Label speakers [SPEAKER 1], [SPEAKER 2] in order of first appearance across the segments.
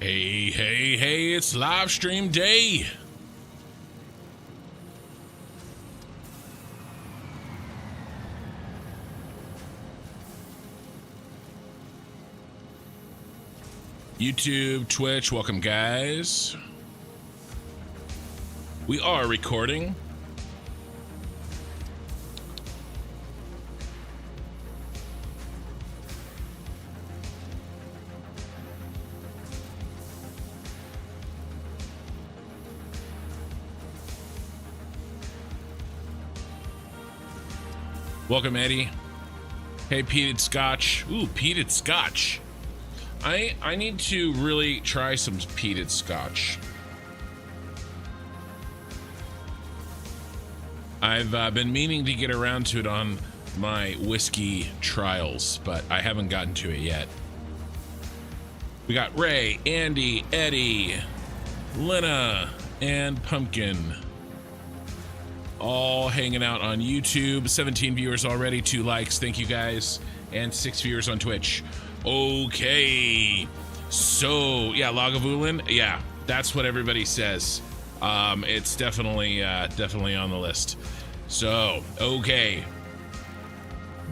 [SPEAKER 1] Hey, hey, hey, it's live stream day. YouTube, Twitch, welcome guys. We are recording. Welcome, Eddie. Hey, peated scotch. Ooh, peated scotch. I need to really try some peated scotch. I've been meaning to get around to it on my whiskey trials, but I haven't gotten to it yet. We got Ray, Andy, Eddie, Lena, and Pumpkin. All hanging out on YouTube. 17 viewers already, 2 likes, thank you guys, and 6 viewers on Twitch. Okay, so yeah, Lagavulin, yeah, that's what everybody says. It's definitely on the list. So okay,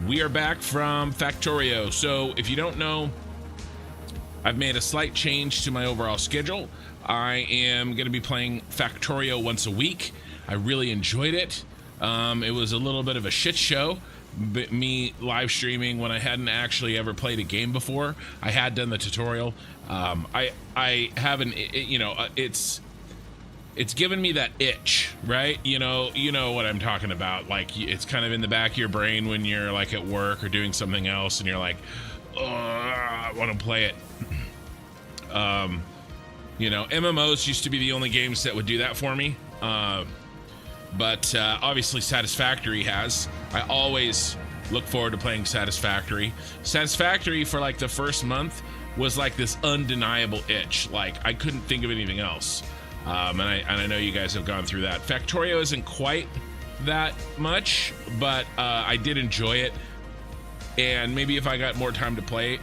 [SPEAKER 1] we are back from Factorio. So if you don't know, I've made a slight change to my overall schedule. I am going to be playing Factorio once a week. I really enjoyed it. It was a little bit of a shit show, me live streaming when I hadn't actually ever played a game before. I had done the tutorial. I haven't, it's given me that itch, right? You know what I'm talking about. Like, it's kind of in the back of your brain when you're like at work or doing something else and you're like, oh, I want to play it. MMOs used to be the only games that would do that for me. But obviously Satisfactory has. I always look forward to playing Satisfactory. Satisfactory for like the first month was like this undeniable itch. Like I couldn't think of anything else. And I know you guys have gone through that. Factorio isn't quite that much, but I did enjoy it. And maybe if I got more time to play,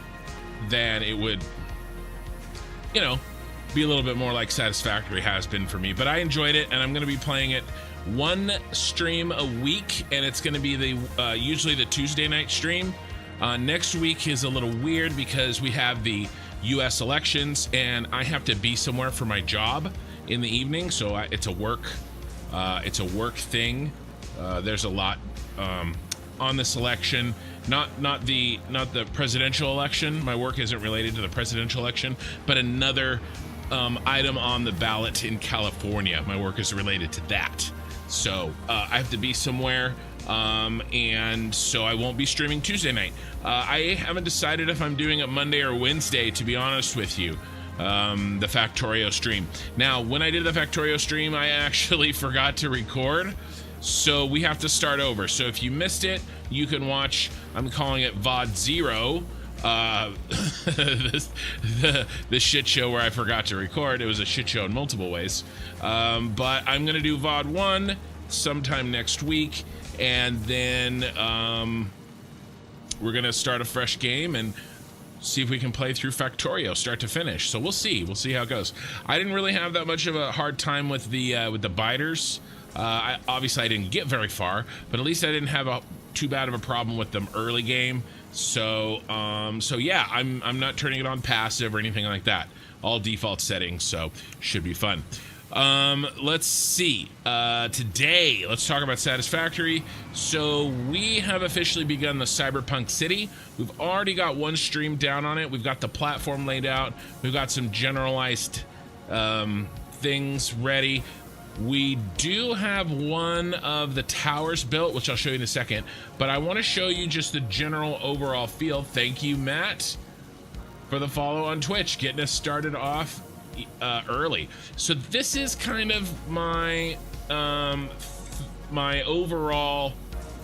[SPEAKER 1] then it would, be a little bit more like Satisfactory has been for me. But I enjoyed it, and I'm going to be playing it 1 stream a week, and it's going to be the usually the Tuesday night stream. Next week is a little weird because we have the U.S. elections, and I have to be somewhere for my job in the evening, so it's a work thing. There's a lot on this election. Not the presidential election. My work isn't related to the presidential election, but another item on the ballot in California. My work is related to that. So I have to be somewhere, and so I won't be streaming Tuesday night. I haven't decided if I'm doing it Monday or Wednesday, to be honest with you, the Factorio stream. Now, when I did the Factorio stream, I actually forgot to record, so we have to start over. So if you missed it, you can watch, I'm calling it VOD 0, the shit show where I forgot to record. It was a shit show in multiple ways, but I'm gonna do VOD 1 sometime next week, and then we're gonna start a fresh game and see if we can play through Factorio start to finish. So we'll see how it goes. I didn't really have that much of a hard time with the biters. Obviously I didn't get very far, but at least I didn't have too bad of a problem with them early game. So yeah, I'm not turning it on passive or anything like that. All default settings, so should be fun. Let's see. Today, let's talk about Satisfactory. So we have officially begun the Cyberpunk city. We've already got 1 stream down on it. We've got the platform laid out. We've got some generalized things ready. We do have one of the towers built, which I'll show you in a second, but I want to show you just the general overall feel. Thank you, Matt, for the follow on Twitch, getting us started off early. So this is kind of my my overall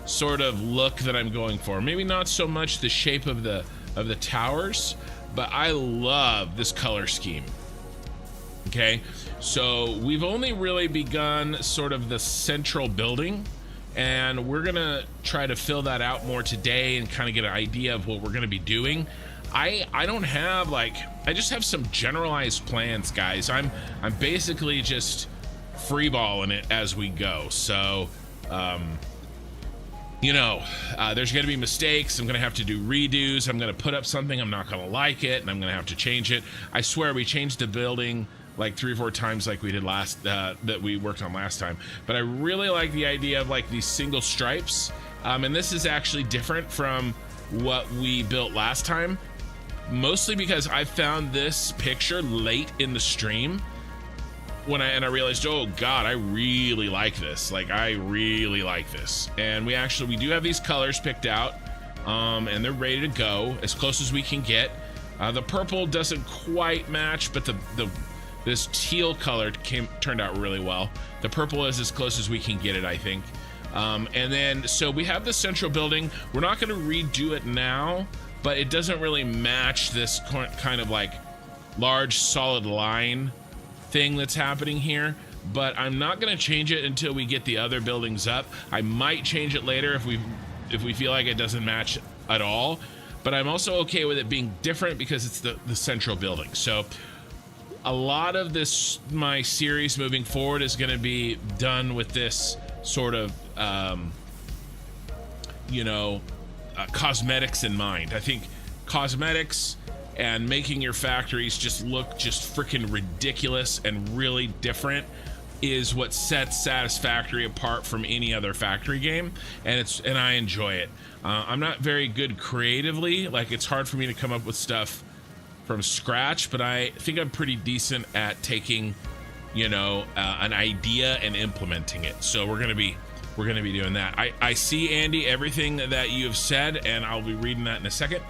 [SPEAKER 1] sort of look that I'm going for. Maybe not so much the shape of the towers, but I love this color scheme. Okay, so we've only really begun sort of the central building, and we're gonna try to fill that out more today and kind of get an idea of what we're gonna be doing. I don't have like, I just have some generalized plans, guys. I'm basically just freeballing it as we go. So you know, there's going to be mistakes. I'm going to have to do redos. I'm going to put up something, I'm not going to like it, and I'm going to have to change it. I swear we changed the building like 3 or 4 times like we did last, that we worked on last time. But I really like the idea of like these single stripes. And this is actually different from what we built last time, mostly because I found this picture late in the stream when I realized, oh God, I really like this. Like, I really like this. And we do have these colors picked out, and they're ready to go as close as we can get. The purple doesn't quite match, but this teal color turned out really well. The purple is as close as we can get it, I think. And then, so we have the central building. We're not going to redo it now, but it doesn't really match this kind of like large solid line thing that's happening here, but I'm not going to change it until we get the other buildings up. I might change it later if we feel like it doesn't match at all, but I'm also okay with it being different because it's the central building. So a lot of this, my series moving forward, is going to be done with this sort of cosmetics in mind. I think cosmetics and making your factories just look just freaking ridiculous and really different is what sets Satisfactory apart from any other factory game, and I enjoy it. I'm not very good creatively, like it's hard for me to come up with stuff from scratch, but I think I'm pretty decent at taking, an idea and implementing it. So we're gonna be doing that. I see, Andy, everything that you have said, and I'll be reading that in a second.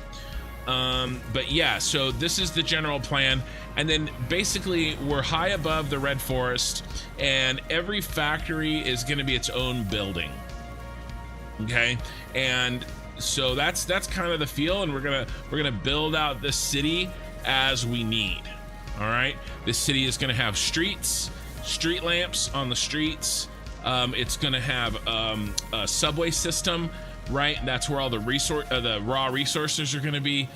[SPEAKER 1] But yeah, so this is the general plan, and then basically we're high above the red forest, and every factory is going to be its own building. Okay, and so that's kind of the feel, and we're gonna build out this city as we need. All right, this city is going to have street lamps on the streets. It's going to have a subway system. Right, that's where all the raw resources are going to be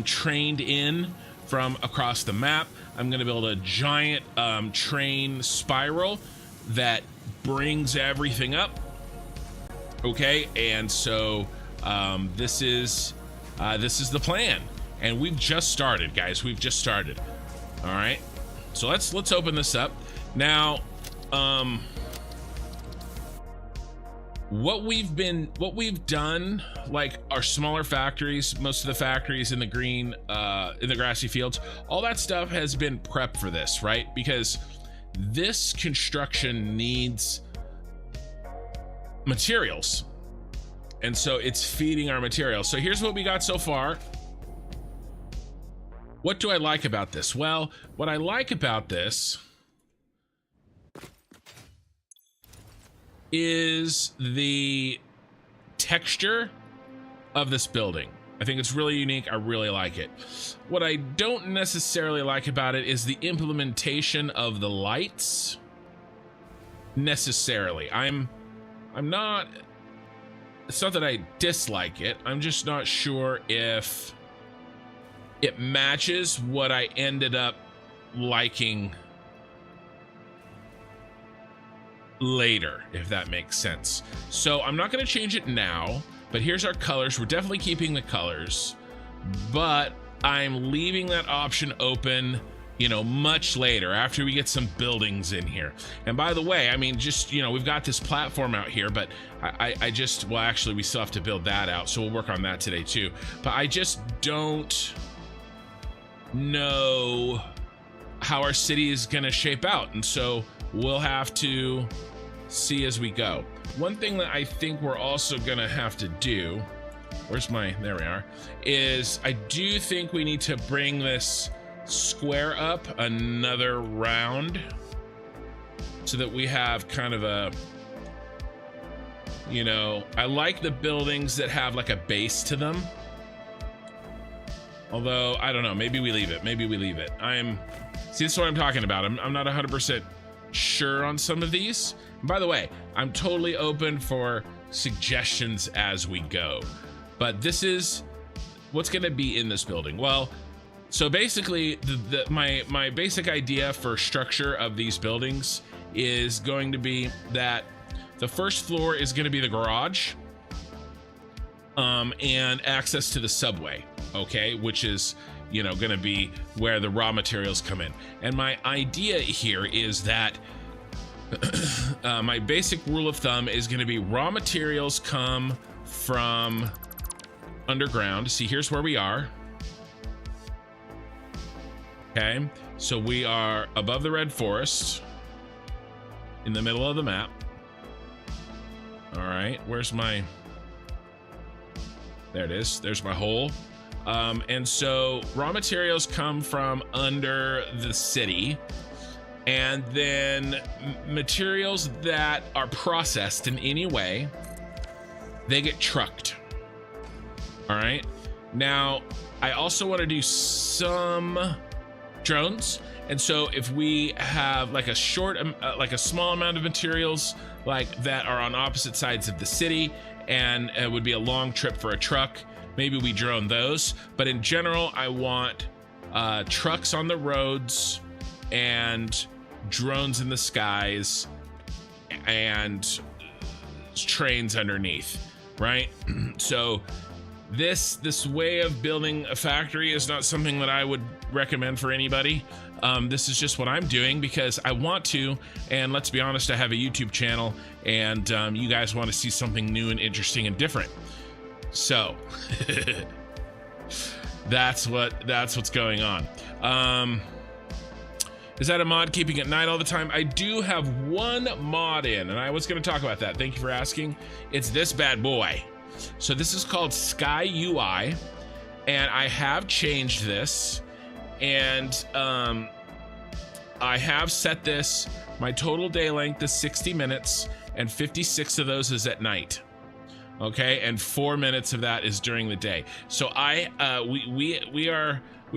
[SPEAKER 1] trained in from across the map. I'm going to build a giant train spiral that brings everything up. Okay, and so this is the plan, and we've just started, guys. We've just started. All right, so let's open this up now. What we've done, like our smaller factories, most of the factories in the green, in the grassy fields, all that stuff has been prepped for this, right? Because this construction needs materials, and so it's feeding our materials. So here's what we got so far. What do I like about this? Well, what I like about this is the texture of this building. I think it's really unique. I really like it. What I don't necessarily like about it is the implementation of the lights necessarily. I'm not, it's not that I dislike it, I'm just not sure if it matches what I ended up liking later, if that makes sense. So I'm not going to change it now, but here's our colors. We're definitely keeping the colors, but I'm leaving that option open, much later after we get some buildings in here. And by the way, I mean, just, we've got this platform out here, but well, actually we still have to build that out, so we'll work on that today too. But I just don't know how our city is going to shape out, and so we'll have to see as we go. One thing that I think we're also gonna have to do, there we are, is I do think we need to bring this square up another round so that we have kind of a, I like the buildings that have like a base to them. Although, I don't know, maybe we leave it. See, this is what I'm talking about. I'm not 100% sure on some of these. And by the way, I'm totally open for suggestions as we go, but this is what's going to be in this building? Well, so basically my basic idea for structure of these buildings is going to be that the first floor is going to be the garage, and access to the subway, okay, which is, you know, going to be where the raw materials come in. And my idea here is that my basic rule of thumb is going to be raw materials come from underground. See, here's where we are. Okay, so we are above the red forest in the middle of the map. All right, where's my, there it is, there's my hole. And so raw materials come from under the city, and then materials that are processed in any way, they get trucked. All right, now I also want to do some drones, and so if we have like a small amount of materials like that are on opposite sides of the city, and it would be a long trip for a truck, maybe we drone those. But in general, I want trucks on the roads and drones in the skies and trains underneath, right? So this way of building a factory is not something that I would recommend for anybody. This is just what I'm doing because I want to, and let's be honest, I have a YouTube channel, and you guys want to see something new and interesting and different. So that's what's going on. Is that a mod keeping it night all the time? I do have one mod in, and I was going to talk about that. Thank you for asking. It's this bad boy. So this is called Sky UI, and I have changed this, and I have set this, my total day length is 60 minutes, and 56 of those is at night. Okay, and 4 minutes of that is during the day. So we're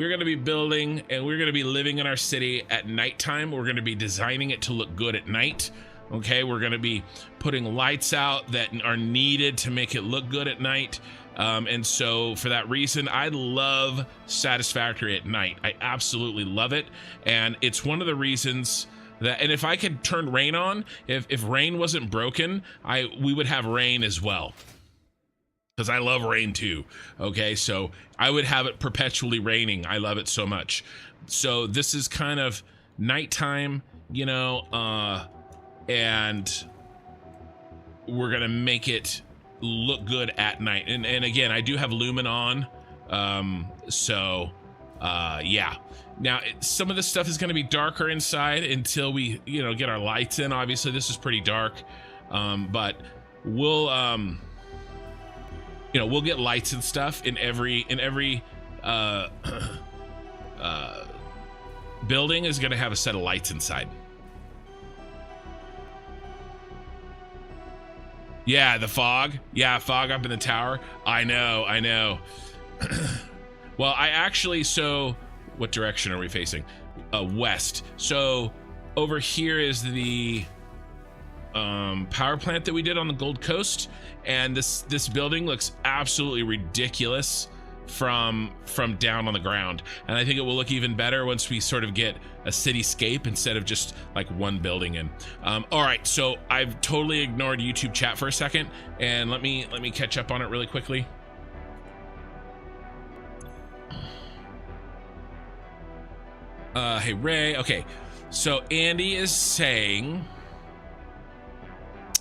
[SPEAKER 1] going to be building, and we're going to be living in our city at nighttime. We're going to be designing it to look good at night. Okay, we're going to be putting lights out that are needed to make it look good at night. And so for that reason, I love Satisfactory at night. I absolutely love it. And it's one of the reasons that, and if I could turn rain on, if rain wasn't broken, we would have rain as well. Because I love rain too. Okay, so I would have it perpetually raining. I love it so much. So this is kind of nighttime, you know, and we're gonna make it look good at night. And again, I do have Lumen on, yeah. Now some of this stuff is going to be darker inside until we, you know, get our lights in. Obviously this is pretty dark, but we'll you know, we'll get lights and stuff in every building is going to have a set of lights inside. Yeah, the fog. Yeah, fog up in the tower. I know. Well, I actually, so what direction are we facing? West. So over here is the power plant that we did on the Gold Coast, and this building looks absolutely ridiculous from down on the ground, and I think it will look even better once we sort of get a cityscape instead of just like one building in. All right, so I've totally ignored YouTube chat for a second, and let me catch up on it really quickly. Hey Ray, okay, so Andy is saying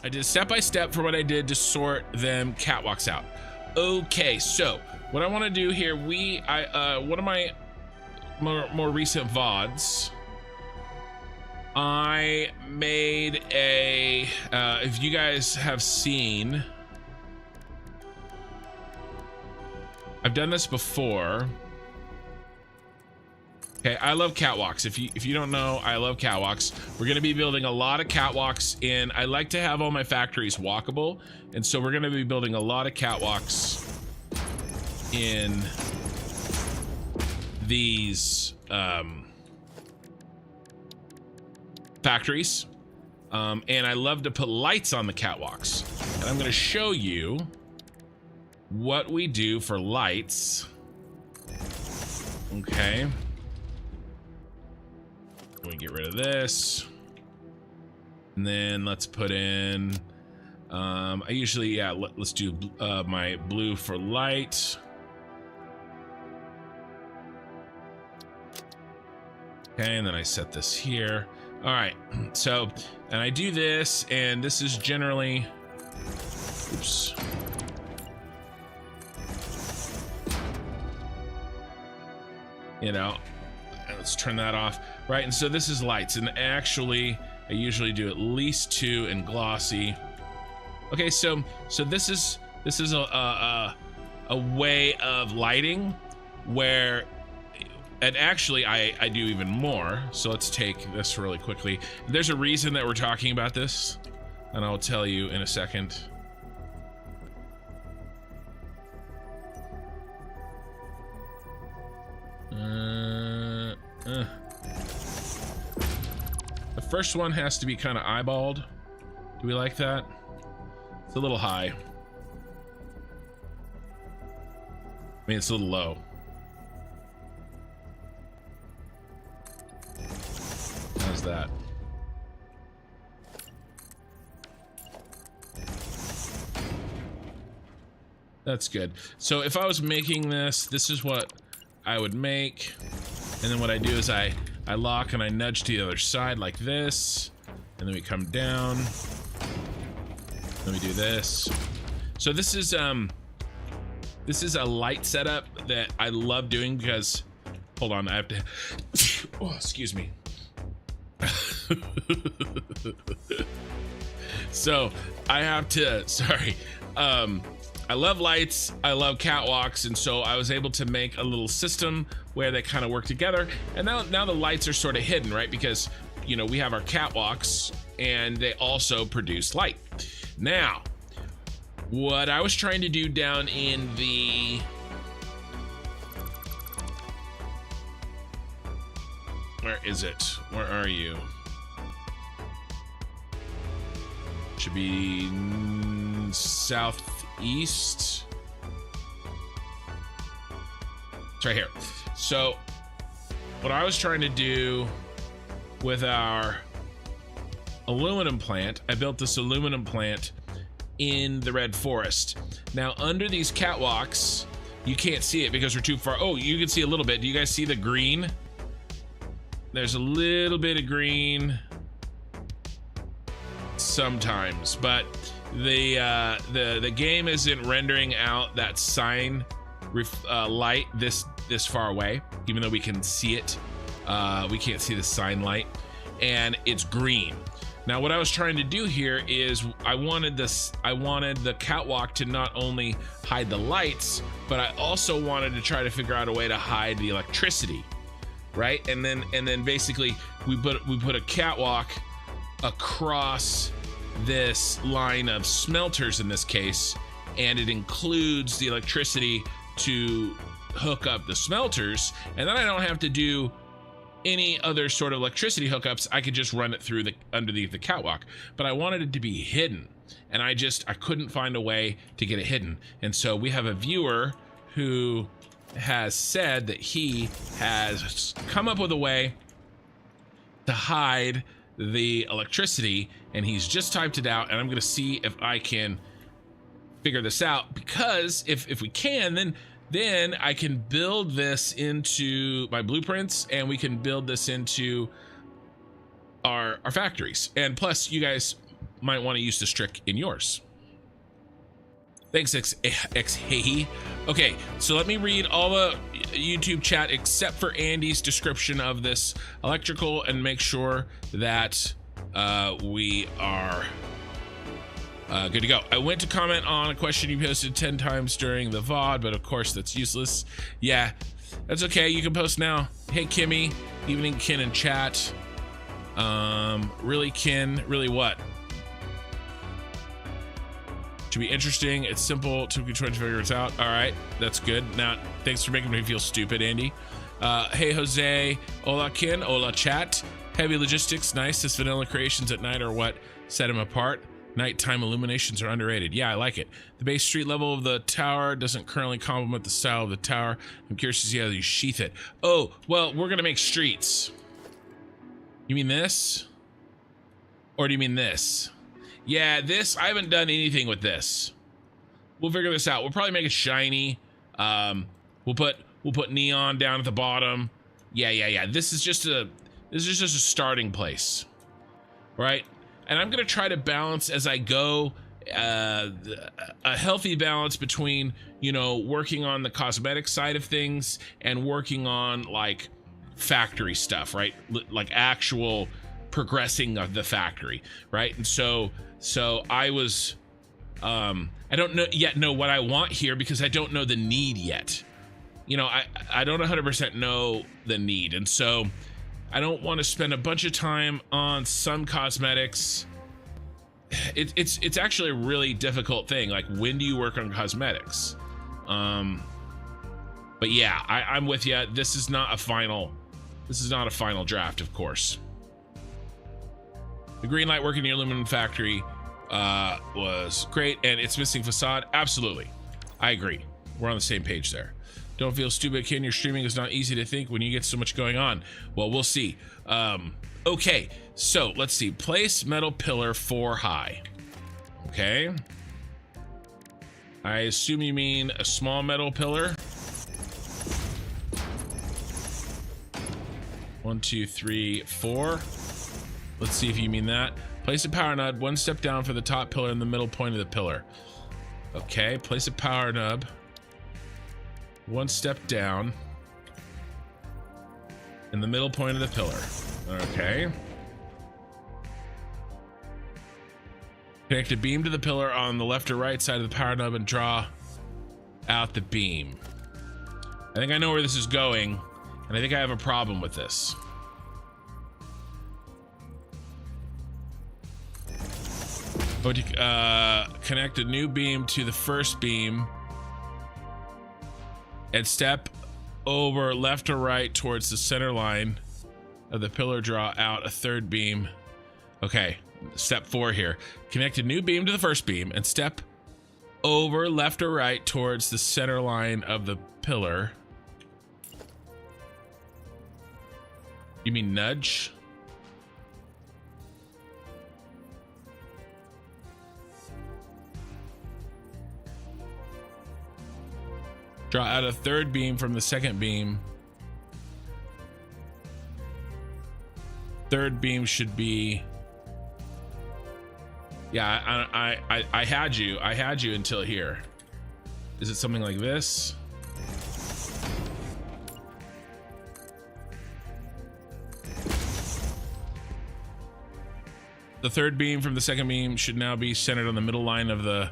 [SPEAKER 1] I did step by step for what I did to sort them catwalks out. Okay, so what I want to do here, one of my more recent VODs, I made a, if you guys have seen, I've done this before. Okay, I love catwalks. If you don't know, I love catwalks. We're going to be building a lot of catwalks in, I like to have all my factories walkable, and so we're going to be building a lot of catwalks in these factories, and I love to put lights on the catwalks, and I'm going to show you what we do for lights Okay. Let me get rid of this. And then let's put in, I usually, yeah, let's do my blue for light. Okay, and then I set this here. All right, so, and I do this, and this is generally, oops. You know, let's turn that off, right? And so this is lights, and actually, I usually do at least 2 in glossy. Okay, so this is a way of lighting where, and actually I do even more. So let's take this really quickly. There's a reason that we're talking about this, and I'll tell you in a second. The first one has to be kind of eyeballed. Do we like that? It's a little high. I mean, it's a little low. How's that? That's good. So if I was making this, this is what I would make. And then what I do is I lock and I nudge to the other side like this. And then we come down. Let me do this. So this is a light setup that I love doing because, hold on, I have to, oh, excuse me. So I have to, sorry. I love lights, I love catwalks, and so I was able to make a little system where they kind of work together. And now the lights are sort of hidden, right? Because, you know, we have our catwalks and they also produce light. Now, what I was trying to do down in the, where is it? Where are you? Should be southeast. It's right here. So what I was trying to do with our aluminum plant, I built this aluminum plant in the red forest. Now under these catwalks, you can't see it because we're too far. Oh, you can see a little bit. Do you guys see the green? There's a little bit of green sometimes, but the game isn't rendering out that sign light this far away, even though we can see it. We can't see the sign light, and it's green. Now what I was trying to do here is I wanted the catwalk to not only hide the lights, but I also wanted to try to figure out a way to hide the electricity, right? And then basically we put a catwalk across this line of smelters in this case, and it includes the electricity to hook up the smelters, and then I don't have to do any other sort of electricity hookups. I could just run it through underneath the catwalk, but I wanted it to be hidden, and I couldn't find a way to get it hidden. And so we have a viewer who has said that he has come up with a way to hide the electricity, and he's just typed it out, and I'm gonna see if I can figure this out, because if we can, then I can build this into my blueprints, and we can build this into our factories. And plus, you guys might want to use this trick in yours. Thanks, Hey. Okay, so let me read all the YouTube chat except for Andy's description of this electrical and make sure that we are good to go. I went to comment on a question you posted 10 times during the VOD, but of course that's useless. Yeah, that's okay. You can post now. Hey, Kimmy. Evening, Kin in chat. Really, Kin? Really what? Should be interesting. It's simple. Took me 20 to figure it out. All right, that's good. Now, thanks for making me feel stupid, Andy. Hey, Jose. Hola, Kin. Hola, chat. Heavy logistics. Nice. This vanilla creations at night are what set him apart. Nighttime illuminations are underrated. Yeah, I like it. The base street level of the tower doesn't currently complement the style of the tower. I'm curious to see how you sheath it. Oh, well, we're gonna make streets. You mean this? Or do you mean this? Yeah, this, I haven't done anything with this. We'll figure this out. We'll probably make it shiny. We'll put neon down at the bottom. Yeah. This is just a starting place, right? And I'm gonna try to balance as I go, a healthy balance between, you know, working on the cosmetic side of things and working on like factory stuff, right? Like actual progressing of the factory, right? And so I was, I don't know what I want here because I don't know the need yet. You know, I don't 100% know the need, and so I don't want to spend a bunch of time on some cosmetics. It's actually a really difficult thing. Like, when do you work on cosmetics? But yeah, I'm with you. This is not a final draft, of course. The green light working near Lumen factory was great, and it's missing facade. Absolutely, I agree. We're on the same page there. Don't feel stupid, Ken. Your streaming is not easy to think when you get so much going on. Well, we'll see. Okay, so let's see. Place metal pillar 4 high. Okay. I assume you mean a small metal pillar. 1, 2, 3, 4. Let's see if you mean that. Place a power node 1 step down for the top pillar in the middle point of the pillar. Okay, place a power node 1 step down in the middle point of the pillar. Okay. Connect a beam to the pillar on the left or right side of the power node and draw out the beam. I think I know where this is going, and I think I have a problem with this. Connect a new beam to the first beam and step over left or right towards the center line of the pillar. Draw out a third beam. Okay, step 4 here. Connect a new beam to the first beam and step over left or right towards the center line of the pillar. You mean nudge? Draw out a third beam from the second beam. Third beam should be... Yeah, I had you until here. Is it something like this? The third beam from the second beam should now be centered on the middle line of the...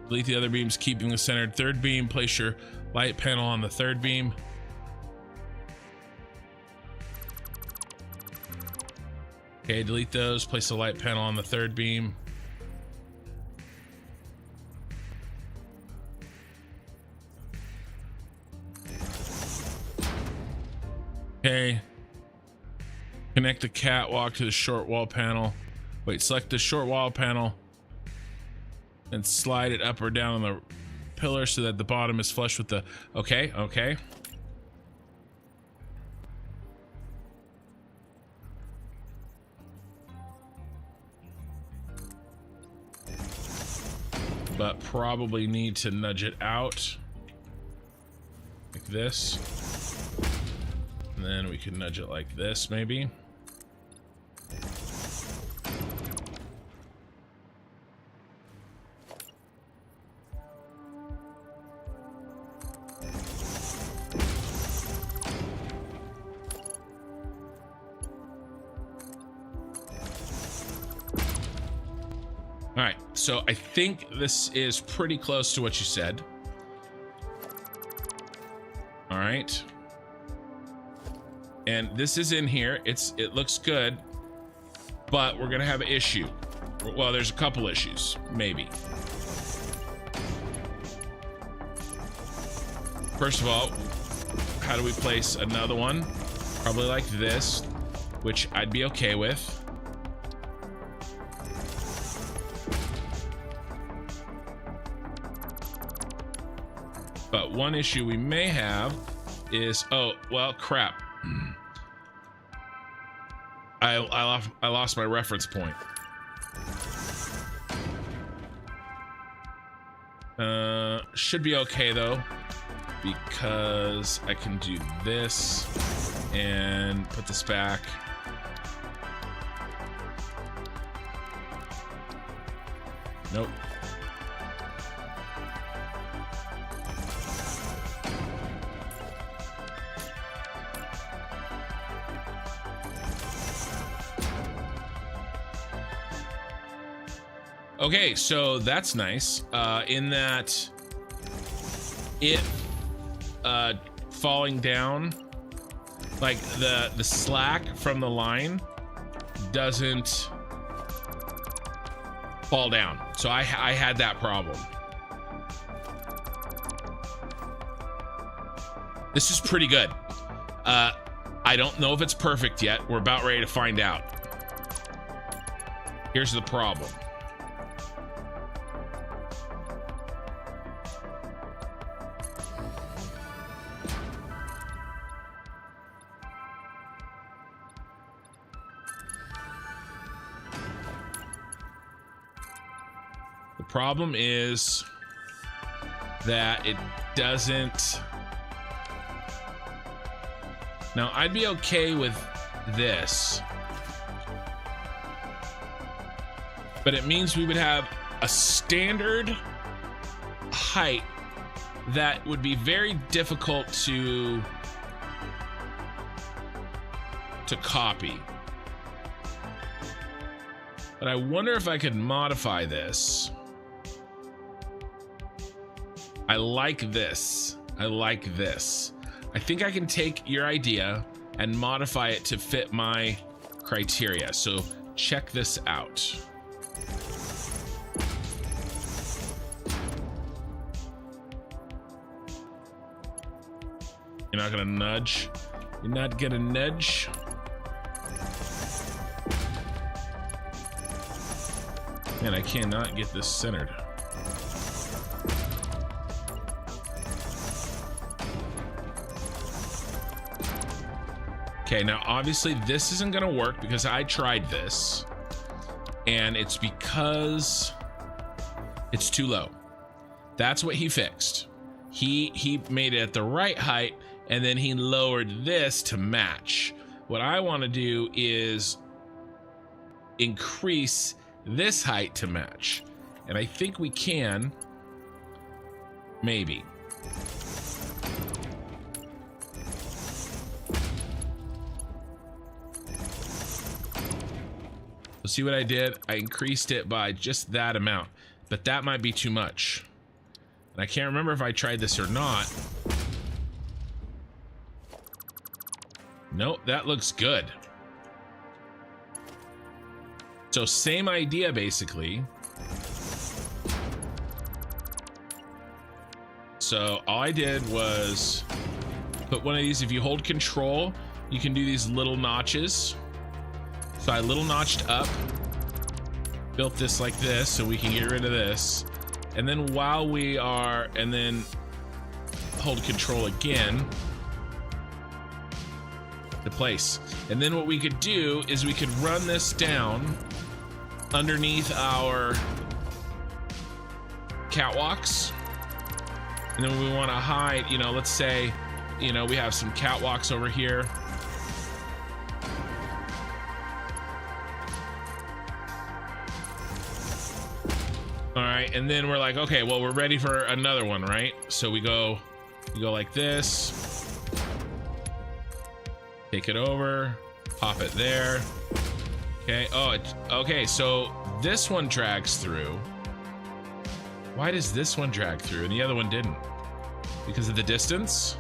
[SPEAKER 1] Delete the other beams, keeping the centered third beam. Place your light panel on the third beam. Okay, delete those. Place the light panel on the third beam. Okay. Connect the catwalk to the short wall panel. Wait, select the short wall panel and slide it up or down on the pillar so that the bottom is flush with the... Okay. But probably need to nudge it out like this. And then we can nudge it like this, maybe. All right, so I think this is pretty close to what you said. All right. And this is in here. It looks good, but we're gonna have an issue. Well, there's a couple issues, maybe. First of all, how do we place another one? Probably like this, which I'd be okay with. But one issue we may have is, oh, well, crap. I lost my reference point. Should be okay though, because I can do this and put this back. Nope. Okay, so that's nice, in that it falling down, like the slack from the line doesn't fall down. So I had that problem. This is pretty good. I don't know if it's perfect yet. We're about ready to find out. Here's the problem. Problem is that it doesn't. Now I'd be okay with this, but it means we would have a standard height that would be very difficult to copy. But I wonder if I could modify this. I like this. I like this. I think I can take your idea and modify it to fit my criteria. So check this out. You're not gonna nudge. You're not gonna nudge. Man, I cannot get this centered. Okay, now obviously this isn't gonna work because I tried this, and it's because it's too low. That's what he fixed. He made it at the right height, and then he lowered this to match. What I want to do is increase this height to match, and I think we can. Maybe. See what I did? I increased it by just that amount, but that might be too much. And I can't remember if I tried this or not. Nope, that looks good. So same idea basically. So all I did was put one of these. If you hold control, you can do these little notches. So I little notched up, built this like this so we can get rid of this. And then while we are, and then hold control again to place. And then what we could do is we could run this down underneath our catwalks. And then when we want to hide, you know, let's say, you know, we have some catwalks over here. All right, and then we're like, okay, well, we're ready for another one, right? So we go like this, take it over, pop it there. Okay, oh, okay, so this one drags through. Why does this one drag through and the other one didn't? Because of the distance?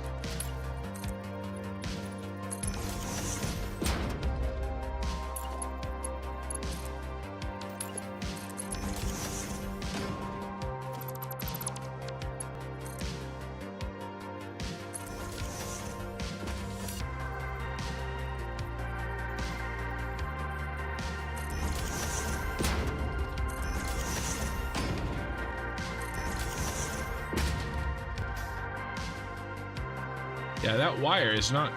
[SPEAKER 1] Yeah, that wire is not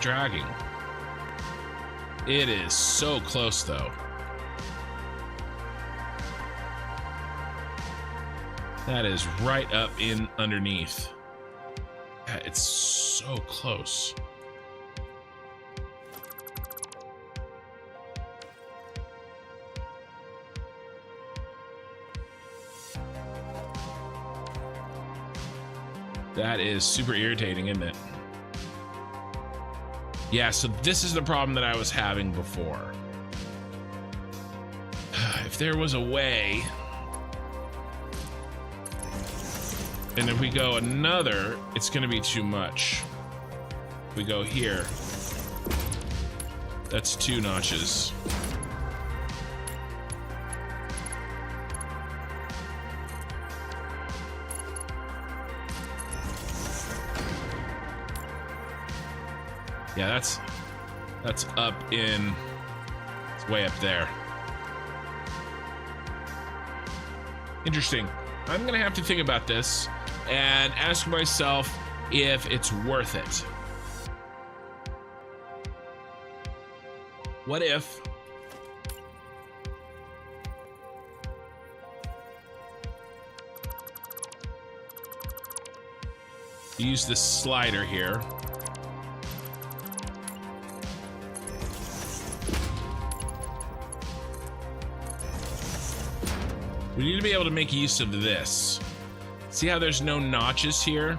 [SPEAKER 1] dragging. It is so close though. That is right up in underneath. Yeah, it's so close. That is super irritating, isn't it? Yeah, so this is the problem that I was having before. If there was a way, and if we go another, it's gonna be too much. If we go here, that's 2 notches. Yeah, that's up in, it's way up there. Interesting. I'm gonna have to think about this and ask myself if it's worth it. What if use this slider here? We need to be able to make use of this. See how there's no notches here?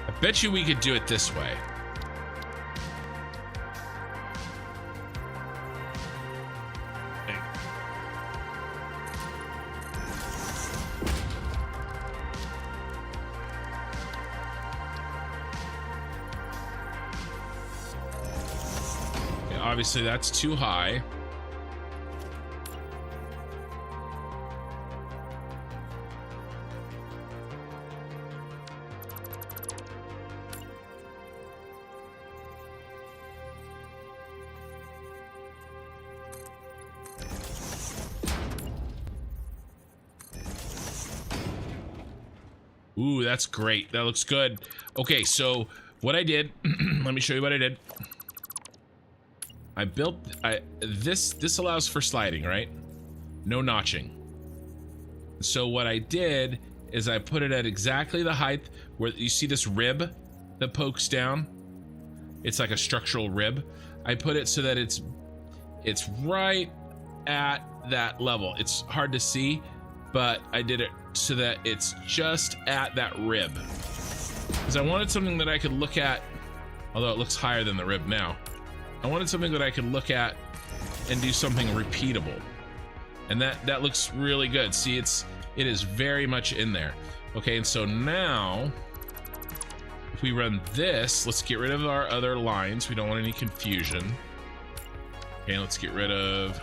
[SPEAKER 1] I bet you we could do it this way. Obviously, that's too high. Ooh, that's great. That looks good. Okay, so what I did, let me show you what I did. I built this allows for sliding, right? No notching. So what I did is I put it at exactly the height where you see this rib that pokes down. It's like a structural rib. I put it so that it's right at that level. It's hard to see, but I did it so that it's just at that rib. Because I wanted something that I could look at, although it looks higher than the rib now. I wanted something that I could look at and do something repeatable. And that looks really good. See, it is very much in there. Okay, and so now if we run this, let's get rid of our other lines. We don't want any confusion. Okay, let's get rid of,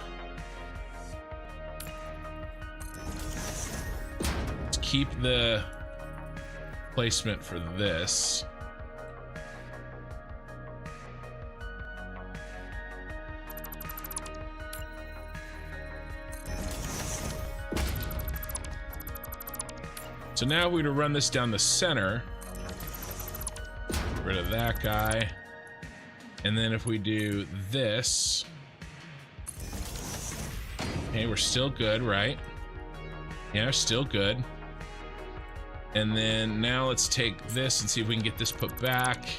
[SPEAKER 1] let's keep the placement for this. So now we're gonna run this down the center. Get rid of that guy. And then if we do this, okay, we're still good, right? Yeah, still good. And then now let's take this and see if we can get this put back.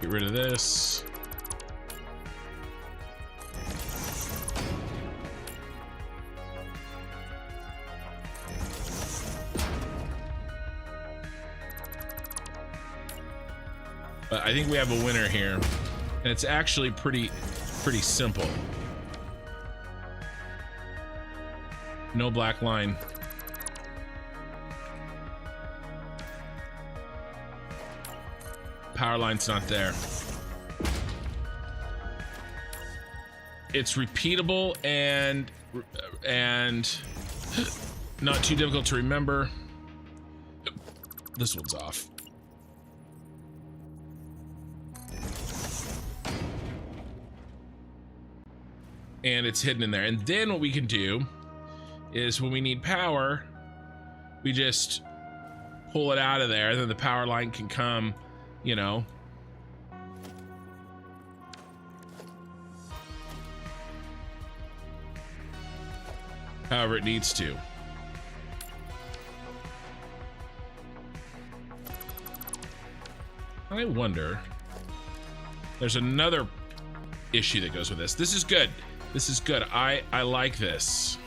[SPEAKER 1] Get rid of this. But I think we have a winner here, and it's actually pretty simple. No black line. Power line's not there. it's repeatable and not too difficult to remember. This one's off. And it's hidden in there. And then what we can do is when we need power, we just pull it out of there, and then the power line can come, you know, however it needs to. I wonder, there's another issue that goes with this. This is good. This is good. I like this.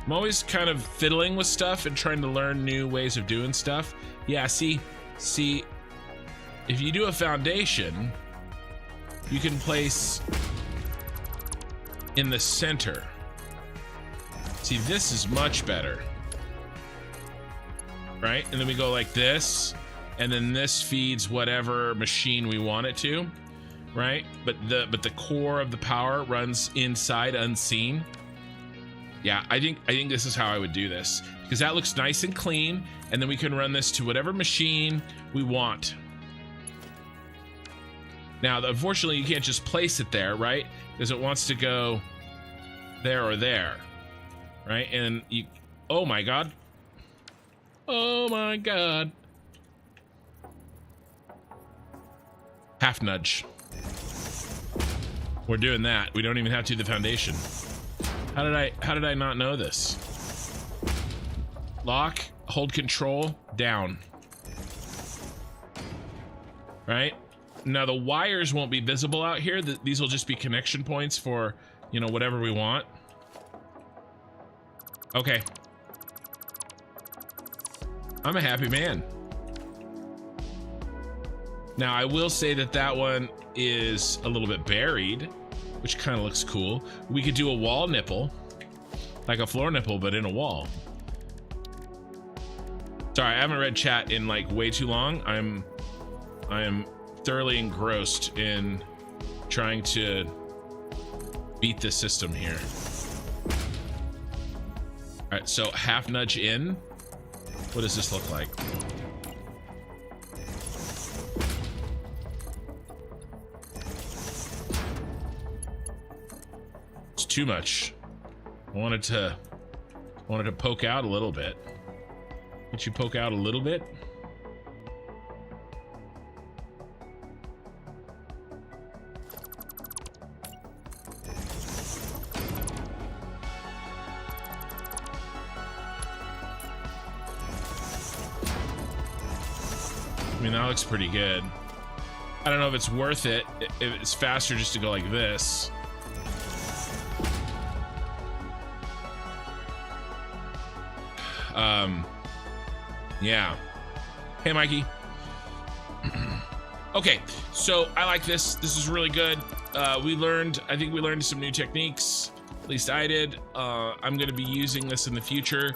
[SPEAKER 1] I'm always kind of fiddling with stuff and trying to learn new ways of doing stuff. Yeah, see, if you do a foundation, you can place in the center. See, this is much better. Right? And then we go like this, and then this feeds whatever machine we want it to, right? But the core of the power runs inside unseen. Yeah, I think this is how I would do this, because that looks nice and clean, and then we can run this to whatever machine we want. Now, unfortunately, you can't just place it there, right? Because it wants to go there or there, right? And you, oh my God. Oh my God. Half nudge. We're doing that. We don't even have to do the foundation. How did I not know this? Lock, hold control, down. Right? Now the wires won't be visible out here. These will just be connection points for, you know, whatever we want. Okay. I'm a happy man. Now I will say that one is a little bit buried, which kind of looks cool. We could do a wall nipple, like a floor nipple, but in a wall. Sorry, I haven't read chat in like way too long. I am thoroughly engrossed in trying to beat this system here. All right, so half nudge in. What does this look like? It's too much. I wanted to poke out a little bit. Did you poke out a little bit? I mean, that looks pretty good. I don't know if it's worth it. If it's faster just to go like this. Yeah. Hey, Mikey. Okay, so I like this. This is really good. I think we learned some new techniques. At least I did. I'm gonna be using this in the future.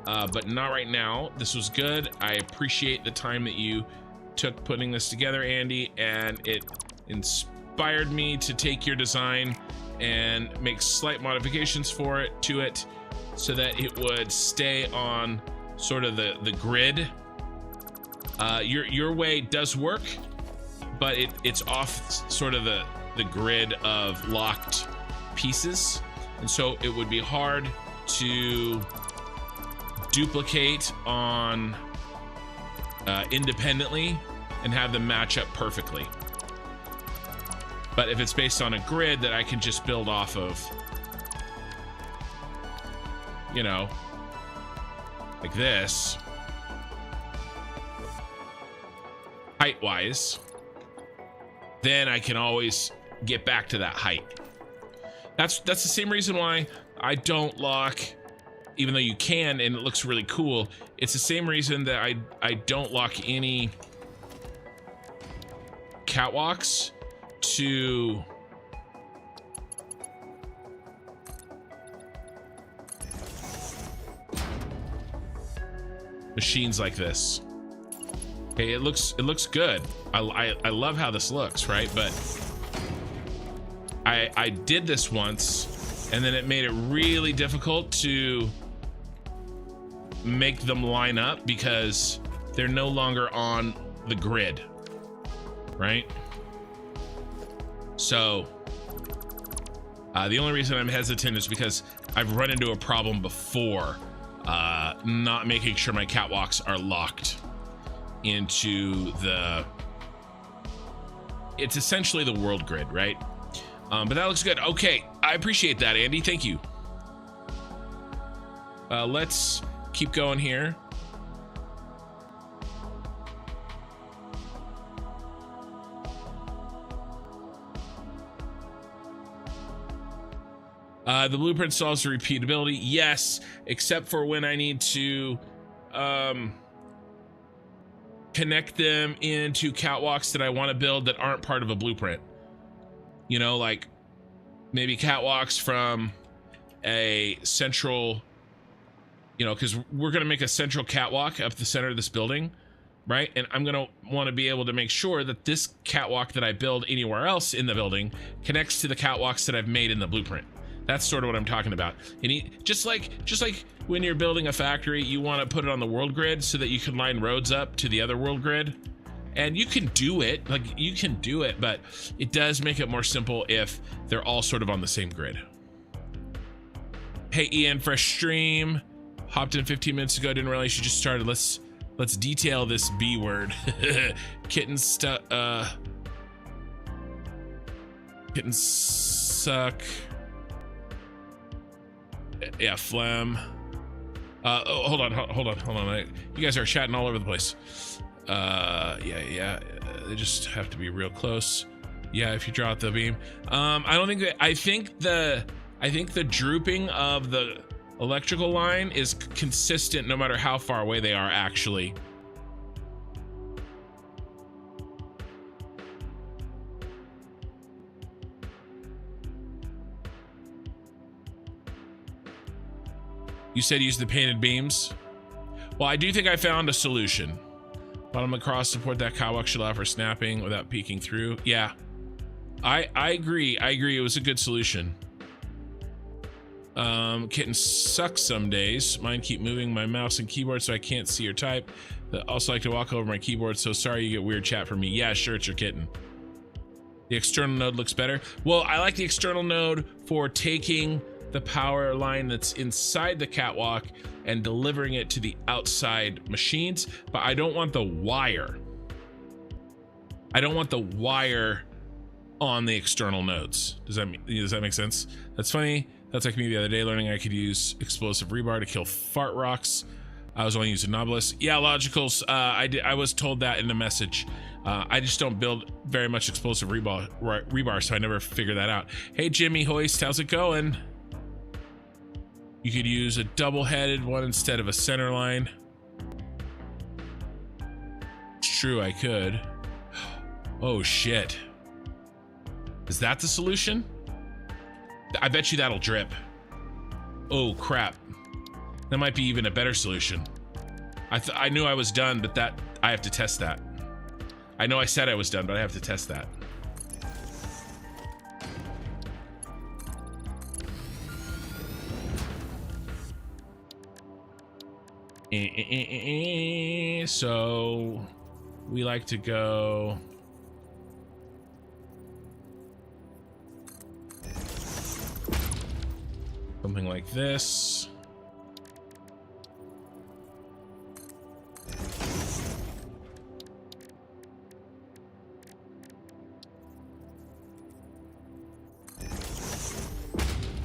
[SPEAKER 1] But not right now. This was good. I appreciate the time that you took putting this together, Andy, and it inspired me to take your design and make slight modifications to it so that it would stay on sort of the grid. Your way does work, but it's off sort of the grid of locked pieces, and so it would be hard to duplicate on independently and have them match up perfectly. But if it's based on a grid that I can just build off of, you know, like this, height wise, then I can always get back to that height. That's the same reason why I don't lock, even though you can and it looks really cool. It's the same reason that I don't lock any catwalks to machines like this. Okay, it looks good. I love how this looks, right? But I did this once, and then it made it really difficult to make them line up because they're no longer on the grid, right? So the only reason I'm hesitant is because I've run into a problem before, not making sure my catwalks are locked into it's essentially the world grid, right? But that looks good. Okay, I appreciate that, Andy. Thank you. Let's keep going here. The blueprint solves the repeatability. Yes, except for when I need to connect them into catwalks that I want to build that aren't part of a blueprint. You know, like maybe catwalks from a central, you know, because we're going to make a central catwalk up the center of this building, right? And I'm going to want to be able to make sure that this catwalk that I build anywhere else in the building connects to the catwalks that I've made in the blueprint. That's sort of what I'm talking about. And just like when you're building a factory, you want to put it on the world grid so that you can line roads up to the other world grid. And you can do it, but it does make it more simple if they're all sort of on the same grid. Hey Ian, fresh stream. Hopped in 15 minutes ago, didn't realize you just started. Let's detail this B word. Kitten suck. Yeah, phlegm. Hold on. You guys are chatting all over the place. Yeah. They just have to be real close. Yeah, if you draw out the beam. I think the drooping of the electrical line is consistent no matter how far away they are, actually. You said use the painted beams. Well, I do think I found a solution. Bottom across support that catwalk should allow for snapping without peeking through. Yeah, I agree. It was a good solution. Kitten sucks some days. Mine keep moving my mouse and keyboard so I can't see or type. I also like to walk over my keyboard, so sorry you get weird chat from me. Yeah, sure, it's your kitten. The external node looks better. Well, I like the external node for taking the power line that's inside the catwalk and delivering it to the outside machines, but I don't want the wire. I don't want the wire on the external nodes. Does that make sense? That's funny. That's like me the other day learning I could use explosive rebar to kill fart rocks. I was only using Nobilis. Yeah, Logicals. I was told that in a message. I just don't build very much explosive rebar, so I never figure that out. Hey, Jimmy Hoist, how's it going? You could use a double-headed one instead of a center line. It's true, I could. Oh, shit. Is that the solution? I bet you that'll drip. Oh, crap. That might be even a better solution. I knew I was done, but I have to test that. I know I said I was done, but I have to test that. So we like to go something like this.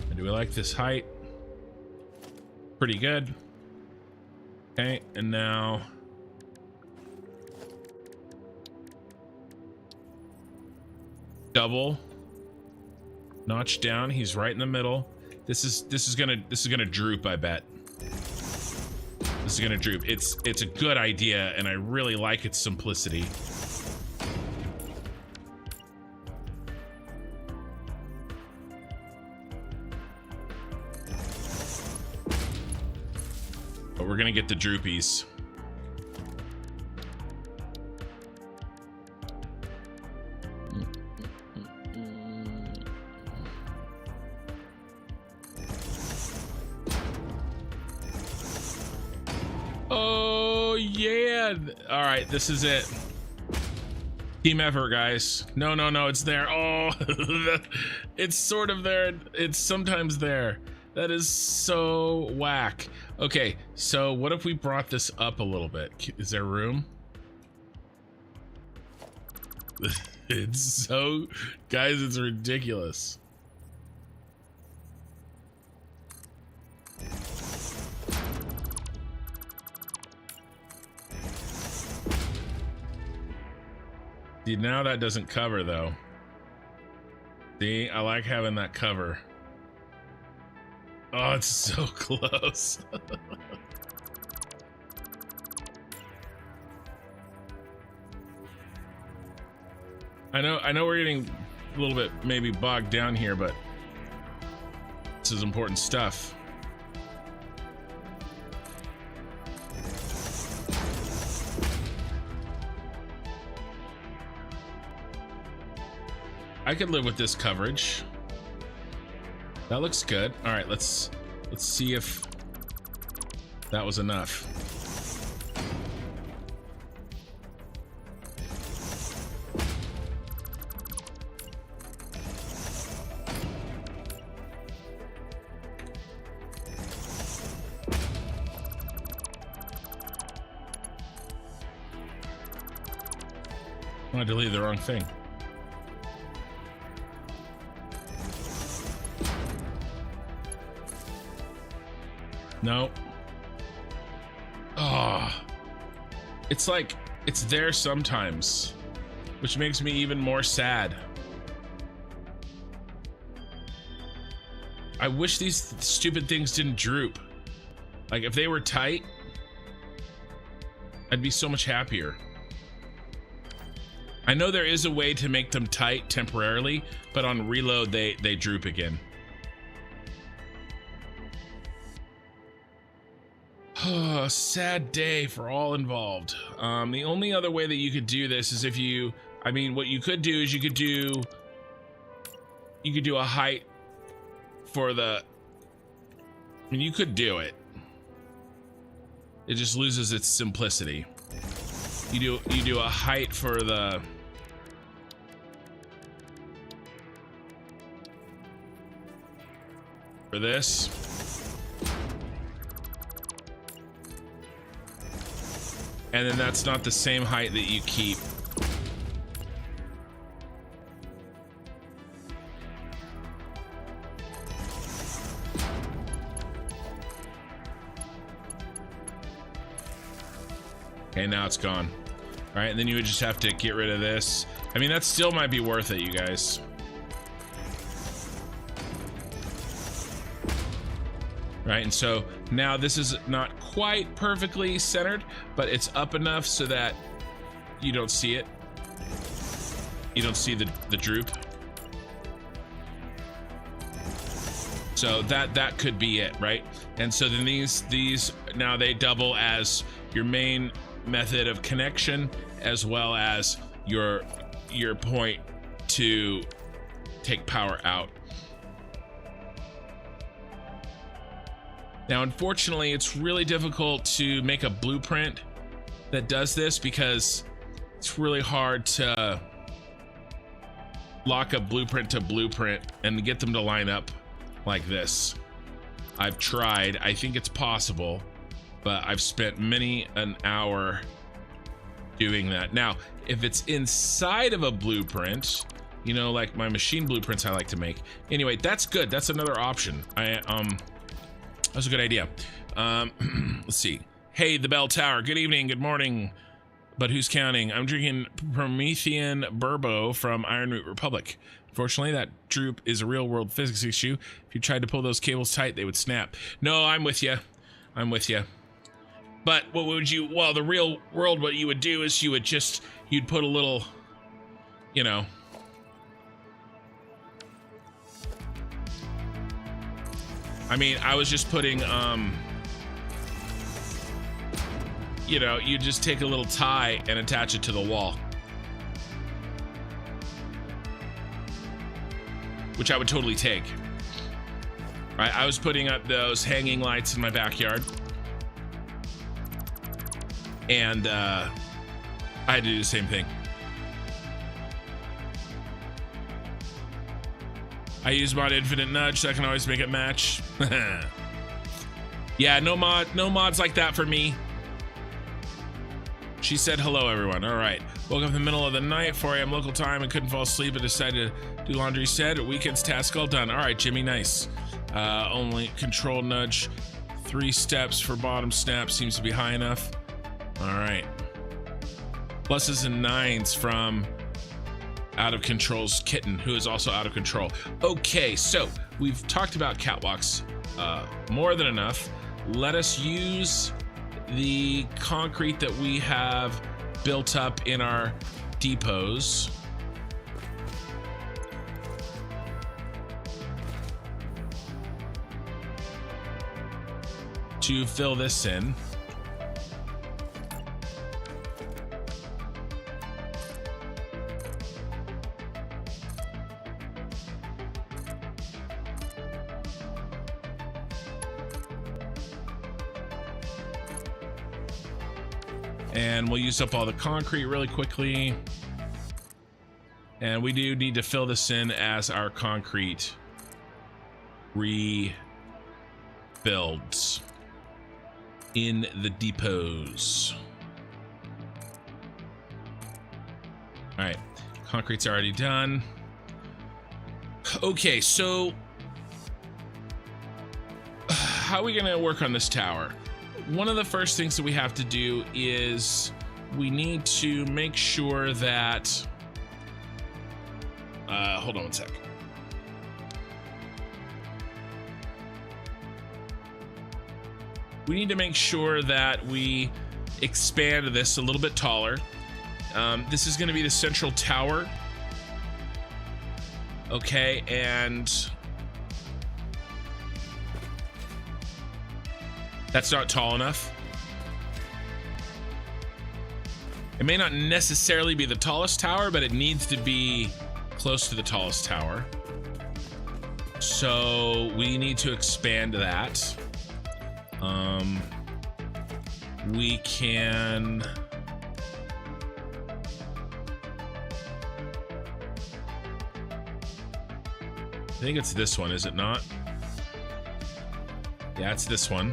[SPEAKER 1] And do we like this height? Pretty good. Okay, and now double notch down. He's right in the middle. This is gonna droop, I bet. This is gonna droop. It's a good idea, and I really like its simplicity. But we're gonna get the droopies. yeah. All right, this is it. Team effort, guys. No, it's there. Oh, it's sort of there. It's sometimes there. That is so whack. Okay, so what if we brought this up a little bit? Is there room? It's so, guys, it's ridiculous. See, now that doesn't cover though. See, I like having that cover. Oh, it's so close. I know we're getting a little bit maybe bogged down here, but this is important stuff. I could live with this coverage. That looks good. All right, let's see if that was enough. I deleted the wrong thing. No. Oh, it's like it's there sometimes, which makes me even more sad. I wish these stupid things didn't droop. Like if they were tight, I'd be so much happier. I know there is a way to make them tight temporarily, but on reload they droop again. Oh, sad day for all involved. The only other way that you could do this is if you, I mean, what you could do is you could do a height for the, I mean, you could do it. It just loses its simplicity. You do a height for the, for this. And then that's not the same height that you keep. Okay, now it's gone. All right, and then you would just have to get rid of this. I mean, that still might be worth it, you guys. Right, and so now this is not quite perfectly centered, but it's up enough so that you don't see it. You don't see the droop. So that could be it, right? And so then these now they double as your main method of connection, as well as your point to take power out. Now, unfortunately, it's really difficult to make a blueprint that does this because it's really hard to lock a blueprint to blueprint and get them to line up like this. I've tried. I think it's possible, but I've spent many an hour doing that. Now, if it's inside of a blueprint, you know, like my machine blueprints I like to make. Anyway, that's good. That's another option. That's a good idea. Let's see. Hey, the Bell Tower. Good evening. Good morning. But who's counting? I'm drinking Promethean Burbo from Ironroot Republic. Unfortunately, that droop is a real world physics issue. If you tried to pull those cables tight, they would snap. No, I'm with you. I'm with you. But what would you, well, the real world, what you would do is you'd put a little, you know, I mean, I was just putting, you know, you just take a little tie and attach it to the wall. Which I would totally take. Right, I was putting up those hanging lights in my backyard. and I had to do the same thing. I use mod infinite nudge, so I can always make it match. Yeah, no mods like that for me. She said hello, everyone. All right. Woke up in the middle of the night, 4 a.m. local time, and couldn't fall asleep, but decided to do laundry. Said weekend's task all done. All right, Jimmy, nice. Only control nudge. 3 steps for bottom snap seems to be high enough. All right. Pluses and 9s from Out of Control's Kitten, who is also out of control. Okay, so we've talked about catwalks more than enough. Let us use the concrete that we have built up in our depots to fill this in. And we'll use up all the concrete really quickly. And we do need to fill this in as our concrete rebuilds in the depots. All right, concrete's already done. Okay, so how are we gonna work on this tower? One of the first things that we have to do is we need to make sure that hold on one sec. We need to make sure that we expand this a little bit taller. This is going to be the central tower. Okay, and that's not tall enough. It may not necessarily be the tallest tower, but it needs to be close to the tallest tower. So we need to expand that. We can... I think it's this one, is it not? Yeah, it's this one.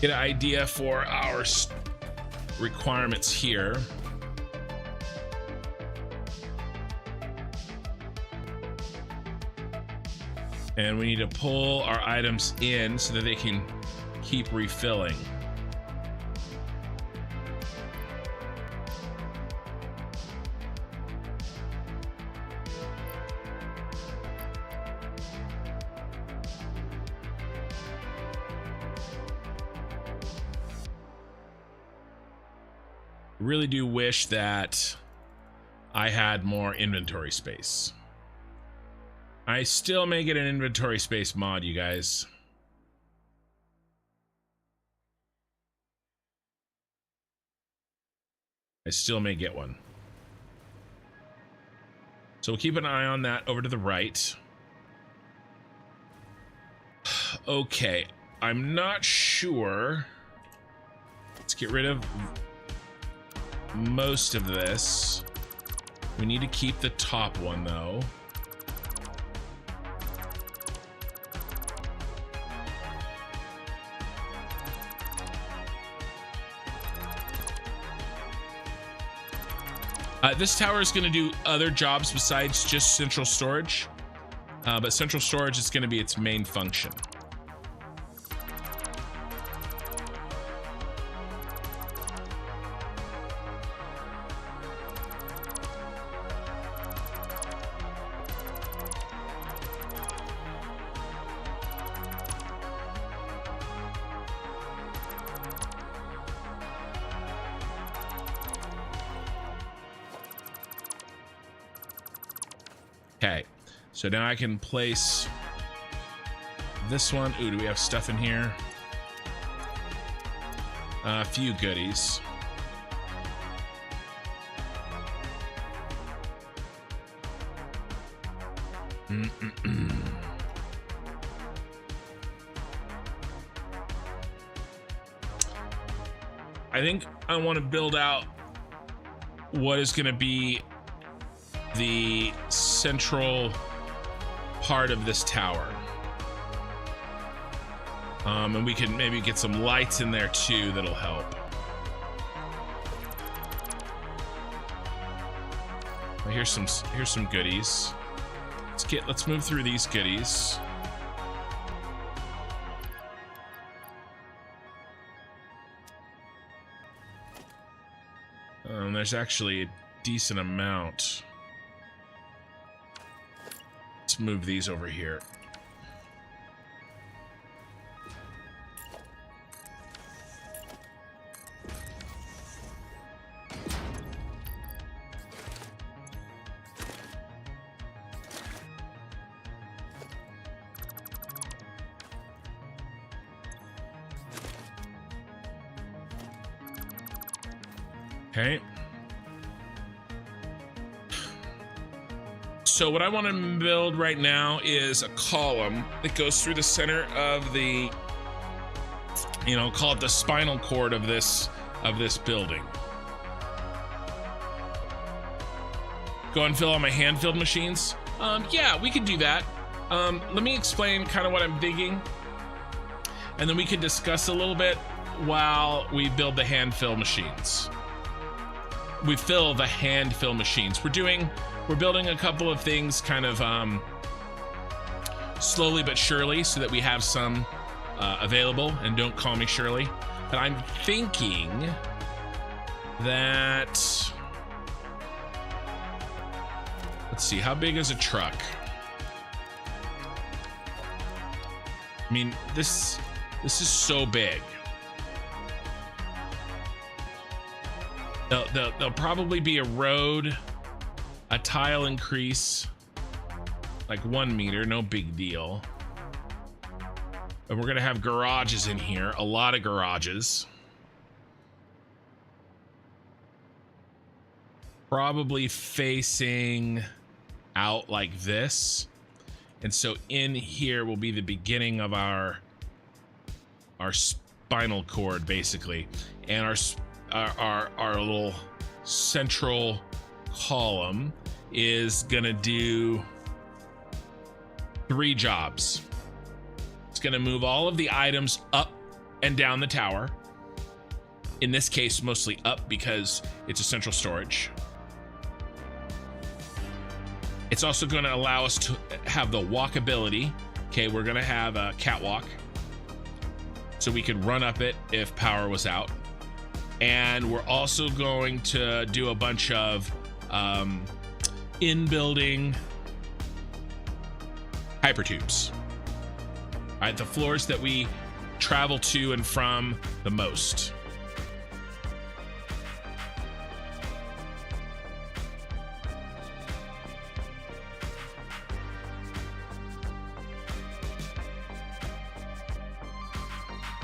[SPEAKER 1] Get an idea for our requirements here. And we need to pull our items in so that they can keep refilling. Really do wish that I had more inventory space. I still may get an inventory space mod, you guys. I still may get one. So we'll keep an eye on that over to the right. Okay, I'm not sure. Let's get rid of most of this. We need to keep the top one though. This tower is going to do other jobs besides just central storage, but central storage is going to be its main function. Okay, so now I can place this one. Ooh, do we have stuff in here? A few goodies. I think I want to build out what is going to be the central part of this tower. And we can maybe get some lights in there too that'll help. Well, here's some goodies. Let's move through these goodies. There's actually a decent amount. Let's move these over here. Okay. So what I want to build right now is a column that goes through the center of the, call it the spinal cord of this building. Go and fill all my hand-filled machines. Yeah, we can do that. Let me explain kind of what I'm thinking, and then we can discuss a little bit while we build the hand-fill machines. We fill the hand-fill machines. We're building a couple of things kind of slowly but surely so that we have some available, and don't call me Shirley. But I'm thinking that, let's see, how big is a truck? I mean, this is so big. There'll probably be a road, a tile increase, like 1 meter, no big deal. And we're gonna have garages in here, a lot of garages. Probably facing out like this. And so in here will be the beginning of our spinal cord, basically. And our little central column is gonna do 3 jobs. It's gonna move all of the items up and down the tower. In this case, mostly up because it's a central storage. It's also gonna allow us to have the walkability. Okay, we're gonna have a catwalk so we could run up it if power was out. And we're also going to do a bunch of in-building hypertubes. All right, the floors that we travel to and from the most.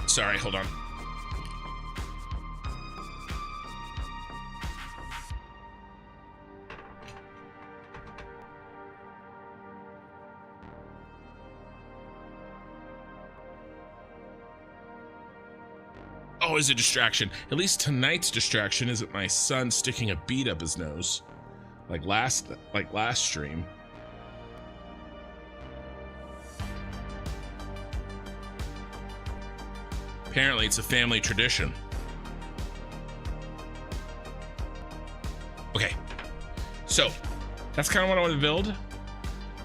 [SPEAKER 1] Sorry, hold on. Always a distraction. At least tonight's distraction isn't my son sticking a bead up his nose, like last stream. Apparently, it's a family tradition. Okay, so that's kind of what I want to build,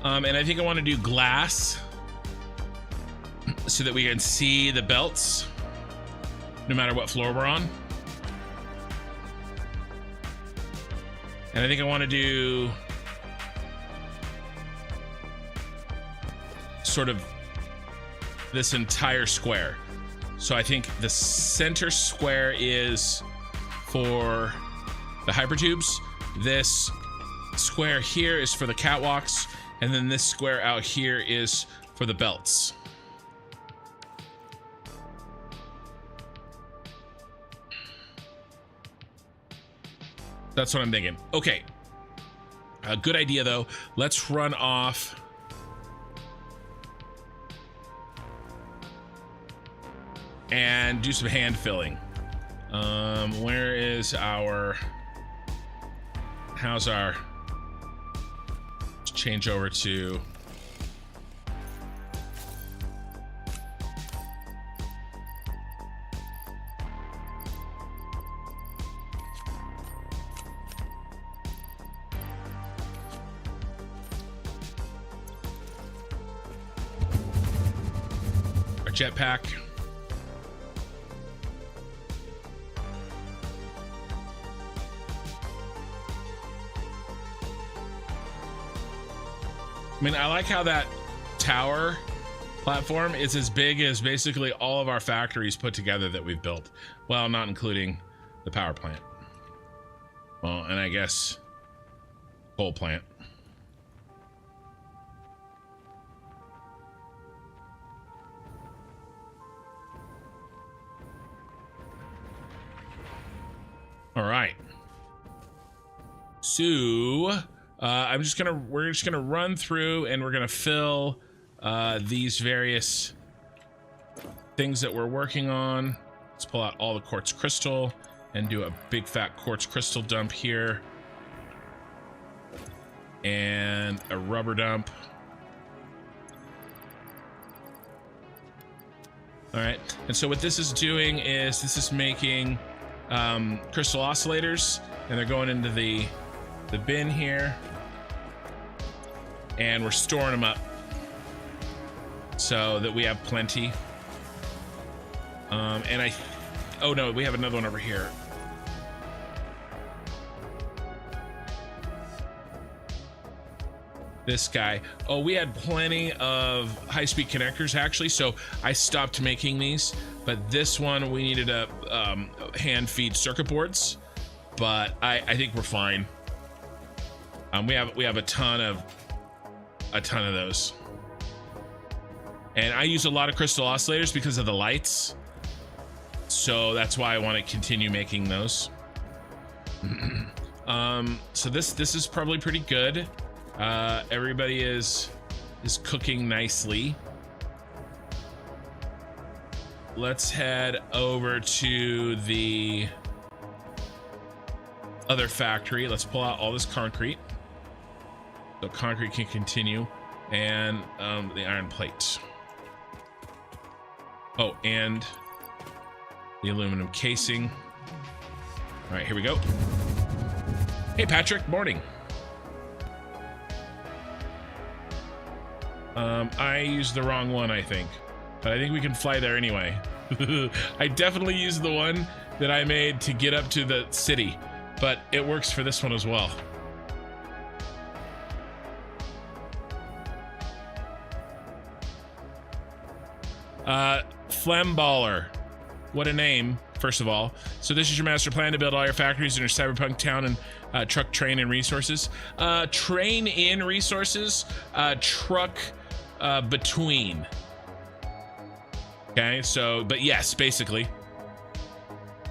[SPEAKER 1] and I think I want to do glass so that we can see the belts no matter what floor we're on. And I think I want to do sort of this entire square. So I think the center square is for the hypertubes. This square here is for the catwalks. And then this square out here is for the belts. That's what I'm thinking. Okay. A good idea though. Let's run off and do some hand filling. Where is our... How's our... Let's change over to... our jetpack. I mean, I like how that tower platform is as big as basically all of our factories put together that we've built. Well, not including the power plant. Well, and I guess coal plant. All right. So we're just gonna run through and we're gonna fill these various things that we're working on. Let's pull out all the quartz crystal and do a big fat quartz crystal dump here, and a rubber dump. All right, and so what this is doing is this is making crystal oscillators, and they're going into the bin here, and we're storing them up so that we have plenty. Oh no, we have another one over here. This guy. Oh, we had plenty of high-speed connectors actually, so I stopped making these. But this one we needed a hand feed circuit boards, but I think we're fine. We have a ton of those, and I use a lot of crystal oscillators because of the lights, so that's why I want to continue making those. So this is probably pretty good. Everybody is cooking nicely. Let's head over to the other factory. Let's pull out all this concrete so concrete can continue, and the iron plate. Oh, and the aluminum casing. All right, here we go. Hey Patrick, morning. I used the wrong one, I think, but I think we can fly there anyway. I definitely used the one that I made to get up to the city, but it works for this one as well. Flamballer, what a name, first of all. So this is your master plan to build all your factories in your cyberpunk town, and truck, train, and resources. Train in resources, truck between. Okay, so, but yes, basically.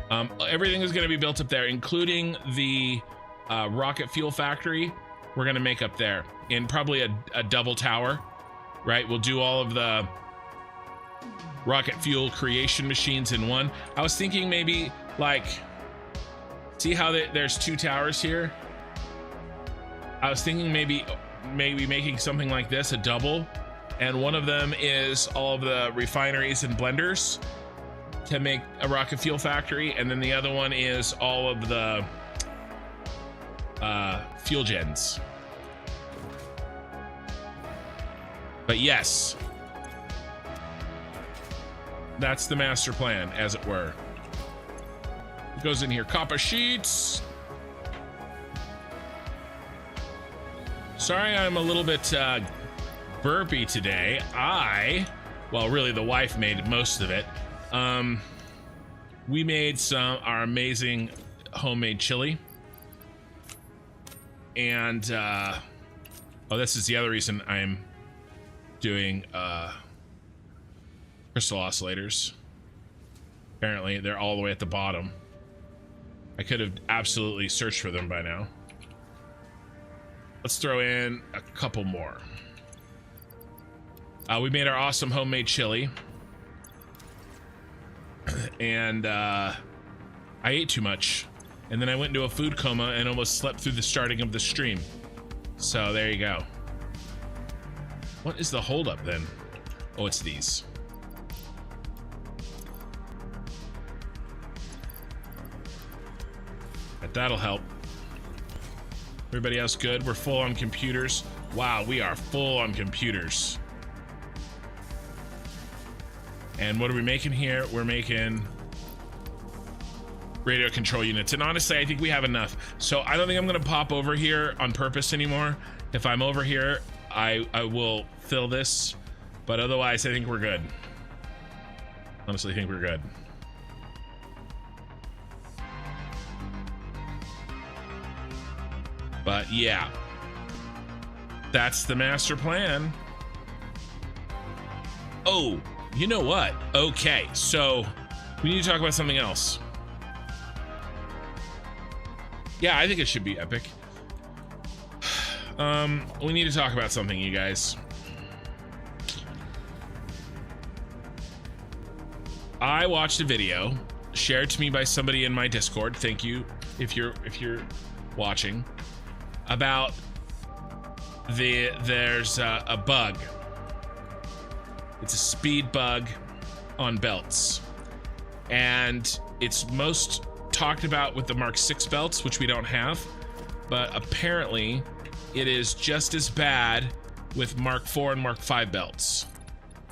[SPEAKER 1] Everything is going to be built up there, including the rocket fuel factory. We're going to make up there in probably a double tower, right? We'll do all of the rocket fuel creation machines in one. I was thinking maybe like, see how there's two towers here? I was thinking maybe making something like this, a double, and one of them is all of the refineries and blenders to make a rocket fuel factory, and then the other one is all of the fuel gens. But yes, that's the master plan, as it were. It goes in here. Copper sheets. Sorry, I'm a little bit burpy today. Well, really, the wife made most of it. We made our amazing homemade chili, and oh, this is the other reason I'm doing crystal oscillators. Apparently they're all the way at the bottom. I could have absolutely searched for them by now. Let's throw in a couple more. We made our awesome homemade chili, and I ate too much, and then I went into a food coma and almost slept through the starting of the stream. So there you go. What is the holdup then? Oh, it's these. But that'll help. Everybody else good? We're full on computers. Wow, we are full on computers. And what are we making here? We're making radio control units. And honestly, I think we have enough. So I don't think I'm gonna pop over here on purpose anymore. If I'm over here, I will fill this. But otherwise, I think we're good. Honestly, I think we're good. But yeah, that's the master plan. Oh, you know what? Okay, so we need to talk about something else. Yeah, I think it should be epic. We need to talk about something, you guys. I watched a video shared to me by somebody in my Discord. Thank you if you're watching. About there's a bug. It's a speed bug on belts, and it's most talked about with the Mark 6 belts, which we don't have, but apparently it is just as bad with Mark 4 and Mark 5 belts.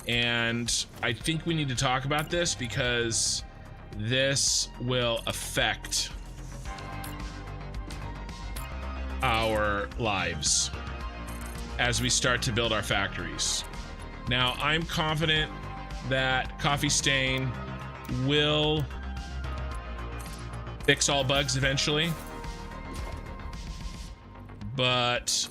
[SPEAKER 1] And I think we need to talk about this because this will affect our lives as we start to build our factories. Now, I'm confident that Coffee Stain will fix all bugs eventually, but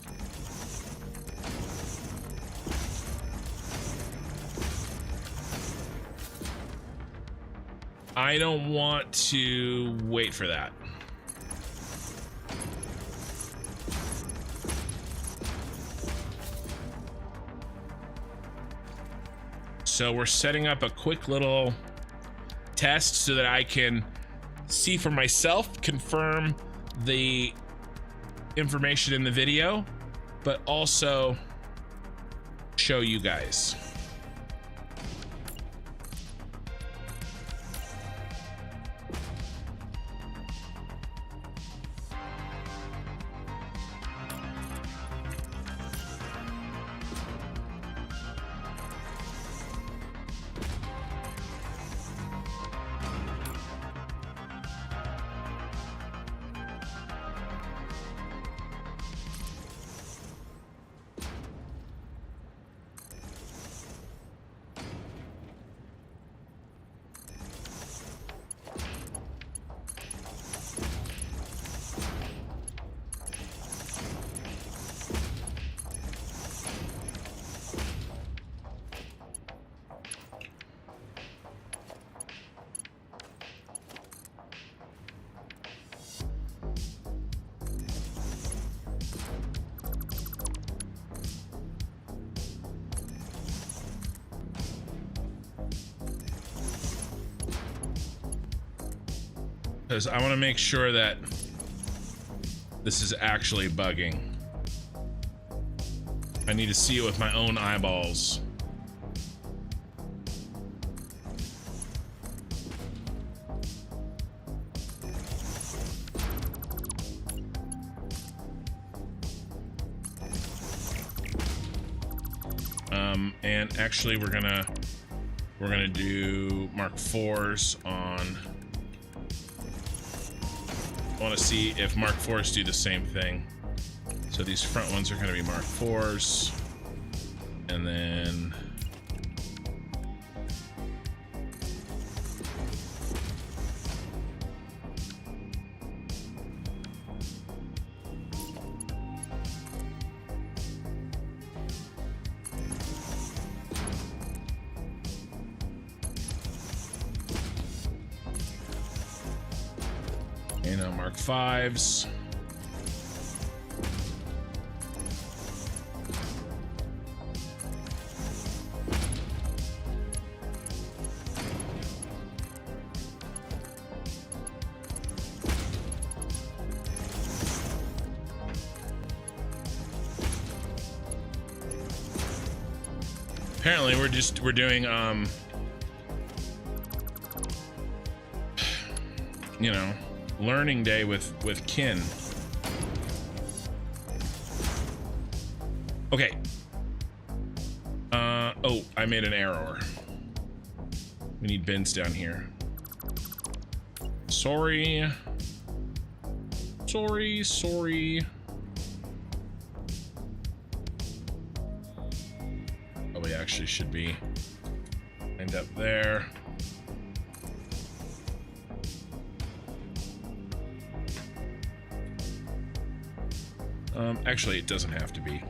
[SPEAKER 1] I don't want to wait for that. So we're setting up a quick little test so that I can see for myself, confirm the information in the video, but also show you guys. Because I want to make sure that this is actually bugging. I need to see it with my own eyeballs. And actually we're gonna do Mark 4s on. I want to see if Mark 4s do the same thing. So these front ones are going to be Mark 4s, and then Mark 5s. Apparently we're doing you know, learning day with kin. Okay. Oh, I made an error. We need bins down here. Sorry. Probably actually should be lined up there. Actually, it doesn't have to be.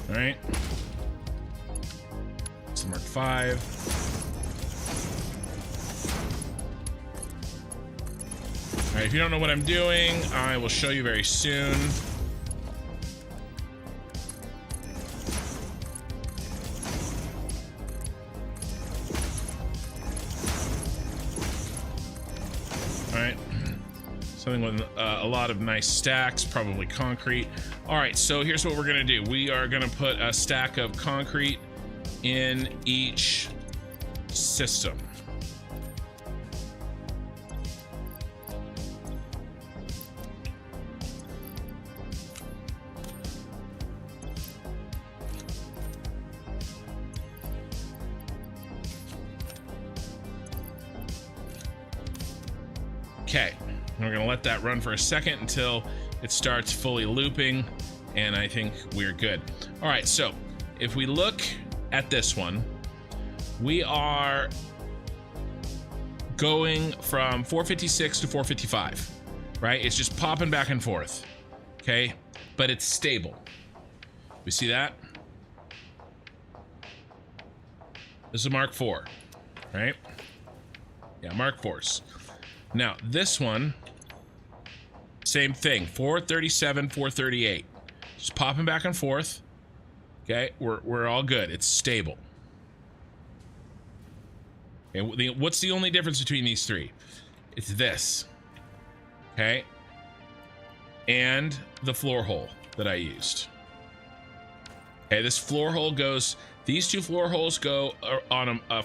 [SPEAKER 1] All right. It's mark 5. All right, if you don't know what I'm doing, I will show you very soon. All right, something with a lot of nice stacks, probably concrete. All right, so here's what we're gonna do. We are gonna put a stack of concrete in each system. Okay, we're gonna let that run for a second until it starts fully looping, and I think we're good. All right, so if we look at this one, we are going from 456 to 455, right? It's just popping back and forth, okay? But it's stable. We see that? This is Mark IV, right? Yeah, Mark IVs. Now, this one, same thing, 437, 438. Just popping back and forth. Okay, we're all good. It's stable. Okay, what's the only difference between these three? It's this. Okay? And the floor hole that I used. Okay, this floor hole goes, these two floor holes go on a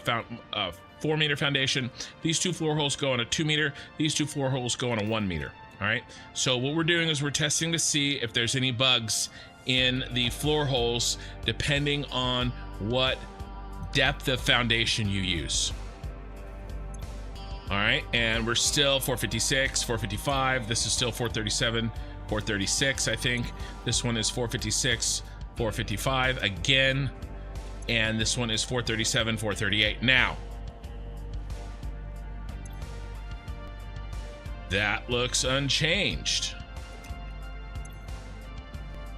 [SPEAKER 1] 4-meter foundation. These two floor holes go on a 2-meter. These two floor holes go on a 1-meter. All right. So what we're doing is we're testing to see if there's any bugs in the floor holes, depending on what depth of foundation you use. All right. And we're still 456, 455. This is still 437, 436, I think. This one is 456, 455 again. And this one is 437, 438. Now, that looks unchanged.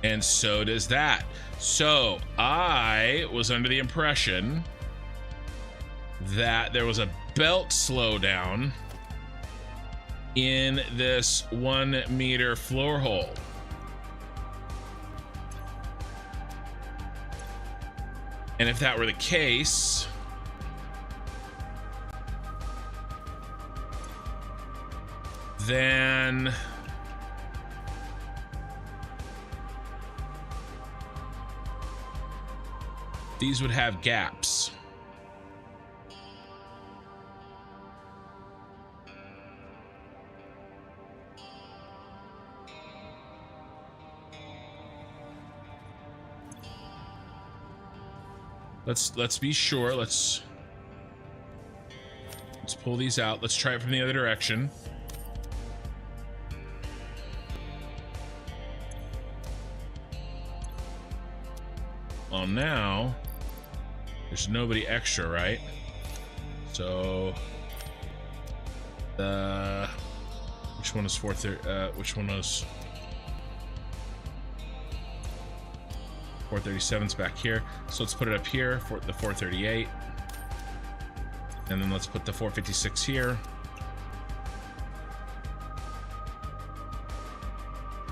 [SPEAKER 1] And so does that. So I was under the impression that there was a belt slowdown in this 1-meter floor hole. And if that were the case, then these would have gaps. Let's be sure. Let's pull these out. Let's try it from the other direction. Well, now there's nobody extra, right? So which one is 430? Which one was 437's back here? So let's put it up here for the 438, and then let's put the 456 here.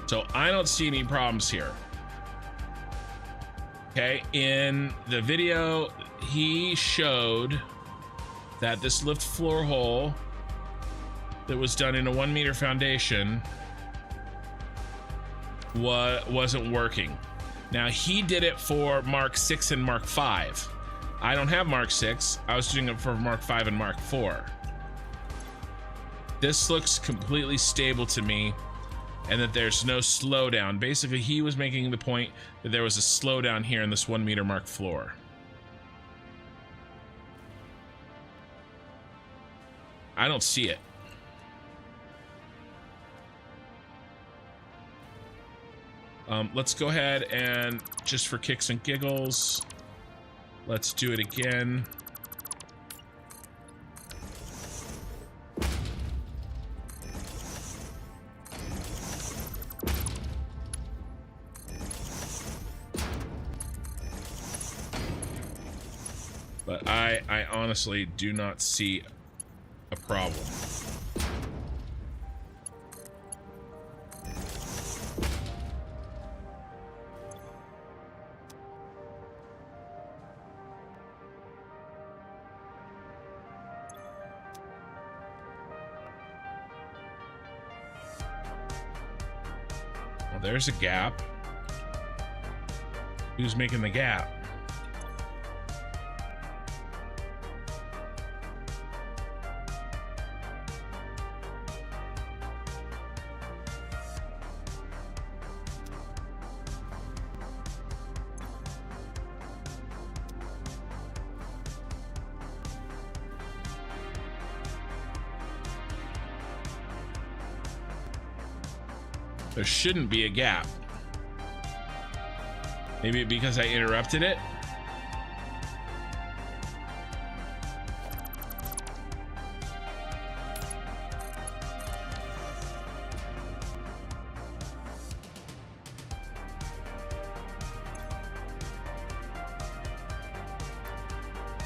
[SPEAKER 1] So I don't see any problems here. Okay, in the video, he showed that this lift floor hole that was done in a 1 meter foundation wasn't working. Now he did it for Mark 6 and Mark 5. I don't have Mark 6. I was doing it for Mark 5 and Mark 4. This looks completely stable to me, and that there's no slowdown. Basically, he was making the point that there was a slowdown here in this 1 meter mark floor. I don't see it. Let's go ahead and, just for kicks and giggles, let's do it again. But I honestly do not see a problem. Well, there's a gap. Who's making the gap? There shouldn't be a gap. Maybe because I interrupted it.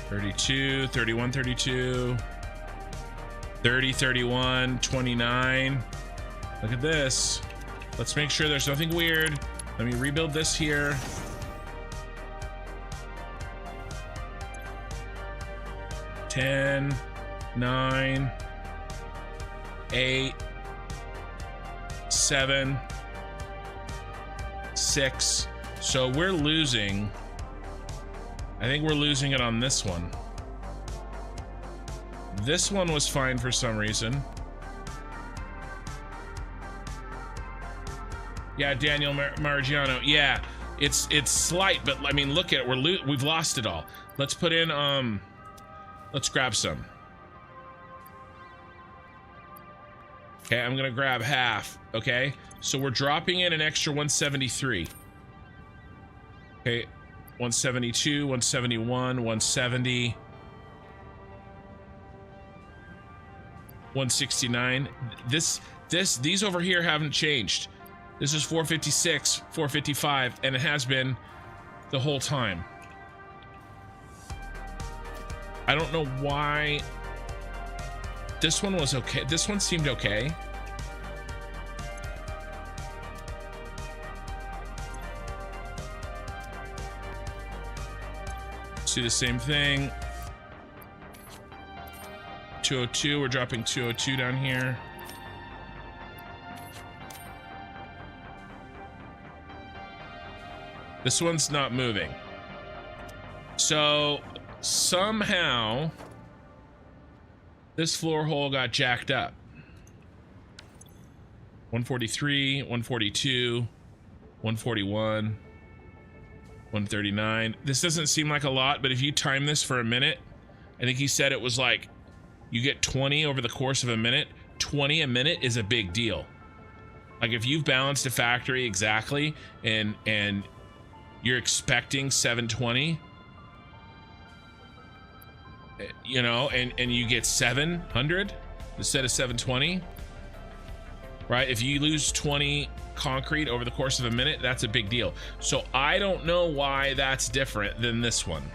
[SPEAKER 1] (32, 31, 32, 30, 31, 29). Look at this. Let's make sure there's nothing weird. Let me rebuild this here. Ten, 9, 8, 7, 6. So we're losing. I think we're losing it on this one. This one was fine for some reason. Yeah, Daniel Margiano. Yeah, it's slight, but I mean, look at it. We've lost it all. Let's put in let's grab some. Okay, I'm gonna grab half. Okay, so we're dropping in an extra 173. Okay, 172, 171, 170, 169. These over here haven't changed. This is 456, 455, and it has been the whole time. I don't know why this one was okay. This one seemed okay. Let's do the same thing. 202, we're dropping 202 down here. This one's not moving. So somehow this floor hole got jacked up. 143, 142, 141, 139. This doesn't seem like a lot, but if you time this for a minute, I think he said it was like you get 20 over the course of a minute. 20 a minute is a big deal. Like if you've balanced a factory exactly and you're expecting 720, you know, and you get 700 instead of 720, right? If you lose 20 concrete over the course of a minute, that's a big deal. So I don't know why that's different than this one,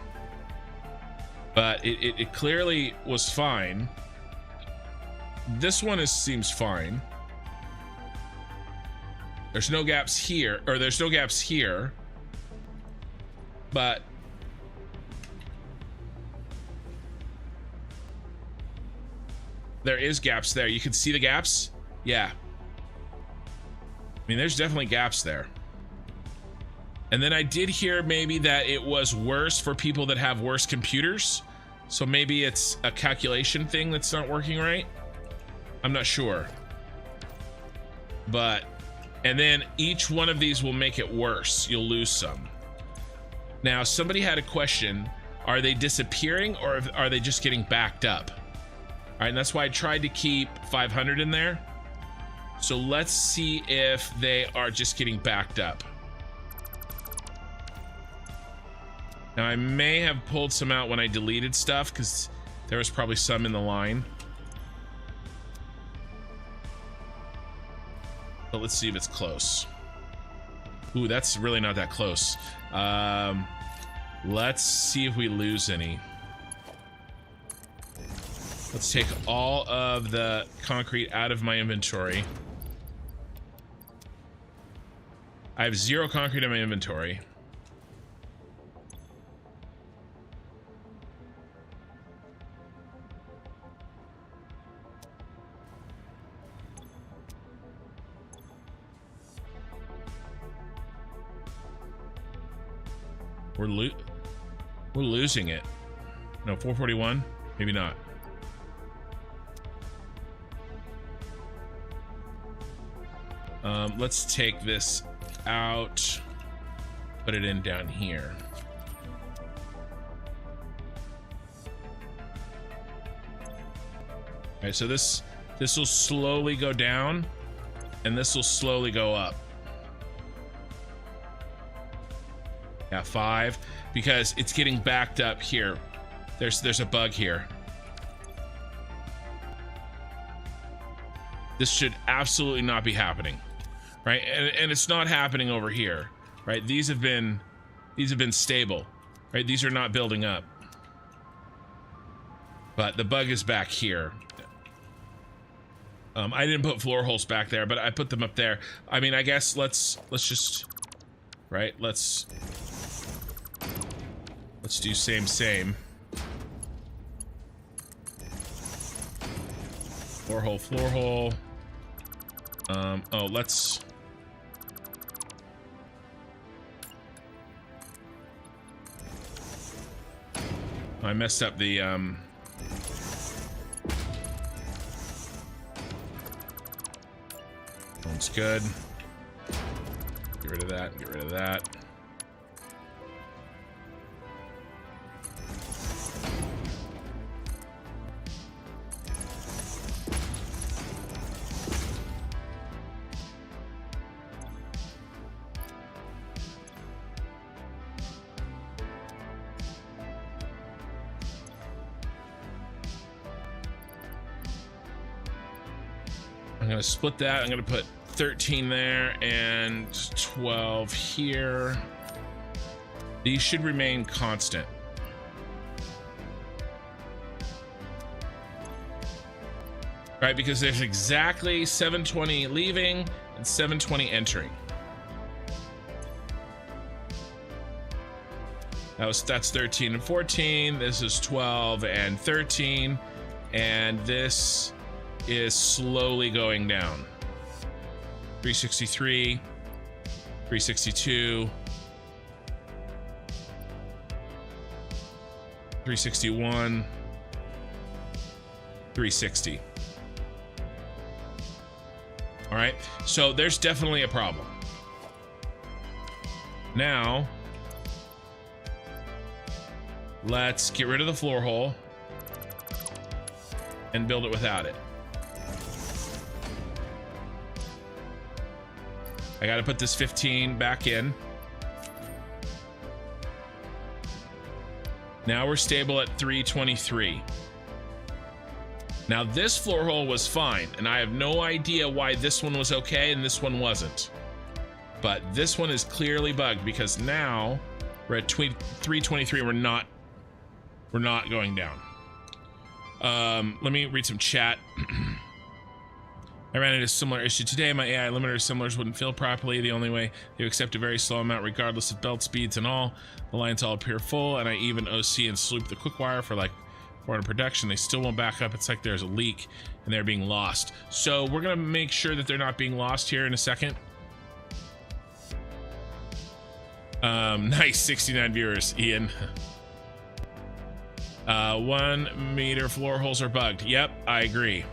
[SPEAKER 1] but it clearly was fine. This one seems fine. There's no gaps here, or there's no gaps here, but there is gaps there. You can see the gaps. Yeah. I mean, there's definitely gaps there. And then I did hear maybe that it was worse for people that have worse computers. So maybe it's a calculation thing that's not working right. I'm not sure. But, and then each one of these will make it worse. You'll lose some. Now, somebody had a question. Are they disappearing or are they just getting backed up? All right, and that's why I tried to keep 500 in there. So let's see if they are just getting backed up. Now, I may have pulled some out when I deleted stuff because there was probably some in the line. But let's see if it's close. Ooh, that's really not that close. Let's see if we lose any. Let's take all of the concrete out of my inventory. I have 0 concrete in my inventory. We're losing it. No, 441? Maybe not. Let's take this out, put it in down here. All right, so this will slowly go down and this will slowly go up. Yeah, 5, because it's getting backed up here. There's a bug here. This should absolutely not be happening, right? And it's not happening over here, right? These have been stable, right? These are not building up. But the bug is back here. I didn't put floor holes back there, but I put them up there. I mean, I guess let's just, right? Let's do same. Floor hole. Oh, let's. I messed up the That's good. Get rid of that. Get rid of that. I'm gonna split that. I'm gonna put 13 there and 12 here. These should remain constant. Right, because there's exactly 720 leaving and 720 entering. That's 13 and 14. This is 12 and 13, and this is slowly going down. 363, 362, 361, 360. All right, so there's definitely a problem. Now, let's get rid of the floor hole and build it without it. I got to put this 15 back in. Now we're stable at 323. Now this floor hole was fine, and I have no idea why this one was okay and this one wasn't. But this one is clearly bugged because now we're at 323. We're not going down. Let me read some chat. I ran into a similar issue today. My AI limiter similars wouldn't fill properly. The only way they accept a very slow amount regardless of belt speeds and all. The lines all appear full, and I even OC and sloop the quick wire for like in production. They still won't back up. It's like there's a leak and they're being lost. So we're gonna make sure that they're not being lost here in a second. Nice, 69 viewers, Ian. 1 meter floor holes are bugged. Yep, I agree.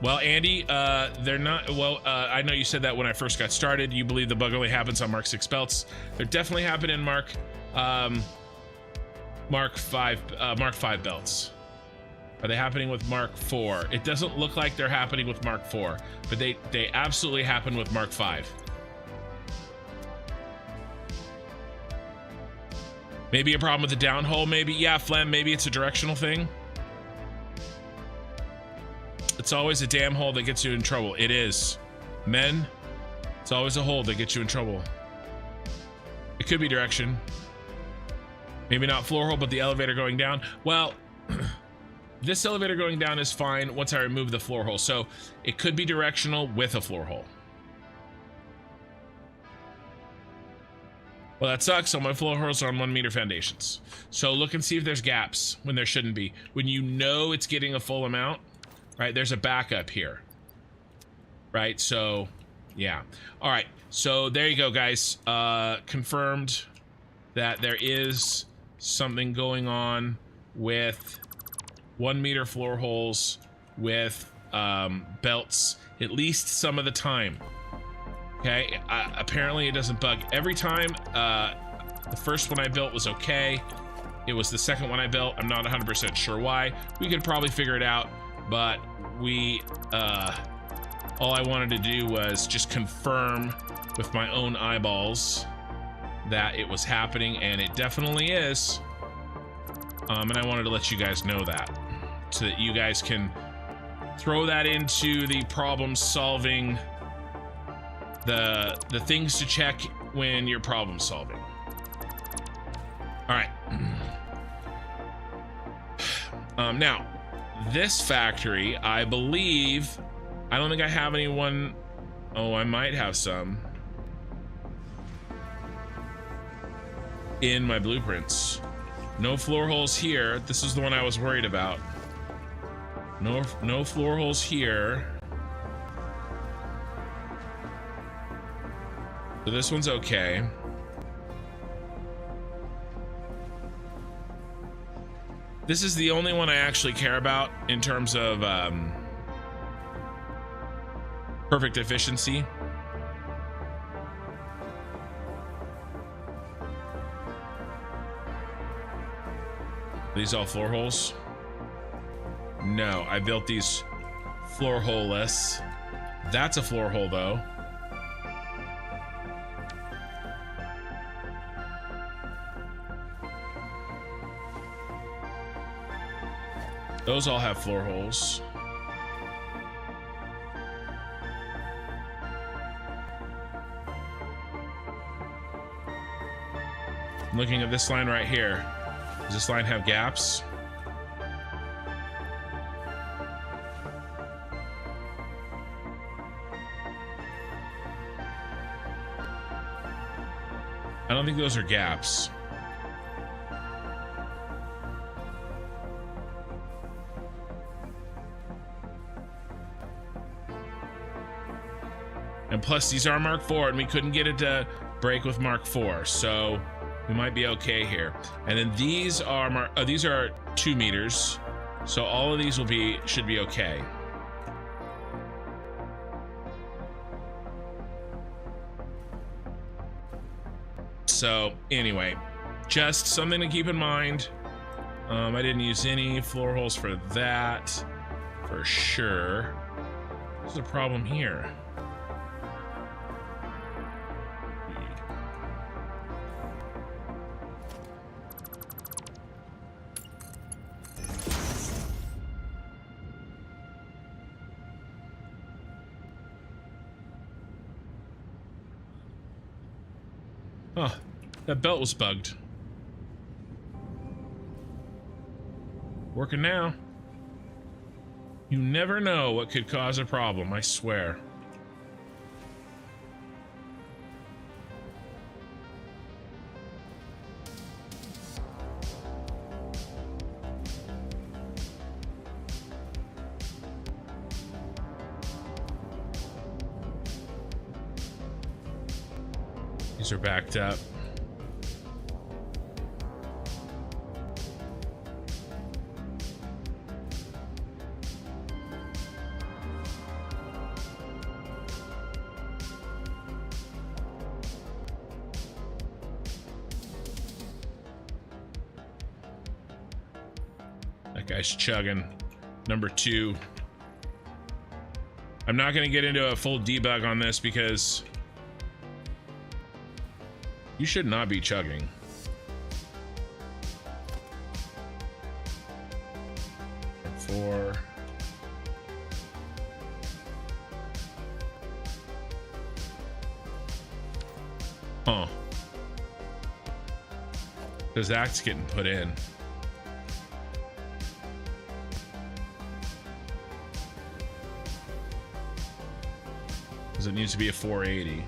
[SPEAKER 1] Well, Andy, they're not. Well, I know you said that when I first got started. You believe the bug only happens on Mark 6 belts. They're definitely happening in Mark 5 belts. Are they happening with Mark 4? It doesn't look like they're happening with Mark 4, but they absolutely happen with Mark 5. Maybe a problem with the downhole, maybe. Yeah, Flem, maybe it's a directional thing. It's always a damn hole that gets you in trouble. It is. Men, it's always a hole that gets you in trouble. It could be direction. Maybe not floor hole, but the elevator going down. Well, this elevator going down is fine once I remove the floor hole. So it could be directional with a floor hole. Well, that sucks. So my floor holes are on 1 meter foundations. So look and see if there's gaps when there shouldn't be. When you know it's getting a full amount, right? There's a backup here, right? So yeah. All right. So there you go, guys. Confirmed that there is something going on with 1 meter floor holes with belts, at least some of the time. Okay, apparently it doesn't bug every time. The first one I built was okay. It was the second one I built. I'm not 100% sure why. We could probably figure it out, but all I wanted to do was just confirm with my own eyeballs that it was happening, and it definitely is. And I wanted to let you guys know that, so that you guys can throw that into the problem solving, the things to check when you're problem solving. All right. Now, this factory, I believe, I don't think I have anyone. Oh, I might have some in my blueprints. No floor holes here. This is the one I was worried about. No floor holes here. So this one's okay. This is the only one I actually care about in terms of perfect efficiency. Are these all floor holes? No, I built these floor hole-less. That's a floor hole though. Those all have floor holes. I'm looking at this line right here. Does this line have gaps? I don't think those are gaps. And plus these are Mark 4 and we couldn't get it to break with Mark 4, so we might be okay here. And then these are these are 2 meters, so all of these should be okay. So anyway, just something to keep in mind. I didn't use any floor holes for that for sure. There's a problem here. Oh, that belt was bugged. Working now. You never know what could cause a problem, I swear. These are backed up. That guy's chugging. Number 2. I'm not going to get into a full debug on this because you should not be chugging. Four. Huh. Because that's getting put in. Because it needs to be a 480.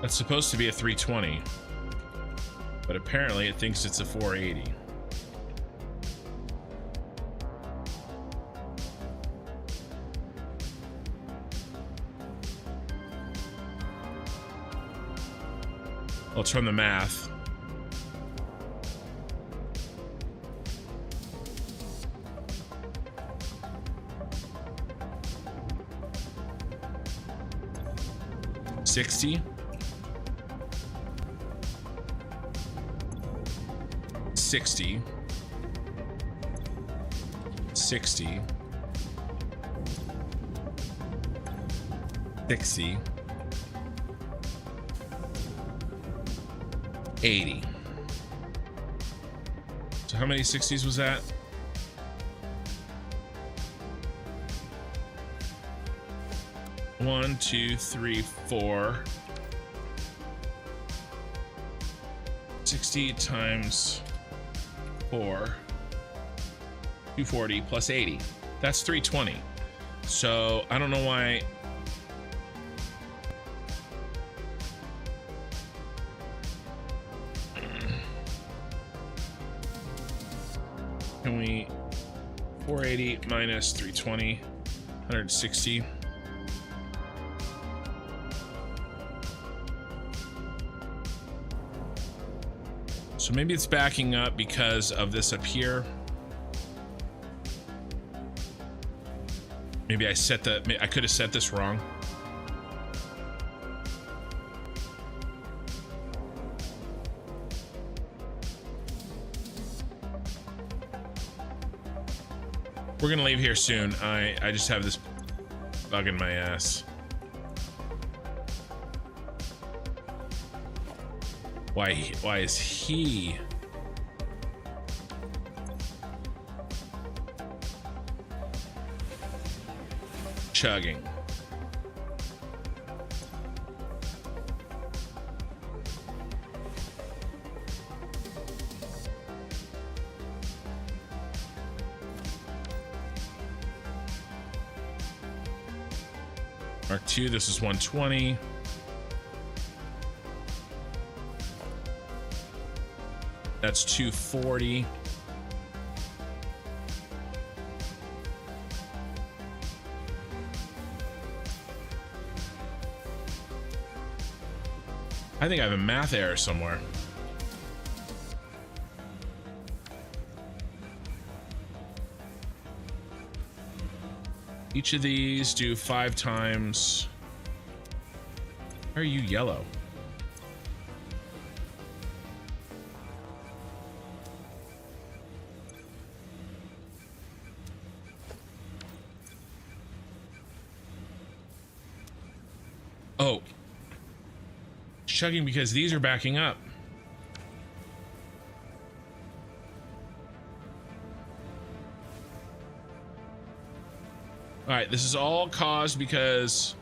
[SPEAKER 1] That's supposed to be a 320, but apparently it thinks it's a 480. Well, it's from the math. $60. 60, 60, 60, 80. So how many 60s was that? One, two, three, 4. 60 times 4, 240 plus 80. That's 320. So I don't know why. Can we 480 minus 320, 160. So maybe it's backing up because of this up here. Maybe I could have set this wrong. We're gonna leave here soon. I just have this bug in my ass. Why is he chugging? Mark II, this is 120. That's 240. I think I have a math error somewhere. Each of these do 5 times. Why are you yellow? Oh, chugging because these are backing up. All right, this is all caused because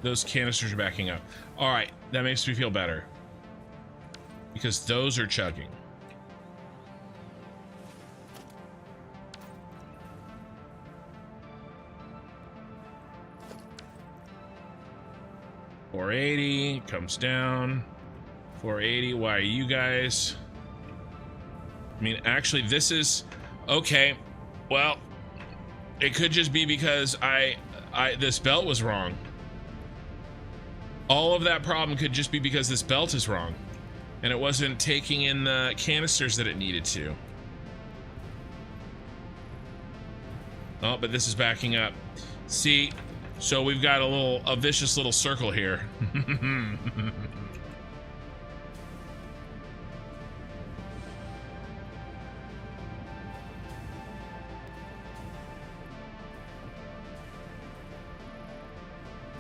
[SPEAKER 1] Those canisters are backing up. All right, that makes me feel better. Because those are chugging. $480 comes down. $480. Why are you guys? I mean, actually, this is okay. Well, it could just be because this belt was wrong. All of that problem could just be because this belt is wrong, and it wasn't taking in the canisters that it needed to. Oh, but this is backing up. See, so we've got a vicious little circle here.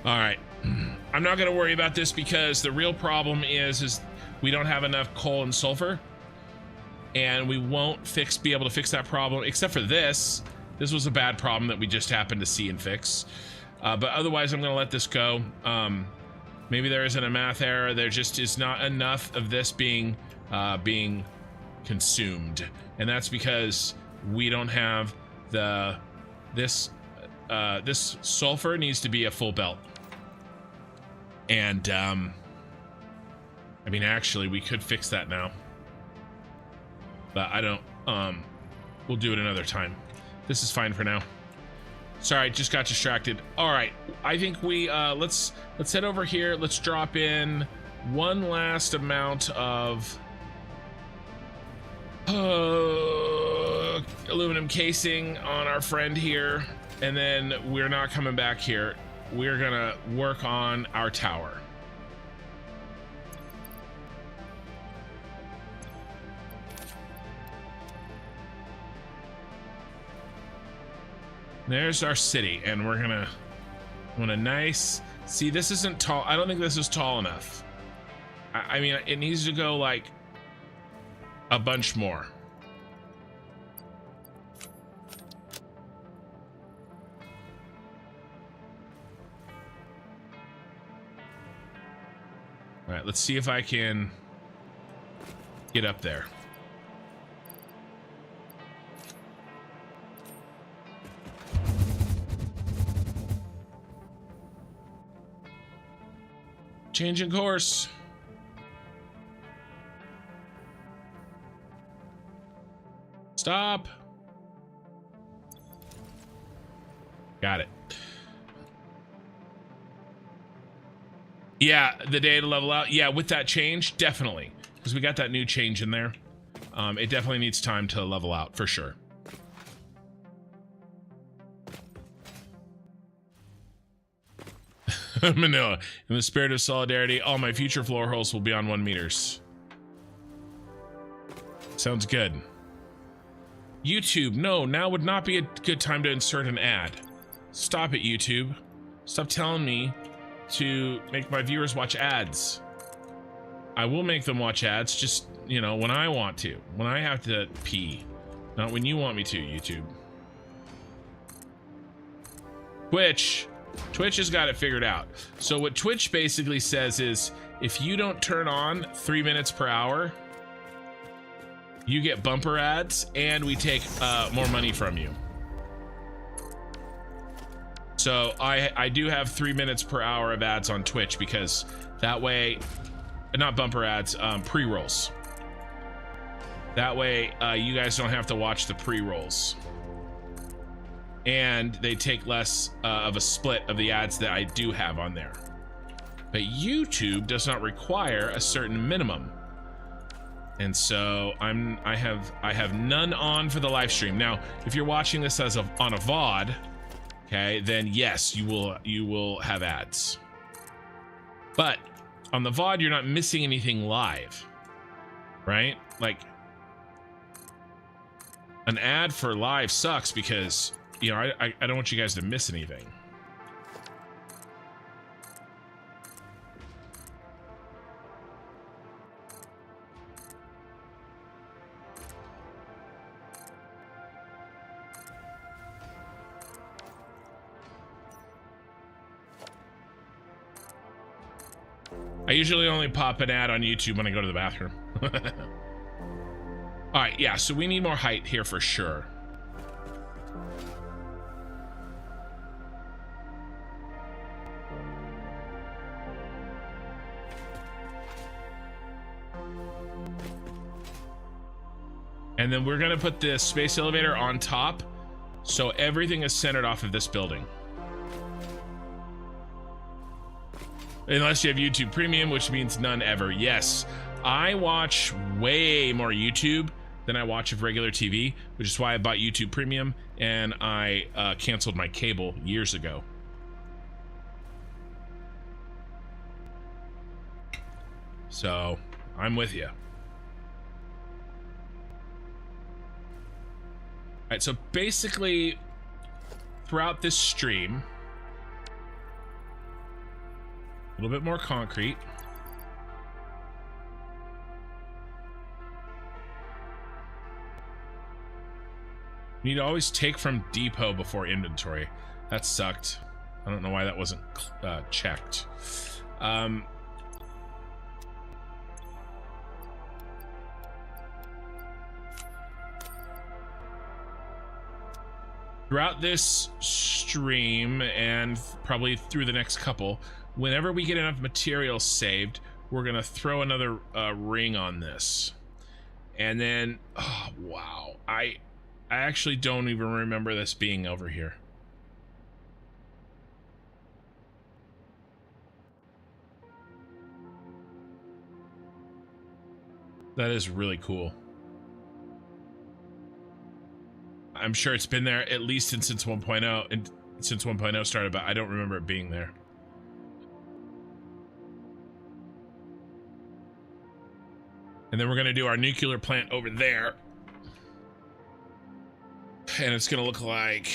[SPEAKER 1] All right, I'm not going to worry about this because the real problem is we don't have enough coal and sulfur, and we won't be able to fix that problem except for this. This was a bad problem that we just happened to see and fix. But otherwise, I'm going to let this go. Maybe there isn't a math error. There just is not enough of this being consumed, and that's because we don't have this sulfur needs to be a full belt. And I mean, actually, we could fix that now, but I don't. We'll do it another time. This is fine for now. Sorry, just got distracted. All right, I think we let's head over here. Let's drop in one last amount of aluminum casing on our friend here, and then we're not coming back here. We're gonna work on our tower. There's our city, and we're gonna want a nice. See, this isn't tall. I don't think this is tall enough. I mean, it needs to go like a bunch more. All right, let's see if I can get up there. Changing course. Stop. Got it. Yeah, the day to level out. Yeah, with that change, definitely. Because we got that new change in there. It definitely needs time to level out, for sure. Manila, in the spirit of solidarity, all my future floor holes will be on 1 meters. Sounds good. YouTube, no, now would not be a good time to insert an ad. Stop it, YouTube. Stop telling me to make my viewers watch ads. I will make them watch ads, just, you know, when I want to. When I have to pee. Not when you want me to, YouTube. Twitch has got it figured out. So what Twitch basically says is, if you don't turn on 3 minutes per hour, you get bumper ads, and we take more money from you. So I do have 3 minutes per hour of ads on Twitch, because that way, not bumper ads, pre-rolls. That way you guys don't have to watch the pre-rolls. And they take less of a split of the ads that I do have on there. But YouTube does not require a certain minimum. And so I have none on for the live stream. Now, if you're watching this as on a VOD, okay, then yes, you will have ads. But on the VOD, you're not missing anything live, right? Like, an ad for live sucks because, you know, I don't want you guys to miss anything. I usually only pop an ad on YouTube when I go to the bathroom. All right, yeah, so we need more height here for sure. And then we're gonna put the space elevator on top, so everything is centered off of this building. Unless you have YouTube Premium, which means none ever. Yes, I watch way more YouTube than I watch of regular TV, which is why I bought YouTube Premium, and I canceled my cable years ago. So, I'm with you. All right, so basically, throughout this stream, a little bit more concrete. You need to always take from depot before inventory. That sucked. I don't know why that wasn't checked. Throughout this stream, and probably through the next couple, whenever we get enough material saved, we're gonna throw another ring on this. And then, oh wow, I actually don't even remember this being over here. That is really cool. I'm sure it's been there at least since 1.0, and since 1.0 started, but I don't remember it being there. And then we're gonna do our nuclear plant over there. And it's gonna look like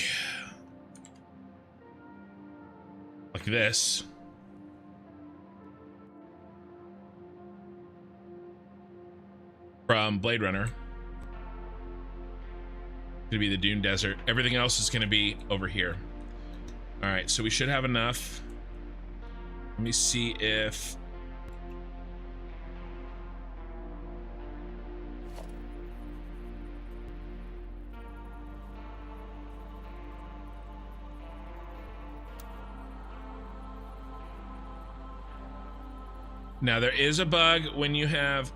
[SPEAKER 1] this. From Blade Runner. Gonna be the Dune Desert. Everything else is gonna be over here. All right, so we should have enough. Let me see if now there is a bug when you have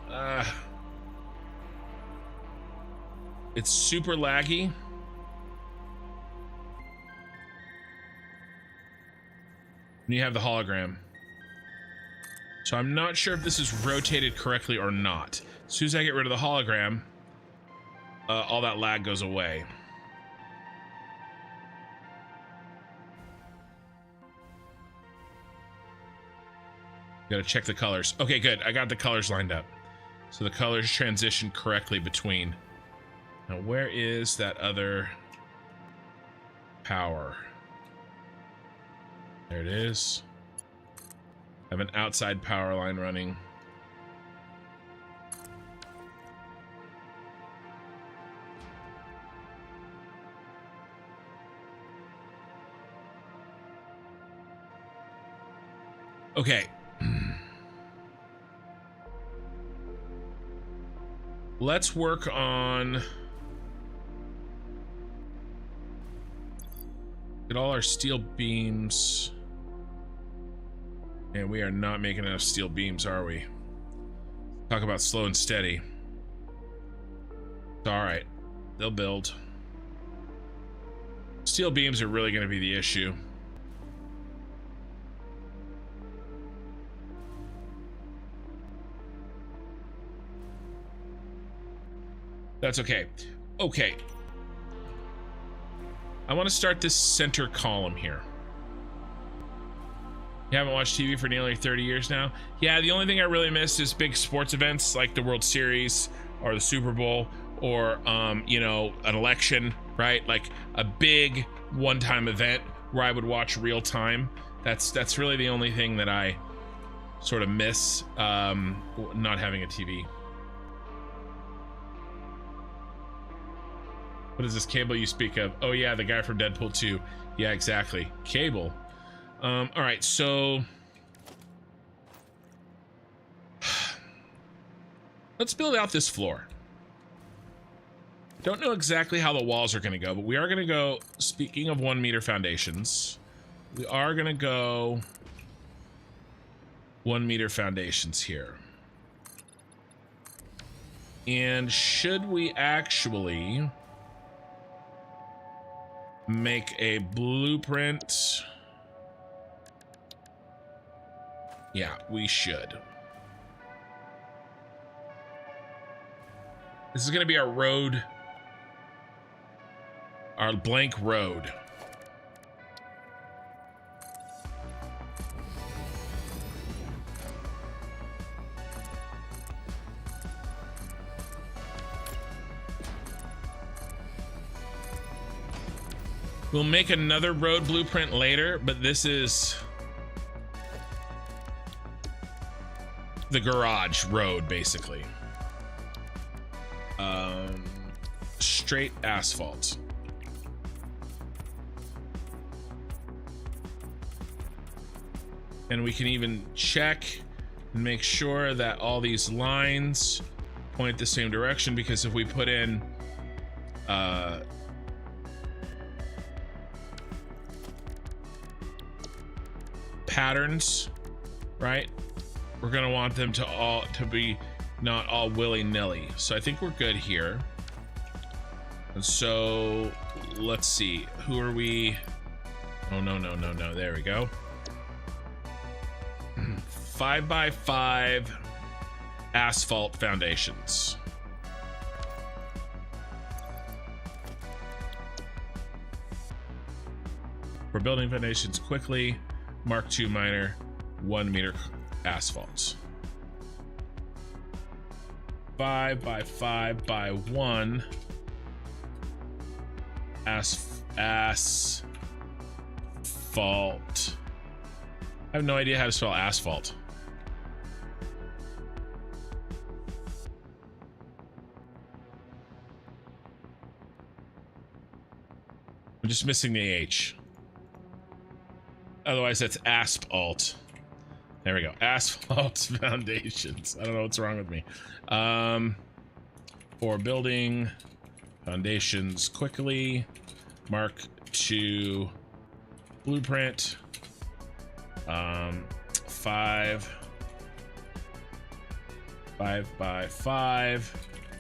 [SPEAKER 1] it's super laggy. When you have the hologram. So I'm not sure if this is rotated correctly or not. As soon as I get rid of the hologram, all that lag goes away. Gotta check the colors. Okay, good. I got the colors lined up. So the colors transition correctly between. Now, where is that other power? There it is. I have an outside power line running. Okay. Let's work on get all our steel beams. And we are not making enough steel beams, are we? Talk about slow and steady. It's all right. They'll build. Steel beams are really going to be the issue. That's okay. Okay. I want to start this center column here. You haven't watched TV for nearly 30 years now? Yeah, the only thing I really miss is big sports events like the World Series or the Super Bowl or, you know, an election, right? Like a big one-time event where I would watch real time. That's really the only thing that I sort of miss, not having a TV. What is this Cable you speak of? Oh yeah, the guy from Deadpool 2. Yeah, exactly. Cable. All right, so Let's build out this floor. Don't know exactly how the walls are going to go, but we are going to go, speaking of 1 meter foundations, we are going to go 1 meter foundations here. And should we actually make a blueprint? Yeah, we should. This is going to be our road, our blank road. We'll make another road blueprint later, but this is the garage road, basically. Straight asphalt. And we can even check and make sure that all these lines point the same direction, because if we put in patterns, right, we're gonna want them to be not all willy-nilly. So I think we're good here. And so let's see, who are we? Oh, no, there we go. 5x5 asphalt foundations. We're building foundations quickly. Mark II minor, 1 meter asphalt. 5x5 by 1 asphalt. I have no idea how to spell asphalt. I'm just missing the H. Otherwise, that's asphalt. There we go. Asphalt foundations. I don't know what's wrong with me. For building foundations quickly. Mark II blueprint. 5 by 5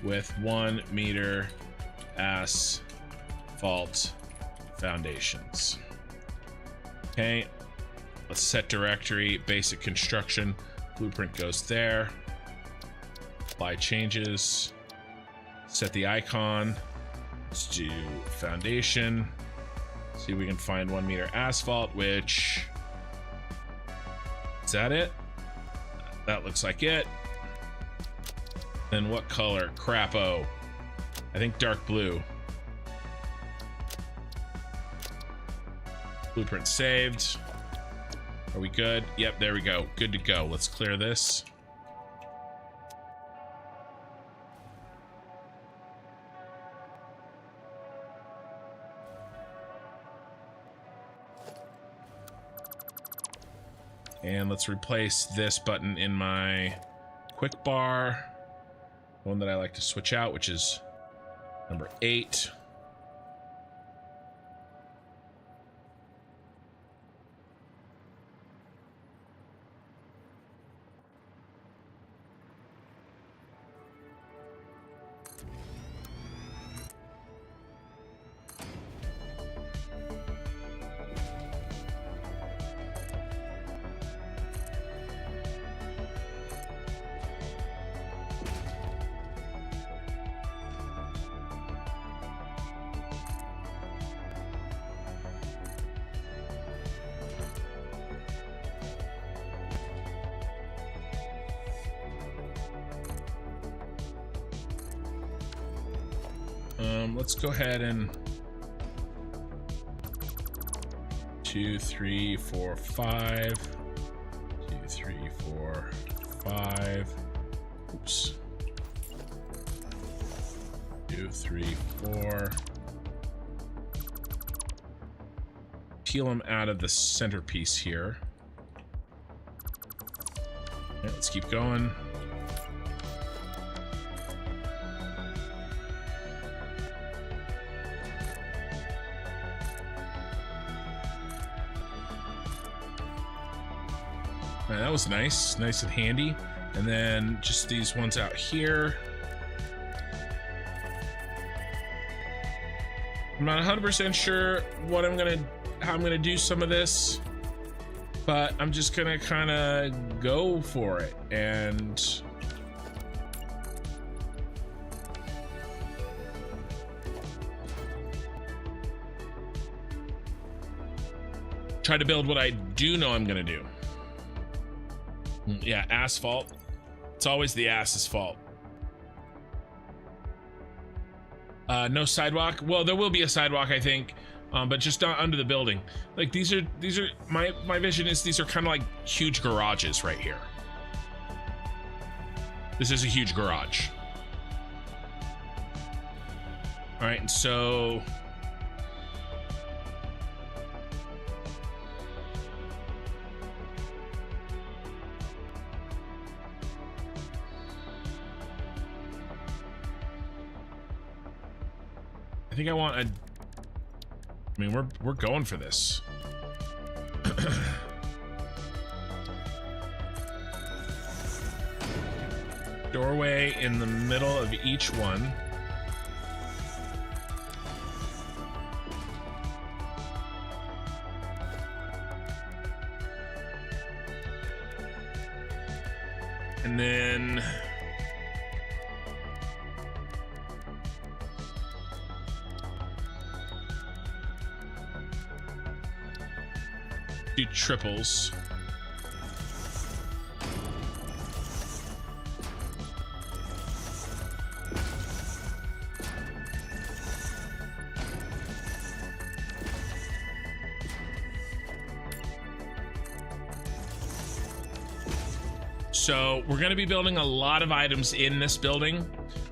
[SPEAKER 1] with 1 meter asphalt foundations. Okay, let's set directory, basic construction, blueprint goes there, apply changes, set the icon, let's do foundation, see if we can find 1 meter asphalt, which, is that it? That looks like it. Then what color? Crapo. I think dark blue. Blueprint saved. Are we good? Yep, there we go. Good to go. Let's clear this. And let's replace this button in my quick bar. One that I like to switch out, which is number 8. Let's go ahead and 2, 3, 4, 5. 2, 3, 4, 5. Oops. 2, 3, 4. Peel them out of the centerpiece here. Okay, let's keep going. Right, that was nice and handy. And then just these ones out here. I'm not 100% sure how I'm gonna do some of this, but I'm just gonna kind of go for it and try to build what I do know I'm gonna do. Yeah, asphalt. It's always the ass's fault. No sidewalk. Well, there will be a sidewalk, I think, but just not under the building. Like these are my vision is these are kind of like huge garages right here. This is a huge garage. All right, and so I think I want a, I mean, we're going for this. Doorway in the middle of each one. And then do triples. So we're going to be building a lot of items in this building.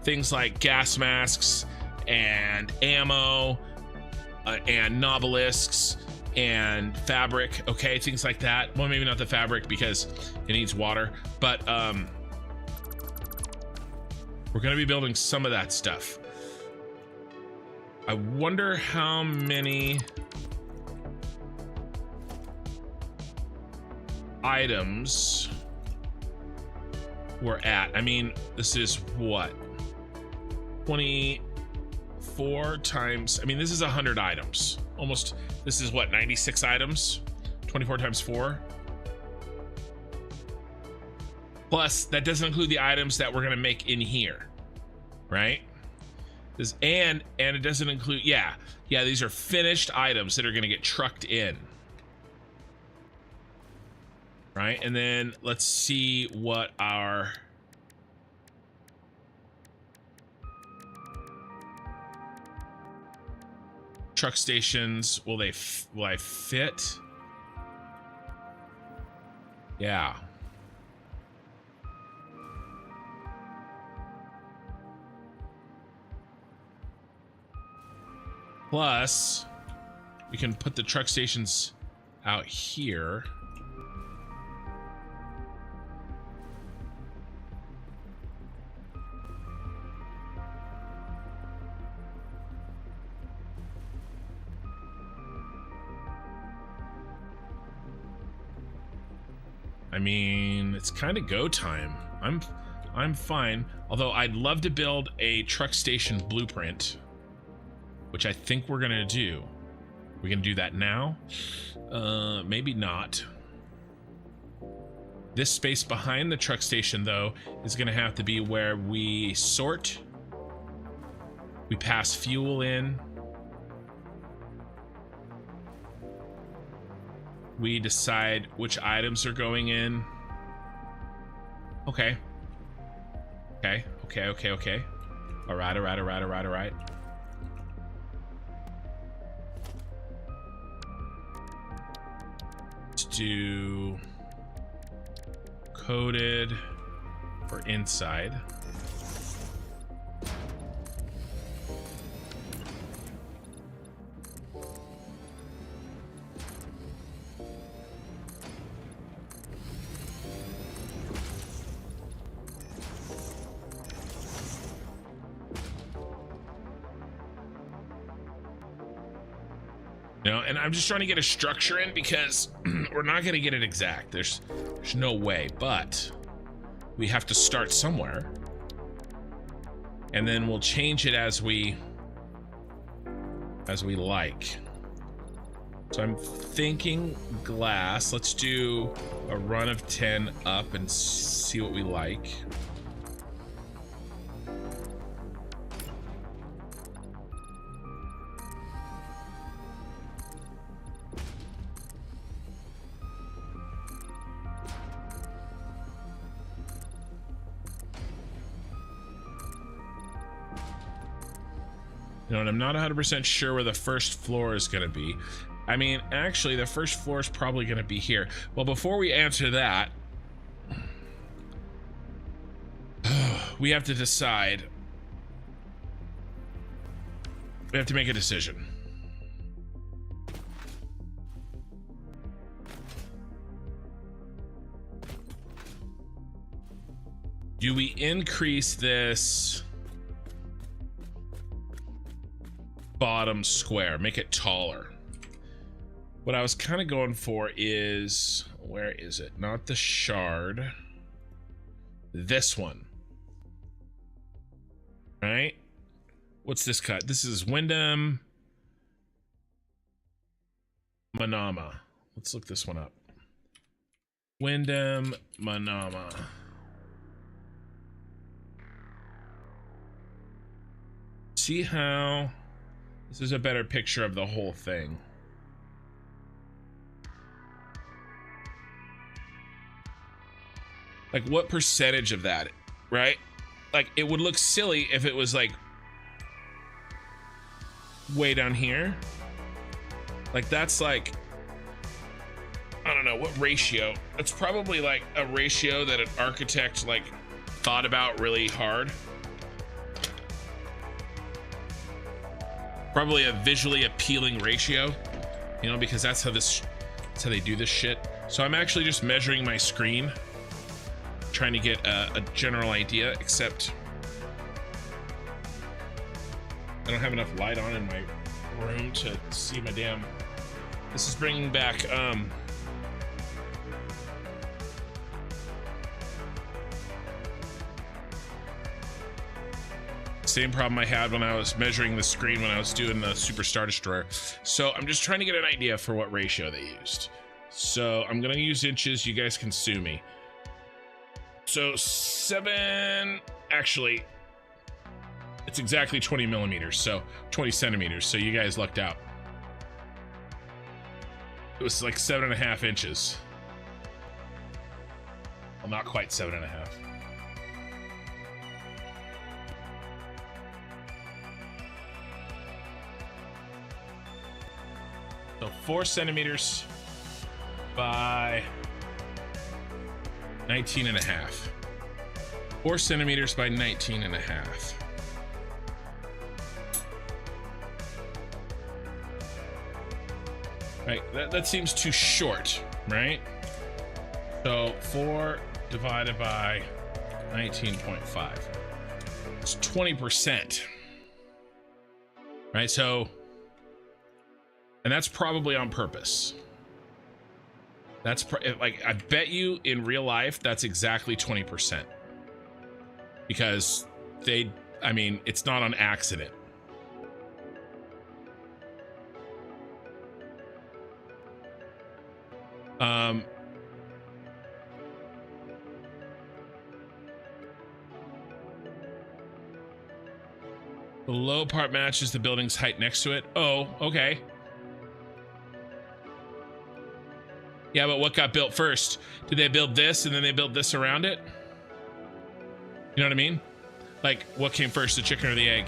[SPEAKER 1] Things like gas masks and ammo and nobelisks and fabric, okay, things like that. Well, maybe not the fabric because it needs water, but we're gonna be building some of that stuff. I wonder how many items we're at. I mean, this is what, 24 times, I mean, this is 100 items almost. This is what, 96 items, 24 times 4. Plus, that doesn't include the items that we're gonna make in here, right? This and it doesn't include, yeah, these are finished items that are gonna get trucked in, right? And then let's see what our truck stations, will I fit? Yeah. Plus, we can put the truck stations out here. I mean, it's kind of go time. I'm fine. Although I'd love to build a truck station blueprint, which I think we're gonna do. We're gonna do that now. Maybe not. This space behind the truck station, though, is gonna have to be where we sort. We pass fuel in. We decide which items are going in. Okay. All right. Let's do coded for inside. You know, and I'm just trying to get a structure in because we're not going to get it exact. There's no way, but we have to start somewhere. And then we'll change it as we like. So I'm thinking glass. Let's do a run of 10 up and see what we like. You know, and I'm not 100% sure where the first floor is going to be. I mean, actually, the first floor is probably going to be here. Well, before we answer that, we have to decide. We have to make a decision. Do we increase this bottom square, make it taller? What I was kind of going for is, where is it? Not the shard. This one. Right? What's this cut? This is Wyndham Manama. Let's look this one up. Wyndham Manama. See how this is a better picture of the whole thing. Like, what percentage of that, right? Like, it would look silly if it was like way down here. Like, that's like, I don't know what ratio. That's probably like a ratio that an architect like thought about really hard. Probably a visually appealing ratio, you know, because that's how they do this shit. So I'm actually just measuring my screen, trying to get a general idea, except I don't have enough light on in my room to see my damn. This is bringing back same problem I had when I was measuring the screen when I was doing the Super Star Destroyer. So I'm just trying to get an idea for what ratio they used. So I'm gonna use inches. You guys can sue me. So 7, actually, it's exactly 20 millimeters, so 20 centimeters. So you guys lucked out. It was like 7.5 inches. Well, not quite 7.5. So 4 centimeters by 19.5. 4 centimeters by 19.5. Right, that seems too short, right? So 4 divided by 19.5. It's 20%. Right, so, and that's probably on purpose. That's like, I bet you in real life, that's exactly 20%. Because I mean, it's not on accident. The low part matches the building's height next to it. Oh, okay. Yeah, but what got built first? Did they build this and then they built this around it? You know what I mean? Like, what came first, the chicken or the egg?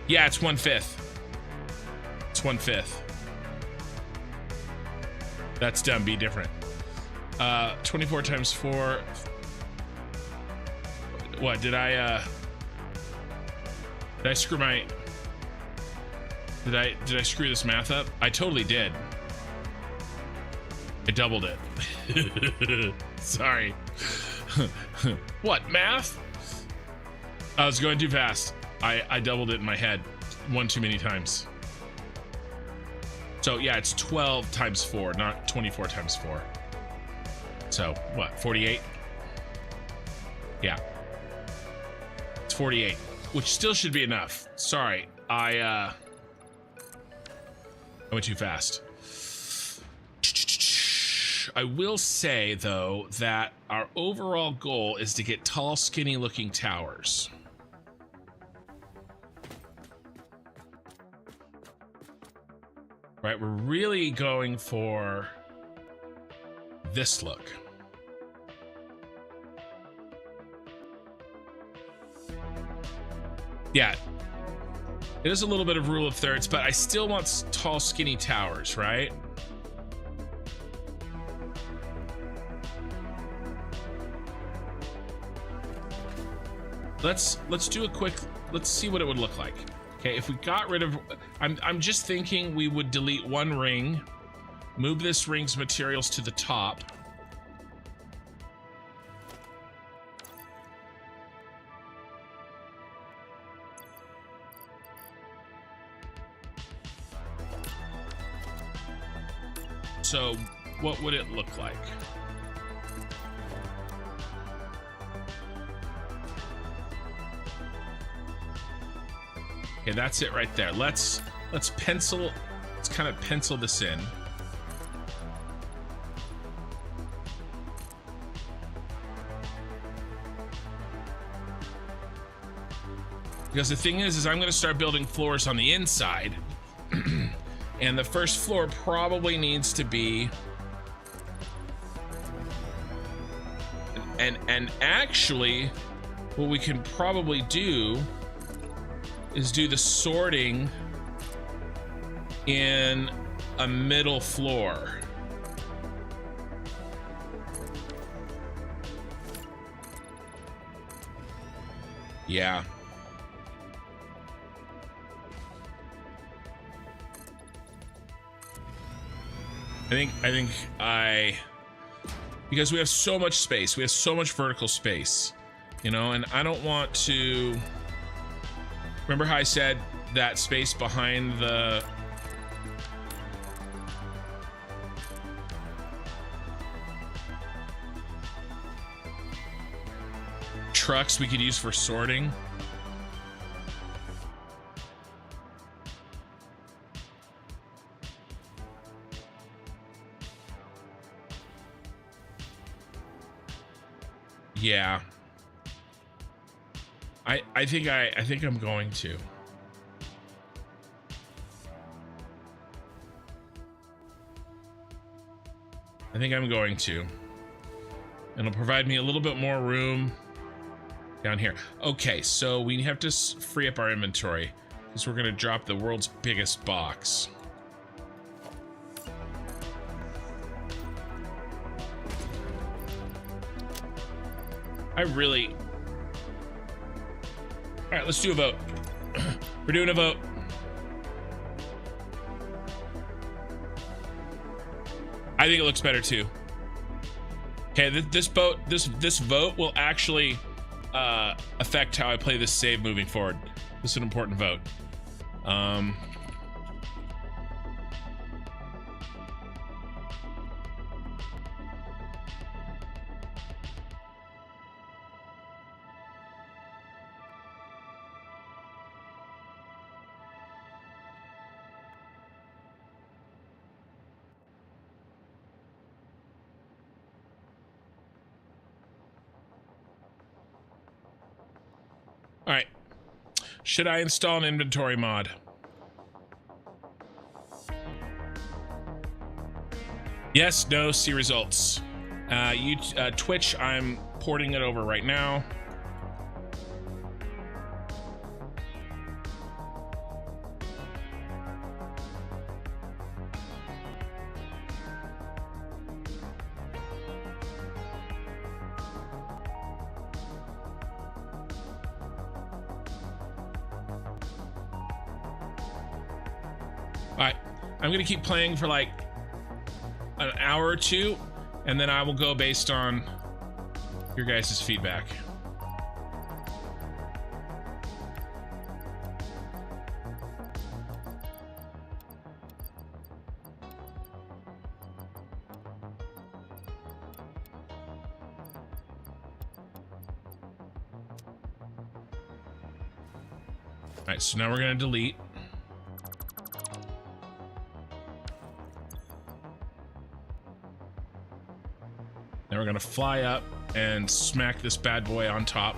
[SPEAKER 1] Yeah, it's 1/5. It's 1/5. That's dumb, be different. 24 times 4. What, did I screw my... Did I screw this math up? I totally did. I doubled it. Sorry. What, math? I was going too fast. I doubled it in my head one too many times. So yeah, it's 12 times 4, not 24 times 4. So what, 48? Yeah. It's 48, which still should be enough. Sorry, I went too fast. I will say, though, that our overall goal is to get tall, skinny-looking towers. Right, we're really going for this look. Yeah, it is a little bit of rule of thirds, but I still want tall, skinny towers, right? Let's do a quick, let's see what it would look like. Okay, if we got rid of, I'm just thinking we would delete one ring, move this ring's materials to the top. So what would it look like? Okay, that's it right there. Let's pencil, let's kind of pencil this in. Because the thing is I'm going to start building floors on the inside. And the first floor probably needs to be, and actually what we can probably do is do the sorting in a middle floor. Yeah. Because we have so much space, we have so much vertical space, you know, and I don't want to, remember how I said that space behind the trucks we could use for sorting? Yeah. I think I'm going to. I think I'm going to. And it'll provide me a little bit more room down here. Okay, so we have to free up our inventory because we're going to drop the world's biggest box. All right, let's do a vote. We're doing a vote. I think it looks better too. Okay, this vote will actually affect how I play this save moving forward. This is an important vote. All right. Should I install an inventory mod? Yes, no, see results. Twitch, I'm porting it over right now. I'm gonna keep playing for like an hour or two, and then I will go based on your guys' feedback. right, so now we're gonna delete. Now we're gonna fly up and smack this bad boy on top.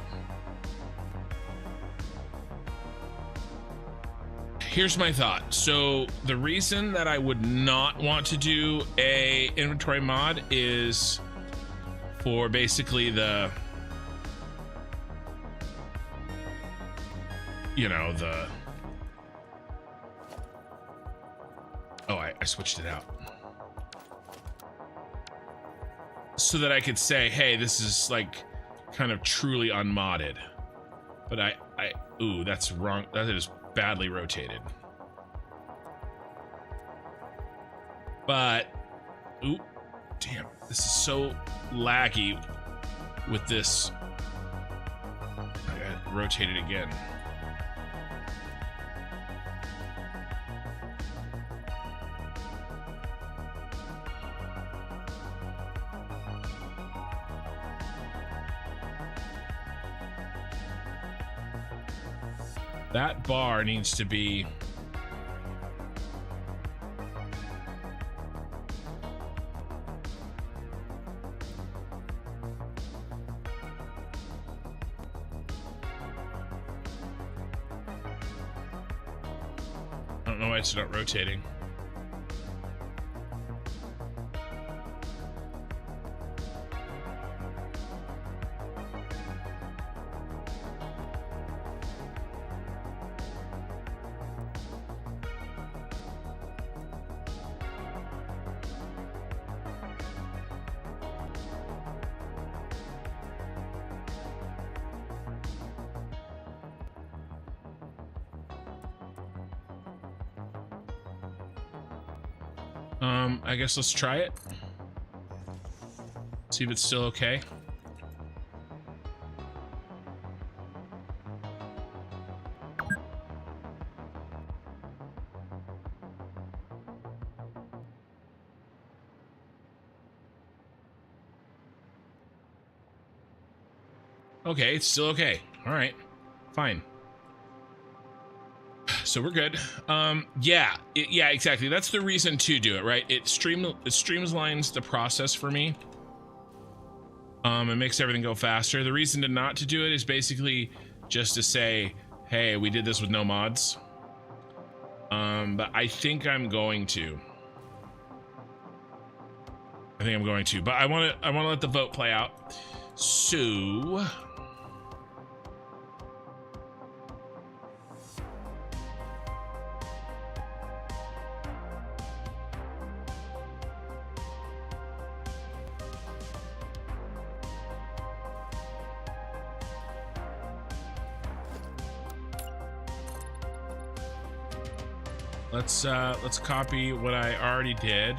[SPEAKER 1] Here's my thought. So the reason that I would not want to do a inventory mod is for basically the, you know, the, oh, I switched it out. So that I could say, hey, this is like kind of truly unmodded. But ooh, that's wrong. That is badly rotated. But, ooh, damn, this is so laggy with this. I got rotated again. That bar needs to be I don't know why it's not rotating. I guess let's try it. See if it's still okay. Okay, it's still okay. All right, fine. So we're good. Yeah, exactly. That's the reason to do it, right? It streamlines the process for me. It makes everything go faster. The reason to not to do it is basically just to say, hey, we did this with no mods. But I think I'm going to. But I want to let the vote play out. So let's copy what I already did.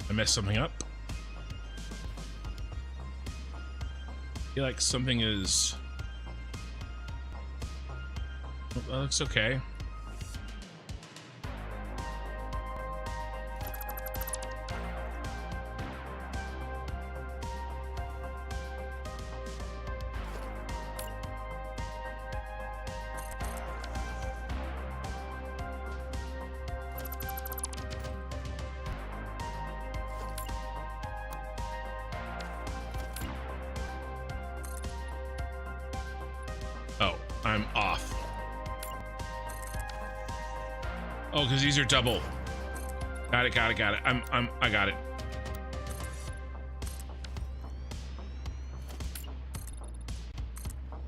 [SPEAKER 1] I messed something up. I feel like something is... Oh, that looks okay. I'm off. Oh, because these are double. Got it. I got it.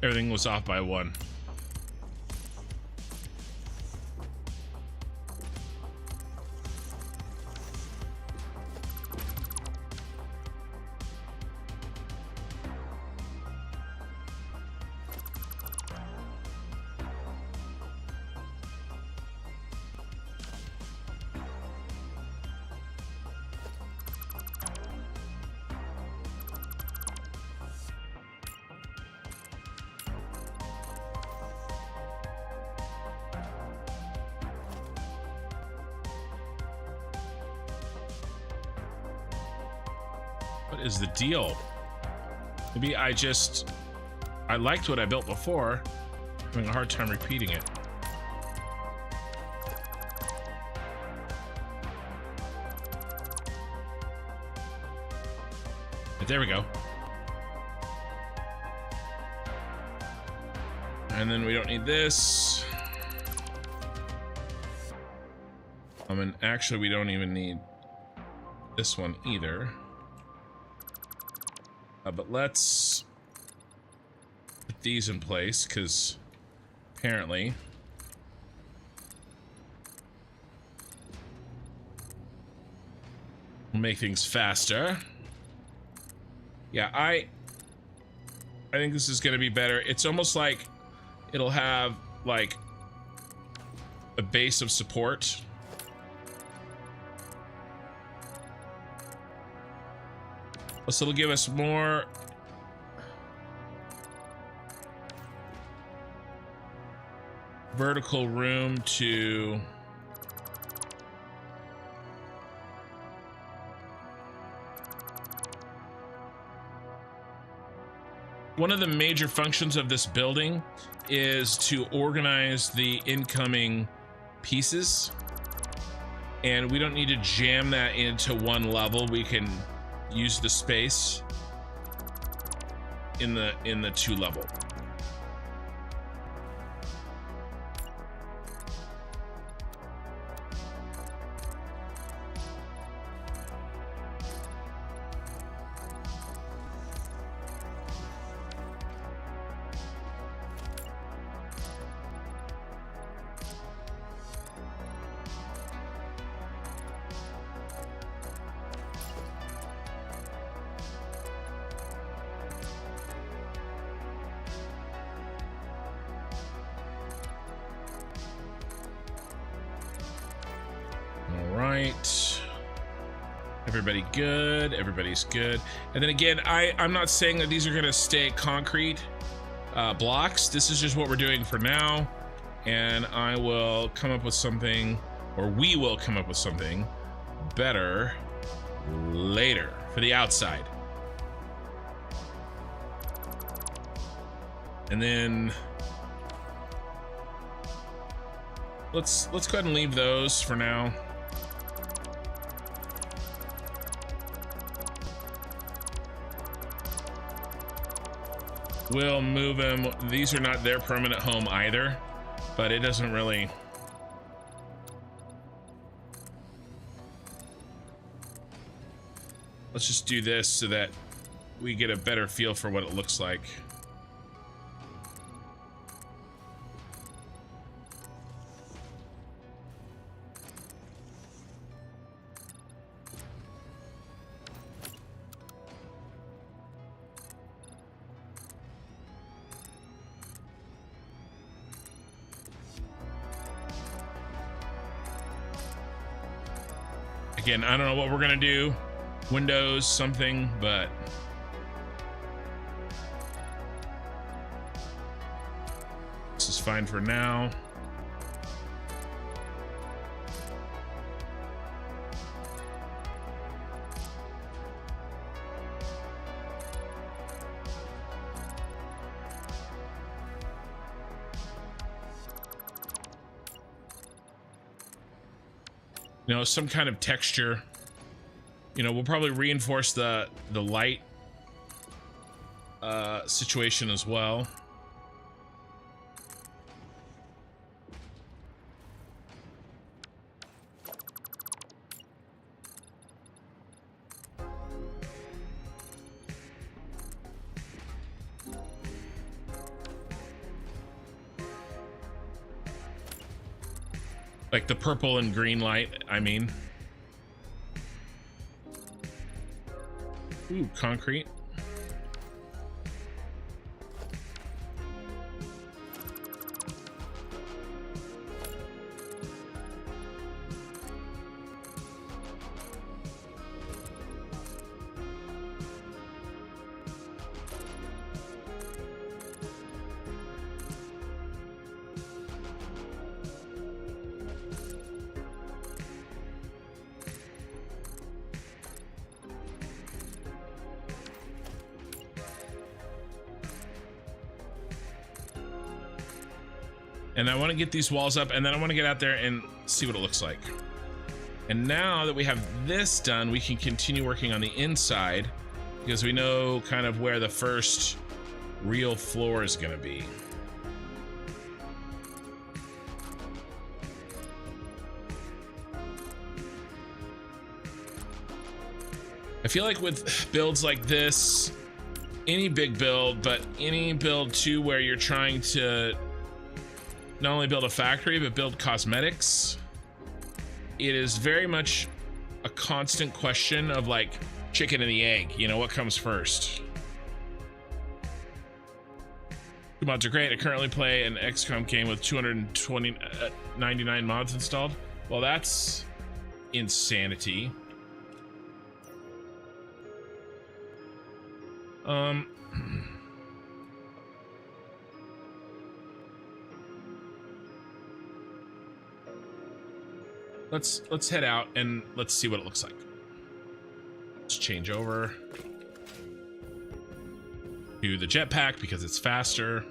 [SPEAKER 1] Everything was off by 1. What is the deal? Maybe I liked what I built before. I'm having a hard time repeating it. But there we go. And then we don't need this. And actually we don't even need this one either. But let's put these in place, because apparently we'll make things faster. Yeah, I think this is going to be better. It's almost like it'll have like a base of support. So it'll give us more vertical room to one of the major functions of this building is to organize the incoming pieces, and we don't need to jam that into one level. We can use the space in the 2 level. Everybody good, everybody's good. And then again, I'm not saying that these are gonna stay concrete blocks. This is just what we're doing for now, and I will come up with something, or we will come up with something better later for the outside. And then let's go ahead and leave those for now. We'll move them. These are not their permanent home either, but it doesn't really. Let's just do this so that we get a better feel for what it looks like. Again, I don't know what we're gonna do. Windows, something, but this is fine for now. You know, some kind of texture. You know, we'll probably reinforce the light situation as well. Like the purple and green light, I mean. Ooh, concrete. And I want to get these walls up, and then I want to get out there and see what it looks like. And now that we have this done, we can continue working on the inside because we know kind of where the first real floor is going to be. I feel like with builds like this, any big build, but any build too where you're trying to not only build a factory, but build cosmetics, it is very much a constant question of like chicken and the egg, you know, what comes first? The mods are great. I currently play an XCOM game with 299 mods installed. Well, that's insanity. Let's head out and let's see what it looks like. Let's change over to the jetpack because it's faster.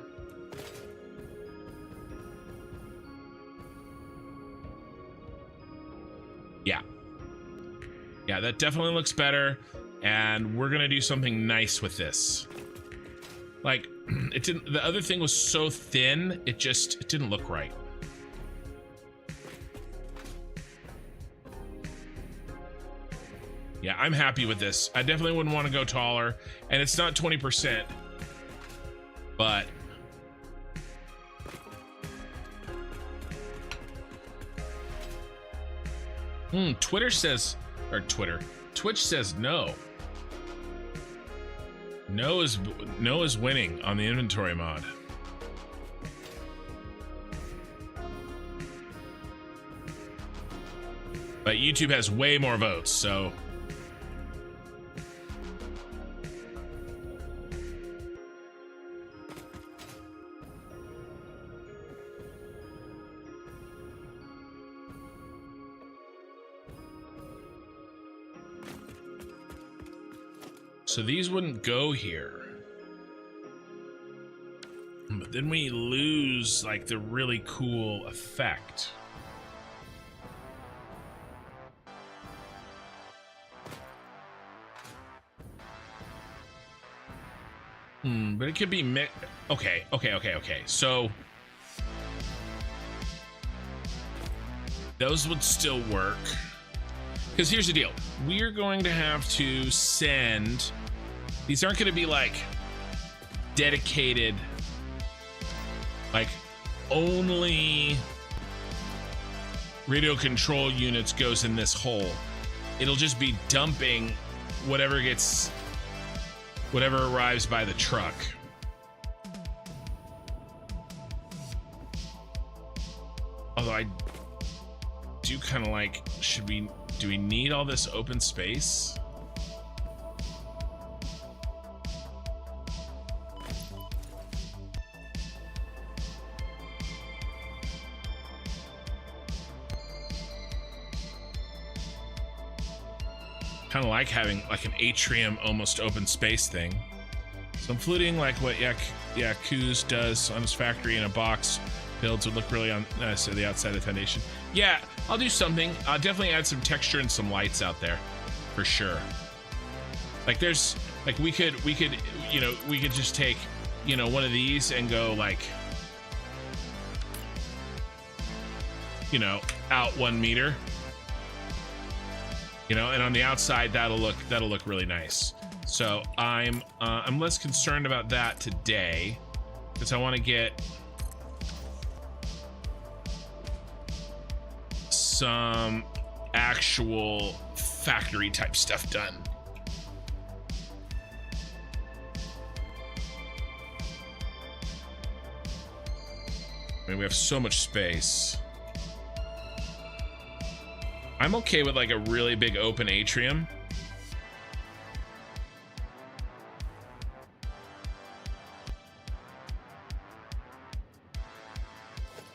[SPEAKER 1] Yeah, that definitely looks better. And we're gonna do something nice with this. Like, it didn't, the other thing was so thin, it didn't look right. Yeah, I'm happy with this. I definitely wouldn't want to go taller, and it's not 20%, but Twitch says no. No is winning on the inventory mod. But YouTube has way more votes, so these wouldn't go here. But then we lose like the really cool effect. But it could be okay. So those would still work. Because here's the deal. We're going to have to send... These aren't going to be like dedicated, like only radio control units goes in this hole. It'll just be dumping whatever arrives by the truck. Although I do kind of like, do we need all this open space? Kind of like having like an atrium almost open space thing. So I'm fluting like what Kuz does on his factory in a box. Builds would look really on so the outside of the foundation. Yeah, I'll do something. I'll definitely add some texture and some lights out there for sure. Like there's like we could you know, we could just take, you know, one of these and go like, you know, out 1 meter. You know, and on the outside that'll look really nice. So I'm less concerned about that today because I want to get some actual factory type stuff done. I mean, we have so much space. I'm okay with like a really big open atrium.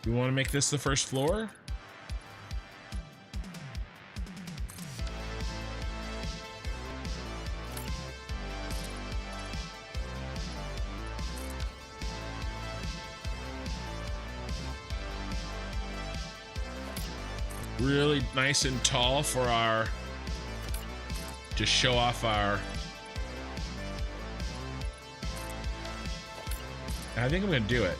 [SPEAKER 1] You want to make this the first floor? really nice and tall for our, to show off our, I think I'm gonna do it.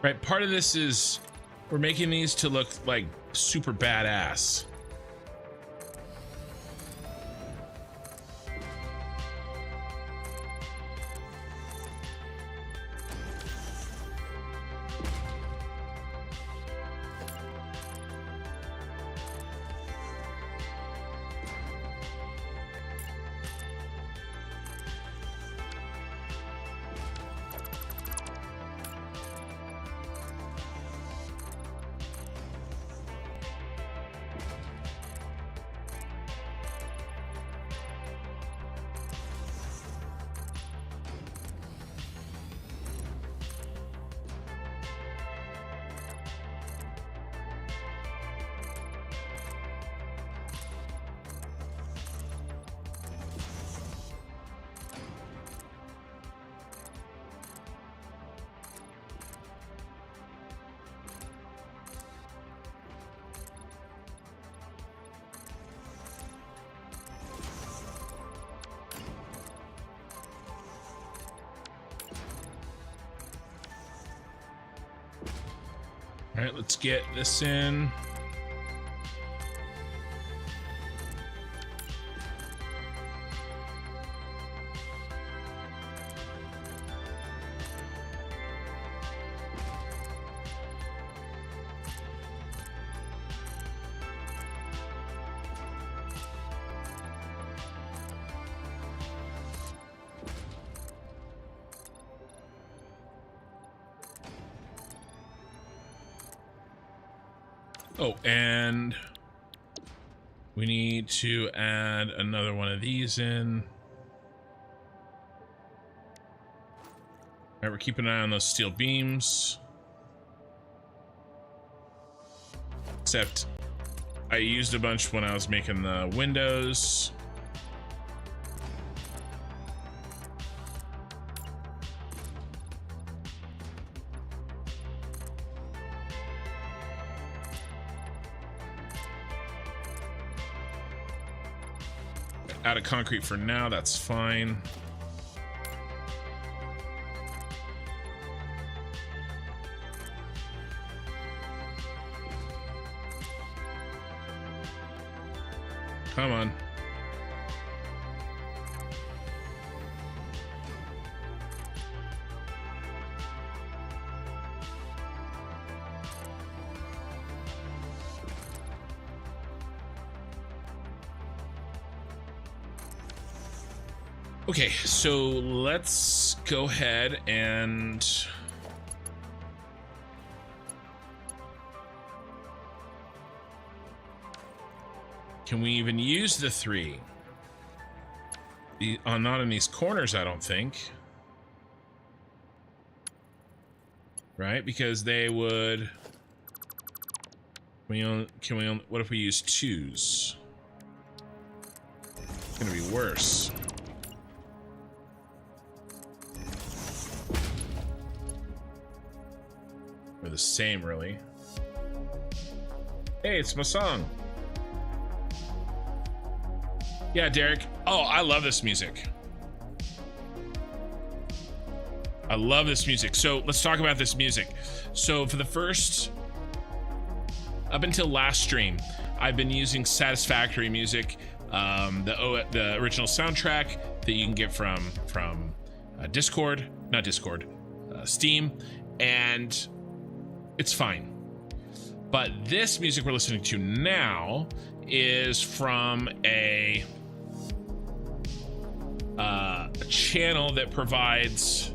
[SPEAKER 1] Right, part of this is we're making these to look like super badass. All right, let's get this in. Oh, and we need to add another one of these in. All right, we're keeping an eye on those steel beams. Except I used a bunch when I was making the windows. Out of concrete for now, that's fine. Come on. Okay, so let's go ahead and can we even use the three? Not in these corners, I don't think. Right? Because they would. What if we use twos? It's gonna be worse. Or the same, really. Hey, it's my song. Yeah, Derek. Oh, I love this music. I love this music. So let's talk about this music. So for the first, up until last stream, I've been using Satisfactory music, the original soundtrack that you can get from Steam, and it's fine. But this music we're listening to now is from a channel that provides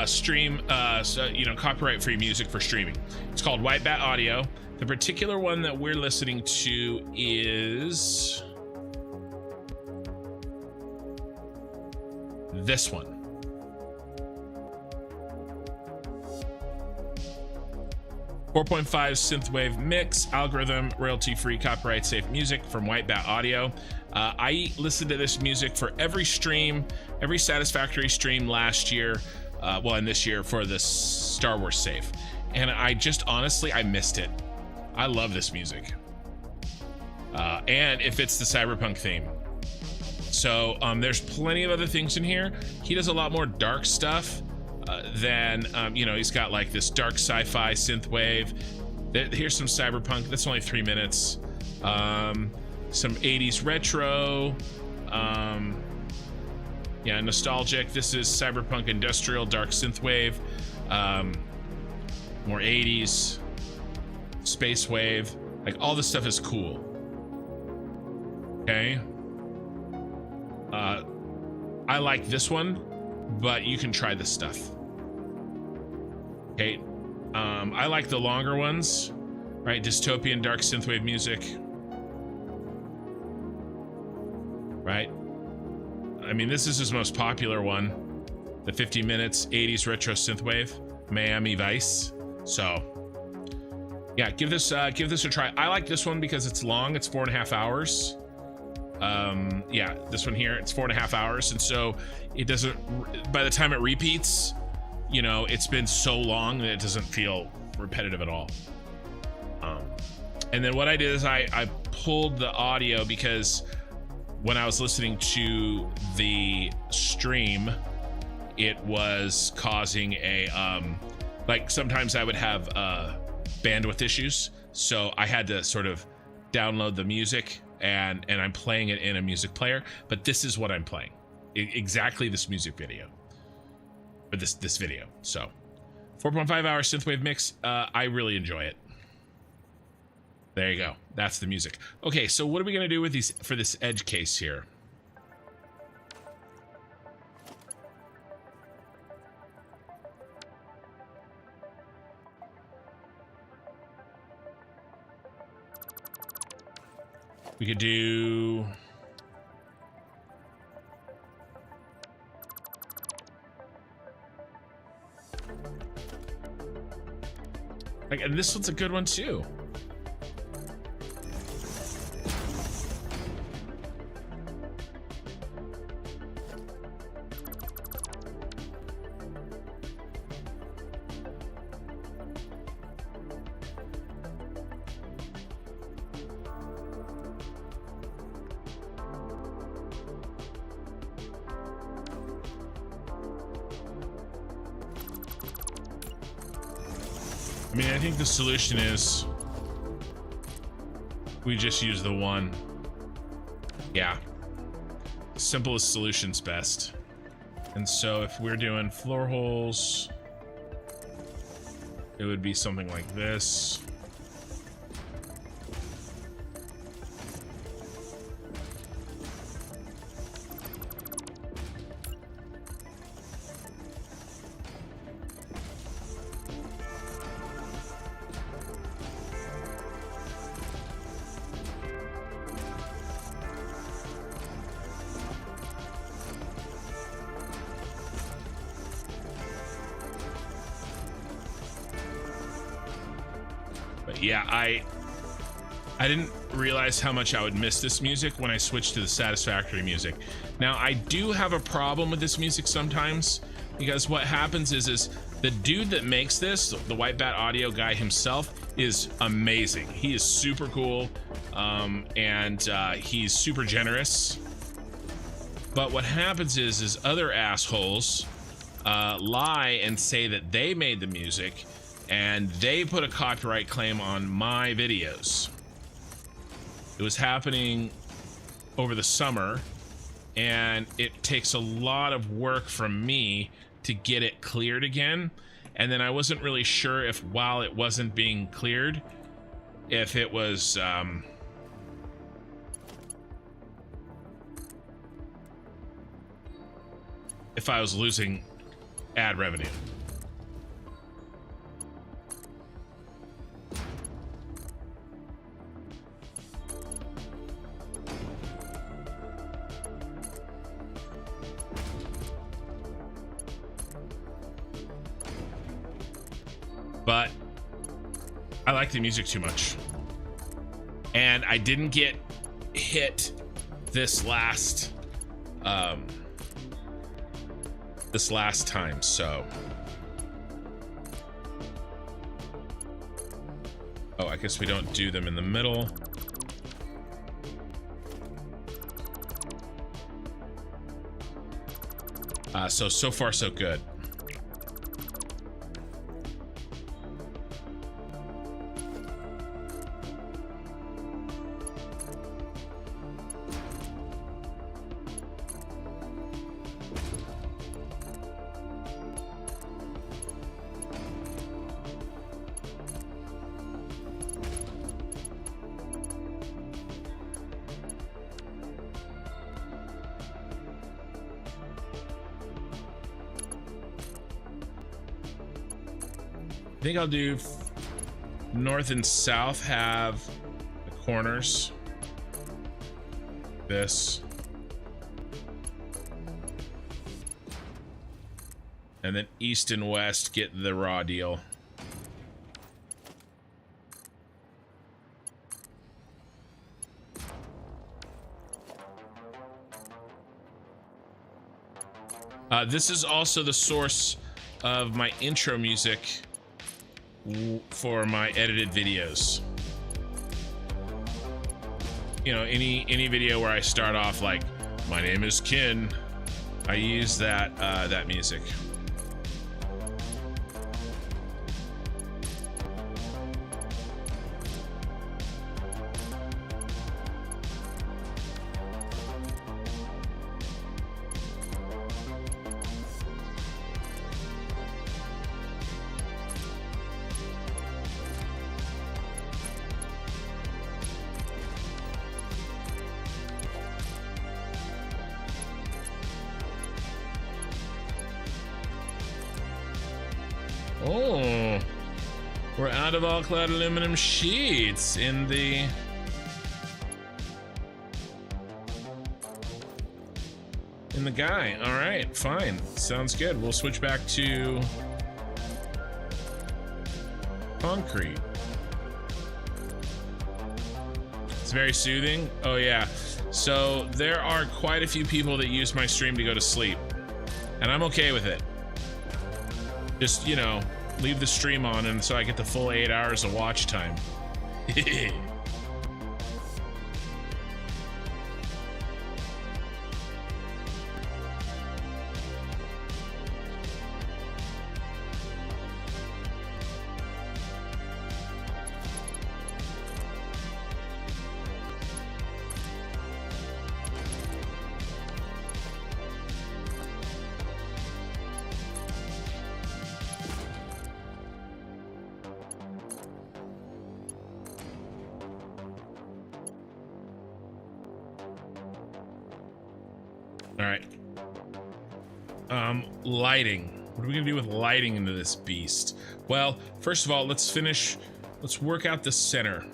[SPEAKER 1] stream, so, you know, copyright free music for streaming. It's called White Bat Audio. The particular one that we're listening to is this one. .5 synthwave mix, algorithm, royalty-free, copyright-safe music from White Bat Audio. I listened to this music for every stream, every Satisfactory stream last year, well, and this year for the Star Wars save. And I just, honestly, I missed it. I love this music. And it fits the Cyberpunk theme. So there's plenty of other things in here. He does a lot more dark stuff than, you know, he's got like this dark sci-fi synthwave. Here's some Cyberpunk. That's only 3 minutes. Some 80s retro. Yeah, nostalgic. This is Cyberpunk industrial dark synthwave. More 80s. Space wave. Like, all this stuff is cool. Okay. I like this one, but you can try this stuff. Okay. I like the longer ones, right? Dystopian dark synthwave music. Right? I mean, this is his most popular one. The 50 minutes, 80s retro synthwave, Miami Vice. So, yeah, give this a try. I like this one because it's long. It's 4.5 hours. Yeah, this one here, it's 4.5 hours, and so it doesn't, by the time it repeats, you know, it's been so long that it doesn't feel repetitive at all. And then what I did is I pulled the audio, because when I was listening to the stream, it was causing a like, sometimes I would have bandwidth issues, so I had to sort of download the music, and I'm playing it in a music player. But this is what I'm playing, exactly this music video, or this video. So 4.5 hour synthwave mix. I really enjoy it. There you go. That's the music. Okay, so what are we gonna do with these for this edge case here? We could do... like, and this one's a good one too. I mean, I think the solution is we just use the one. Yeah. Simplest solution's best. And so if we're doing floor holes, it would be something like this. Yeah, I didn't realize how much I would miss this music when I switched to the Satisfactory music. Now, I do have a problem with this music sometimes, because what happens is the dude that makes this, the White Bat Audio guy himself, is amazing. He is super cool, and he's super generous. But what happens is other assholes lie and say that they made the music, and they put a copyright claim on my videos. It was happening over the summer, and it takes a lot of work from me to get it cleared again. And then I wasn't really sure if while it wasn't being cleared, if it was if I was losing ad revenue. But I like the music too much, and I didn't get hit this last time, so oh, I guess we don't do them in the middle. So far so good. I think I'll do north and south have the corners. This. And then east and west get the raw deal. This is also the source of my intro music for my edited videos. You know, any video where I start off like, my name is Kin, I use that that music. Oh, we're out of all clad aluminum sheets in the guy. All right, fine, sounds good. We'll switch back to concrete. It's very soothing. Oh yeah, so there are quite a few people that use my stream to go to sleep, and I'm okay with it. Just, you know, leave the stream on, and so I get the full 8 hours of watch time. All right. Lighting. What are we gonna do with lighting into this beast? Well, first of all, let's work out the center.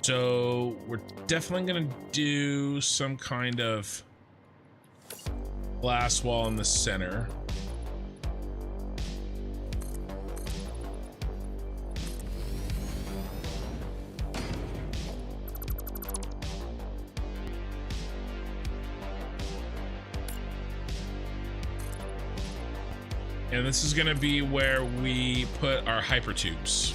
[SPEAKER 1] So we're definitely gonna do some kind of glass wall in the center. And this is gonna be where we put our hypertubes.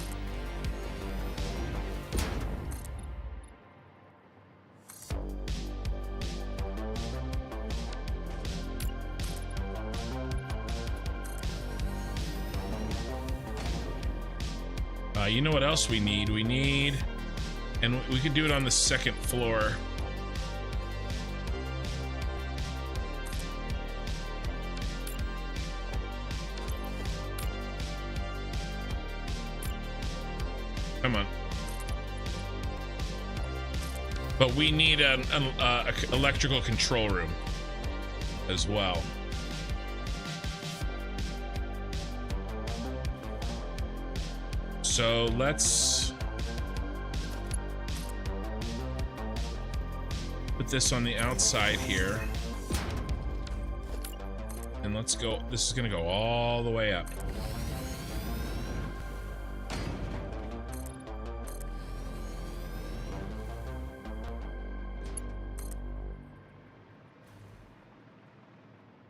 [SPEAKER 1] You know what else we need? We need, and we could do it on the second floor. Come on. But we need an electrical control room as well. So let's put this on the outside here. And let's go, this is gonna go all the way up.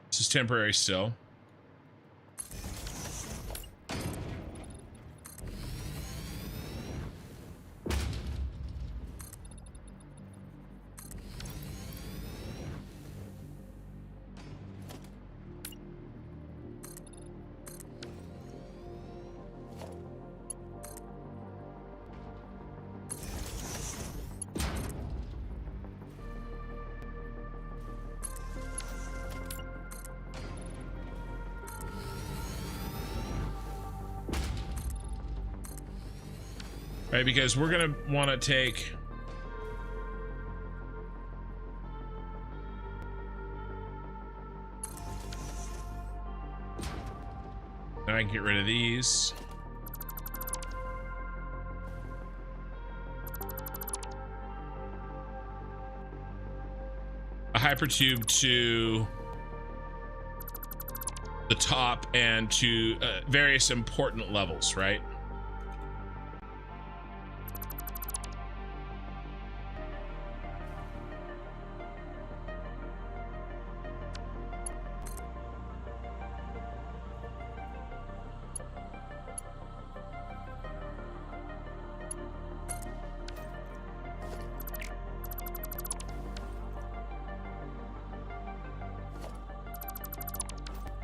[SPEAKER 1] This is temporary still. Right, because we're gonna want to take and I can get rid of these. A hypertube to the top and to various important levels, right?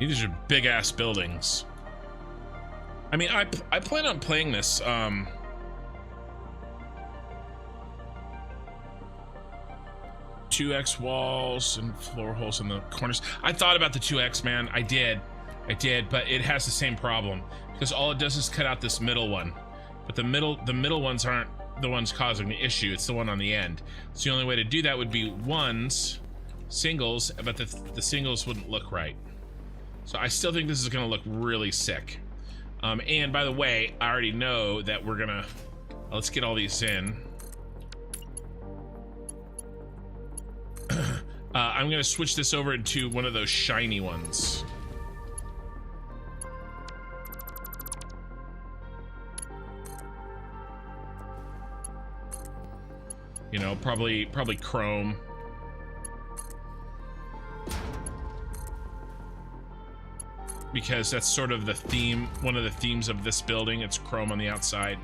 [SPEAKER 1] These are big ass buildings. I mean, I plan on playing this 2x walls and floor holes in the corners. I thought about the 2x, man. I did, but it has the same problem because all it does is cut out this middle one. But the middle ones aren't the ones causing the issue. It's the one on the end. So the only way to do that would be ones, singles, but the singles wouldn't look right. So I still think this is gonna look really sick. And by the way, I already know that we're gonna, let's get all these in. I'm gonna switch this over into one of those shiny ones. You know, probably chrome. Because that's sort of the theme, one of the themes of this building. It's chrome on the outside.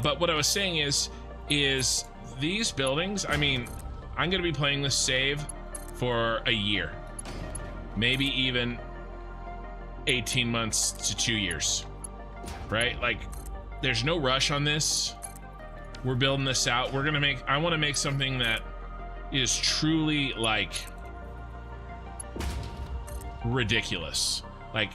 [SPEAKER 1] But what I was saying is these buildings, I mean, I'm gonna be playing this save for a year, maybe even 18 months to 2 years, right? Like, there's no rush on this. We're building this out. We're gonna make, I wanna make something that is truly like ridiculous. Like,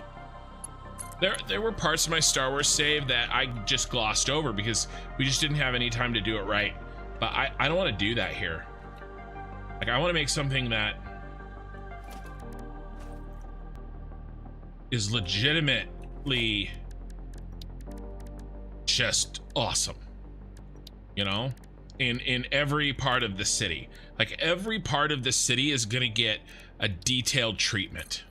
[SPEAKER 1] there were parts of my Star Wars save that I just glossed over because we just didn't have any time to do it right. But I don't wanna do that here. Like, I wanna make something that is legitimately just awesome. You know, in every part of the city. Like, every part of the city is gonna get a detailed treatment.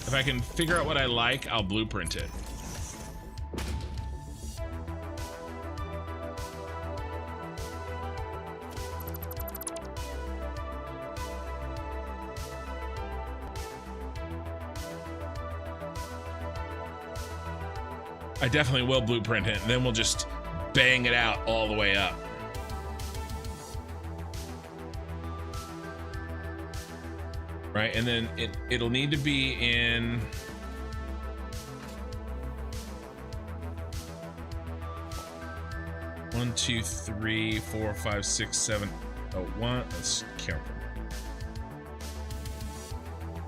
[SPEAKER 1] If I can figure out what I like, I'll blueprint it. I definitely will blueprint it, and then we'll just bang it out all the way up. Right, and then it'll need to be in... One, two, three, 4, 5, 6, 7. Oh, one. Let's count them.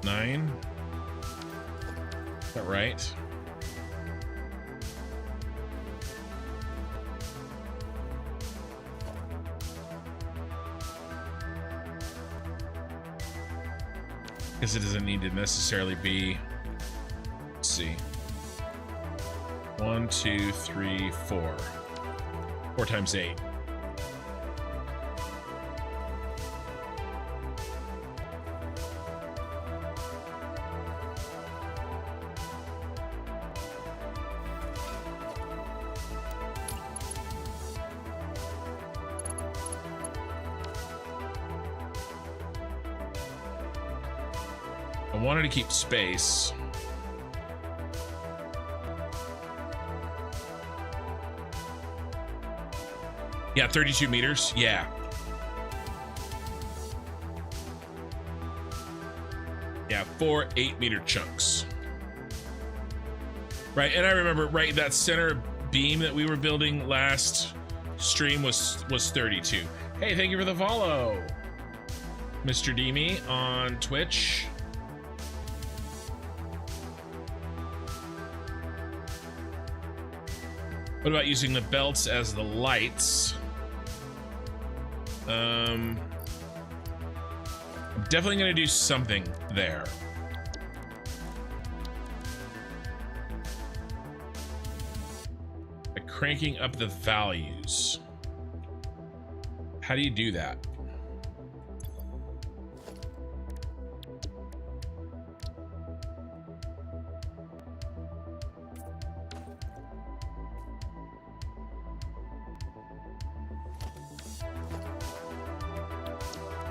[SPEAKER 1] 9. Is that right? Because it doesn't need to necessarily be. Let's see. 1, 2, 3, 4. 4 times 8. I wanted to keep space. Yeah, 32 meters. Yeah. Yeah, 4 8-meter chunks. Right, and I remember, right, that center beam that we were building last stream was 32. Hey, thank you for the follow, Mr. Demi on Twitch. What about using the belts as the lights? I'm definitely gonna do something there. By cranking up the values. How do you do that?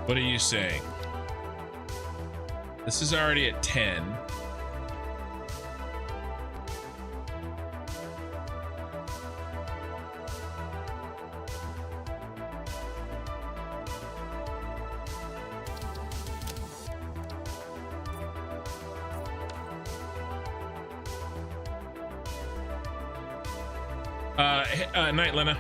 [SPEAKER 1] What are you saying? This is already at 10. Night, Lena.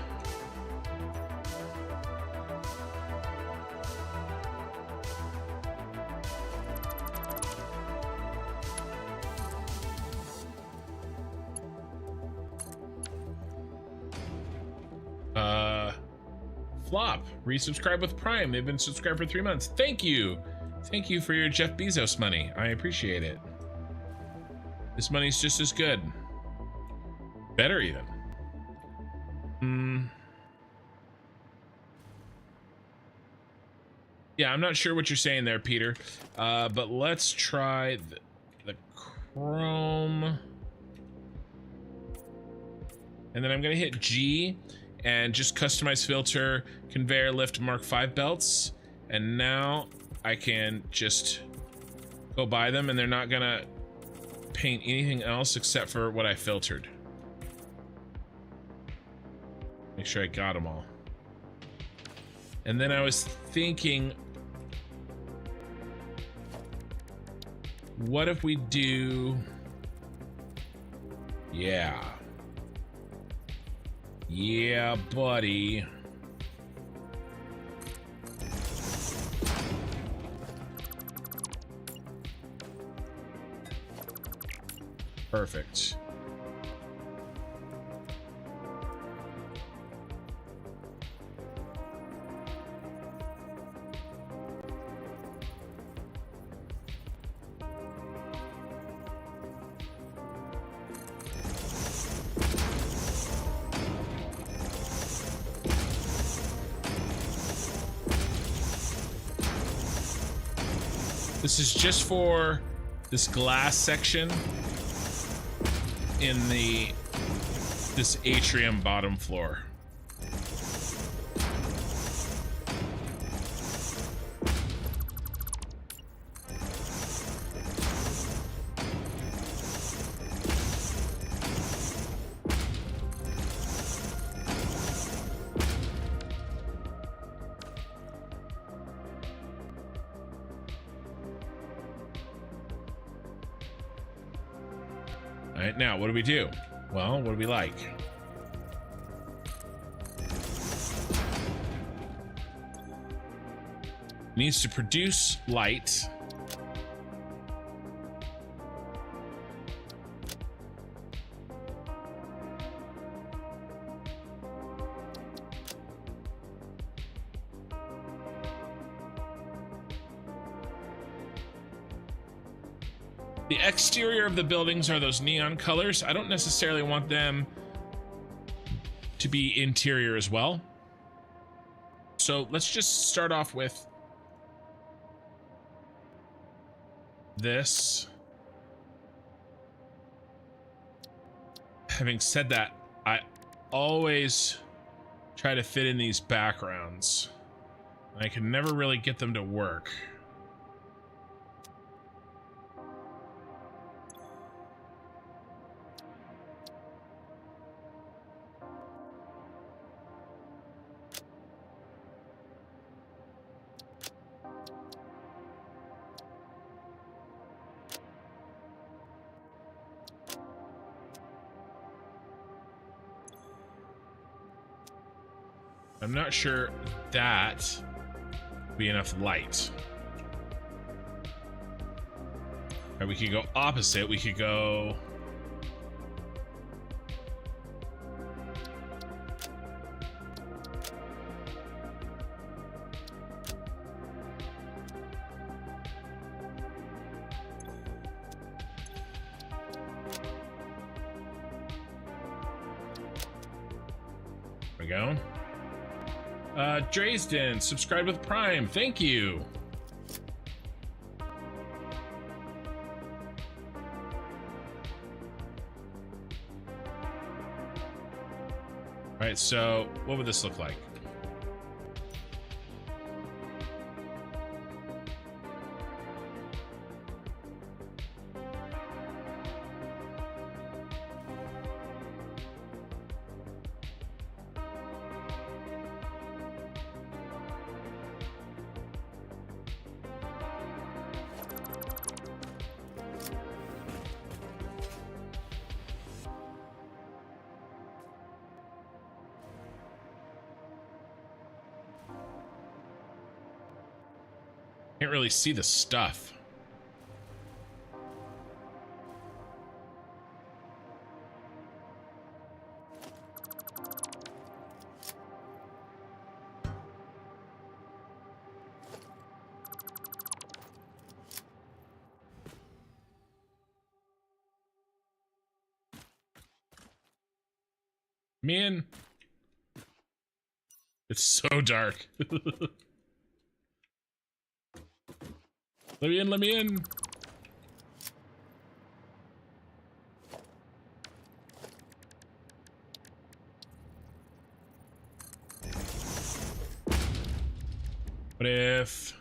[SPEAKER 1] Flop, resubscribe with Prime. They've been subscribed for 3 months. Thank you. Thank you for your Jeff Bezos money. I appreciate it. This money's just as good. Better even. Yeah, I'm not sure what you're saying there, Peter. But let's try the Chrome. And then I'm gonna hit G and just customize filter, conveyor lift Mark 5 belts. And now I can just go buy them and they're not gonna paint anything else except for what I filtered. Make sure I got them all. And then I was thinking, what if we do, yeah, buddy. Perfect. This is just for this glass section in this atrium bottom floor. All right, now what do we do? Well, what do we like? Needs to produce light. The exterior of the buildings are those neon colors. I don't necessarily want them to be interior as well. So let's just start off with this. Having said that, I always try to fit in these backgrounds. I can never really get them to work. I'm not sure that would be enough light. Or we could go opposite. We could go... There we go. Dresden, subscribe with Prime. Thank you. All right, so what would this look like? Can't really see the stuff. Man, it's so dark. Let me in, let me in. What if...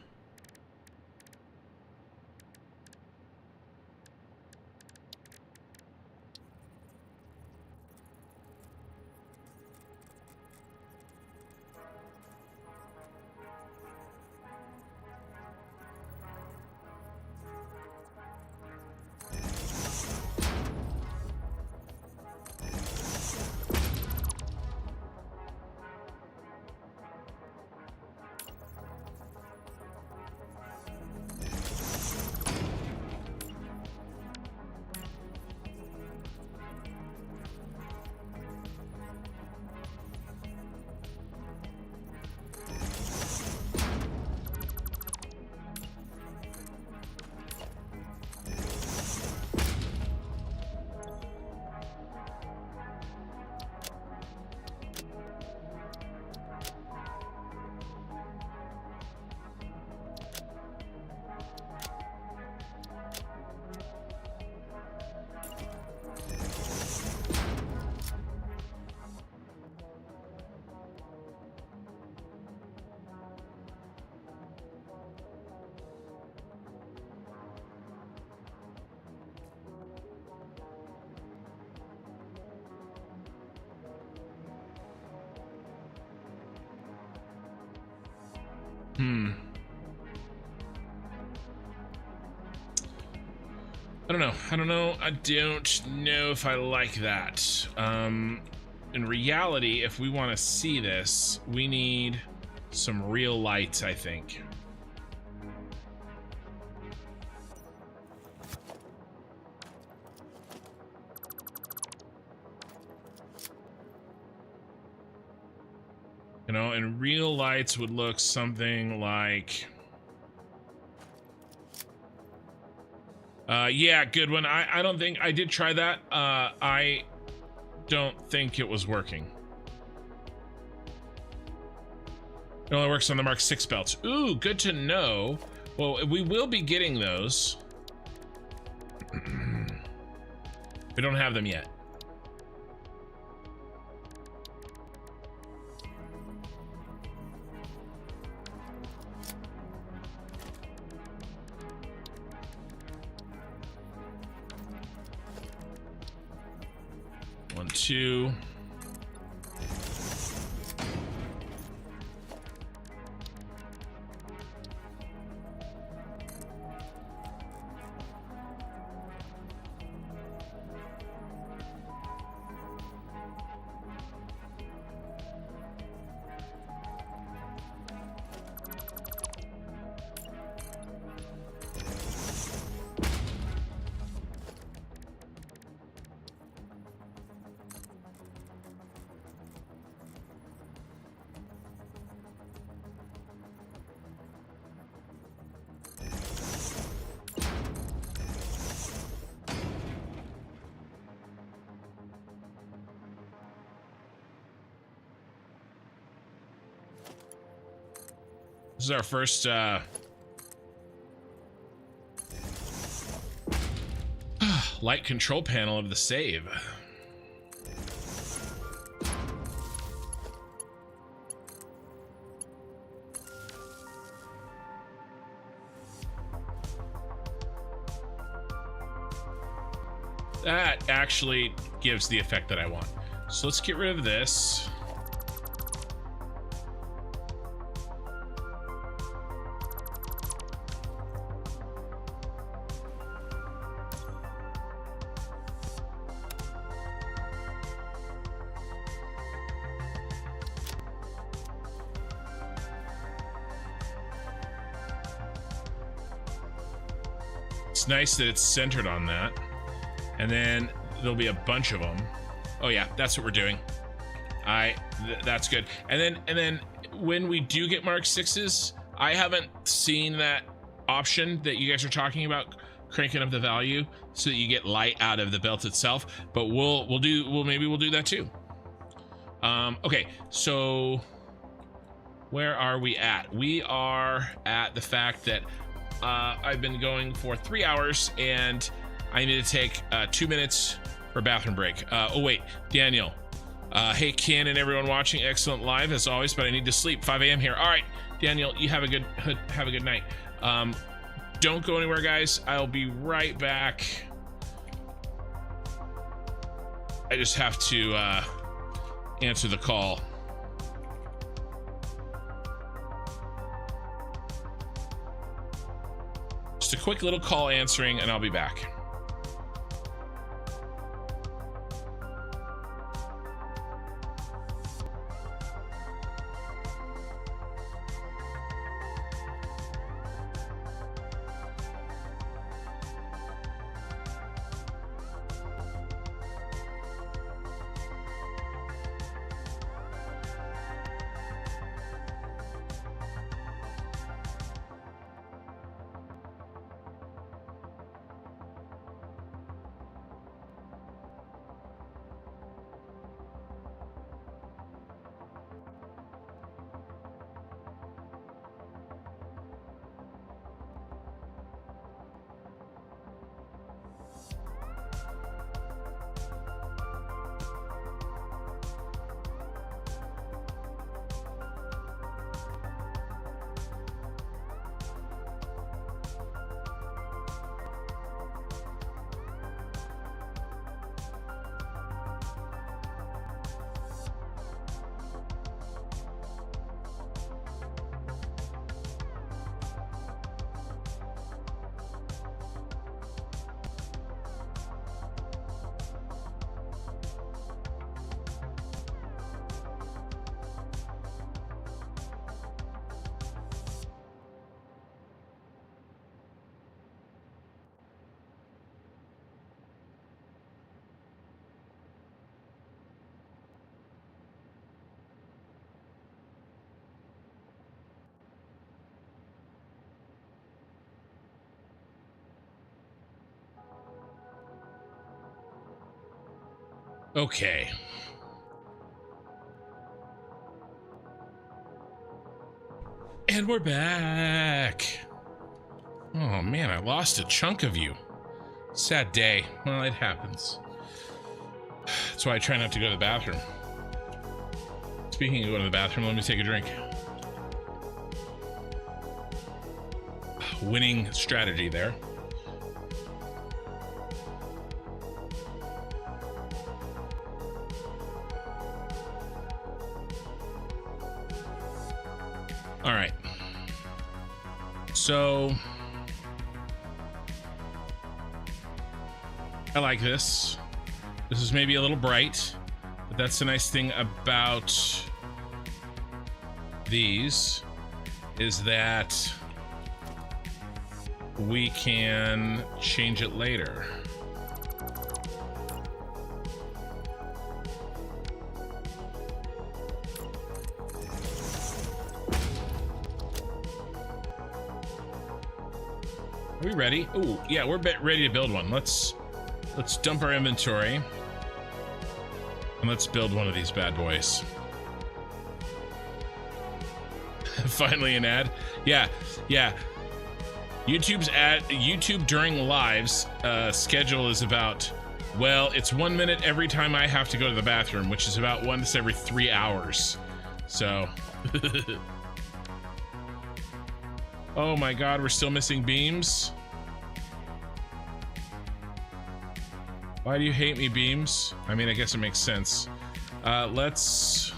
[SPEAKER 1] I don't know. I don't know if I like that. In reality, if we want to see this, we need some real lights, I think. You know, and real lights would look something like... yeah, good one. I don't think... I did try that. I don't think it was working. It only works on the Mark 6 belts. Ooh, good to know. Well, we will be getting those. We don't have them yet. One, two. This is our first light control panel of the save. That actually gives the effect that I want. So let's get rid of this. It's nice that it's centered on that. And then there'll be a bunch of them. Oh yeah, that's what we're doing. That's good. And then when we do get Mark 6s, I haven't seen that option that you guys are talking about, cranking up the value so that you get light out of the belt itself. But maybe we'll do that too. Okay, so where are we at? We are at the fact that I've been going for 3 hours and I need to take 2 minutes for a bathroom break. Oh wait, Daniel. Hey Ken and everyone watching, excellent live as always, but I need to sleep. 5 a.m. here. All right, Daniel, you have a good night. Don't go anywhere, guys. I'll be right back. I just have to answer the call. Just a quick little call answering, and I'll be back. Okay. And we're back. Oh man, I lost a chunk of you. Sad day. Well, it happens. That's why I try not to go to the bathroom. Speaking of going to the bathroom, let me take a drink. Winning strategy there. All right. So I like this. This is maybe a little bright, but that's the nice thing about these is that we can change it later. Are we ready? Oh, yeah, we're ready to build one. Let's dump our inventory and let's build one of these bad boys. Finally an ad. Yeah. YouTube during lives schedule is about, well, it's 1 minute every time I have to go to the bathroom, which is about once every 3 hours. So oh my god, we're still missing beams. Why do you hate me, beams? I mean, I guess it makes sense. Let's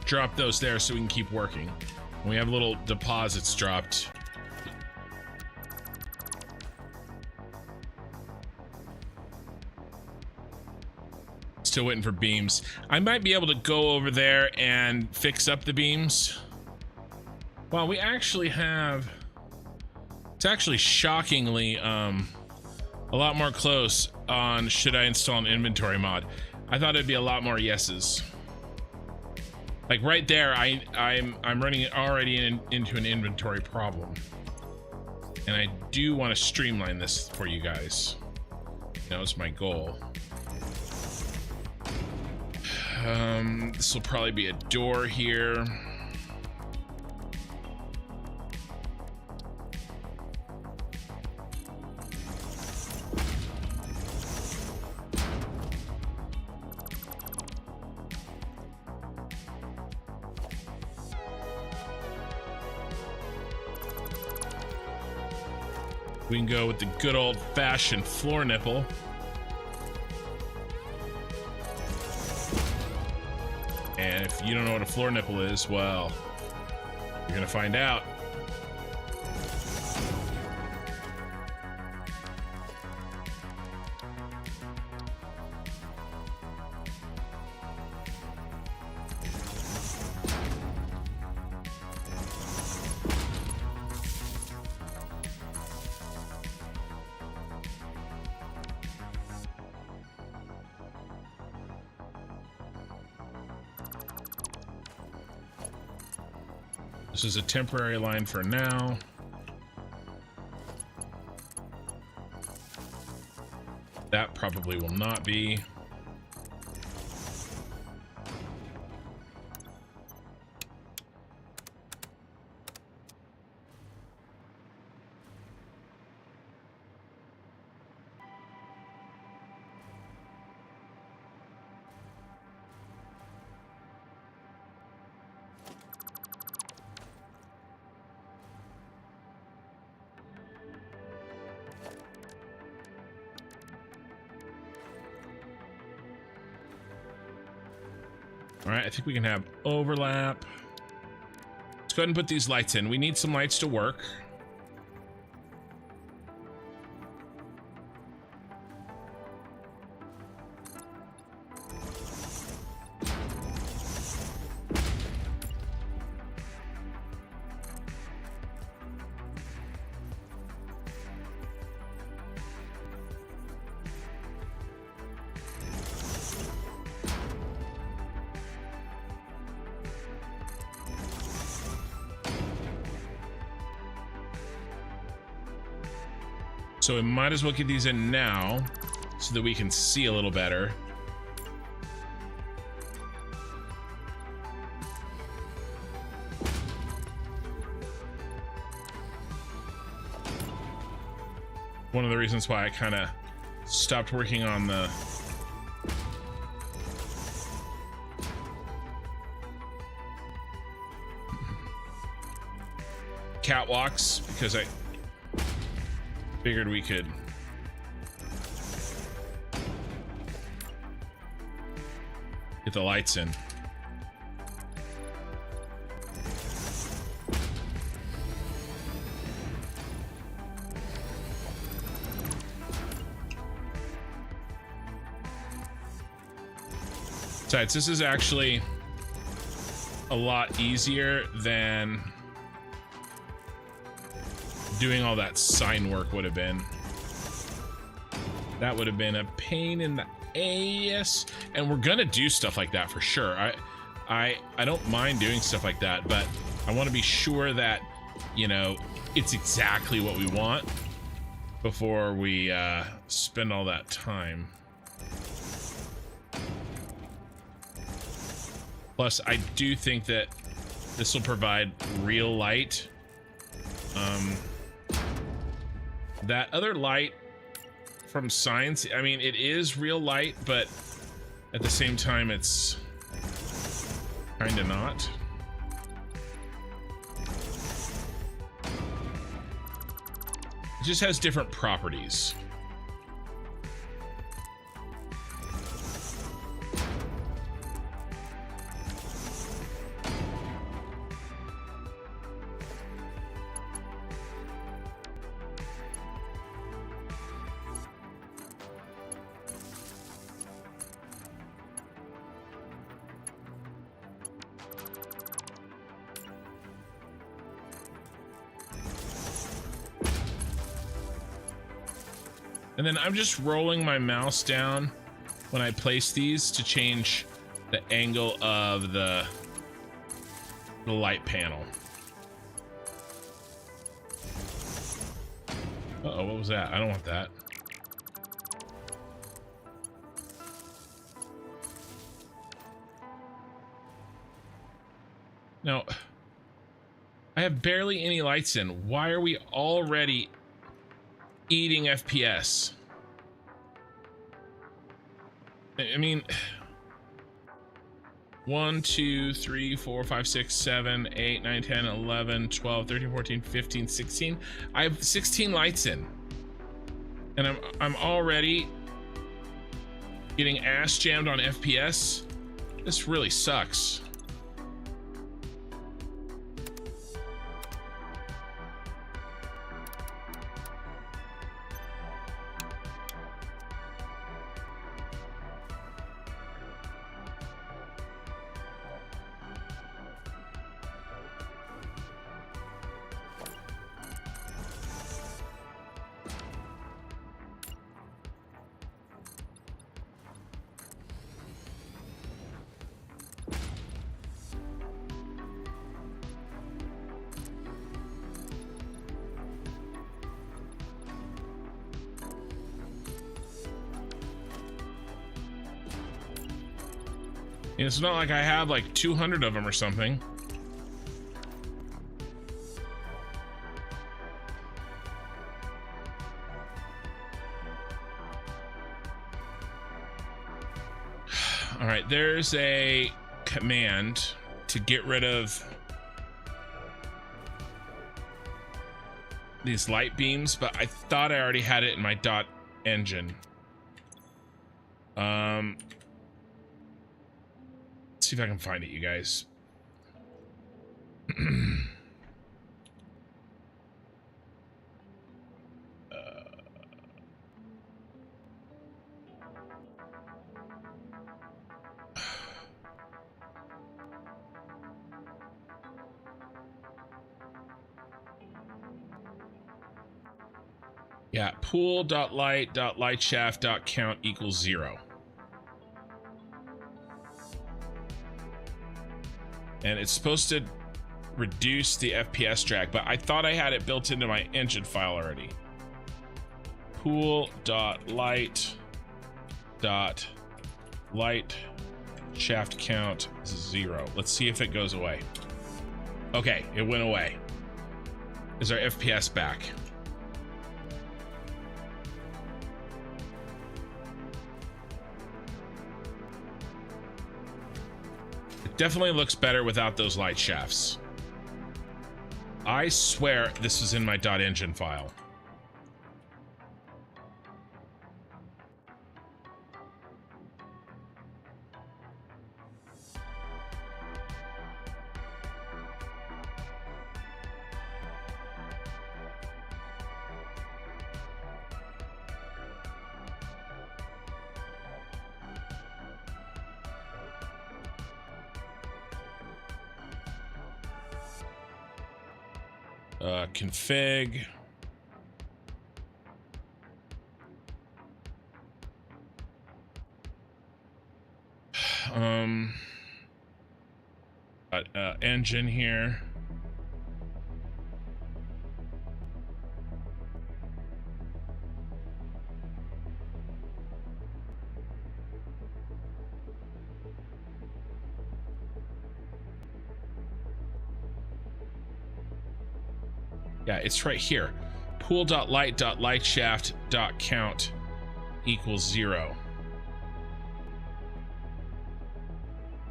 [SPEAKER 1] drop those there so we can keep working. We have little deposits dropped. Still waiting for beams. I might be able to go over there and fix up the beams. Well, we actually have, it's actually shockingly a lot more close on should I install an inventory mod. I thought it'd be a lot more yeses. Like right there, I'm running it already into an inventory problem, and I do want to streamline this for you guys. That was my goal. This will probably be a door here. We can go with the good old-fashioned floor nipple. And if you don't know what a floor nipple is, well, you're gonna find out. This is a temporary line for now. That probably will not be. All right, I think we can have overlap. Let's go ahead and put these lights in. We need some lights to work. So we might as well get these in now so that we can see a little better. One of the reasons why I kind of stopped working on the catwalks, because I figured we could get the lights in. Besides, this is actually a lot easier than doing all that sign work would have been. That would have been a pain in the ass, and we're gonna do stuff like that for sure. I don't mind doing stuff like that, but I want to be sure that, you know, it's exactly what we want before we spend all that time. Plus, I do think that this will provide real light. That other light from signs, I mean, it is real light, but at the same time, it's kind of not. It just has different properties. And then I'm just rolling my mouse down when I place these to change the angle of the light panel. Uh-oh, what was that? I don't want that. Now, I have barely any lights in. Why are we already eating FPS? I mean, 1, 2, 3, 4, 5, 6, 7, 8, 9, 10, 11, 12, 13, 14, 15, 16. I have 16 lights in, and I'm already getting ass jammed on FPS. This really sucks. It's not like I have like 200 of them or something. All right, there's a command to get rid of these light beams, but I thought I already had it in my dot engine. See if I can find it, you guys. Yeah, pool.light.lightshaft.count equals 0. And it's supposed to reduce the FPS drag, but I thought I had it built into my engine file already. pool.light shaft count 0. Let's see if it goes away. Okay, it went away. Is our FPS back? It definitely looks better without those light shafts. I swear this is in my .engine file. Config. Engine here. Yeah, it's right here. Pool.light.lightshaft.count equals 0.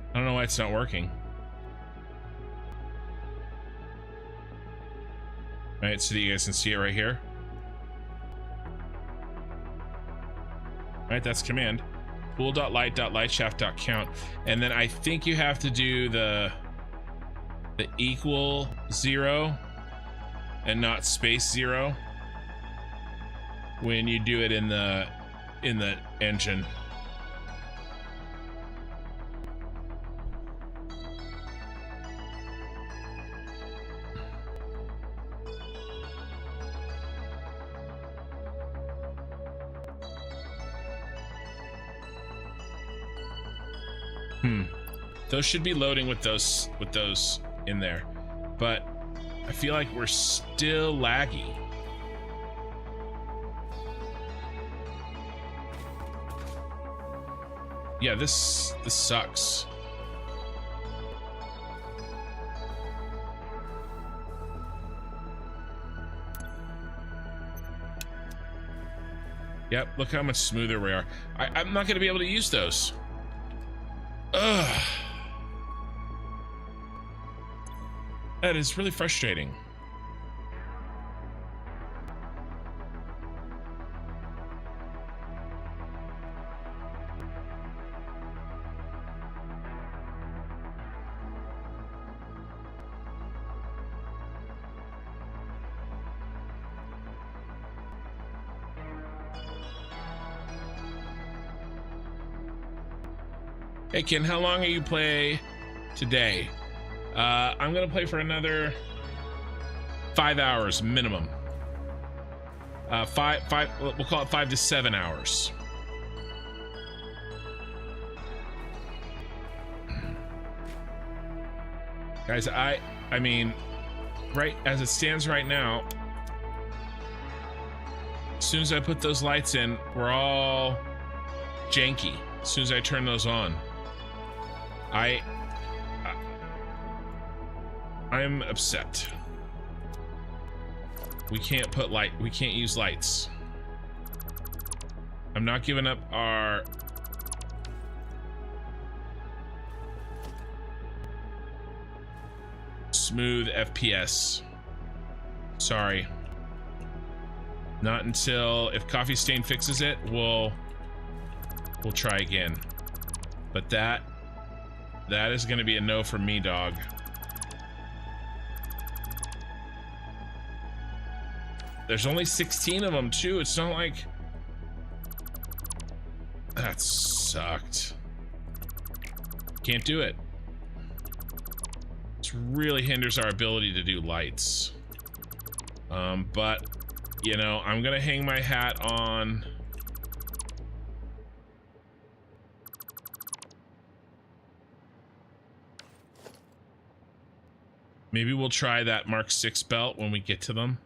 [SPEAKER 1] I don't know why it's not working. Right, so that you guys can see it right here. Right, that's command. Pool.light.lightshaft.count. And then I think you have to do the equal 0 and not space 0 when you do it in the engine. Those should be loading with those in there, but I feel like we're still laggy. Yeah, this sucks. Yep, look how much smoother we are. I'm not gonna be able to use those. Ugh. That is really frustrating. Hey Ken, how long are you play today? I'm gonna play for another 5 hours minimum. We'll call it 5 to 7 hours. Guys, I mean, right as it stands right now, as soon as I put those lights in, we're all janky. As soon as I turn those on, I'm upset. We can't use lights. I'm not giving up our smooth FPS. Sorry. Not until if Coffee Stain fixes it, we'll try again. But that is gonna be a no from me, dog. There's only 16 of them too. It's not like that sucked. Can't do it. This really hinders our ability to do lights. But you know, I'm gonna hang my hat on maybe we'll try that Mark 6 belt when we get to them.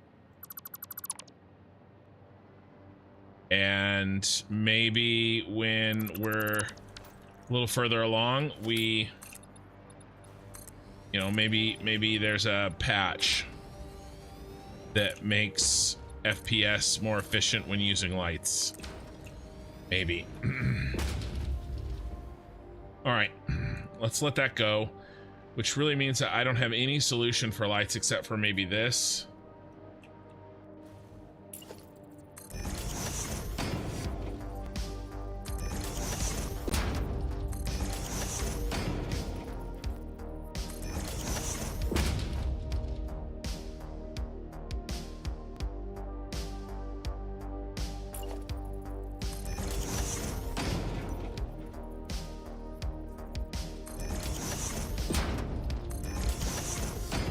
[SPEAKER 1] And maybe when we're a little further along, we, you know, maybe there's a patch that makes FPS more efficient when using lights. Maybe. All right, let's let that go, which really means that I don't have any solution for lights except for maybe this.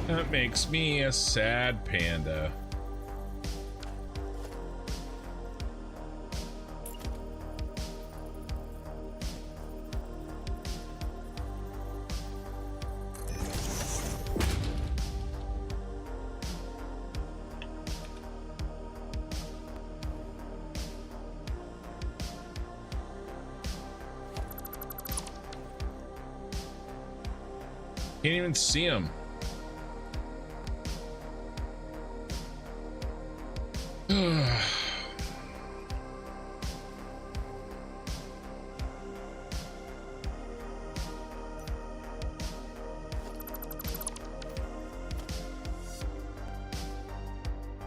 [SPEAKER 1] That makes me a sad panda. Can't even see him.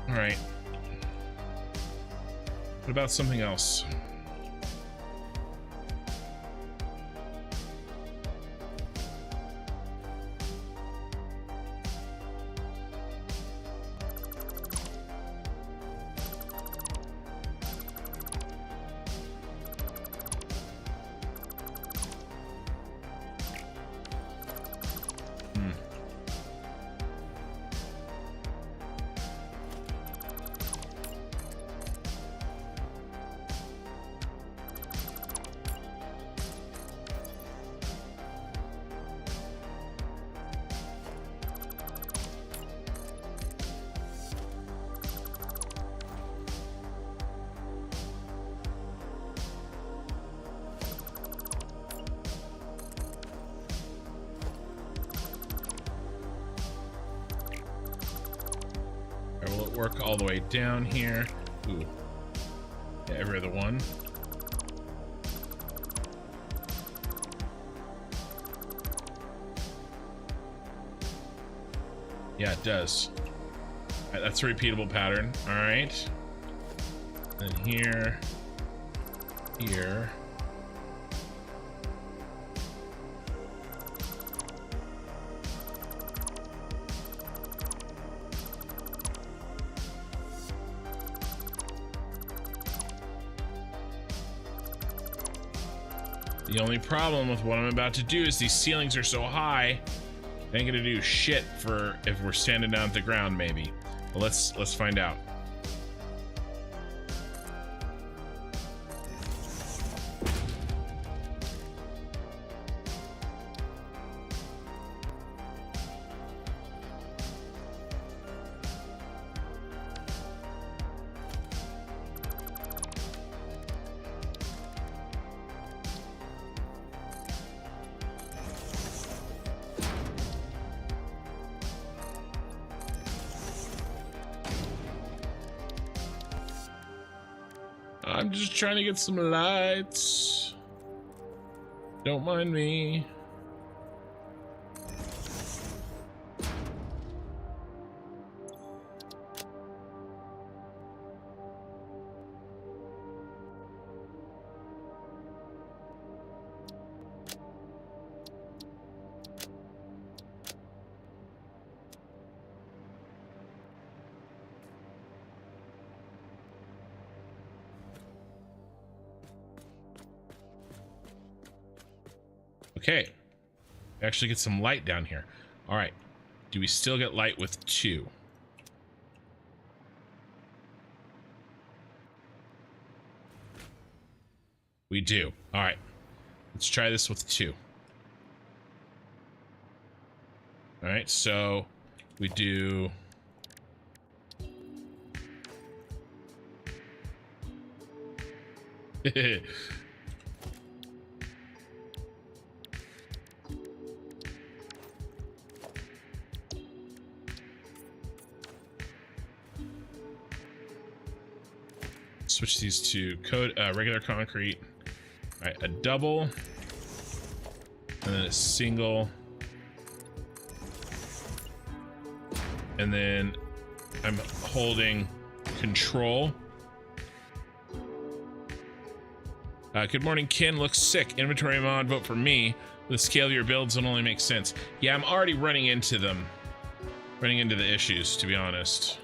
[SPEAKER 1] All right. What about something else? Will it work all the way down here? Ooh. Yeah, every other one. Yeah, it does. All right, that's a repeatable pattern. All right. And here, here. The only problem with what I'm about to do is these ceilings are so high, they ain't gonna do shit for if we're standing down at the ground, maybe. But let's find out. I'm just trying to get some lights. Don't mind me. Okay, actually get some light down here. All right, do we still get light with 2? We do. All right, let's try this with 2. All right, so we do Switch these to regular concrete. All right, a double, and then a single, and then I'm holding control. Good morning, Ken. Looks sick. Inventory mod, vote for me. The scale of your builds don't only make sense. Yeah, I'm already running into them. Running into the issues, to be honest.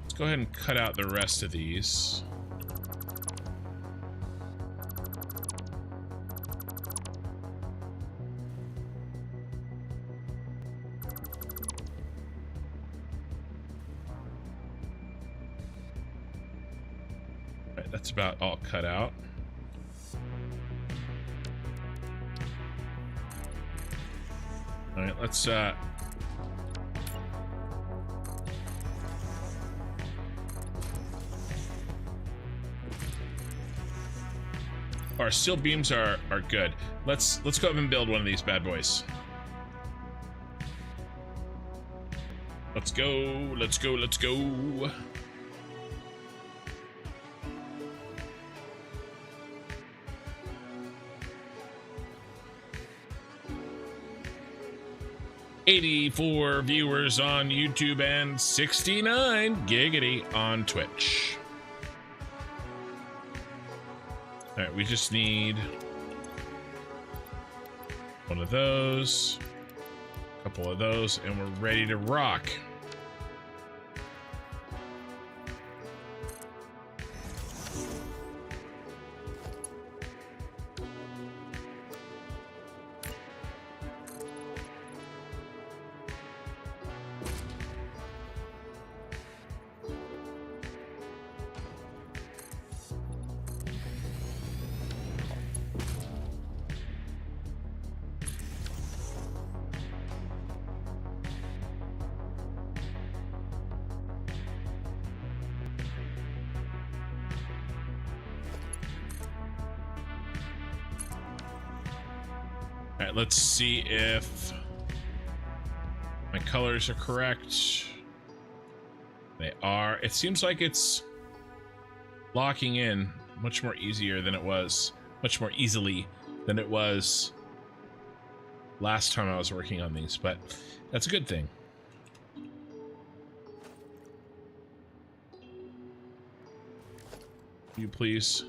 [SPEAKER 1] Let's go ahead and cut out the rest of these. That's about all cut out. All right, let's our steel beams are good. Let's go up and build one of these bad boys. Let's go, let's go, let's go. $84 viewers on YouTube and 69 giggity on Twitch. All right, we just need one of those, a couple of those, and we're ready to rock. All right, let's see if my colors are correct. They are. It seems like it's locking in much more easier than it was, much more easily than it was last time I was working on these, but that's a good thing. You please.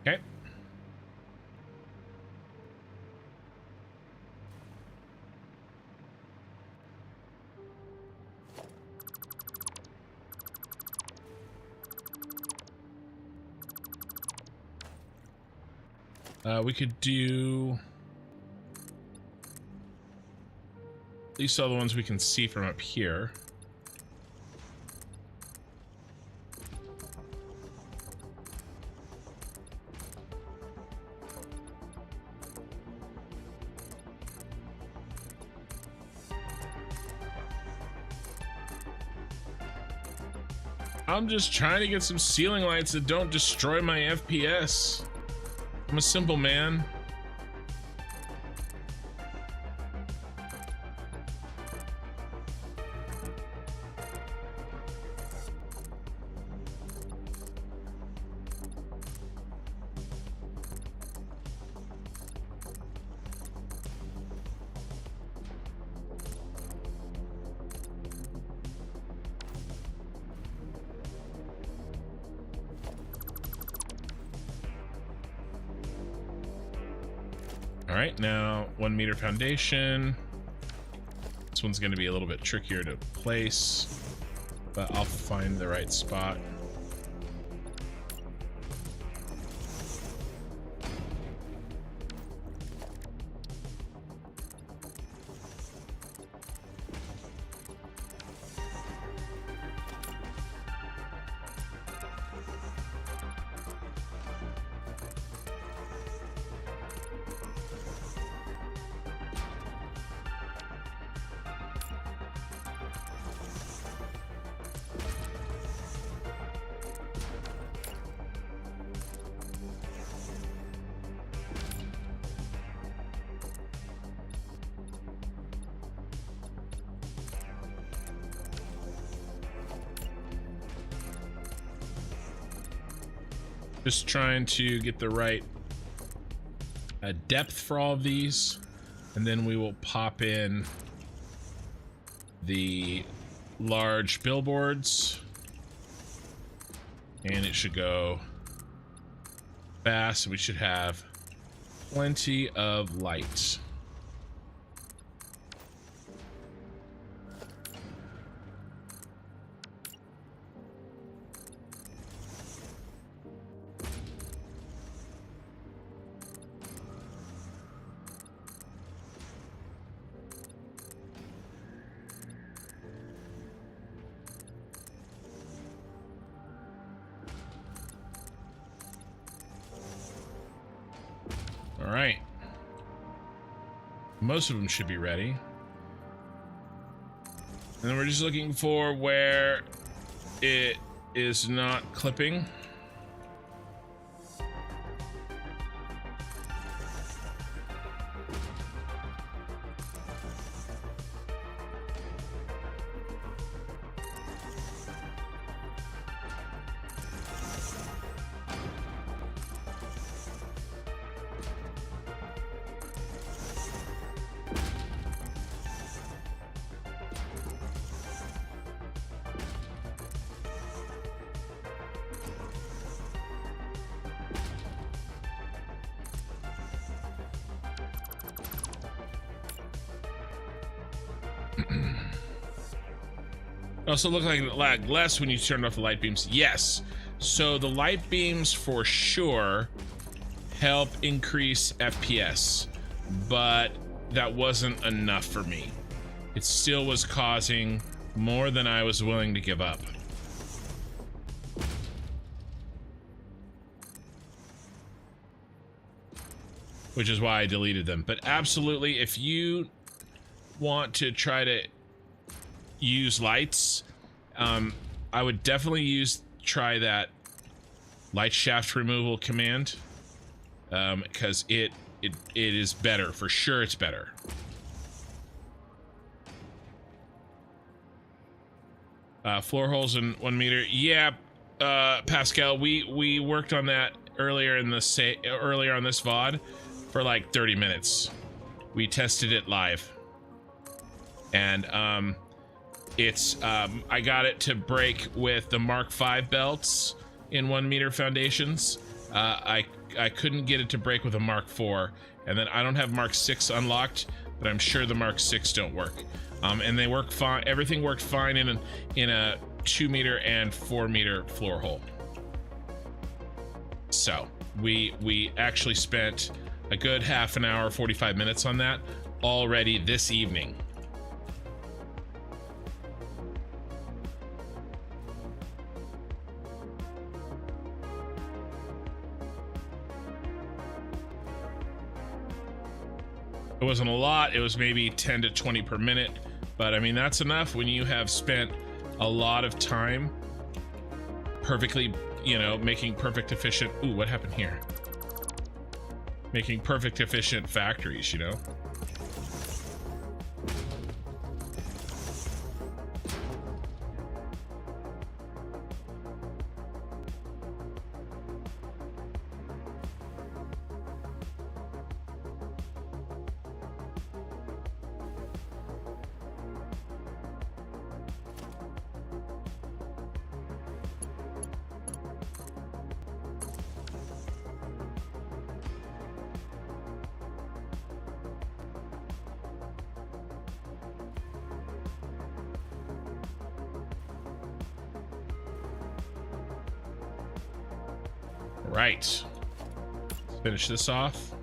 [SPEAKER 1] Okay. We could do at least all the ones we can see from up here. I'm just trying to get some ceiling lights that don't destroy my FPS. I'm a simple man. All right, now 1 meter foundation. This one's going to be a little bit trickier to place, but I'll find the right spot. Just trying to get the right depth for all of these, and then we will pop in the large billboards, and it should go fast. We should have plenty of lights. All right. Most of them should be ready. And then we're just looking for where it is not clipping. It also looked like it lagged less when you turned off the light beams. Yes. So the light beams for sure help increase FPS, but that wasn't enough for me. It still was causing more than I was willing to give up. Which is why I deleted them. But absolutely, if you want to try to use lights, I would definitely try that light shaft removal command, because it is better for sure. It's better. Floor holes in 1 meter. Yeah, Pascal, we worked on that earlier on this VOD for like 30 minutes. We tested it live, and I got it to break with the Mark V belts in 1 meter foundations. I couldn't get it to break with a Mark IV, and then I don't have Mark VI unlocked, but I'm sure the Mark VI don't work. And they work fine. Everything worked fine in a 2 meter and 4 meter floor hole. So we actually spent a good half an hour, 45 minutes on that already this evening. It wasn't a lot. It was maybe 10 to 20 per minute, but I mean, that's enough when you have spent a lot of time perfectly, making perfect efficient. Ooh, what happened here? Making perfect efficient factories, Right. Let's finish this off.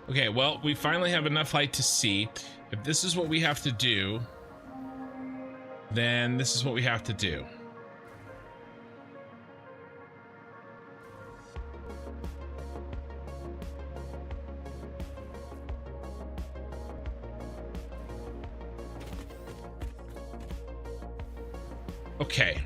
[SPEAKER 1] Okay, well, we finally have enough light to see. If this is what we have to do, then this is what we have to do. Okay.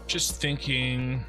[SPEAKER 1] Just thinking.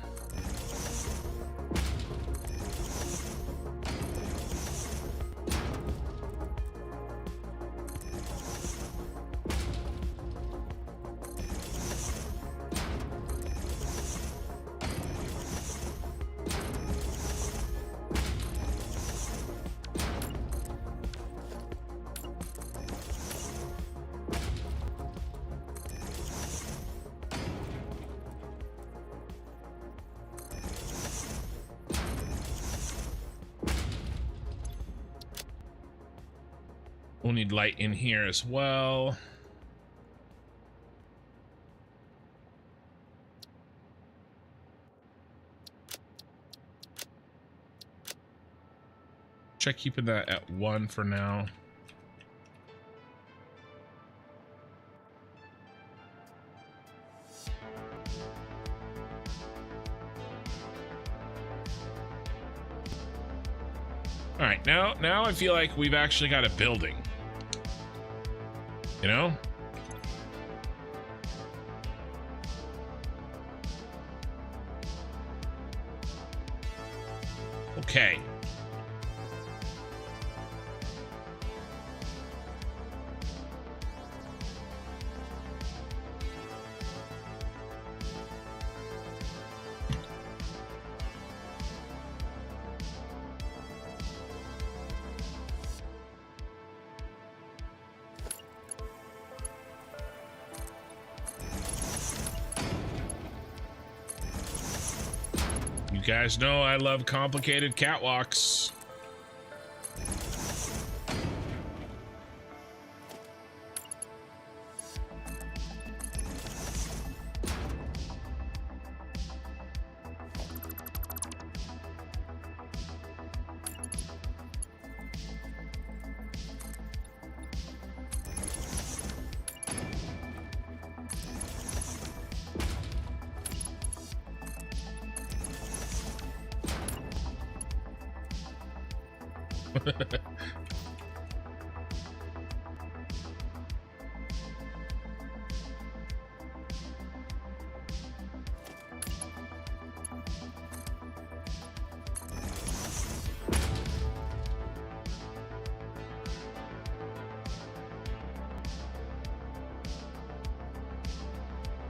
[SPEAKER 1] We'll need light in here as well. Try keeping that at 1 for now. All right, now I feel like we've actually got a building. You know? Okay. You guys know I love complicated catwalks.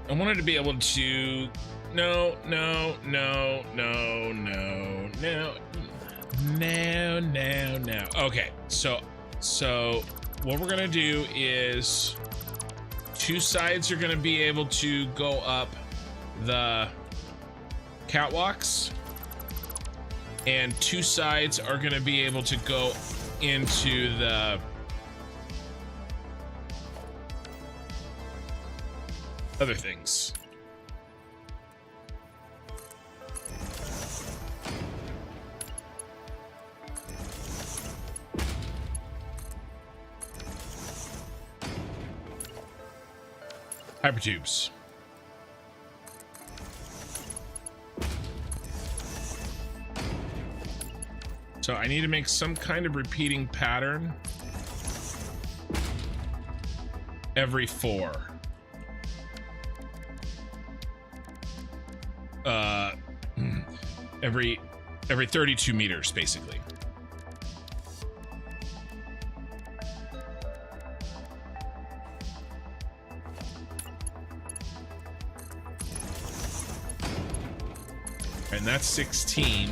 [SPEAKER 1] I wanted to be able to no. Okay, so what we're gonna do is 2 sides are gonna be able to go up the catwalks, and 2 sides are gonna be able to go into the other things. Hypertubes. So I need to make some kind of repeating pattern every 4. Every 32 meters, basically. And that's 16.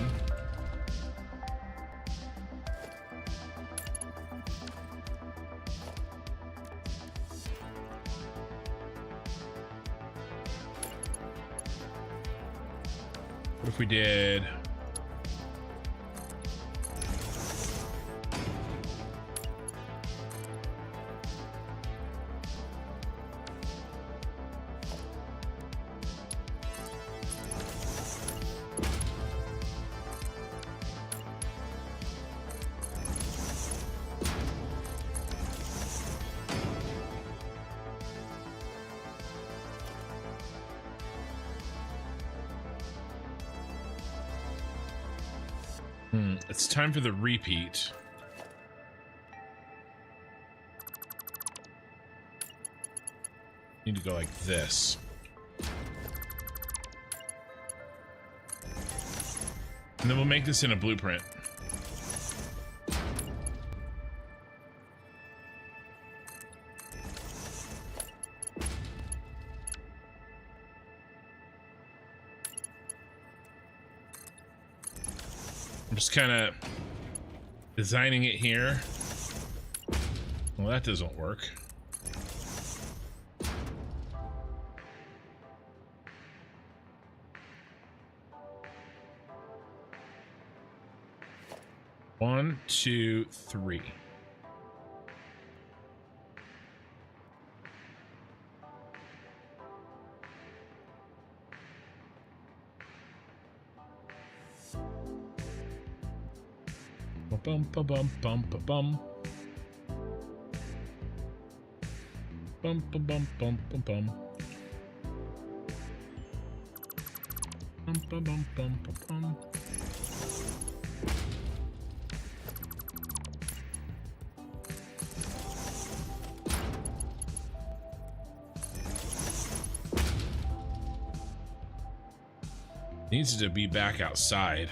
[SPEAKER 1] What if we did... It's time for the repeat. Need to go like this. And then we'll make this in a blueprint. I'm just kind of designing it here. Well, that doesn't work. One, two, three. Bum bum bum bum bum bum bum bum bum bum bum bum bum bum bum bum. Needs to be back outside.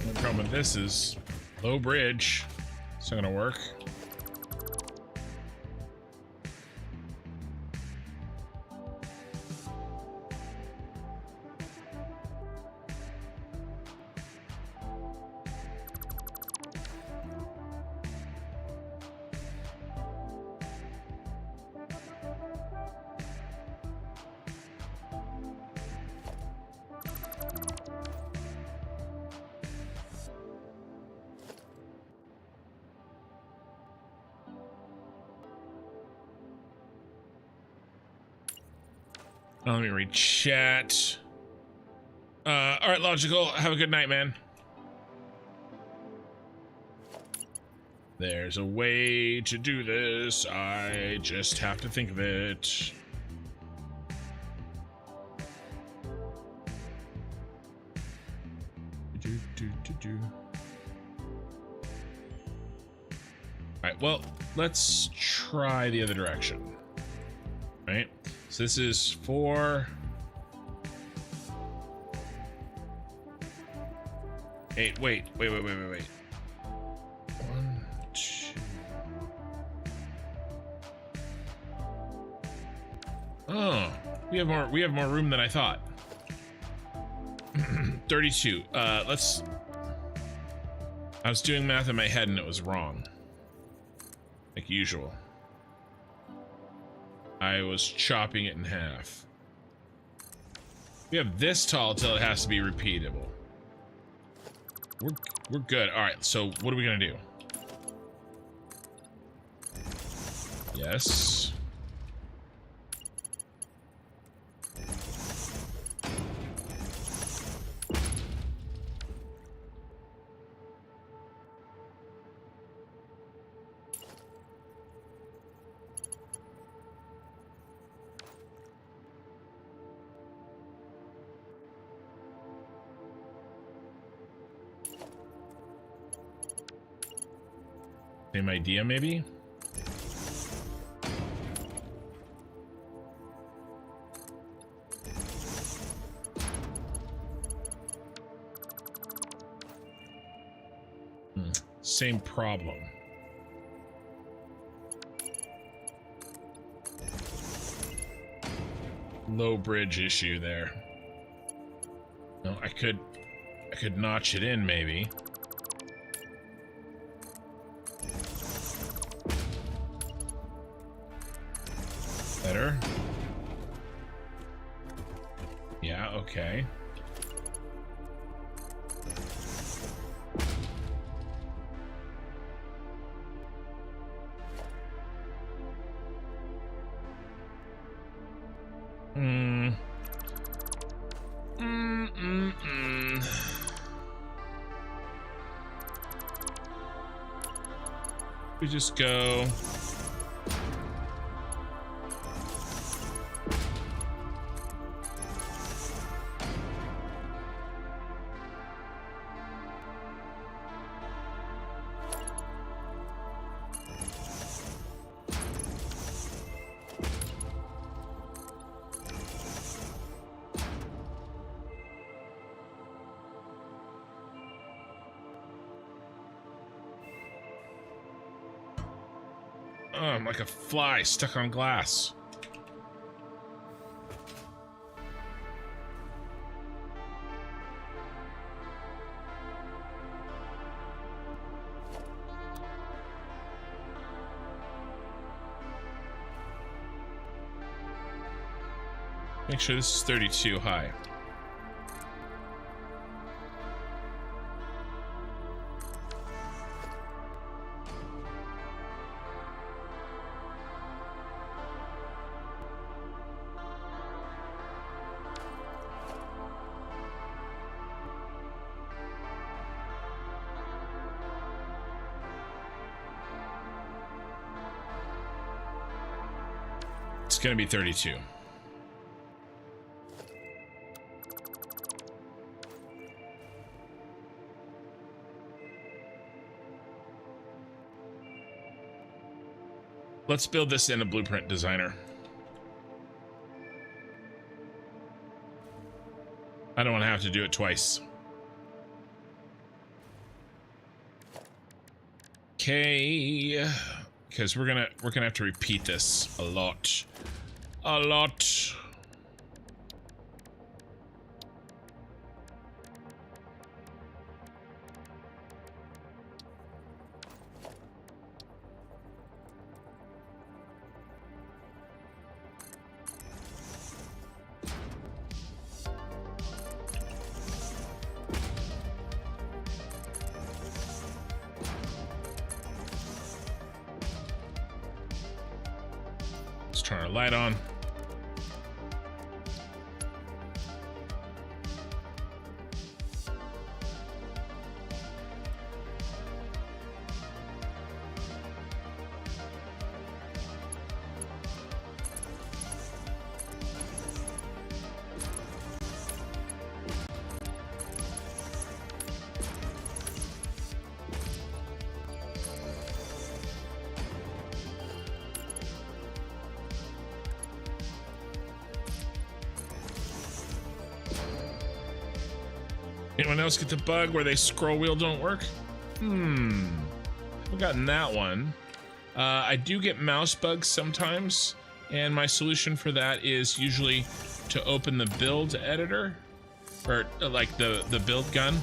[SPEAKER 1] The problem with this is low bridge. It's not gonna work. Let me read chat. All right, Logical. Have a good night, man. There's a way to do this. I just have to think of it. All right, well, let's try the other direction. All right. So this is 4, 8. Wait. 1, 2. Oh, we have more room than I thought. 32. Let's. I was doing math in my head and it was wrong, like usual. I was chopping it in half. We have this tall till it has to be repeatable. We're good. All right, so what are we gonna do? Yes. Same idea, maybe? Same problem. Low bridge issue there. No, I could notch it in, maybe. Better. Yeah, okay. Mm. We just go. Oh, I'm like a fly stuck on glass. Make sure this is 32 high. It's gonna be 32. Let's build this in a blueprint designer. I don't want to have to do it twice. Okay, because we're gonna have to repeat this a lot. A lot. Let's turn our light on. Anyone else get the bug where they scroll wheel don't work? I've gotten that one. I do get mouse bugs sometimes, and my solution for that is usually to open the build editor, or like the build gun.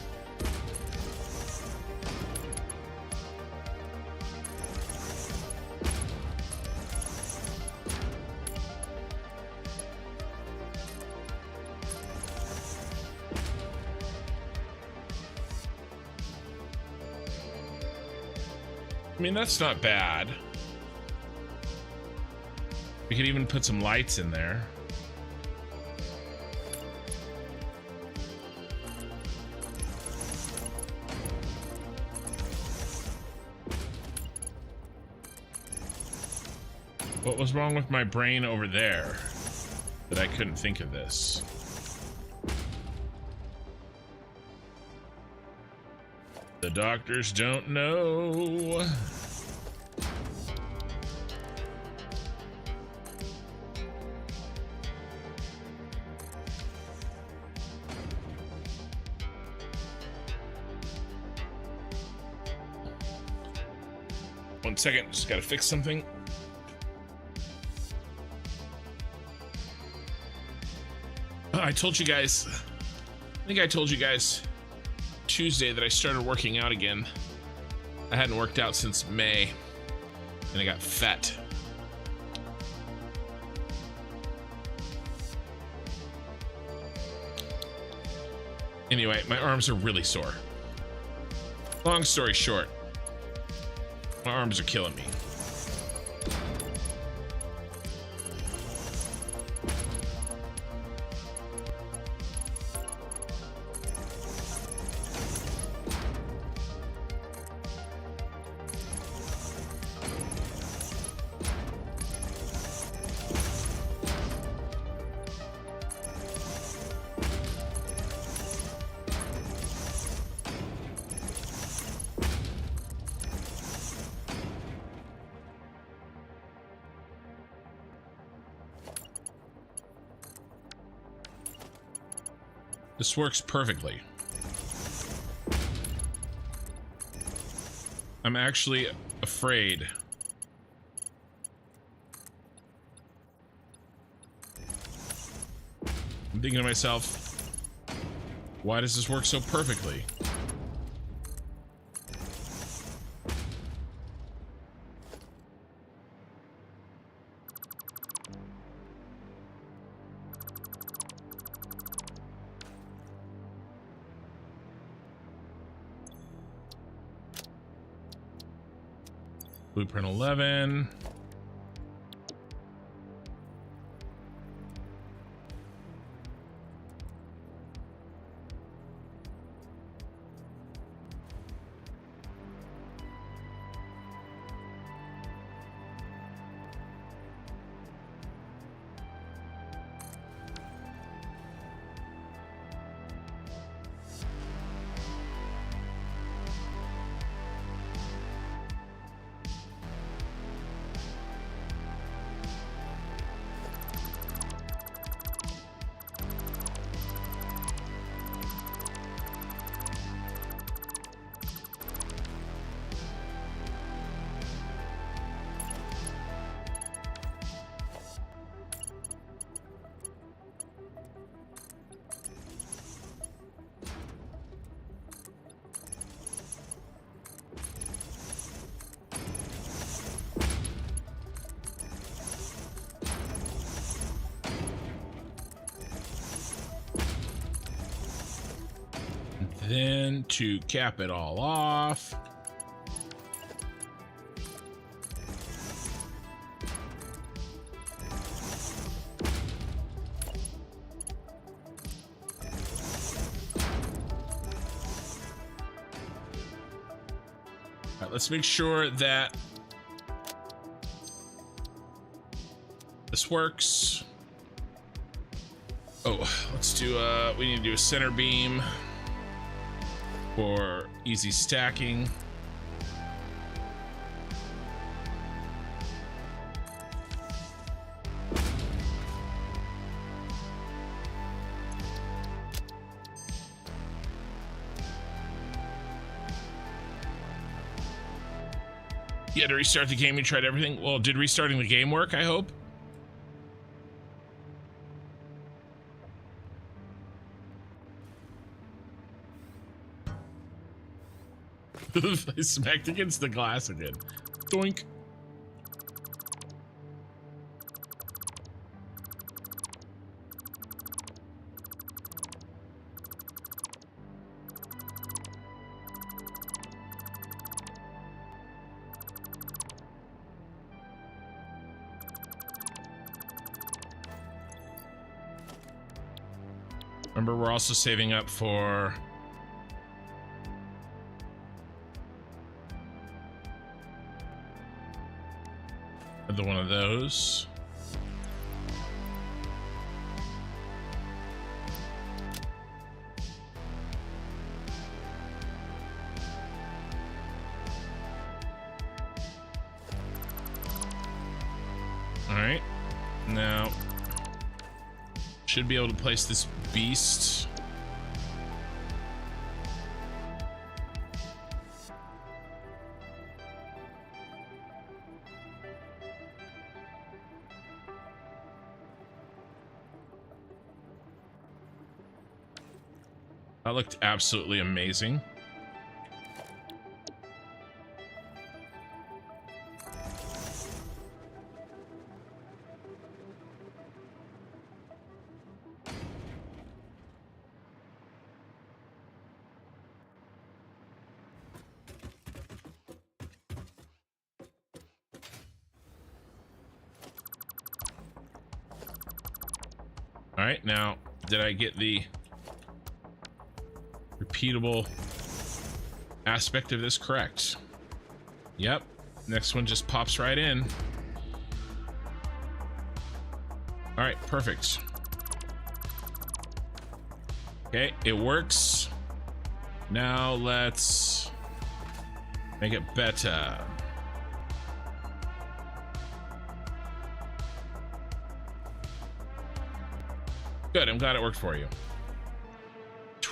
[SPEAKER 1] I mean, that's not bad. We could even put some lights in there. What was wrong with my brain over there that I couldn't think of this? The doctors don't know. One second, just gotta fix something. I told you guys, I think I told you guys Tuesday that I started working out again. I hadn't worked out since May, and I got fat. Anyway, my arms are really sore. Long story short, my arms are killing me. This works perfectly. I'm actually afraid. I'm thinking to myself, why does this work so perfectly? Blueprint 11. Then to cap it all off, all right, let's make sure that this works. Oh, let's do we need to do a center beam for easy stacking. You had to restart the game, you tried everything. Well, did restarting the game work, I hope? I smacked against the glass again. Doink. Remember, we're also saving up for another one of those. All right, now should be able to place this beast. That looked absolutely amazing. All right, now, did I get the repeatable aspect of this correct? Yep. Next one just pops right in. All right, perfect. Okay, it works. Now let's make it better. Good, I'm glad it worked for you.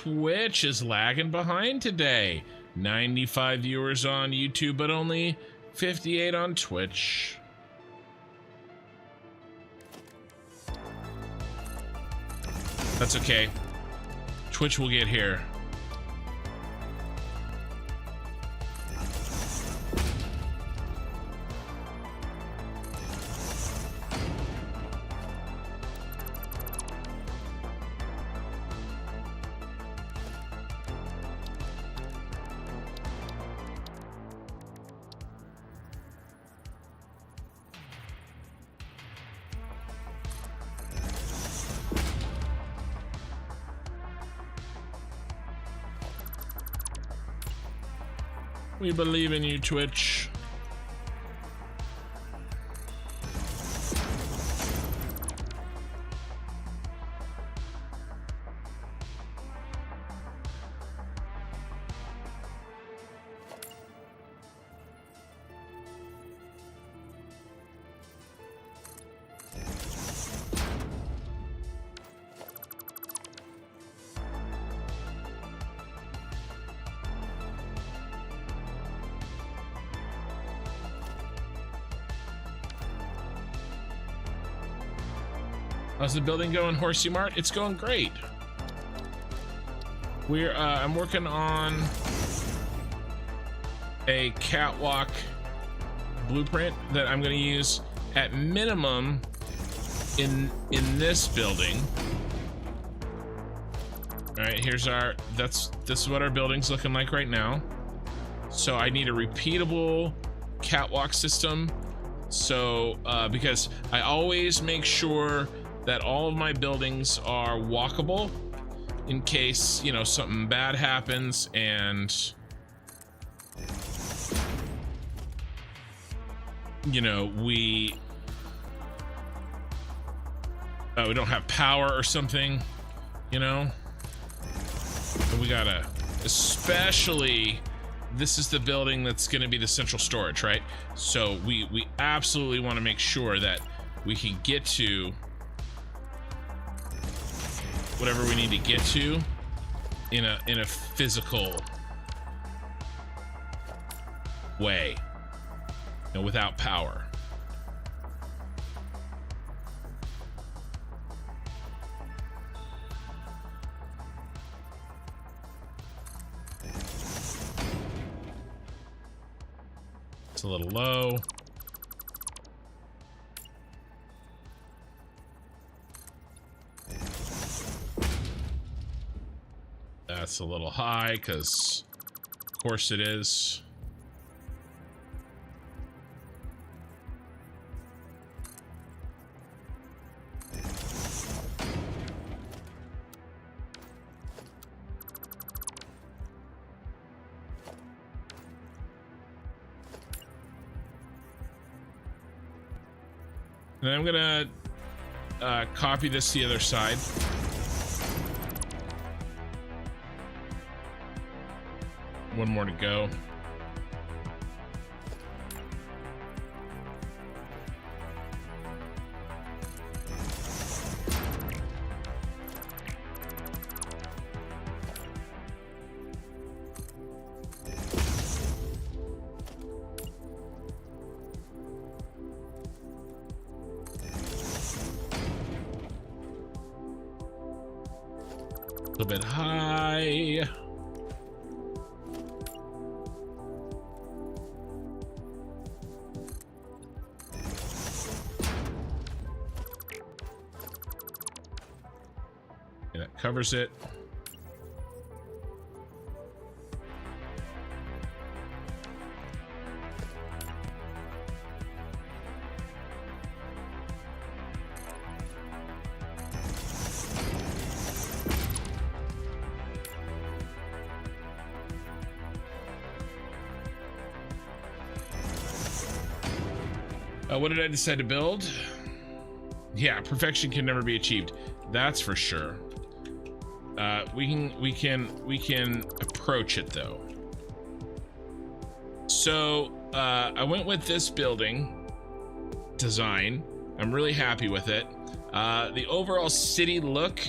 [SPEAKER 1] Twitch is lagging behind today. 95 viewers on YouTube, but only 58 on Twitch. That's okay. Twitch will get here. We believe in you, Twitch. How's the building going, Horsey Mart? It's going great. I'm working on a catwalk blueprint that I'm going to use at minimum in this building. All right, this is what our building's looking like right now. So I need a repeatable catwalk system. So because I always make sure that all of my buildings are walkable in case, you know, something bad happens and, you know, we don't have power or something, you know. We gotta, especially, this is the building that's going to be the central storage, right? So we absolutely want to make sure that we can get to whatever we need to get to in a physical way, you know, without power. It's a little low. That's a little high, because of course it is. And I'm gonna copy this to the other side. One more to go. A little bit high. Covers it. What did I decide to build? Yeah, perfection can never be achieved. That's for sure. We can approach it though. So I went with this building design. I'm really happy with it. The overall city look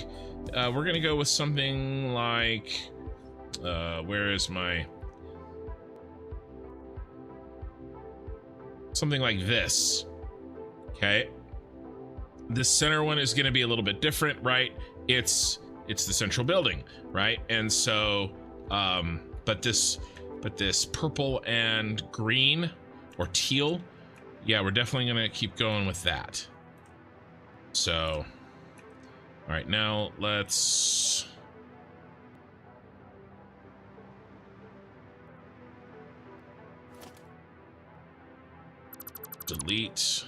[SPEAKER 1] We're gonna go with something like, where is my, something like this. Okay. This center one is gonna be a little bit different, right? It's the central building, right? And so, but this purple and green or teal, yeah, we're definitely gonna keep going with that. So, all right, now let's delete.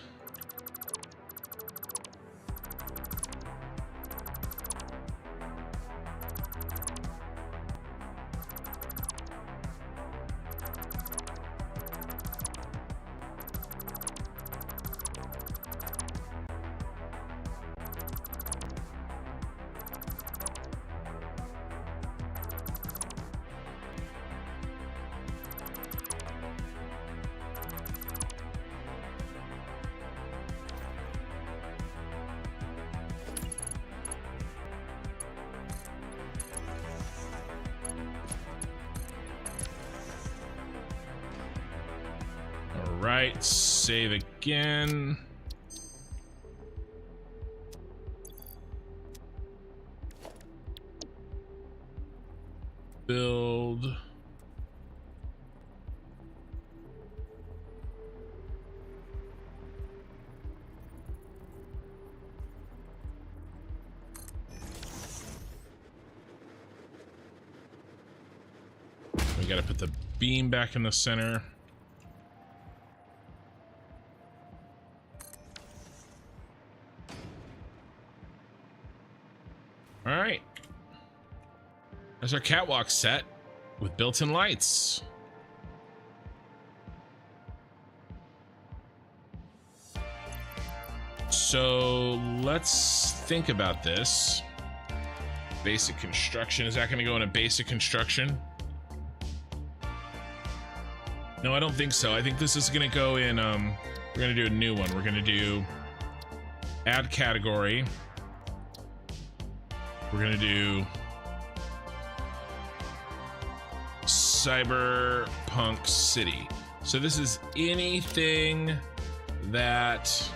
[SPEAKER 1] Right, save again. Build. We gotta put the beam back in the center. All right, there's our catwalk set with built-in lights. So let's think about this. Basic construction, is that gonna go into basic construction? No, I don't think so. I think this is gonna go in, we're gonna do a new one. We're gonna do add category. We're gonna do Cyberpunk City. So this is anything that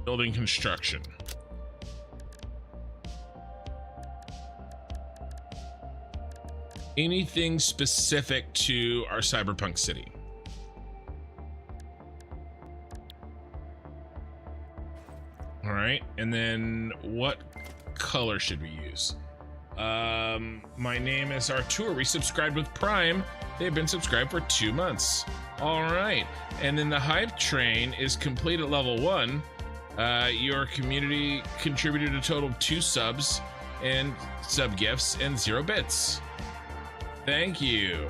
[SPEAKER 1] building construction. Anything specific to our Cyberpunk City. All right, and then what color should we use? My name is Artur. We subscribed with Prime. They've been subscribed for 2 months. All right, and then the hype train is complete at level 1. Your community contributed a total of 2 subs and sub gifts and 0 bits. Thank you.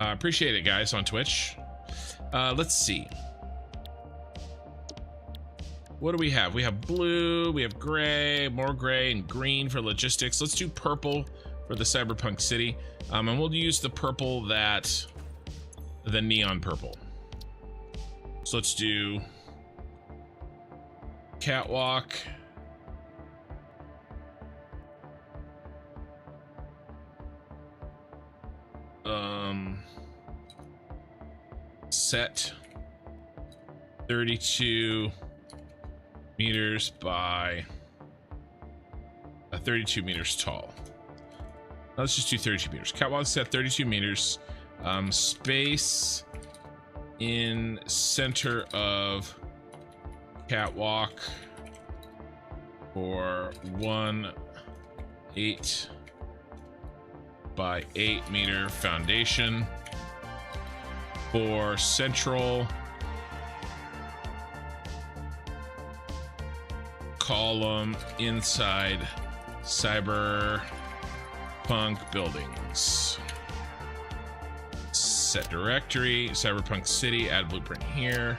[SPEAKER 1] Appreciate it, guys, on Twitch. Let's see. What do we have? We have blue, we have gray, more gray, and green for logistics. Let's do purple for the Cyberpunk City. And we'll use the purple the neon purple. So let's do catwalk. Set 32 meters by 32 meters tall. Let's just do 32 meters. Catwalk set 32 meters. Space in center of catwalk for 8 by 8 meter foundation for central column inside Cyberpunk buildings. Set directory, Cyberpunk City, add blueprint here.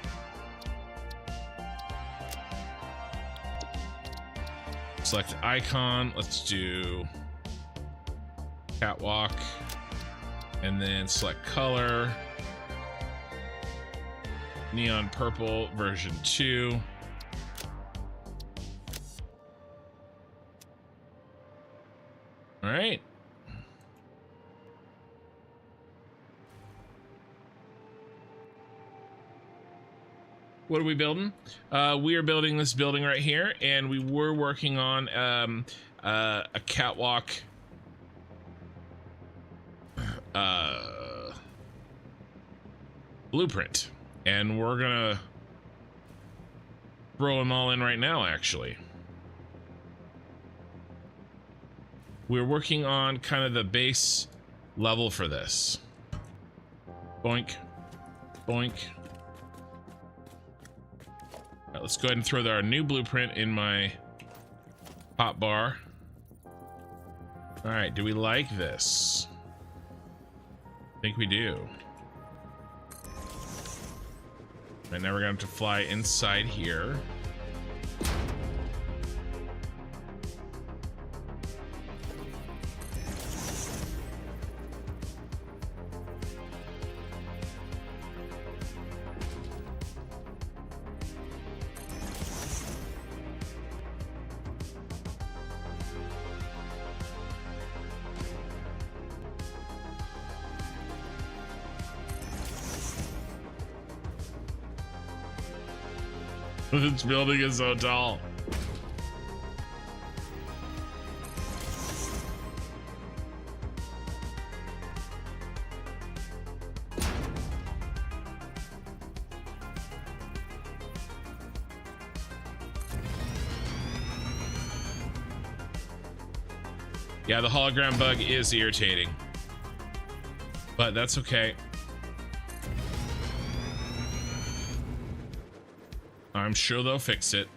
[SPEAKER 1] Select icon. Let's do catwalk, and then select color. Neon purple version 2. All right. What are we building? We are building this building right here, and we were working on a catwalk blueprint, and we're gonna throw them all in right now. Actually, we're working on kind of the base level for this. Boink, boink. All right, let's go ahead and throw our new blueprint in my hot bar. All right, do we like this? I think we do. Right, now we're going to have to fly inside here. This building is so tall. Yeah, the hologram bug is irritating, but that's okay. I'm sure they'll fix it.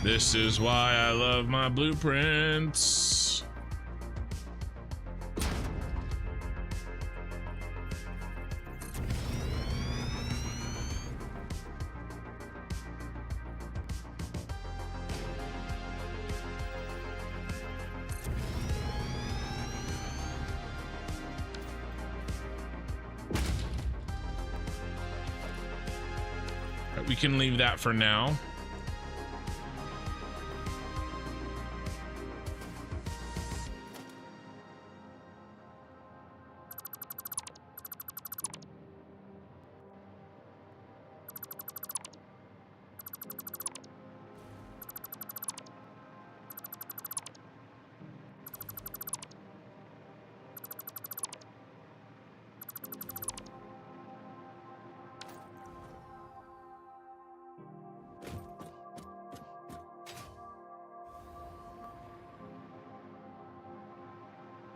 [SPEAKER 1] This is why I love my blueprints. We can leave that for now.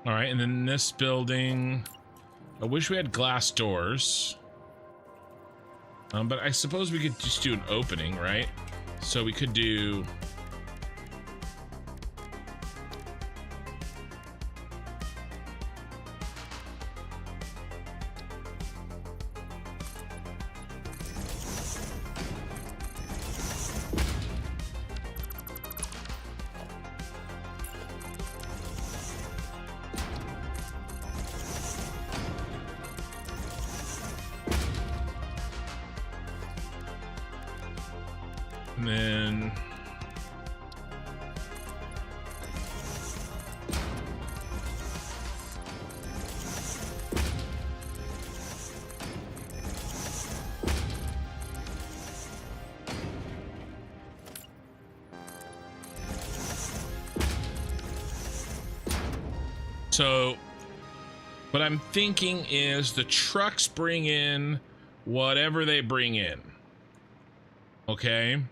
[SPEAKER 1] All right, and then this building, I wish we had glass doors, but I suppose we could just do an opening, right? So we could do and then so what I'm thinking is the trucks bring in whatever they bring in, okay?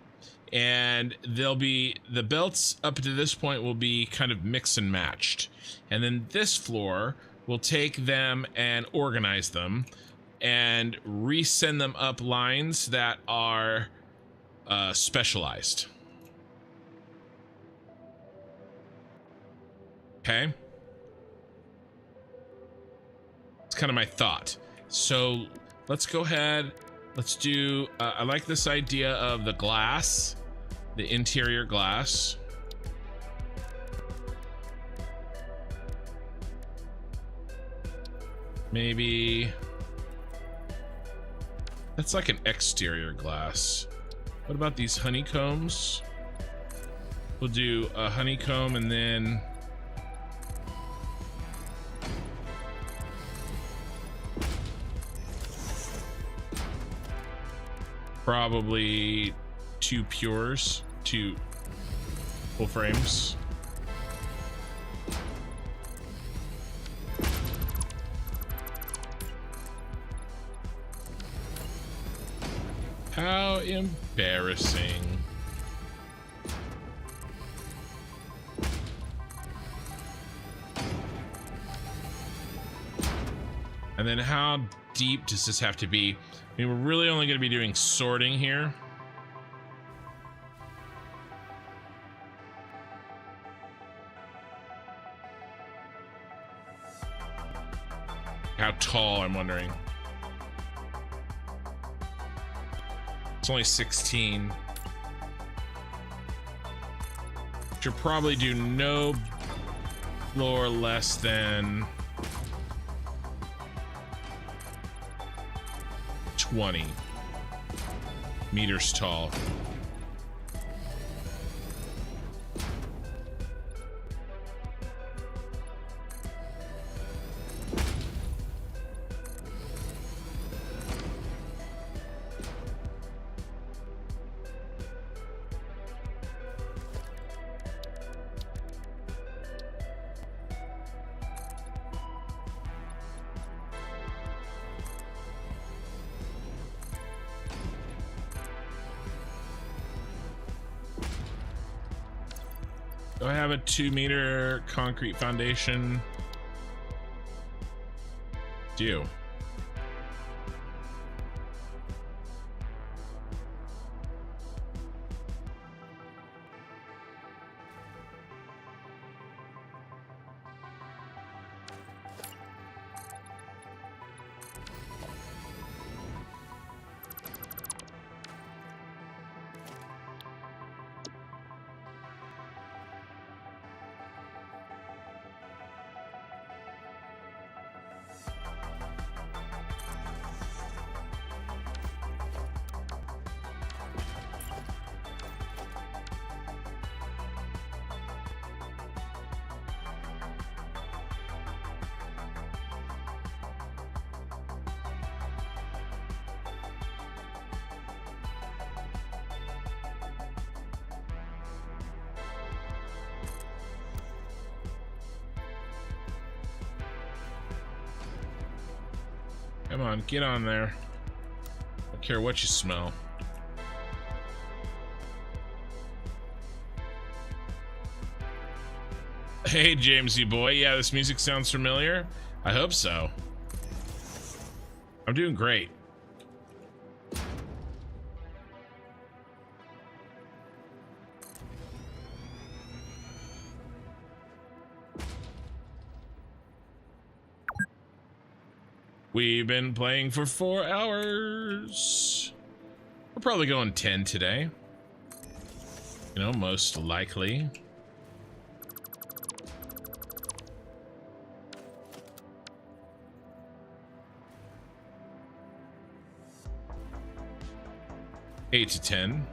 [SPEAKER 1] And they'll be, the belts up to this point will be kind of mix and matched. And then this floor will take them and organize them and resend them up lines that are specialized. Okay. It's kind of my thought. So let's go ahead Let's do, I like this idea of the glass, the interior glass. Maybe that's like an exterior glass. What about these honeycombs? We'll do a honeycomb and then probably 2 pures, 2 full frames. How embarrassing. And then how deep does this have to be? I mean, we're really only going to be doing sorting here. How tall, I'm wondering. It's only 16. Should probably do no floor less than 20 meters tall. Do I have a 2-meter concrete foundation? Do. Come on, get on there. I don't care what you smell. Hey, Jamesy boy. Yeah, this music sounds familiar. I hope so. I'm doing great. We've been playing for 4 hours. We're probably going 10 today. You know, most likely. Eight to 10.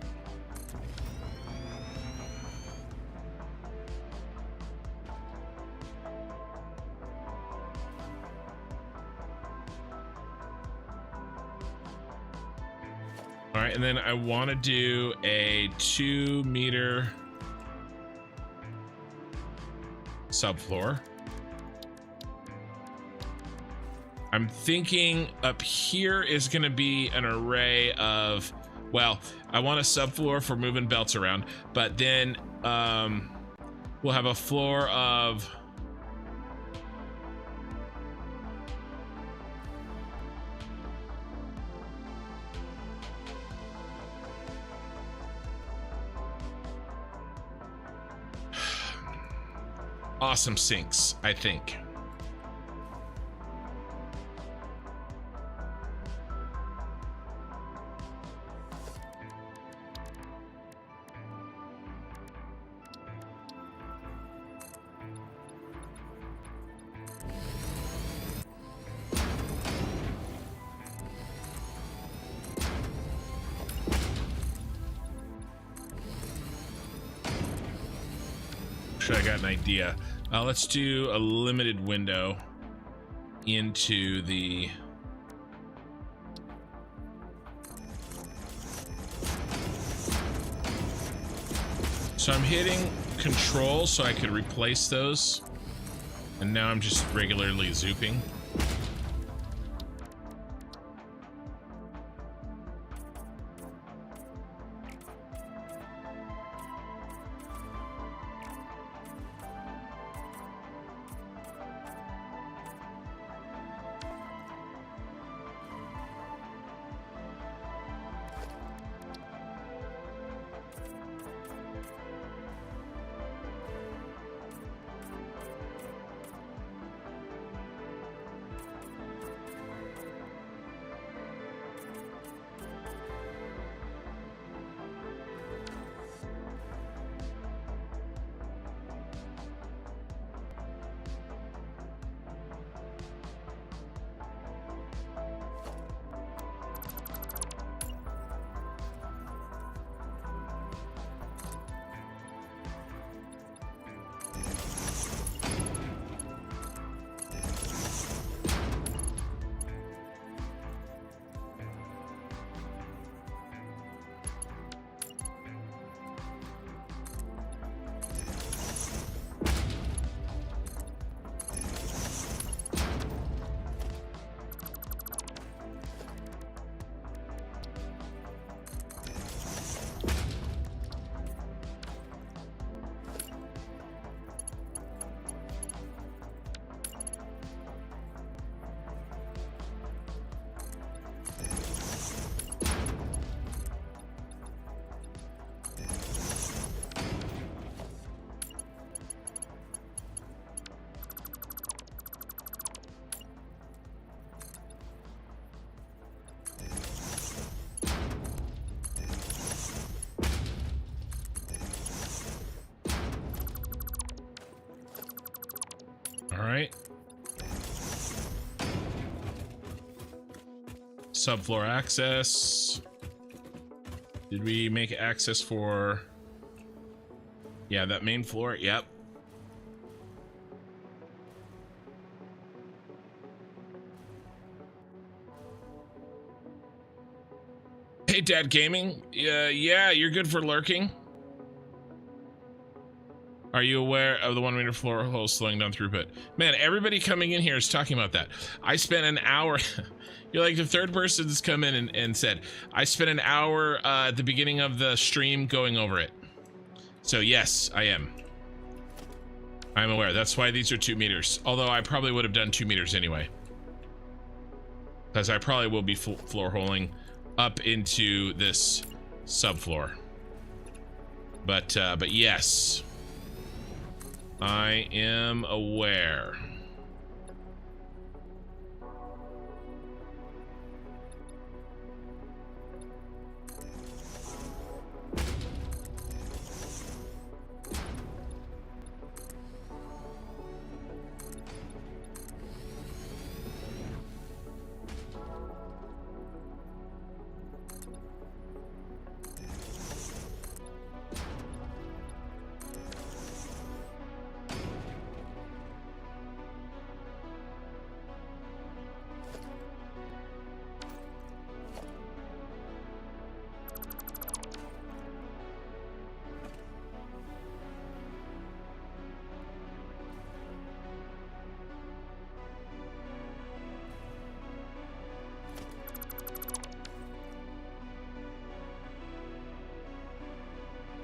[SPEAKER 1] All right, and then I want to do a 2-meter subfloor. I'm thinking up here is going to be an array of, well, I want a subfloor for moving belts around, but then we'll have a floor of awesome sinks, I think. Actually, I got an idea. Let's do a limited window into the... So I'm hitting control so I could replace those. And now I'm just regularly zooping. All right. Subfloor access. Did we make access for... Yeah, that main floor? Yep. Hey, Dad Gaming. Yeah, you're good for lurking. Are you aware of the 1 meter floor hole slowing down throughput? Man, everybody coming in here is talking about that. I spent an hour. You're like the third person that's come in and said, I spent an hour at the beginning of the stream going over it. So yes, I am. I'm aware. That's why these are 2 meters. Although I probably would have done 2 meters anyway. Because I probably will be floor holing up into this subfloor. But yes. I am aware.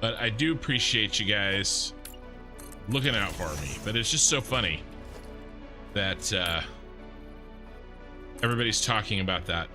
[SPEAKER 1] But I do appreciate you guys looking out for me. But it's just so funny that everybody's talking about that.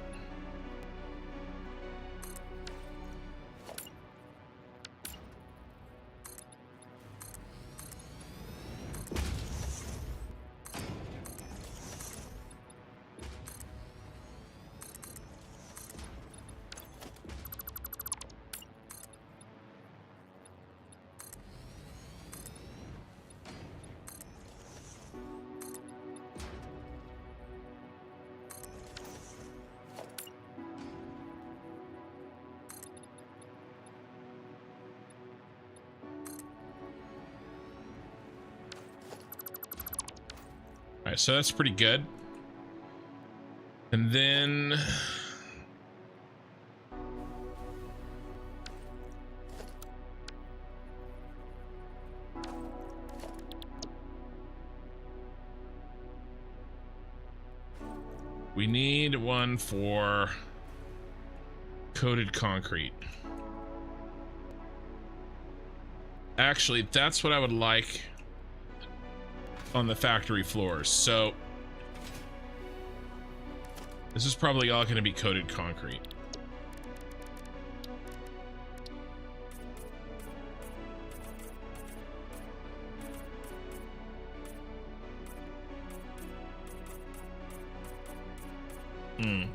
[SPEAKER 1] right, so that's pretty good. And then we need one for coated concrete. Actually, that's what I would like on the factory floors. So this is probably all going to be coated concrete.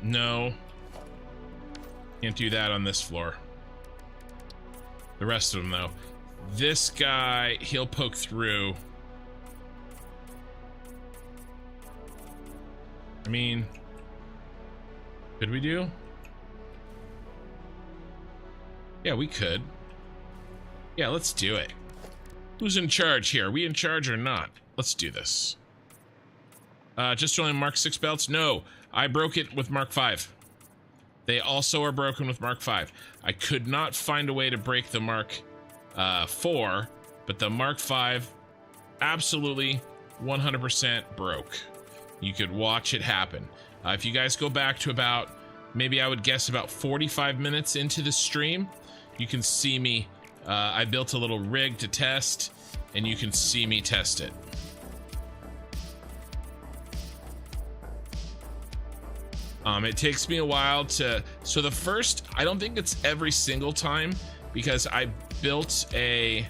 [SPEAKER 1] No. Can't do that on this floor. The rest of them, though. This guy, he'll poke through. I mean, could we do? Yeah, we could. Yeah, let's do it. Who's in charge here? Are we in charge or not? Let's do this. Just only Mark 6 belts? No, I broke it with Mark 5. They also are broken with Mark 5. I could not find a way to break the Mark 4, but the Mark 5 absolutely 100% broke. You could watch it happen. If you guys go back to about, maybe I would guess about 45 minutes into the stream, you can see me, I built a little rig to test, and you can see me test it. It takes me a while to, so the first, I don't think it's every single time, because I built a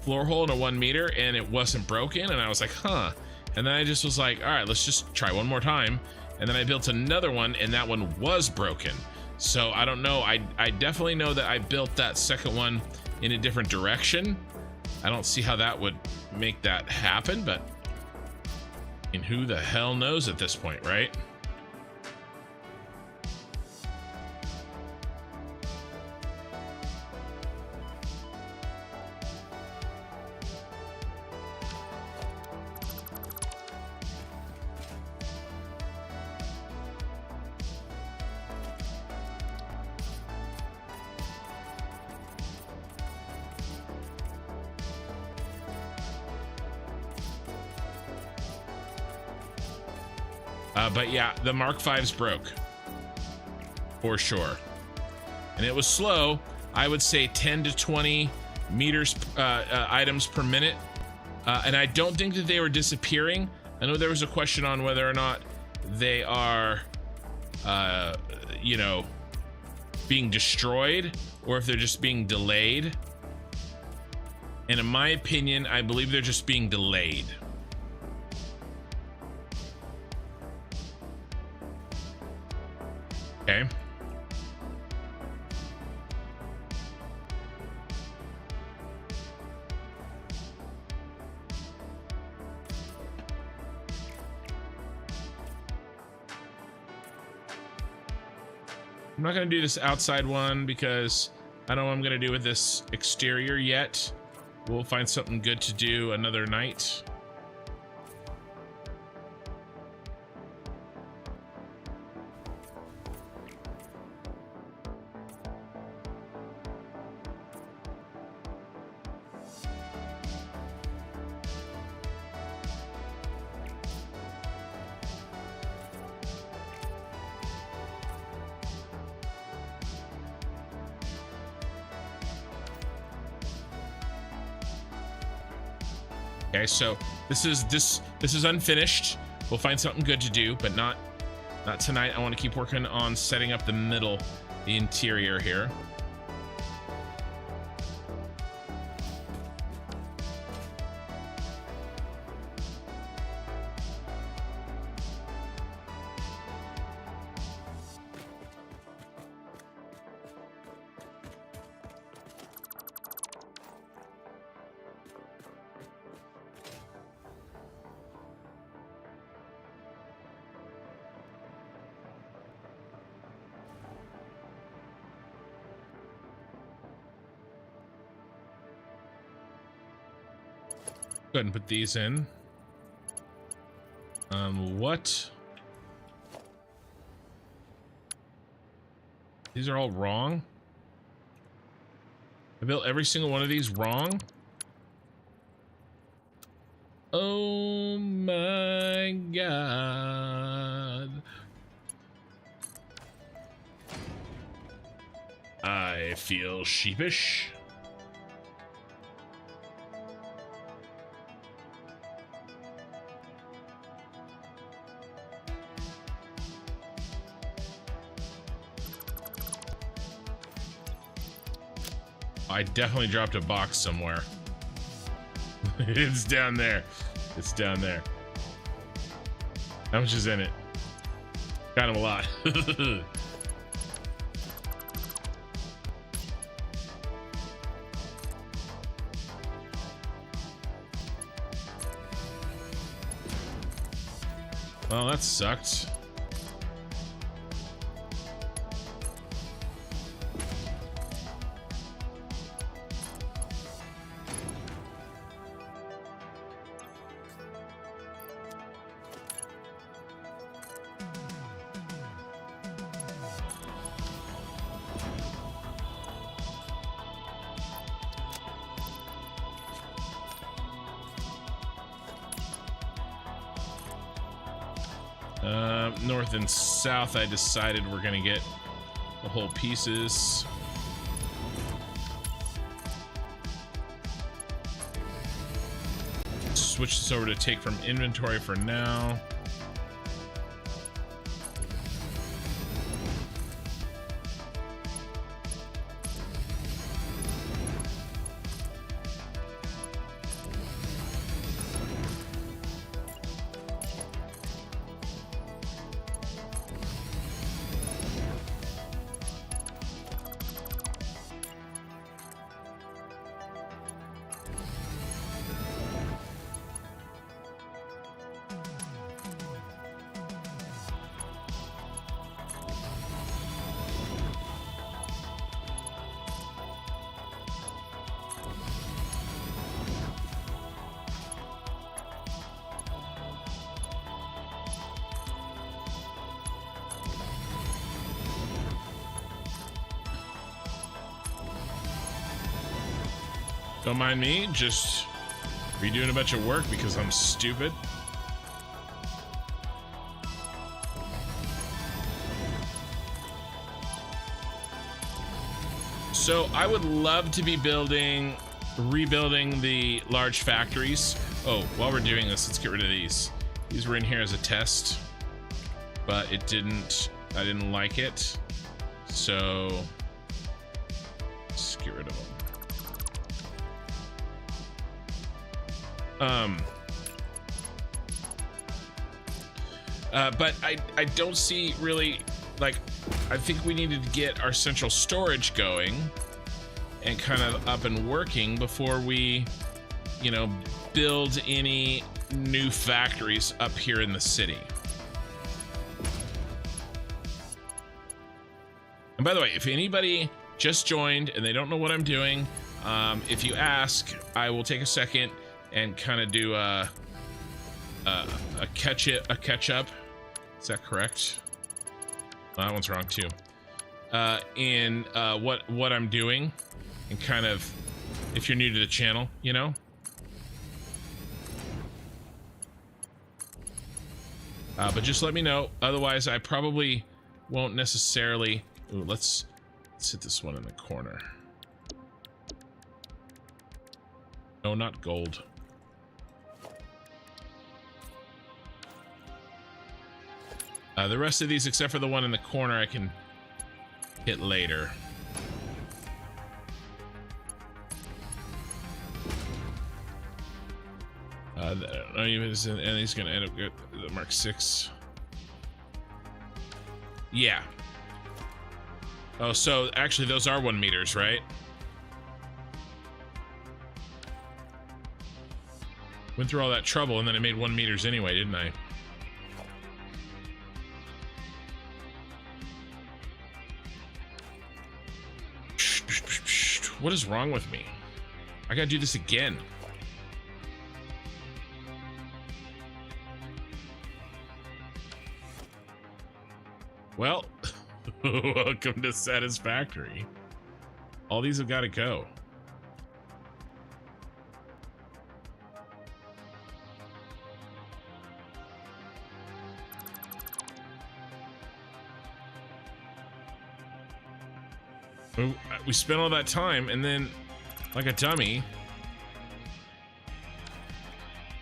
[SPEAKER 1] floor hole in a 1 meter and it wasn't broken, and I was like, huh. And then I just was like, all right, let's just try one more time. And then I built another one and that one was broken. So I don't know, I definitely know that I built that second one in a different direction. I don't see how that would make that happen, but I mean, who the hell knows at this point, right? But yeah, the Mark 5's broke for sure, and it was slow. I would say 10 to 20 meters items per minute, and I don't think that they were disappearing. I know there was a question on whether or not they are you know, being destroyed or if they're just being delayed, and in my opinion, I believe they're just being delayed. Okay. I'm not going to do this outside one because I don't know what I'm going to do with this exterior yet. We'll find something good to do another night. Okay, so this is unfinished. We'll find something good to do, but not tonight. I want to keep working on setting up the middle, the interior here. Go ahead and put these in. What? These are all wrong? I built every single one of these wrong? Oh my god. I feel sheepish. I definitely dropped a box somewhere. It's down there. It's down there. How much is in it? Kind of a lot. Well, that sucked. North and south, I decided we're gonna get the whole pieces. Switch this over to take from inventory for now. Don't mind me, just redoing a bunch of work because I'm stupid. So I would love to be rebuilding the large factories. Oh, while we're doing this, let's get rid of these. These were in here as a test, but I didn't like it. So let's get rid of them. But I don't see really, like, I think we needed to get our central storage going and kind of up and working before we, you know, build any new factories up here in the city. And by the way, if anybody just joined and they don't know what I'm doing, if you ask, I will take a second and kind of do a catch up. Is that correct? That one's wrong too. In what I'm doing, and kind of, if you're new to the channel, you know. But just let me know. Otherwise, I probably won't necessarily. Ooh, let's hit this one in the corner. No, not gold. The rest of these, except for the one in the corner, I can hit later. And he's gonna end up at the Mark 6. Yeah. Oh, so actually those are 1 meters, right? Went through all that trouble and then I made 1 meters anyway, didn't I? What is wrong with me? I gotta do this again. Well, welcome to Satisfactory. All these have got to go. We spent all that time, and then, like a dummy,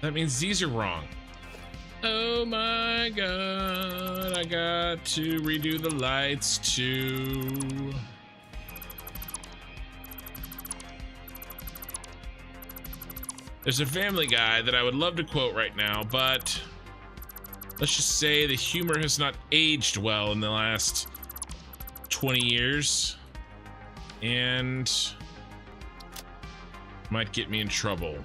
[SPEAKER 1] that means these are wrong. Oh my god, I got to redo the lights too. There's a Family Guy that I would love to quote right now, but let's just say the humor has not aged well in the last 20 years and might get me in trouble.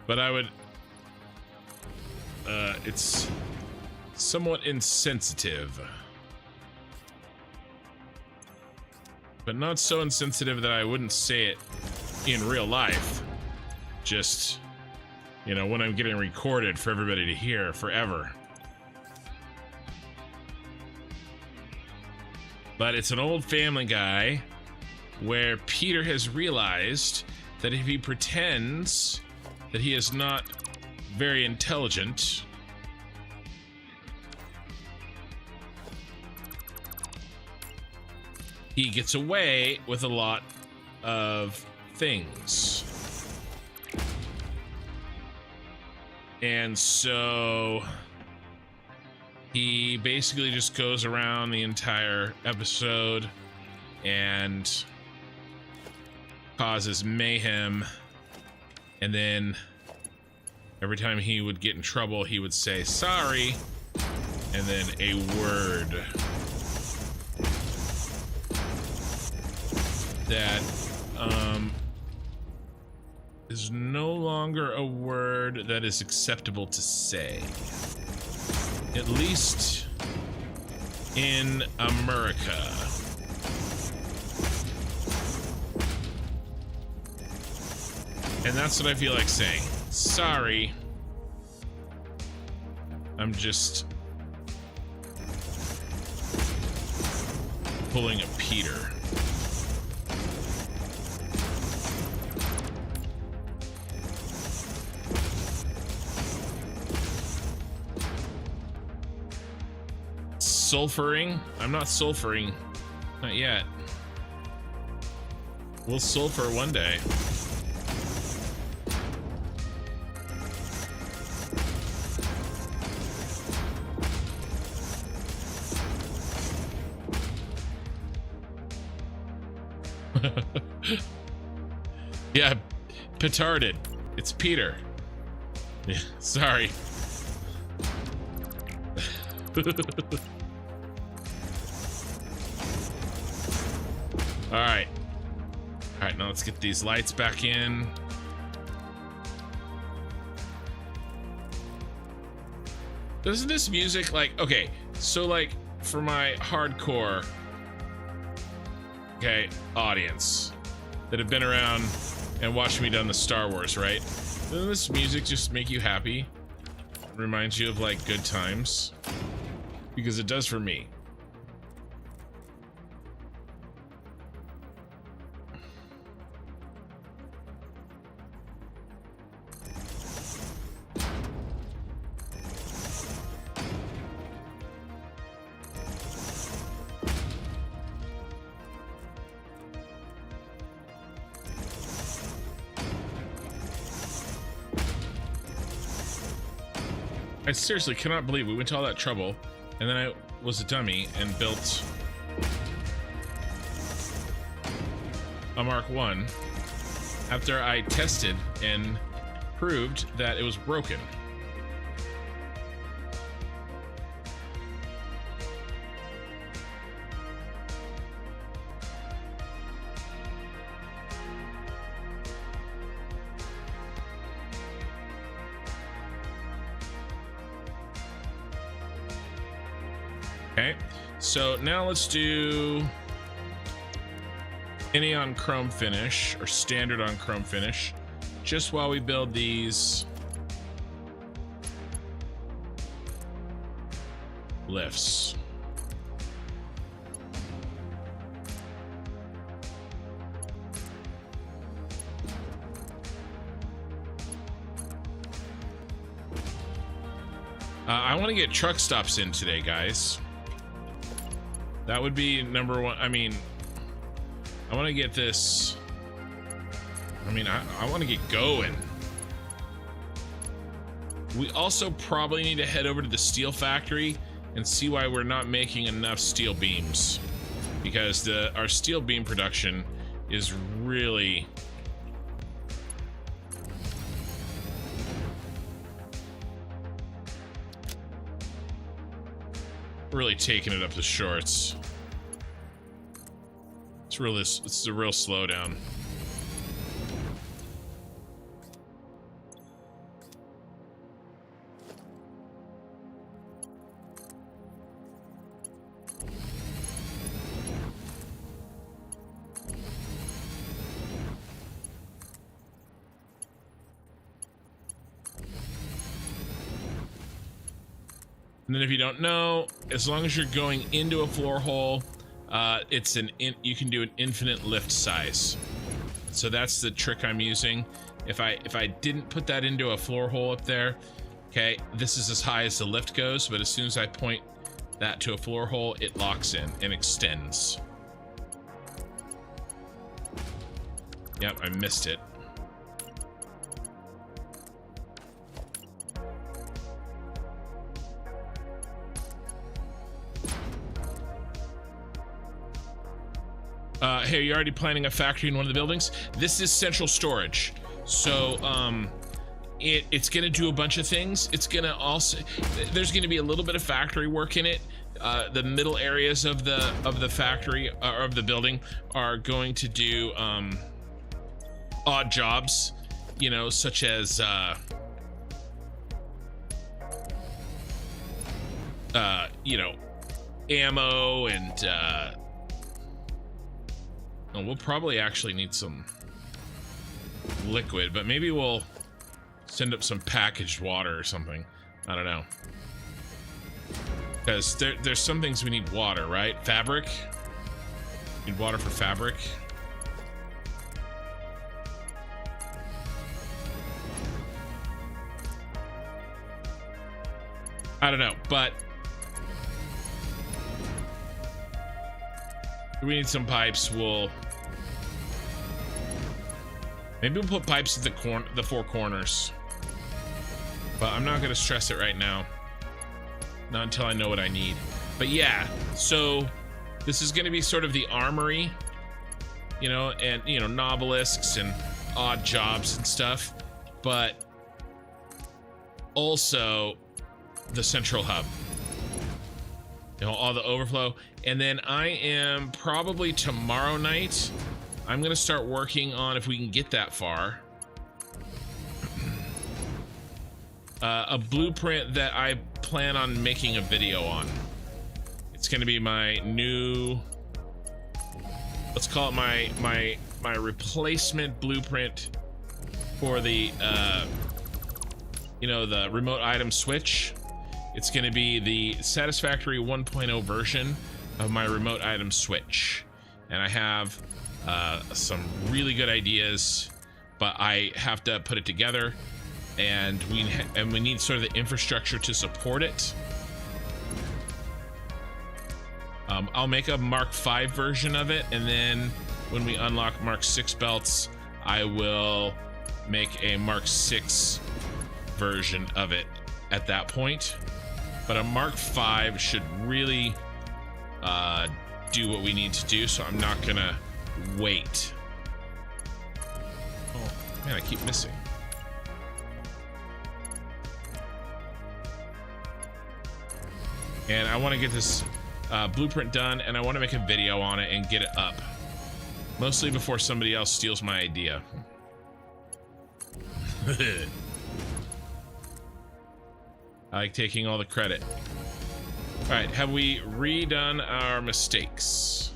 [SPEAKER 1] But I would it's somewhat insensitive, but not so insensitive that I wouldn't say it in real life, just, you know, when I'm getting recorded for everybody to hear forever. But it's an old Family Guy where Peter has realized that if he pretends that he is not very intelligent, he gets away with a lot of things. And so he basically just goes around the entire episode and causes mayhem, and then every time he would get in trouble he would say sorry and then a word that is no longer a word that is acceptable to say, at least in America. And that's what I feel like saying. Sorry. I'm just pulling a Peter. Sulfuring? I'm not sulfuring. Not yet. We'll sulfur one day. Yeah, petarded. It's Peter. Yeah, sorry. Alright. Alright, now let's get these lights back in. Doesn't this music, like, okay, so like for my hardcore, okay, audience that have been around and watched me done the Star Wars, right? Doesn't this music just make you happy? Reminds you of like good times? Because it does for me. I seriously cannot believe we went to all that trouble, and then I was a dummy and built a Mark 1 after I tested and proved that it was broken. Okay, so now let's do any on chrome finish or standard on chrome finish, just while we build these lifts. I want to get truck stops in today, guys. That would be number one. I mean, I want to get this. I mean, I want to get going. We also probably need to head over to the steel factory and see why we're not making enough steel beams, because our steel beam production is really taking it up the shorts. It's a real slowdown. And then if you don't know, as long as you're going into a floor hole, you can do an infinite lift size. So that's the trick I'm using. If I didn't put that into a floor hole up there, okay, this is as high as the lift goes, but as soon as I point that to a floor hole, it locks in and extends. Yep, I missed it. Hey, are you already planning a factory in one of the buildings? This is central storage. So, it's gonna do a bunch of things. It's gonna also, there's gonna be a little bit of factory work in it. The middle areas of the factory, or of the building, are going to do, odd jobs, you know, such as, you know, ammo and, we'll probably actually need some liquid, but maybe we'll send up some packaged water or something. I don't know. Because there's some things we need water, right? Fabric. Need water for fabric. I don't know, but we need some pipes. Maybe we'll put pipes at the four corners, but I'm not gonna stress it right now. Not until I know what I need. But yeah, so this is gonna be sort of the armory, you know, and you know, nobelisks and odd jobs and stuff, but also the central hub. You know, all the overflow. And then I am probably tomorrow night, I'm gonna start working on, if we can get that far, a blueprint that I plan on making a video on. It's gonna be my new, let's call it my replacement blueprint for the you know, the remote item switch. It's going to be the Satisfactory 1.0 version of my remote item switch. And I have some really good ideas, but I have to put it together, and we need sort of the infrastructure to support it. I'll make a Mark V version of it, and then when we unlock Mark VI belts, I will make a Mark VI version of it at that point. But a Mark V should really do what we need to do, so I'm not gonna wait. Oh man, I keep missing. And I want to get this blueprint done, and I want to make a video on it and get it up, mostly before somebody else steals my idea. I like taking all the credit. All right, have we redone our mistakes?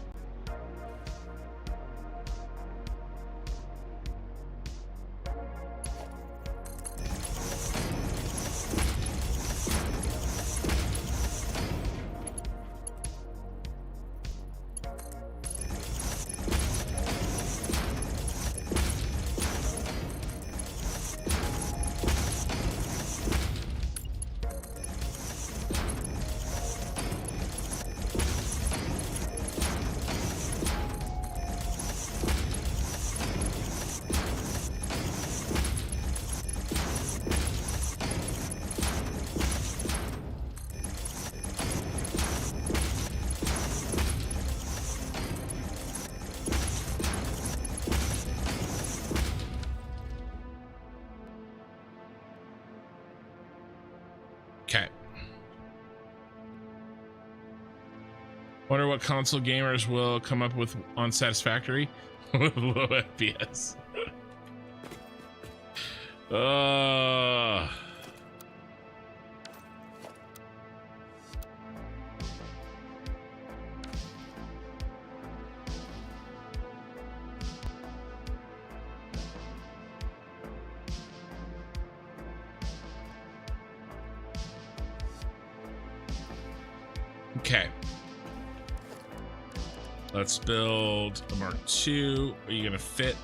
[SPEAKER 1] Okay. Wonder what console gamers will come up with on Satisfactory with low FPS. Okay. Let's build a Mark II. Are you gonna fit?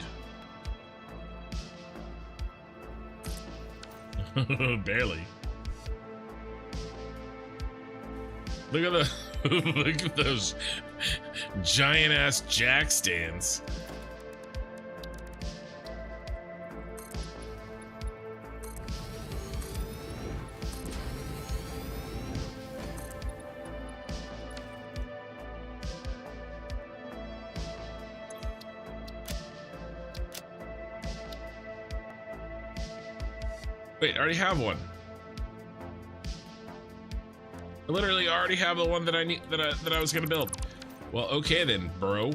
[SPEAKER 1] Barely. Look at the look at those giant ass jack stands. Wait, I already have one. I literally already have the one that I need that I was gonna build. Well, okay then, bro.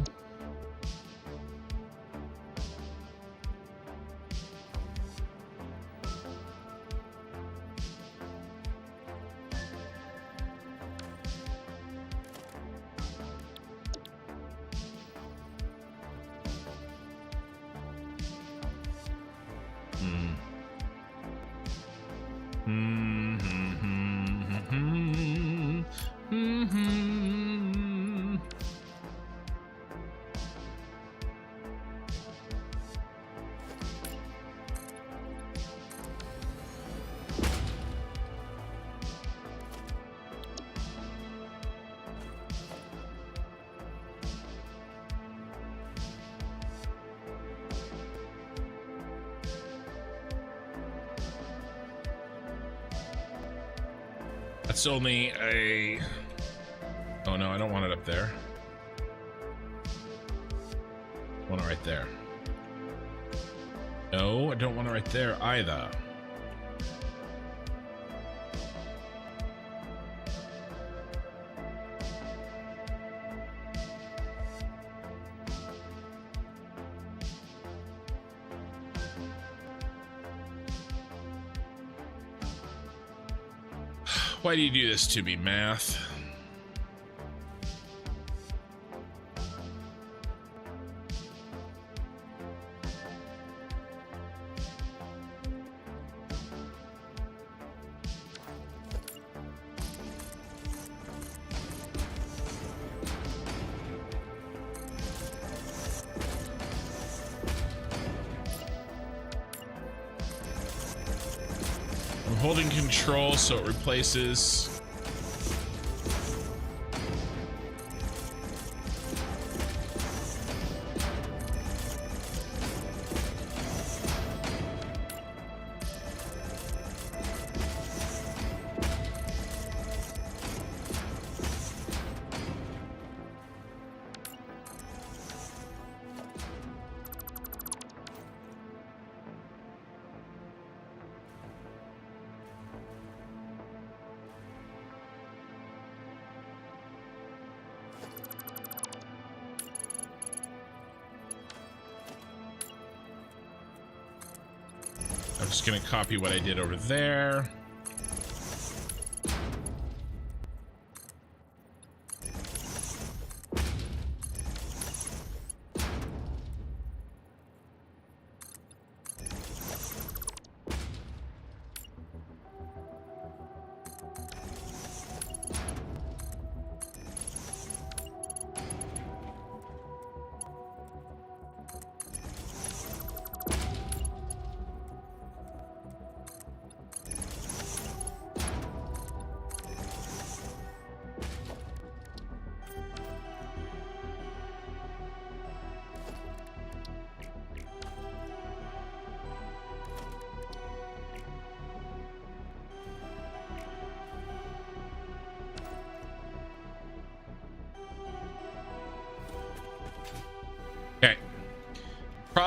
[SPEAKER 1] That's only a... Oh no, I don't want it up there. I want it right there. No, I don't want it right there either. Why do you do this to me, math? I'm holding control so it replaces. I'm just gonna copy what I did over there.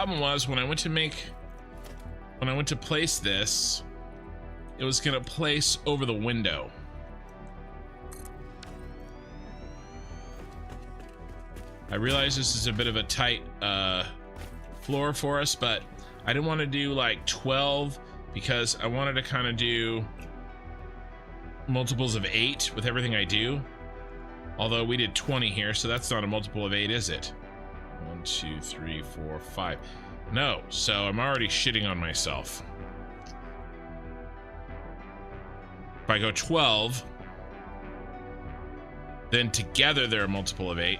[SPEAKER 1] problem was when I went to place this, it was gonna place over the window. I realize this is a bit of a tight floor for us, but I didn't want to do like 12 because I wanted to kind of do multiples of 8 with everything I do. Although we did 20 here, so that's not a multiple of 8, is it? 1, 2, 3, 4, 5. No, so I'm already shitting on myself. If I go 12, then together they're a multiple of 8.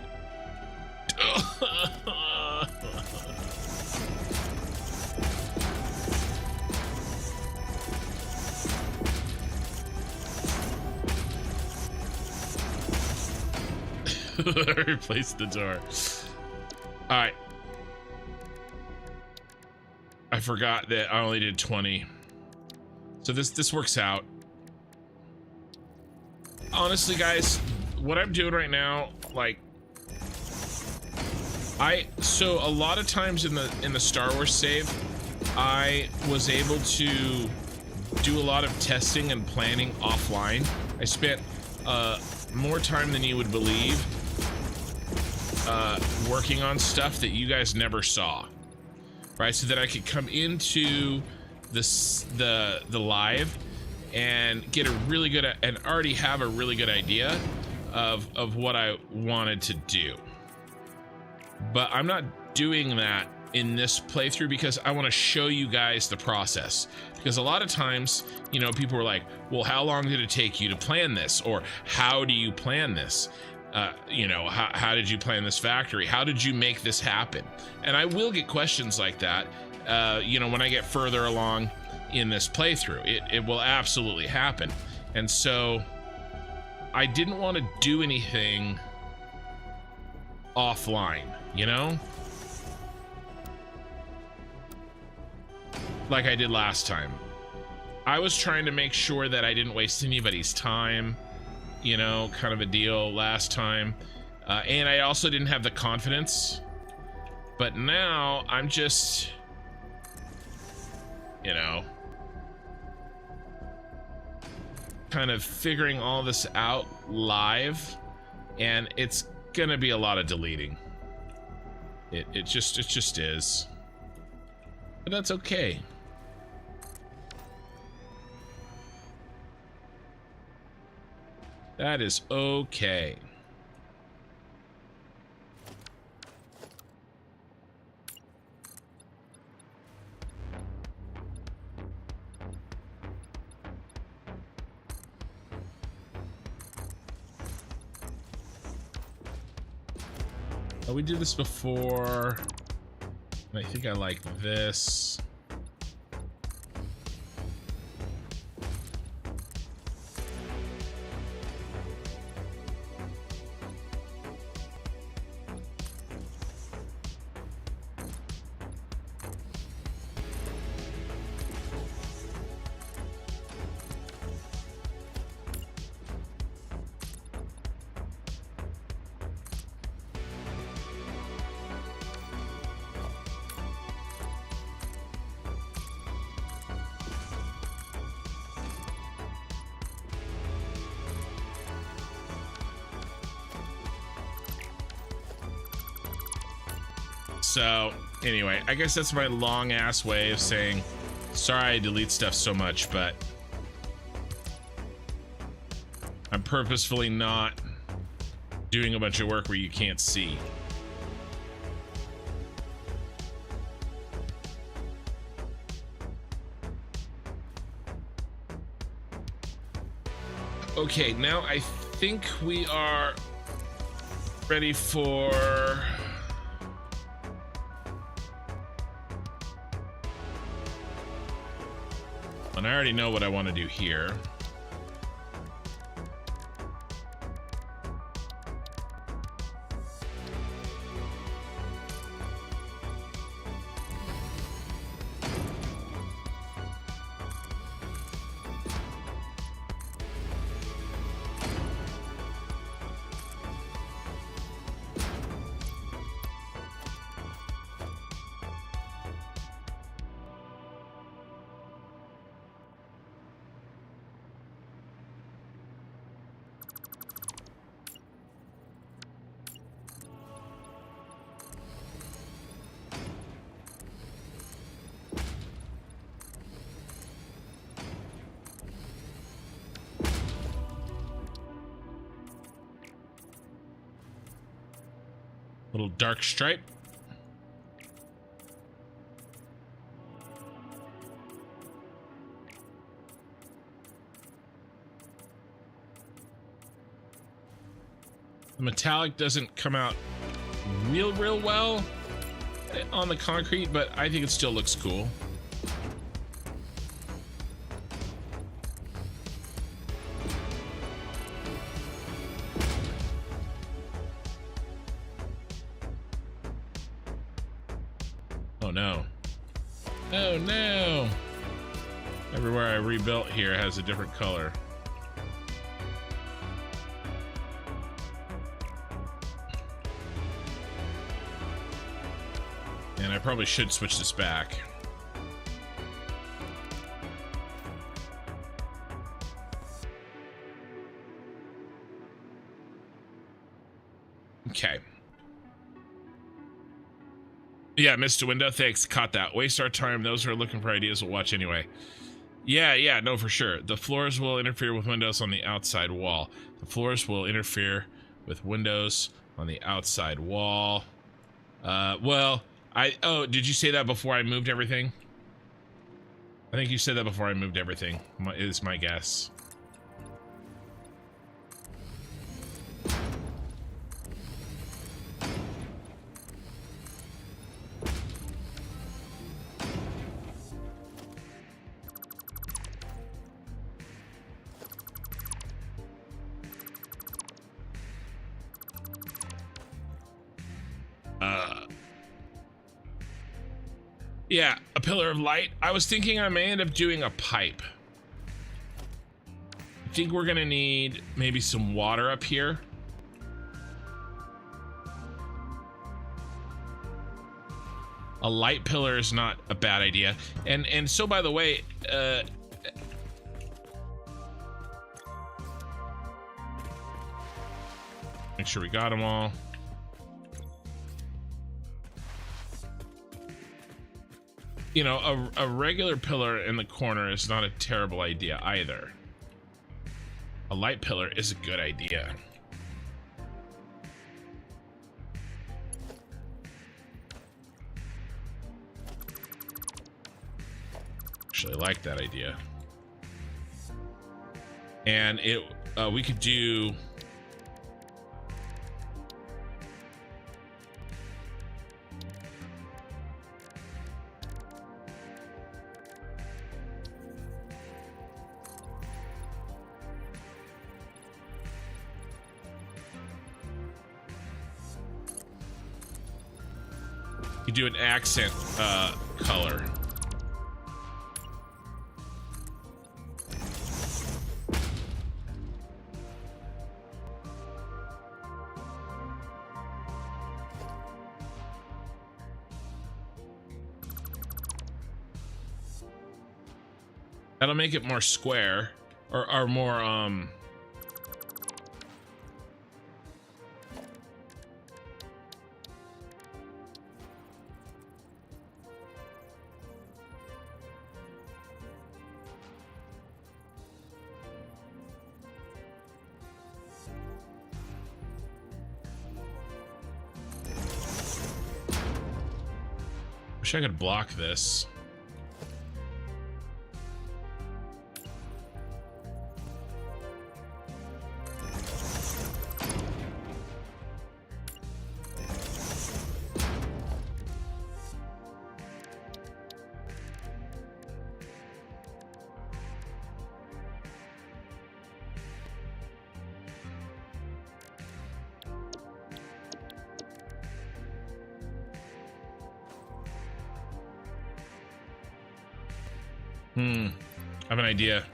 [SPEAKER 1] Replace the door. All right. I forgot that I only did 20. So this works out. Honestly, guys, what I'm doing right now, like, so a lot of times in the Star Wars save, I was able to do a lot of testing and planning offline. I spent more time than you would believe working on stuff that you guys never saw, right? So that I could come into the live and get a really good and already have a really good idea of what I wanted to do. But I'm not doing that in this playthrough because I want to show you guys the process. Because a lot of times, you know, people are like, well, how long did it take you to plan this? Or how do you plan this? You know, how did you plan this factory? How did you make this happen? And I will get questions like that, you know, when I get further along in this playthrough. It will absolutely happen. And so I didn't want to do anything offline, you know? Like I did last time. I was trying to make sure that I didn't waste anybody's time, you know, kind of a deal last time. And I also didn't have the confidence. But now I'm just, you know, kind of figuring all this out live, and it's gonna be a lot of deleting. It just is. But that's okay. That is okay. Oh, we did this before. I think I like this. So anyway, I guess that's my long ass way of saying sorry I delete stuff so much, but I'm purposefully not doing a bunch of work where you can't see. Okay, now I think we are ready for and I already know what I want to do here. Little dark stripe. The metallic doesn't come out real well on the concrete, but I think it still looks cool. Oh no. Oh no. Everywhere I rebuilt here has a different color. And I probably should switch this back. Okay. Yeah, Mr. Window, thanks. Caught that. Waste our time. Those who are looking for ideas will watch anyway. Yeah, no, for sure. The floors will interfere with windows on the outside wall. The floors will interfere with windows on the outside wall. Well, did you say that before I moved everything? I think you said that before I moved everything, is my guess. Yeah, a pillar of light. I was thinking I may end up doing a pipe. I think we're gonna need maybe some water up here. A light pillar is not a bad idea. And so, by the way, make sure we got them all. You know, a regular pillar in the corner is not a terrible idea either. A light pillar is a good idea. Actually, I like that idea. And we could do... You do an accent color. That'll make it more square or more wish I could block this. I have an idea.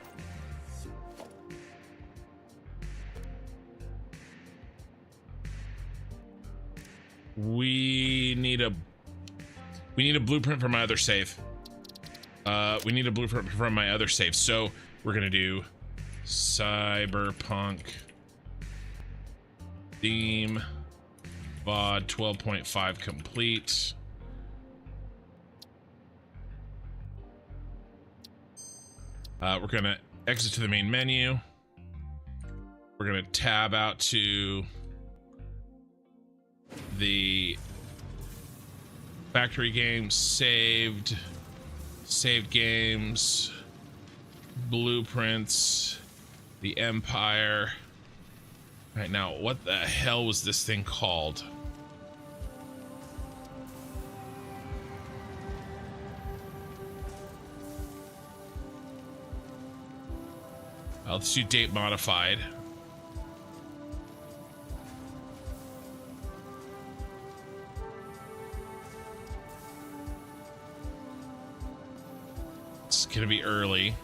[SPEAKER 1] We need a blueprint for my other save. We need a blueprint from my other save. So we're gonna do Cyberpunk theme VOD 12.5 complete. We're gonna exit to the main menu. We're gonna tab out to the Factory games saved. Saved games. Blueprints. The Empire. All right, now what the hell was this thing called? Let's do date modified. It's gonna be early.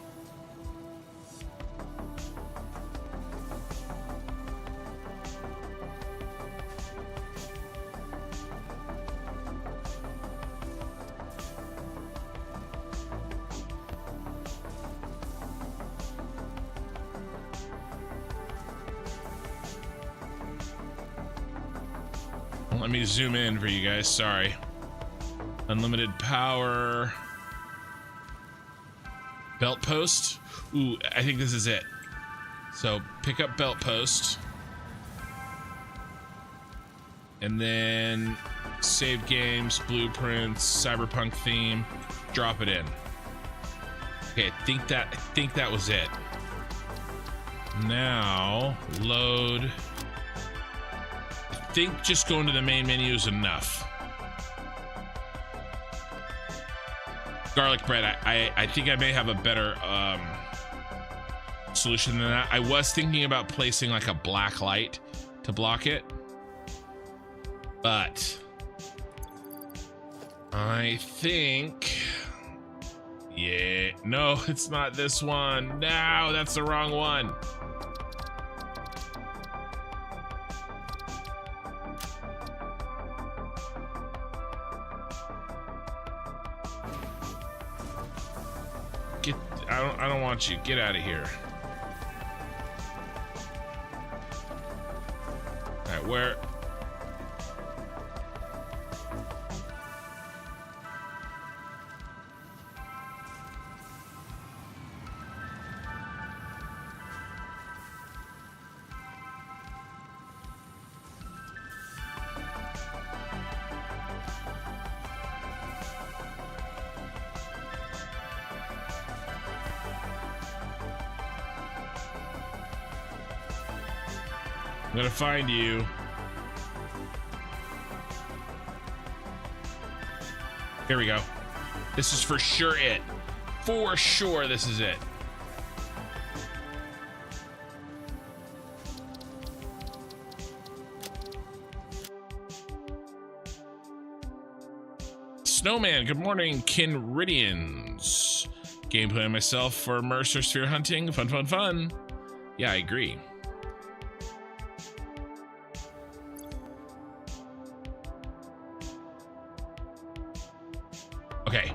[SPEAKER 1] Let me zoom in for you guys, sorry. Unlimited power. Belt post. Ooh, I think this is it. So pick up belt post. And then save games, blueprints, cyberpunk theme, drop it in. Okay, I think that was it. Now load. I think just going to the main menu is enough. Garlic bread, I think I may have a better solution than that. I was thinking about placing like a black light to block it, but I think, yeah, no, it's not this one. No, that's the wrong one. I don't want you. Get out of here. All right, where? I'm gonna find you. Here we go. This is for sure it. For sure this is it. Snowman, good morning, Kinridians. Gameplay myself for Mercer Sphere hunting. Fun, fun, fun. Yeah, I agree. Okay.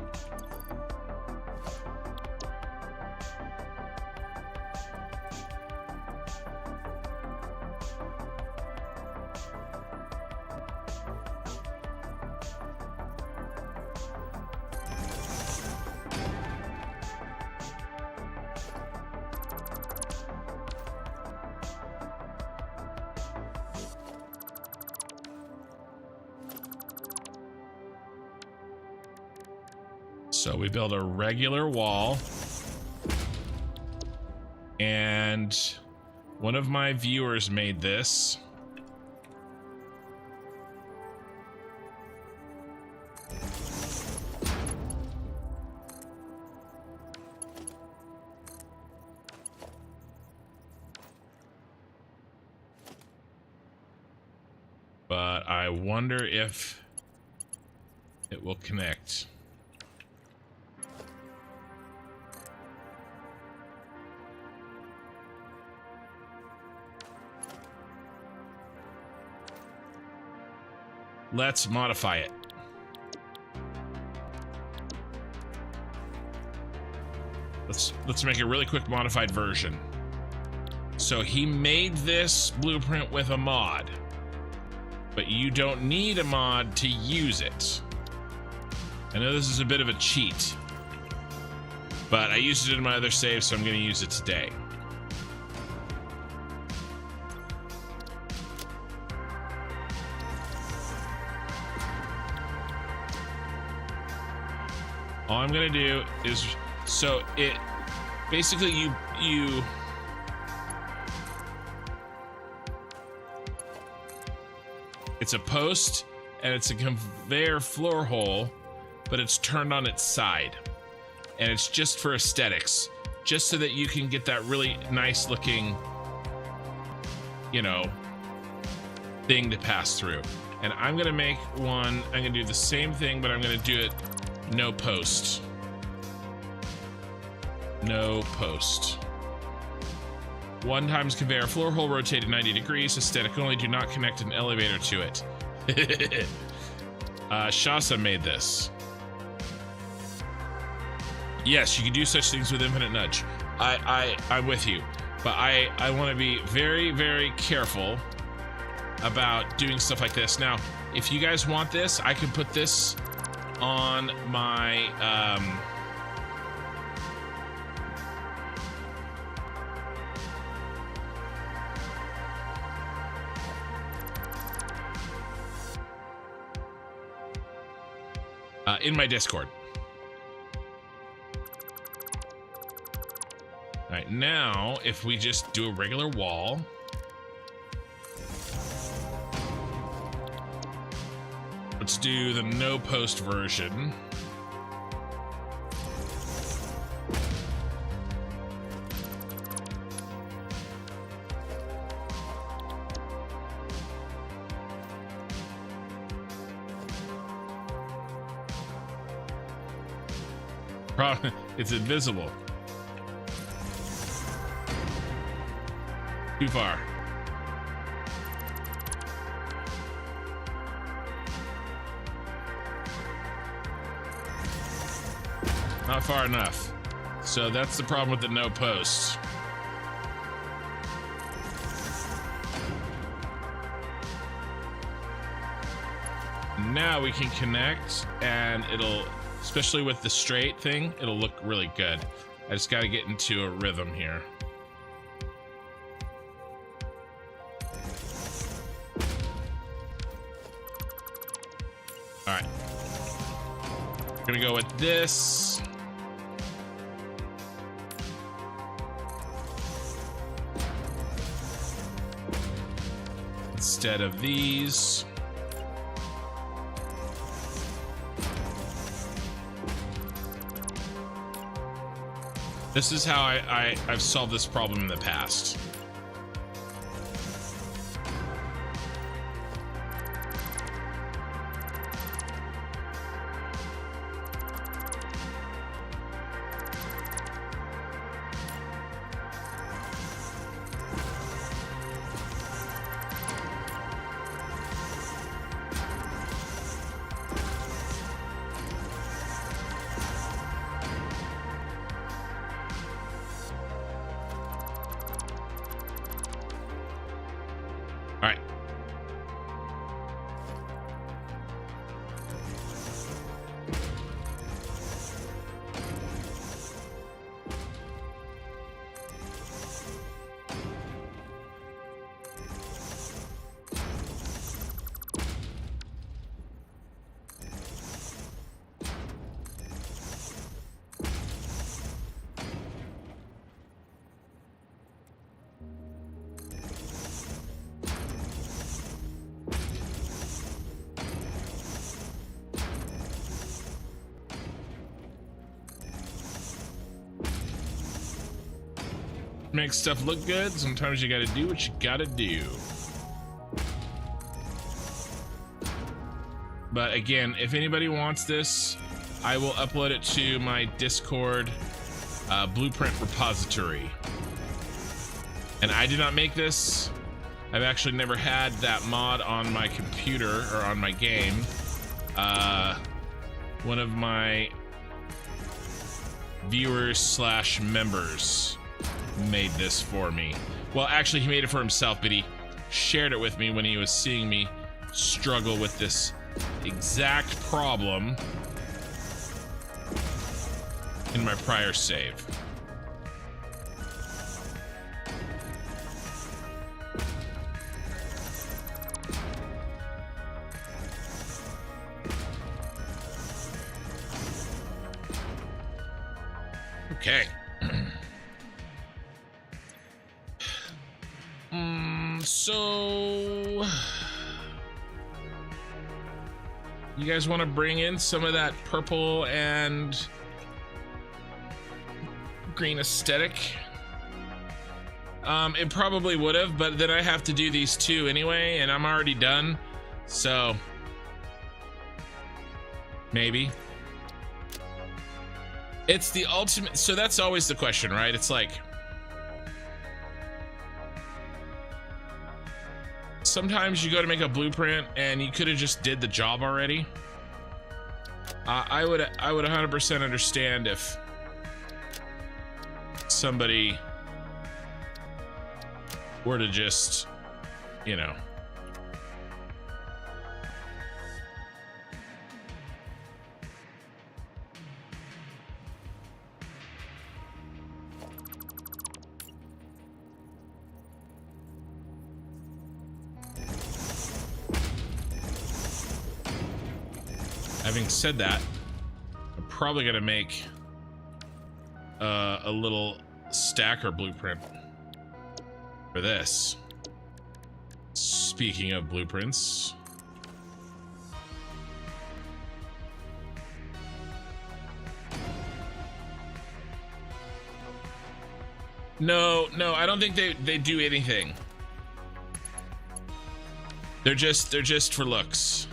[SPEAKER 1] So we build a regular wall, and one of my viewers made this. But I wonder if it will connect. Let's modify it. Let's make a really quick modified version. So he made this blueprint with a mod, but you don't need a mod to use it. I know this is a bit of a cheat, but I used it in my other save, so I'm going to use it today. All I'm gonna do is, so it basically you it's a post and it's a conveyor floor hole, but it's turned on its side, and it's just for aesthetics, just so that you can get that really nice looking, you know, thing to pass through. And I'm gonna make one, I'm gonna do the same thing, but I'm gonna do it no post. No post. 1 times conveyor floor hole rotated 90 degrees, aesthetic only, do not connect an elevator to it. Shasa made this. Yes, you can do such things with Infinite Nudge. I'm with you, but I want to be very, very careful about doing stuff like this. Now, if you guys want this, I can put this on my in my Discord. All right, now if we just do a regular wall, let's do the no post version. It's invisible. Too far. Not far enough. So that's the problem with the no posts. Now we can connect, and it'll, especially with the straight thing, it'll look really good. I just got to get into a rhythm here. All right. We're gonna go with this. Instead of these. This is how I've solved this problem in the past. Make stuff look good. Sometimes you gotta do what you gotta do. But again, if anybody wants this, I will upload it to my Discord blueprint repository. And I did not make this. I've actually never had that mod on my computer or on my game. One of my viewers slash members made this for me. Well, actually, he made it for himself, but he shared it with me when he was seeing me struggle with this exact problem in my prior save. Okay. So you guys want to bring in some of that purple and green aesthetic? It probably would have, but then I have to do these two anyway, and I'm already done. So maybe it's the ultimate. So that's always the question, right? It's like sometimes you go to make a blueprint and you could have just did the job already. I would 100% understand if somebody were to just, you know, having said that, I'm probably gonna make a little stacker blueprint for this. Speaking of blueprints, no, I don't think they do anything. They're just for looks.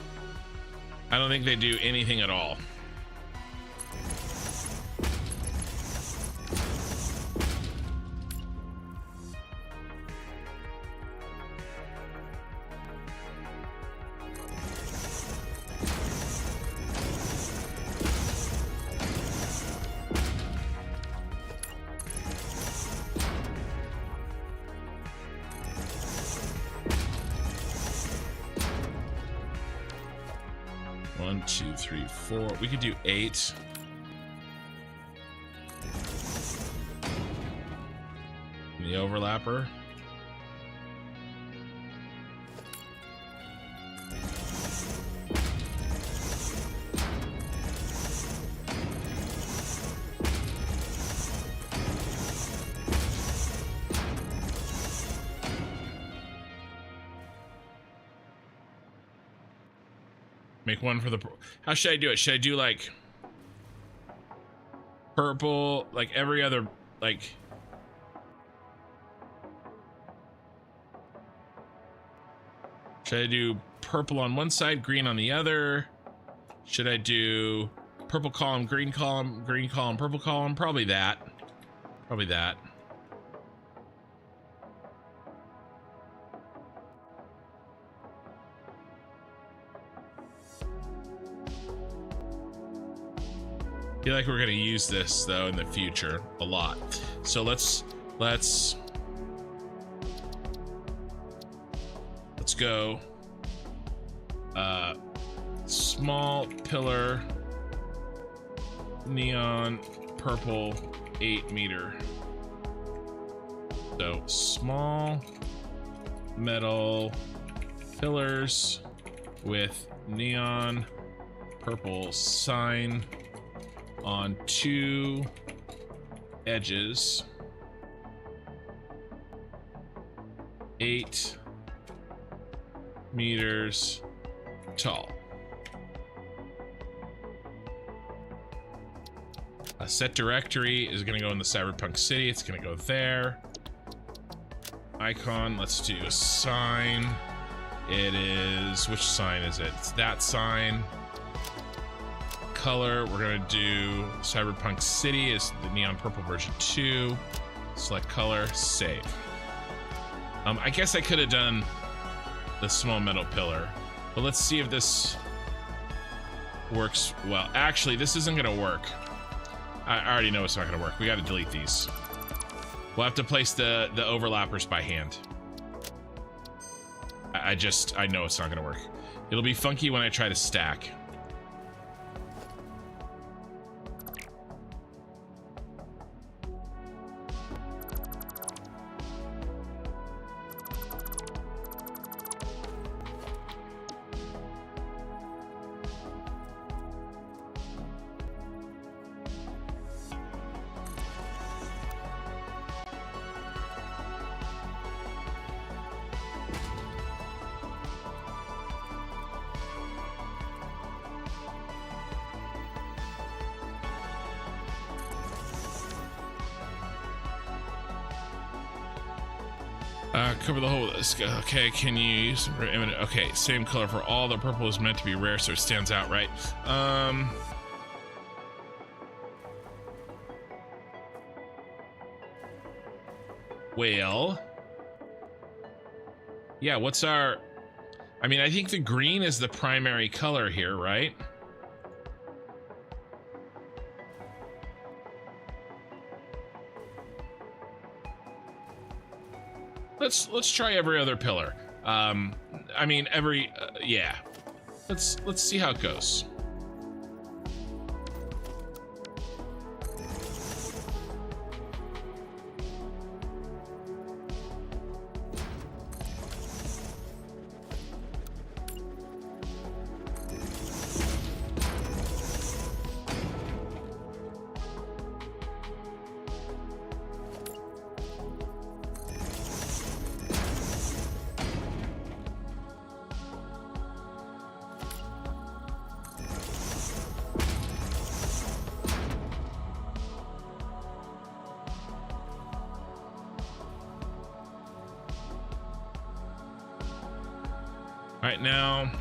[SPEAKER 1] I don't think they do anything at all. One, two, three, four. We could do 8. And the overlapper. Make one for the... How should I do it? Should I do like purple, like every other, like... Should I do purple on one side, green on the other? Should I do purple column, green column, purple column? Probably that. Probably that. I feel like we're gonna use this though in the future a lot. So let's go. Small pillar, neon purple, 8 meter. So small metal pillars with neon purple sign on 2 edges, 8 meters tall. A set directory is going to go in the Cyberpunk city. It's going to go there. Icon, let's do a sign. It is, which sign is it? It's that sign. Color, we're gonna do Cyberpunk City is the neon purple version 2. Select color, save. I guess I could have done the small metal pillar, but let's see if this works well. Actually, this isn't gonna work. I already know it's not gonna work. We gotta delete these. We'll have to place the overlappers by hand. I know it's not gonna work. It'll be funky when I try to stack. Cover the whole. Okay, can you use some? Okay, same color for all. The purple is meant to be rare, so it stands out, right? Well, yeah. What's our? I mean, I think the green is the primary color here, right? Let's try every other pillar. I mean every yeah. Let's see how it goes. Right now,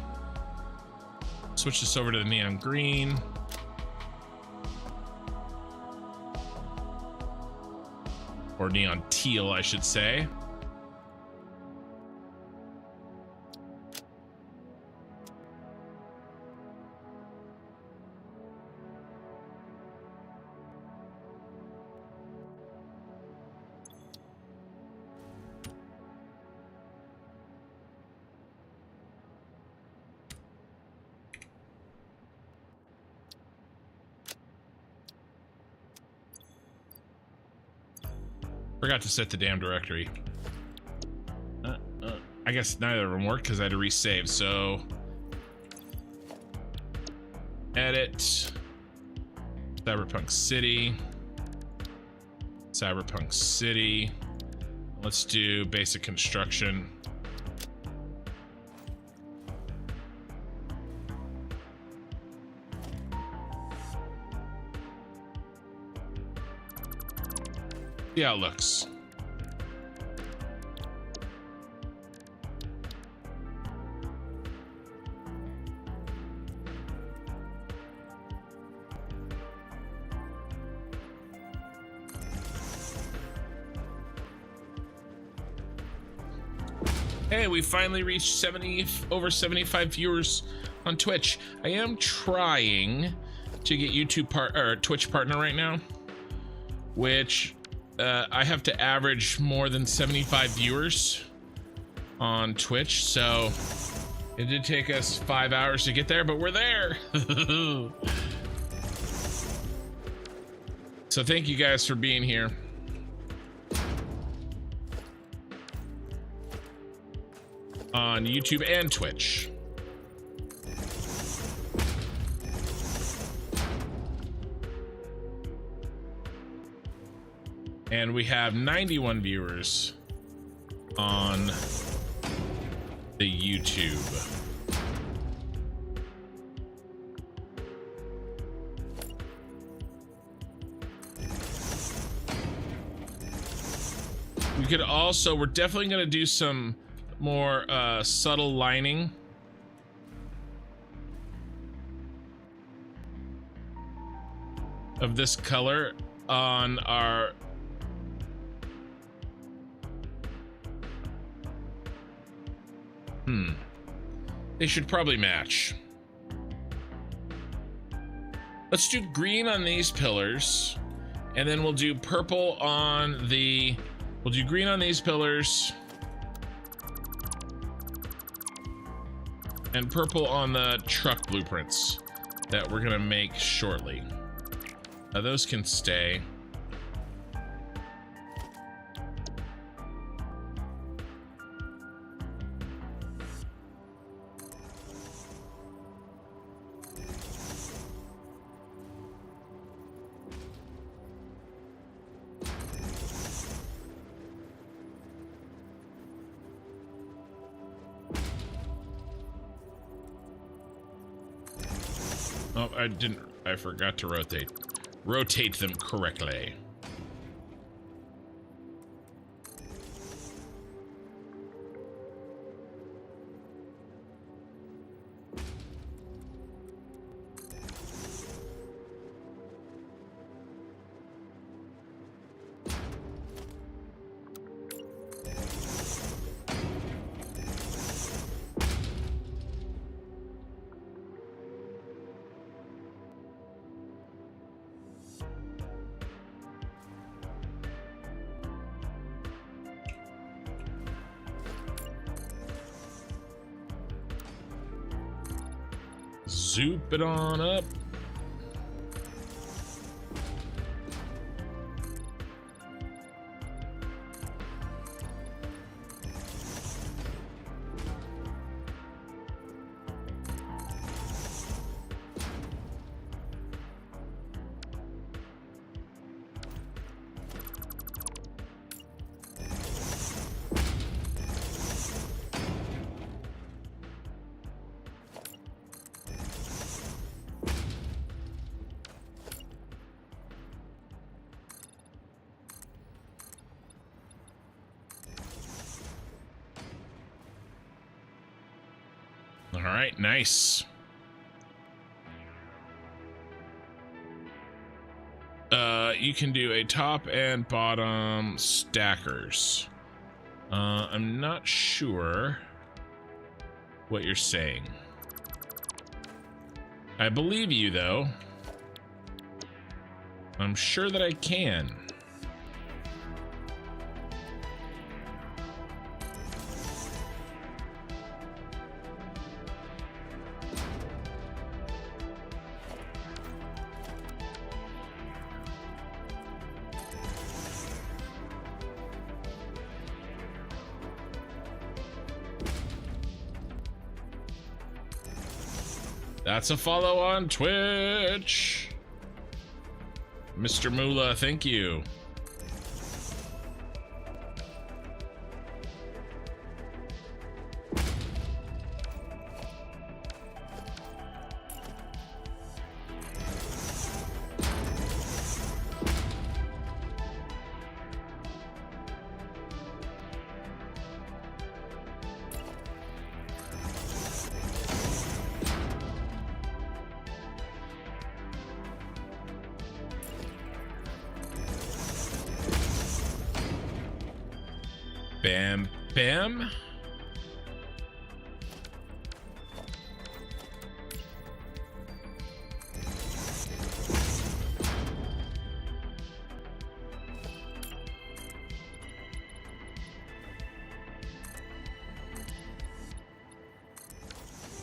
[SPEAKER 1] switch this over to the neon green. Or neon teal, I should say. Forgot to set the damn directory. I guess neither of them worked because I had to resave. So edit Cyberpunk City. Cyberpunk City. Let's do basic construction. See how it looks. Hey, we finally reached over 75 viewers on Twitch. I am trying to get Twitch partner right now, which I have to average more than 75 viewers on Twitch, so it did take us 5 hours to get there, but we're there. So thank you guys for being here. On YouTube and Twitch. And we have 91 viewers on the YouTube. We could also, we're definitely going to do some more subtle lining. Of this color on our they should probably match. Let's do green on these pillars, and then we'll do purple on the, we'll do green on these pillars and purple on the truck blueprints that we're gonna make shortly. Those can stay. Oh, I forgot to rotate them correctly. Zoop it on up. All right, nice. You can do a top and bottom stackers. I'm not sure what you're saying. I believe you, though. I'm sure that I can. That's a follow on Twitch. Mr. Moolah, thank you. Bam, bam.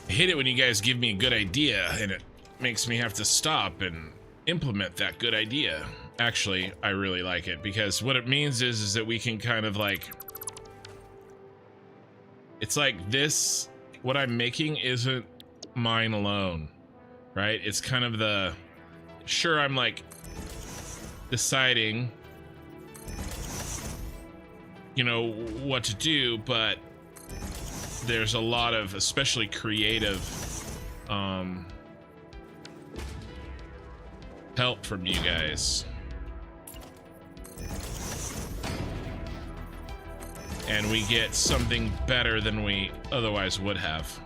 [SPEAKER 1] I hate it when you guys give me a good idea and it makes me have to stop and implement that good idea. Actually, I really like it because what it means is that we can kind of like, it's like this, what I'm making isn't mine alone, right? It's kind of the, sure, I'm like deciding, you know, what to do, but there's a lot of, especially creative, help from you guys. And we get something better than we otherwise would have.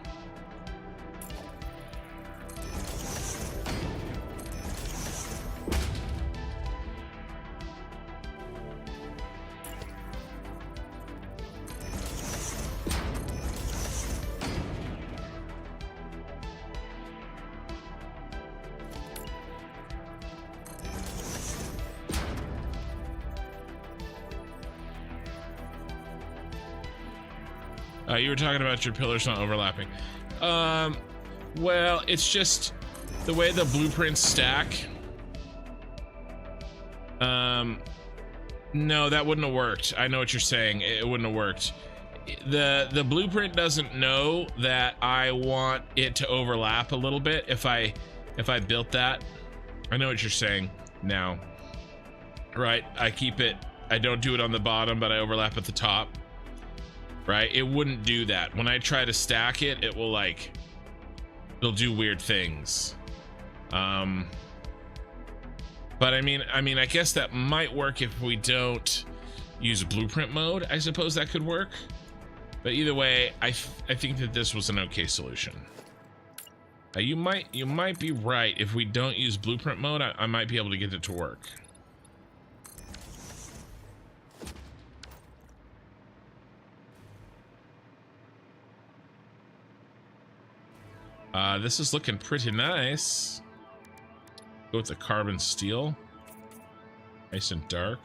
[SPEAKER 1] You were talking about your pillars not overlapping. Well, it's just the way the blueprints stack. No, that wouldn't have worked. I know what you're saying. It wouldn't have worked. The blueprint doesn't know that I want it to overlap a little bit if I built that. I know what you're saying now. Right, I keep it, I don't do it on the bottom, but I overlap at the top. Right, it wouldn't do that. When I try to stack it, it will like, it'll do weird things. But I mean, I guess that might work if we don't use blueprint mode. I suppose that could work. But either way, I think that this was an okay solution. You might be right. If we don't use blueprint mode, I might be able to get it to work. This is looking pretty nice. Go with the carbon steel. Nice and dark.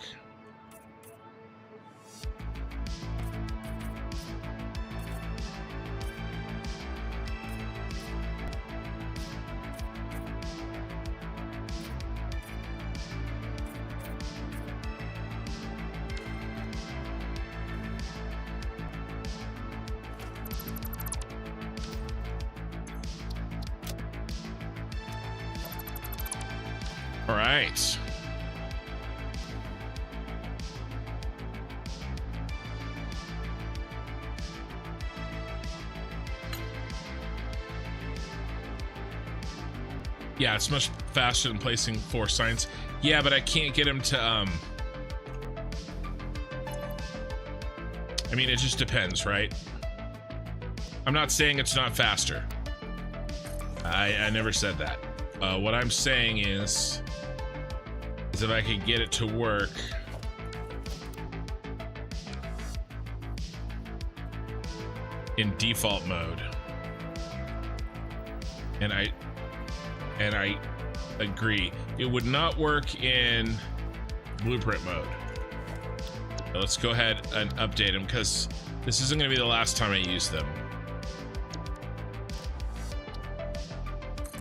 [SPEAKER 1] All right. Yeah, it's much faster than placing 4 signs. Yeah, but I can't get him to, I mean, it just depends, right? I'm not saying it's not faster. I never said that. What I'm saying is if I could get it to work in default mode. And I agree. It would not work in blueprint mode. Let's go ahead and update them because this isn't going to be the last time I use them.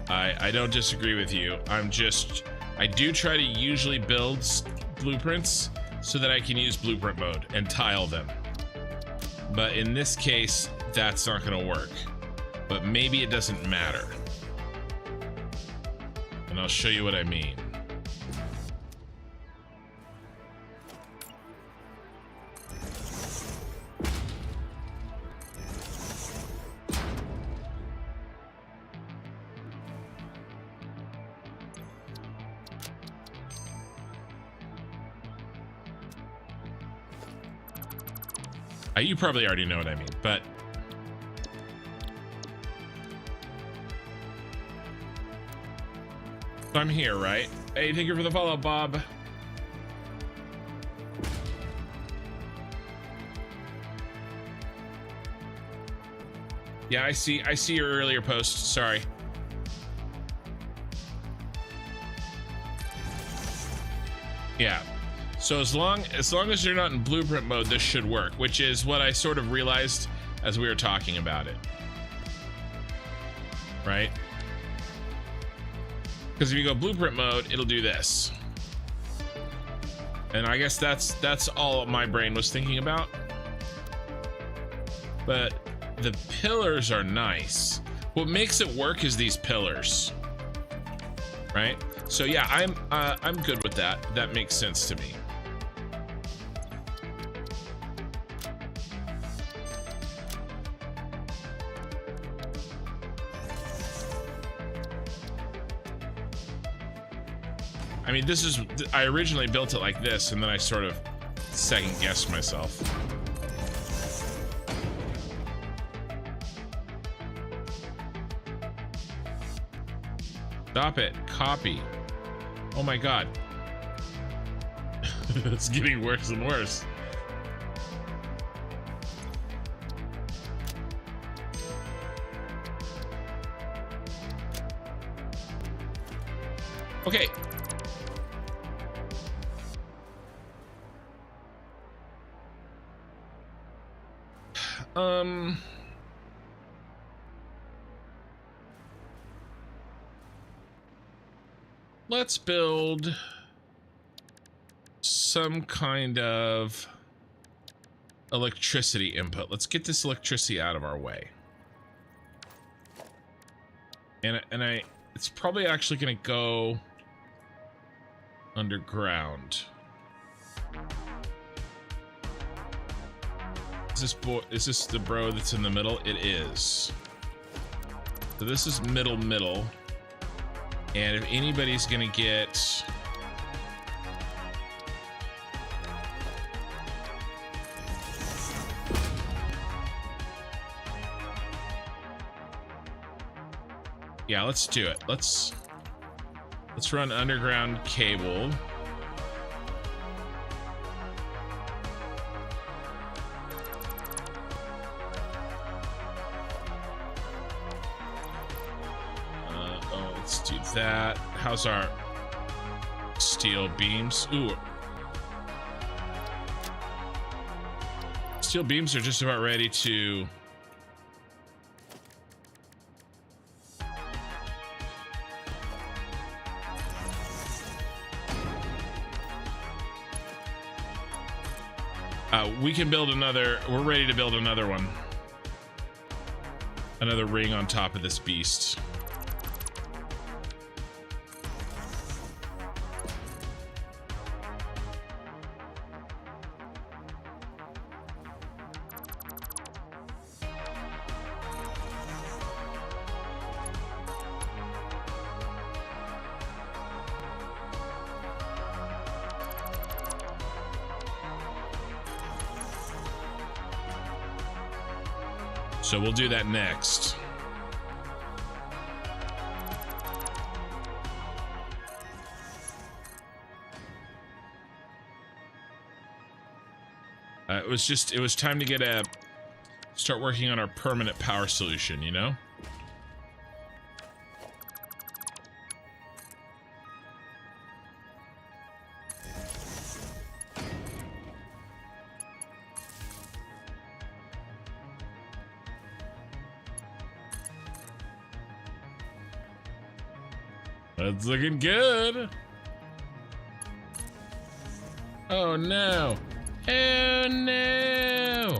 [SPEAKER 1] I don't disagree with you. I do try to usually build blueprints so that I can use blueprint mode and tile them. But in this case, that's not going to work. But maybe it doesn't matter. And I'll show you what I mean. You probably already know what I mean, but I'm here, right? Hey, thank you for the follow, Bob. Yeah, I see your earlier post. Sorry. Yeah. So as long as you're not in blueprint mode, this should work, which is what I sort of realized as we were talking about it. Right? Because if you go blueprint mode, it'll do this. And I guess that's all my brain was thinking about. But the pillars are nice. What makes it work is these pillars. Right? So yeah, I'm good with that. That makes sense to me. I mean, I originally built it like this, and then I sort of second guessed myself. Stop it. Copy. Oh my god. It's getting worse and worse. Okay. Let's build some kind of electricity input. Let's get this electricity out of our way. And it's probably actually going to go underground. Is this the bro that's in the middle? It is. So this is middle. And if anybody's gonna get yeah, let's do it. Let's run underground cable. That. How's our steel beams? Ooh. Steel beams are just about ready to we can build another. We're ready to build another one. Another ring on top of this beast. So we'll do that next. It was time to start working on our permanent power solution, you know? That's looking good. Oh no. Oh no.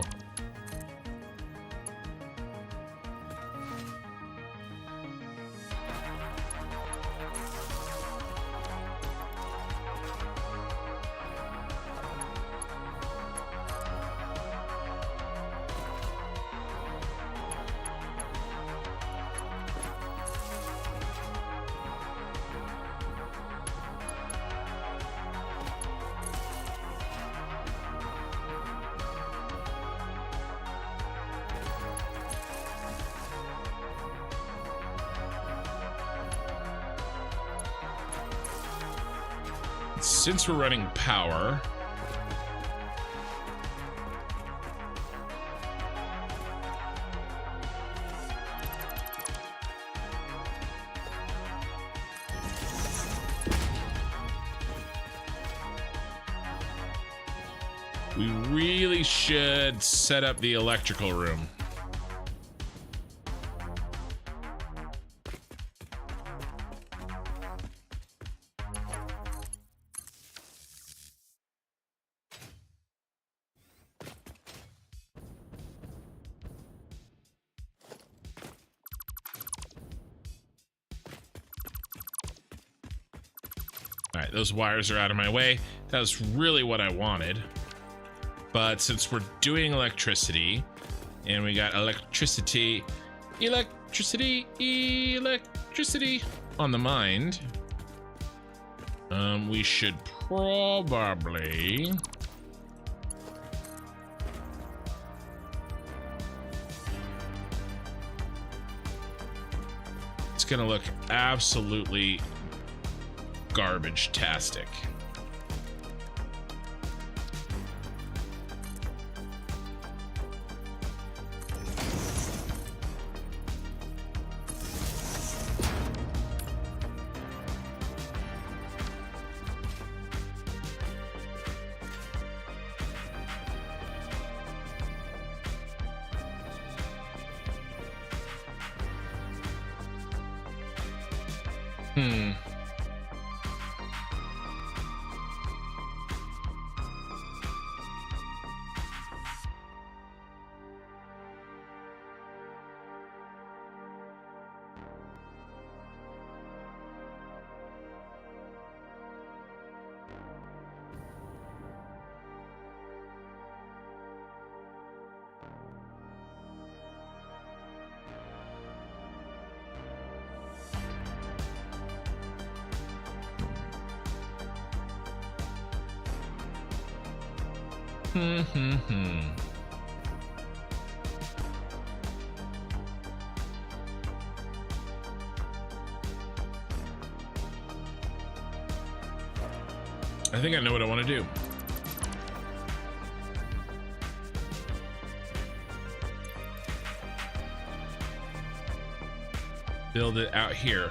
[SPEAKER 1] Since we're running power, we really should set up the electrical room. Those wires are out of my way. That was really what I wanted. But since we're doing electricity, and we got electricity on the mind, we should probably... It's gonna look absolutely garbage-tastic. I think I know what I want to do. Build it out here.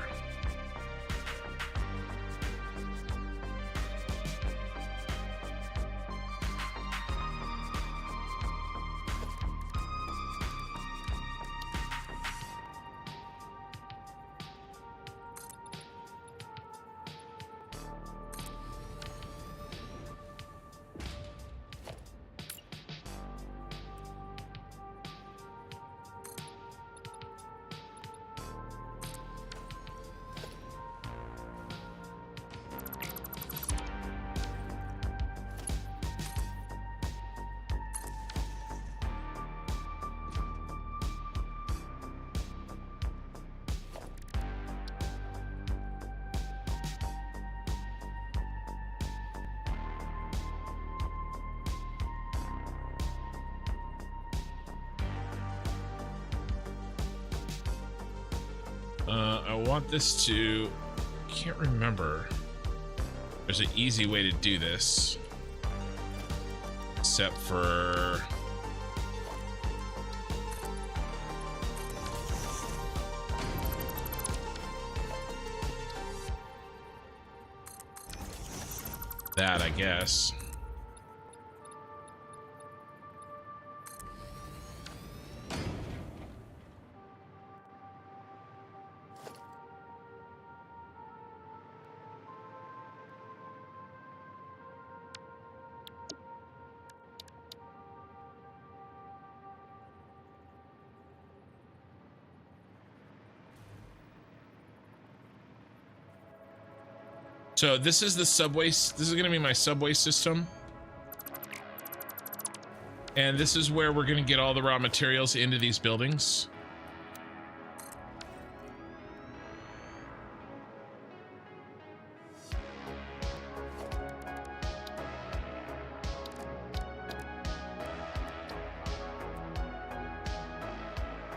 [SPEAKER 1] I want this to... Can't remember. There's an easy way to do this. Except for... that, I guess. So this is the subway. This is going to be my subway system. And this is where we're going to get all the raw materials into these buildings.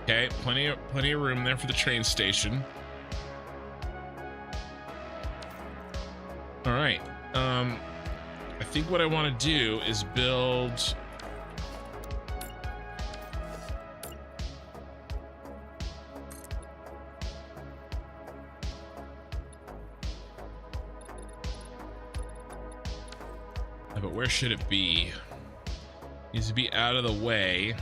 [SPEAKER 1] Okay, plenty of room there for the train station. All right. I think what I want to do is build. But where should it be? It needs to be out of the way.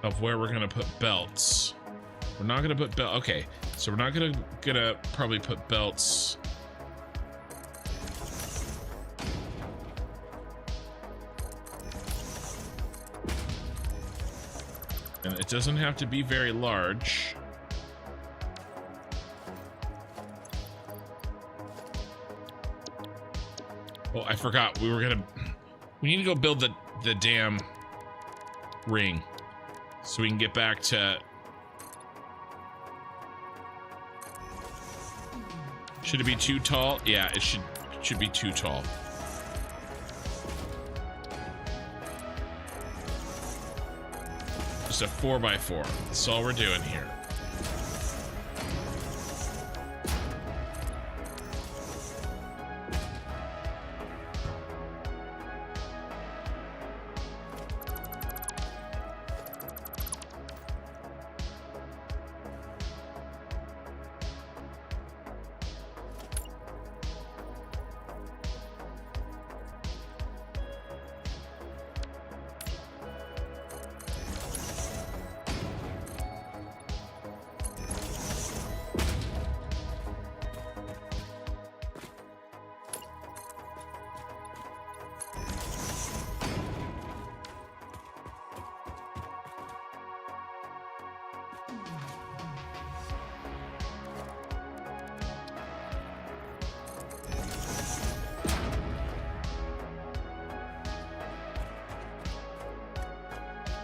[SPEAKER 1] Of where we're gonna put belts. We're not gonna put belt. Okay, so we're not gonna probably put belts. And it doesn't have to be very large. Oh, I forgot. We need to go build the damn ring so we can get back to. Should it be too tall? Yeah, it should be too tall. Just a 4x4. That's all we're doing here.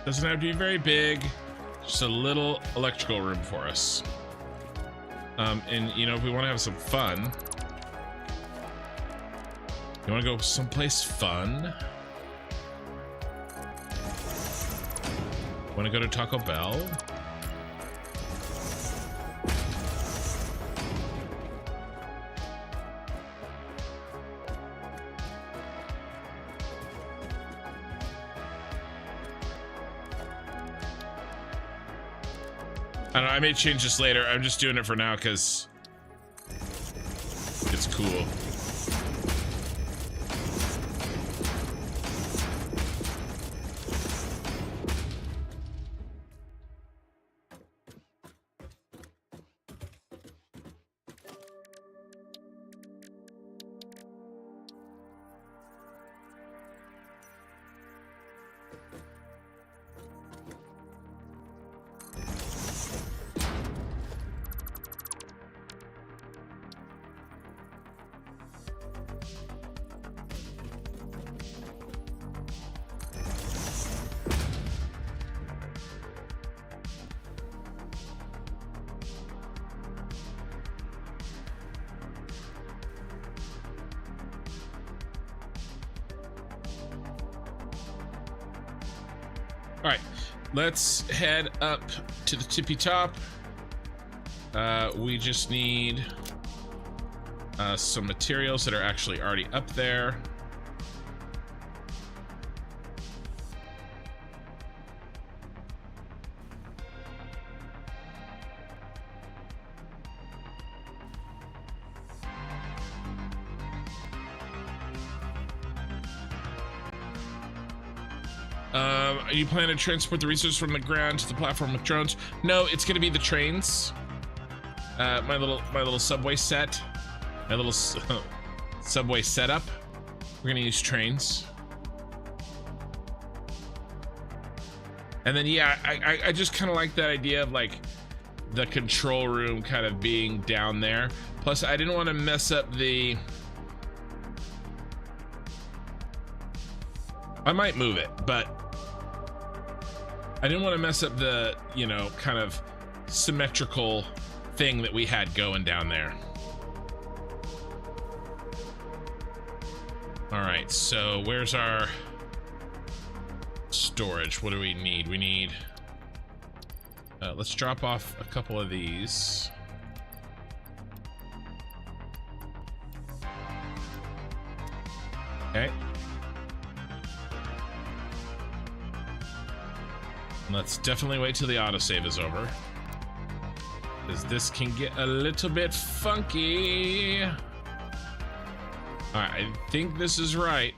[SPEAKER 1] Doesn't have to be very big, just a little electrical room for us. And you know, if we want to have some fun, you want to go someplace fun? Want to go to Taco Bell? I don't know, I may change this later. I'm just doing it for now because it's cool. All right, let's head up to the tippy top. We just need some materials that are actually already up there. Are you planning to transport the resources from the ground to the platform with drones? No, it's going to be the trains. My little subway set, my little subway setup. We're gonna use trains, and then yeah, I just kind of like that idea of like the control room kind of being down there. Plus, I didn't want to mess up the. I might move it, but I didn't want to mess up the, you know, kind of symmetrical thing that we had going down there. All right, so where's our storage? What do we need? We need, let's drop off a couple of these. Okay. Let's definitely wait till the autosave is over, because this can get a little bit funky. All right, I think this is right.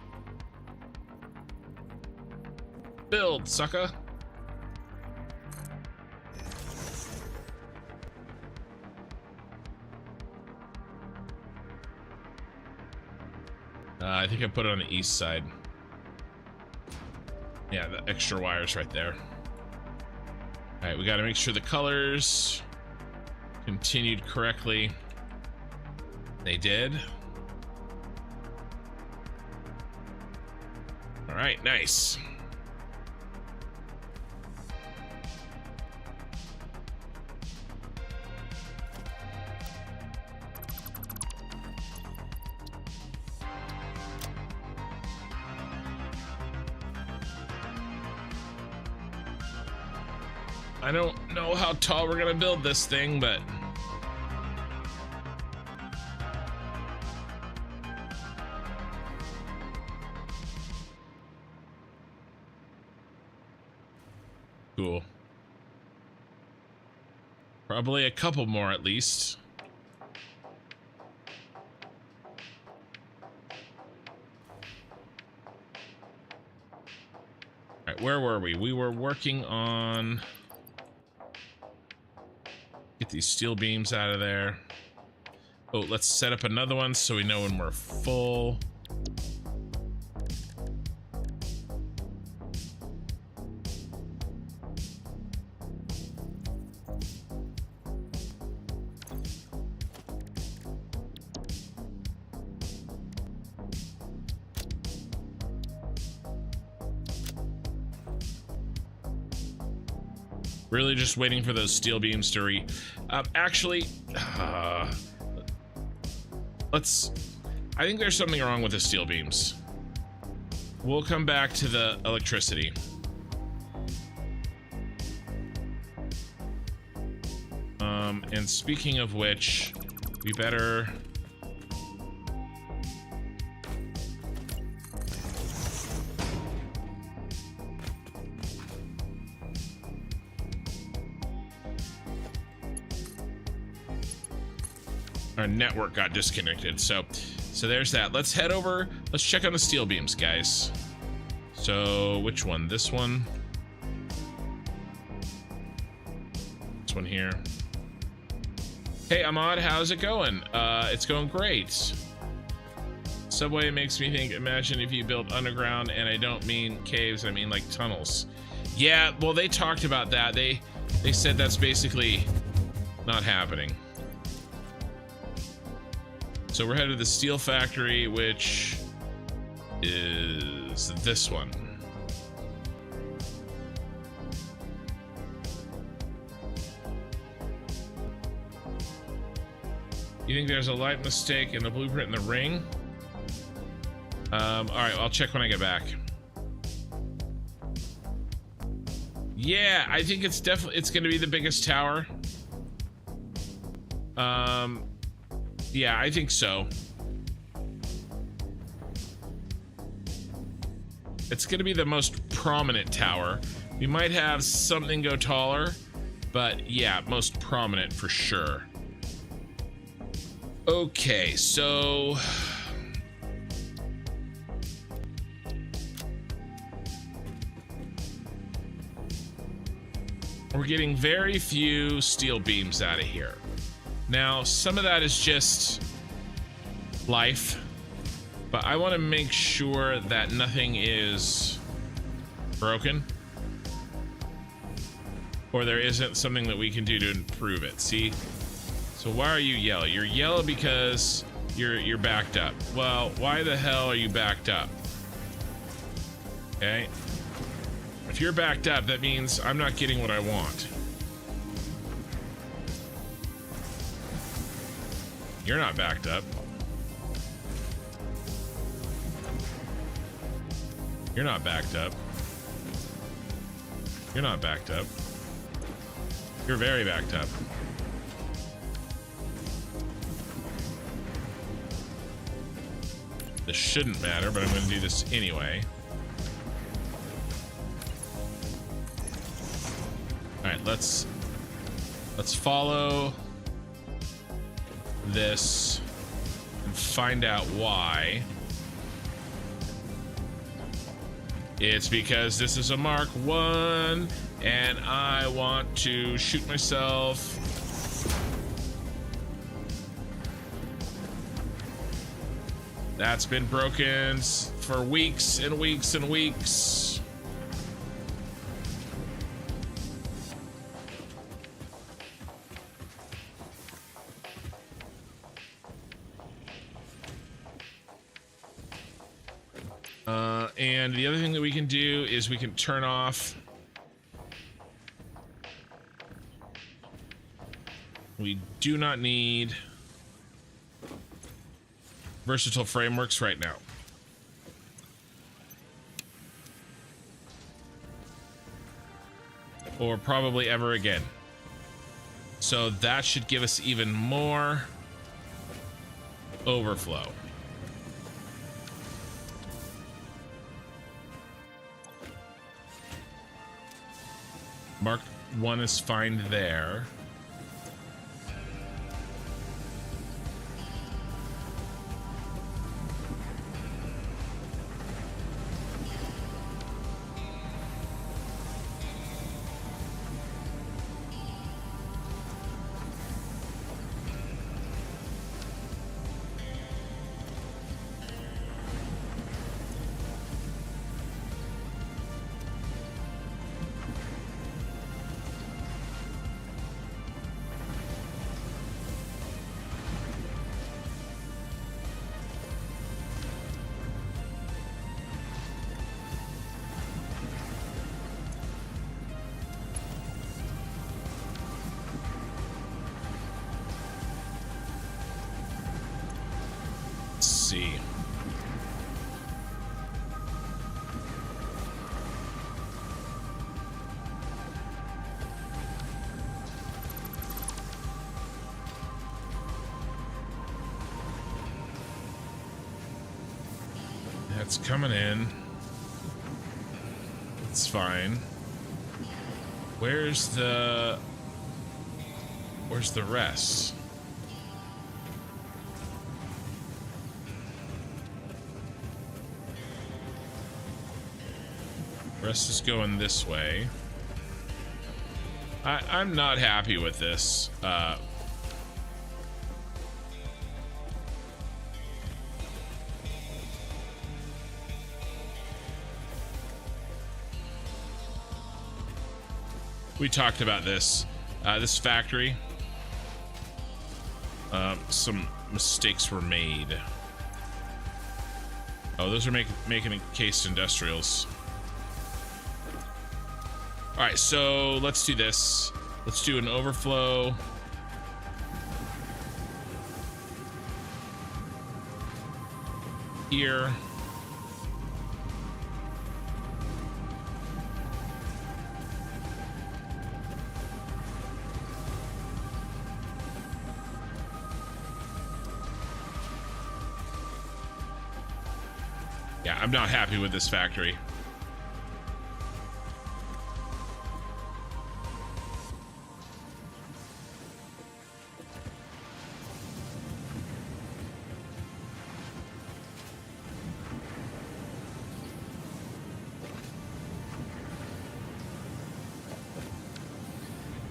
[SPEAKER 1] Build, sucker. I think I put it on the east side. Yeah, the extra wires right there. All right, we got to make sure the colors continued correctly. They did. All right, nice. I don't know how tall we're gonna build this thing, but cool. Probably a couple more at least. All right, where were we? We were working on. Get these steel beams out of there. Oh, let's set up another one so we know when we're full. Really just waiting for those steel beams to actually, I think there's something wrong with the steel beams. We'll come back to the electricity. And speaking of which, we better... Our network got disconnected, so there's that. Let's head over. Let's check on the steel beams, guys. So which one? This one? This one here. Hey Ahmad, how's it going? It's going great. Subway makes me think, imagine if you built underground, and I don't mean caves, I mean like tunnels. Yeah, well, they talked about that. They said that's basically not happening. So we're headed to the steel factory, which is this one. You think there's a light mistake in the blueprint in the ring? All right, I'll check when I get back. Yeah, I think it's going to be the biggest tower. Yeah, I think so. It's going to be the most prominent tower. We might have something go taller, but yeah, most prominent for sure. Okay, so we're getting very few steel beams out of here. Now, some of that is just life, but I want to make sure that nothing is broken, or there isn't something that we can do to improve it. See? So why are you yellow? You're yellow because you're backed up. Well, why the hell are you backed up? Okay. If you're backed up, that means I'm not getting what I want. You're not backed up. You're not backed up. You're not backed up. You're very backed up. This shouldn't matter, but I'm going to do this anyway. All right, let's follow this and find out why. It's because this is a Mark 1 and I want to shoot myself. That's been broken for weeks and weeks and weeks. And the other thing that we can do is we can turn off. We do not need versatile frameworks right now. Or probably ever again. So that should give us even more overflow. Mark 1 is fine there. See. That's coming in. It's fine. Where's the rest? Rest is going this way. I'm not happy with this. We talked about this. This factory. Some mistakes were made. Oh, those are making encased industrials. All right, so let's do this. Let's do an overflow. Here. Yeah, I'm not happy with this factory.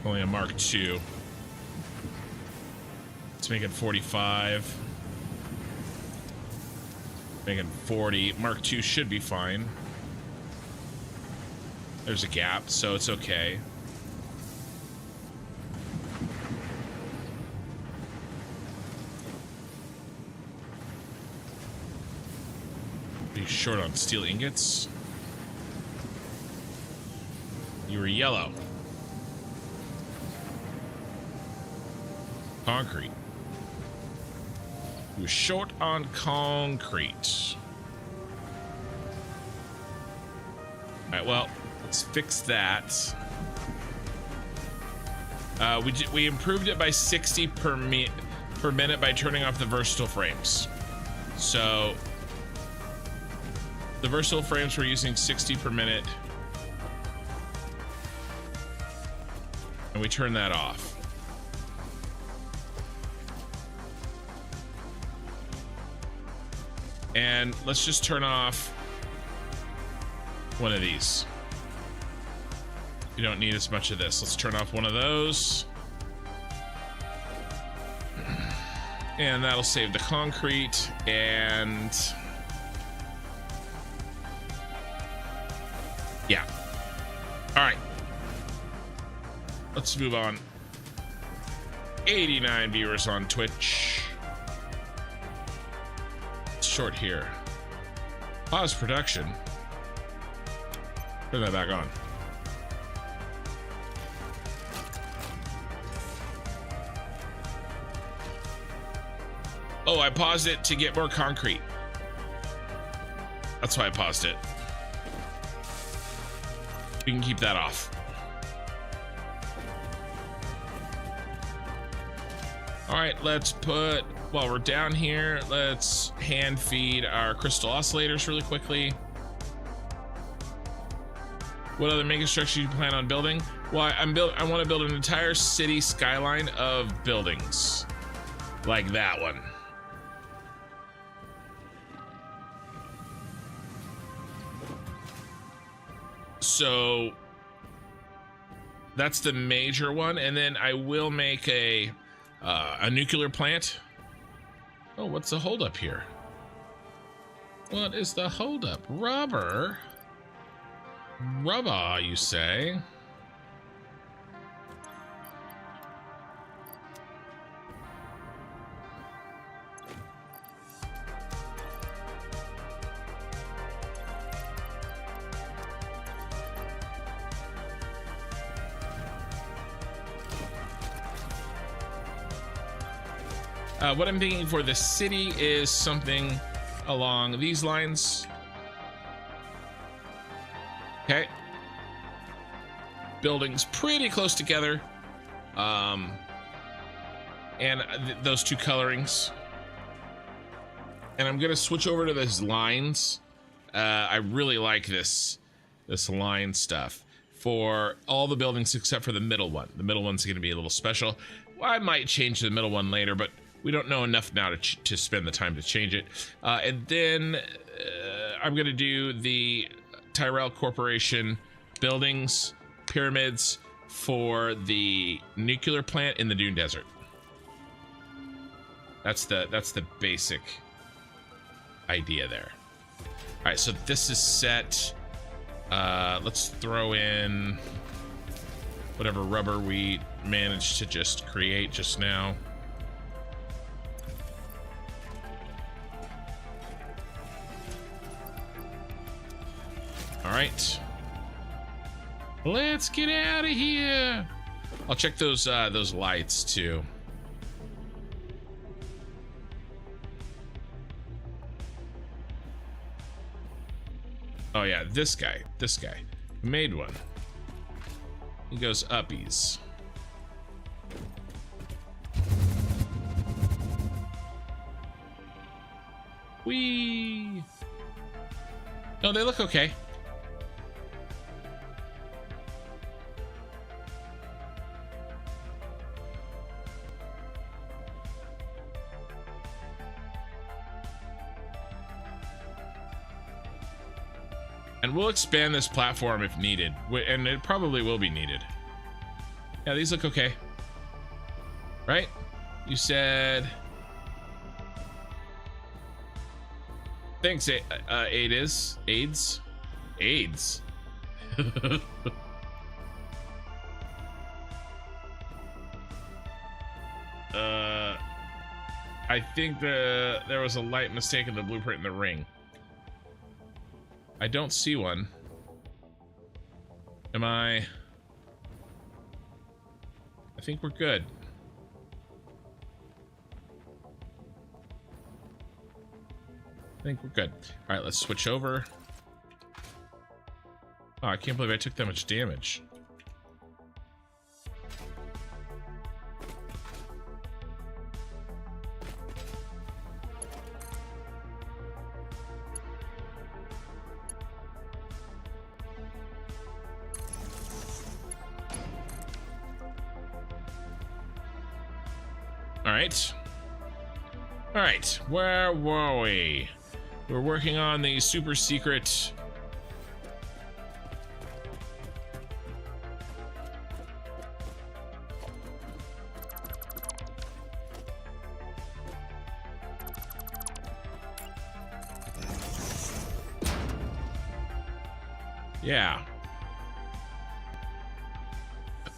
[SPEAKER 1] Only a Mark II. Let's make it 45. Make it 40. Mark II should be fine. There's a gap, so it's okay. Be short on steel ingots. You were yellow. Concrete. He was short on concrete. All right, well, let's fix that. We improved it by 60 per minute by turning off the versatile frames. So the versatile frames were using 60 per minute, and we turned that off. And let's just turn off one of these. You don't need as much of this. Let's turn off one of those. And that'll save the concrete. And yeah. All right. Let's move on. 89 viewers on Twitch. Short here. Pause production. Turn that back on. Oh, I paused it to get more concrete. That's why I paused it. We can keep that off. All right, let's put, while we're down here, let's hand feed our crystal oscillators really quickly. What other mega structure do you plan on building? Well, I want to build an entire city skyline of buildings. Like that one. So that's the major one, and then I will make a nuclear plant. Oh, what's the holdup here? What is the holdup? Rubber? Rubber, you say? What I'm thinking for the city is something along these lines. Okay. Buildings pretty close together. And those two colorings. And I'm gonna switch over to those lines. I really like this line stuff for all the buildings except for the middle one. The middle one's gonna be a little special. Well, I might change the middle one later, but we don't know enough now to spend the time to change it. And then I'm going to do the Tyrell Corporation buildings, pyramids for the nuclear plant in the Dune Desert. That's the basic idea there. All right, so this is set. Let's throw in whatever rubber we managed to just create just now. All right, let's get out of here. I'll check those lights too. Oh yeah, this guy made one. He goes uppies. Whee! No, they look okay. And we'll expand this platform if needed, and it probably will be needed. Yeah, these look okay. Right? You said... Thanks, AIDS. I think there was a light mistake in the blueprint in the ring. I don't see one. Am I think we're good. I think we're good. All right, let's switch over. Oh, I can't believe I took that much damage. All right, where were we? We're working on the super secret yeah.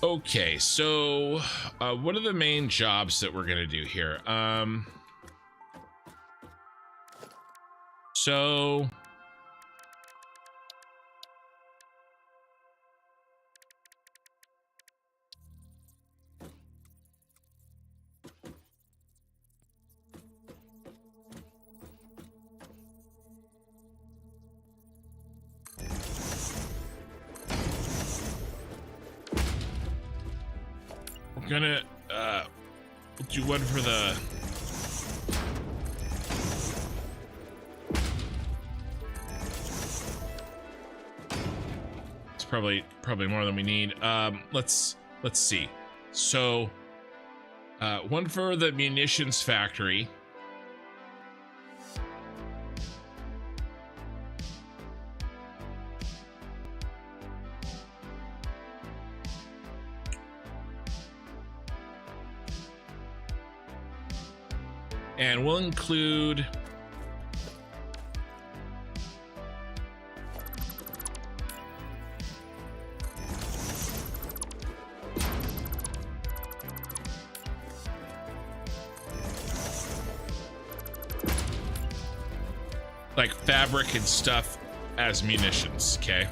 [SPEAKER 1] Okay, so what are the main jobs that we're gonna do here? So we're gonna do one for the probably more than we need. Let's see. So one for the munitions factory. And we'll include like fabric and stuff as munitions, okay?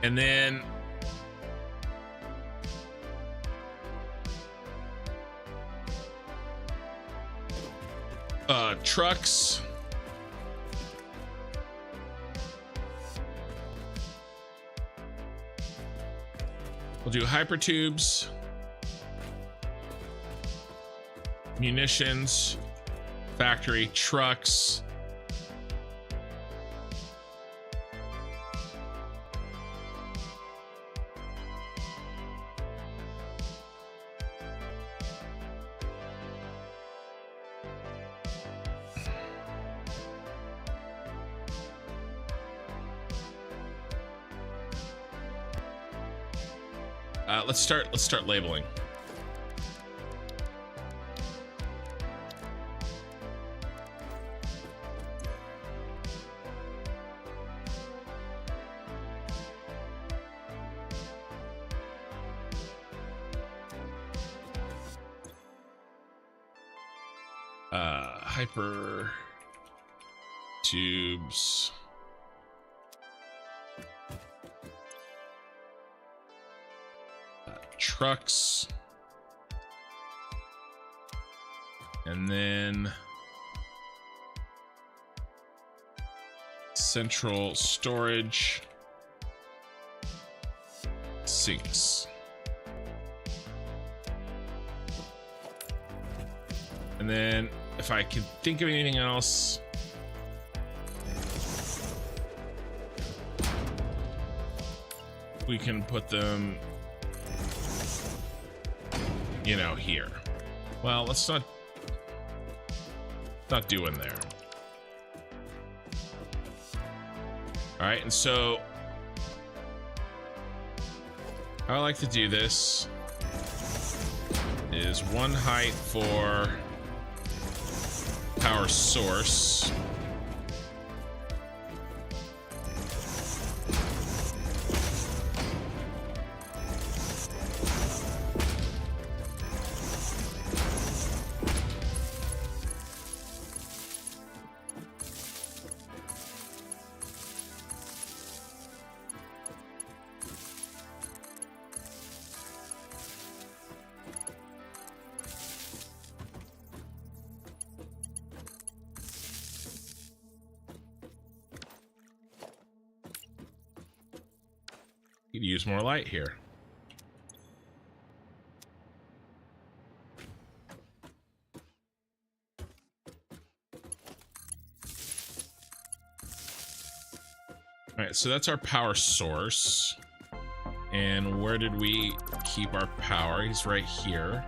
[SPEAKER 1] And then trucks. We'll do hypertubes, munitions, factory, trucks. Let's start labeling. Hyper tubes. Trucks, and then central storage sinks, and then if I could think of anything else. We can put them, you know, here. Well, let's not do in there. All right, and so how I like to do this is one height for power source. Could use more light here. All right, so that's our power source. And where did we keep our power? He's right here.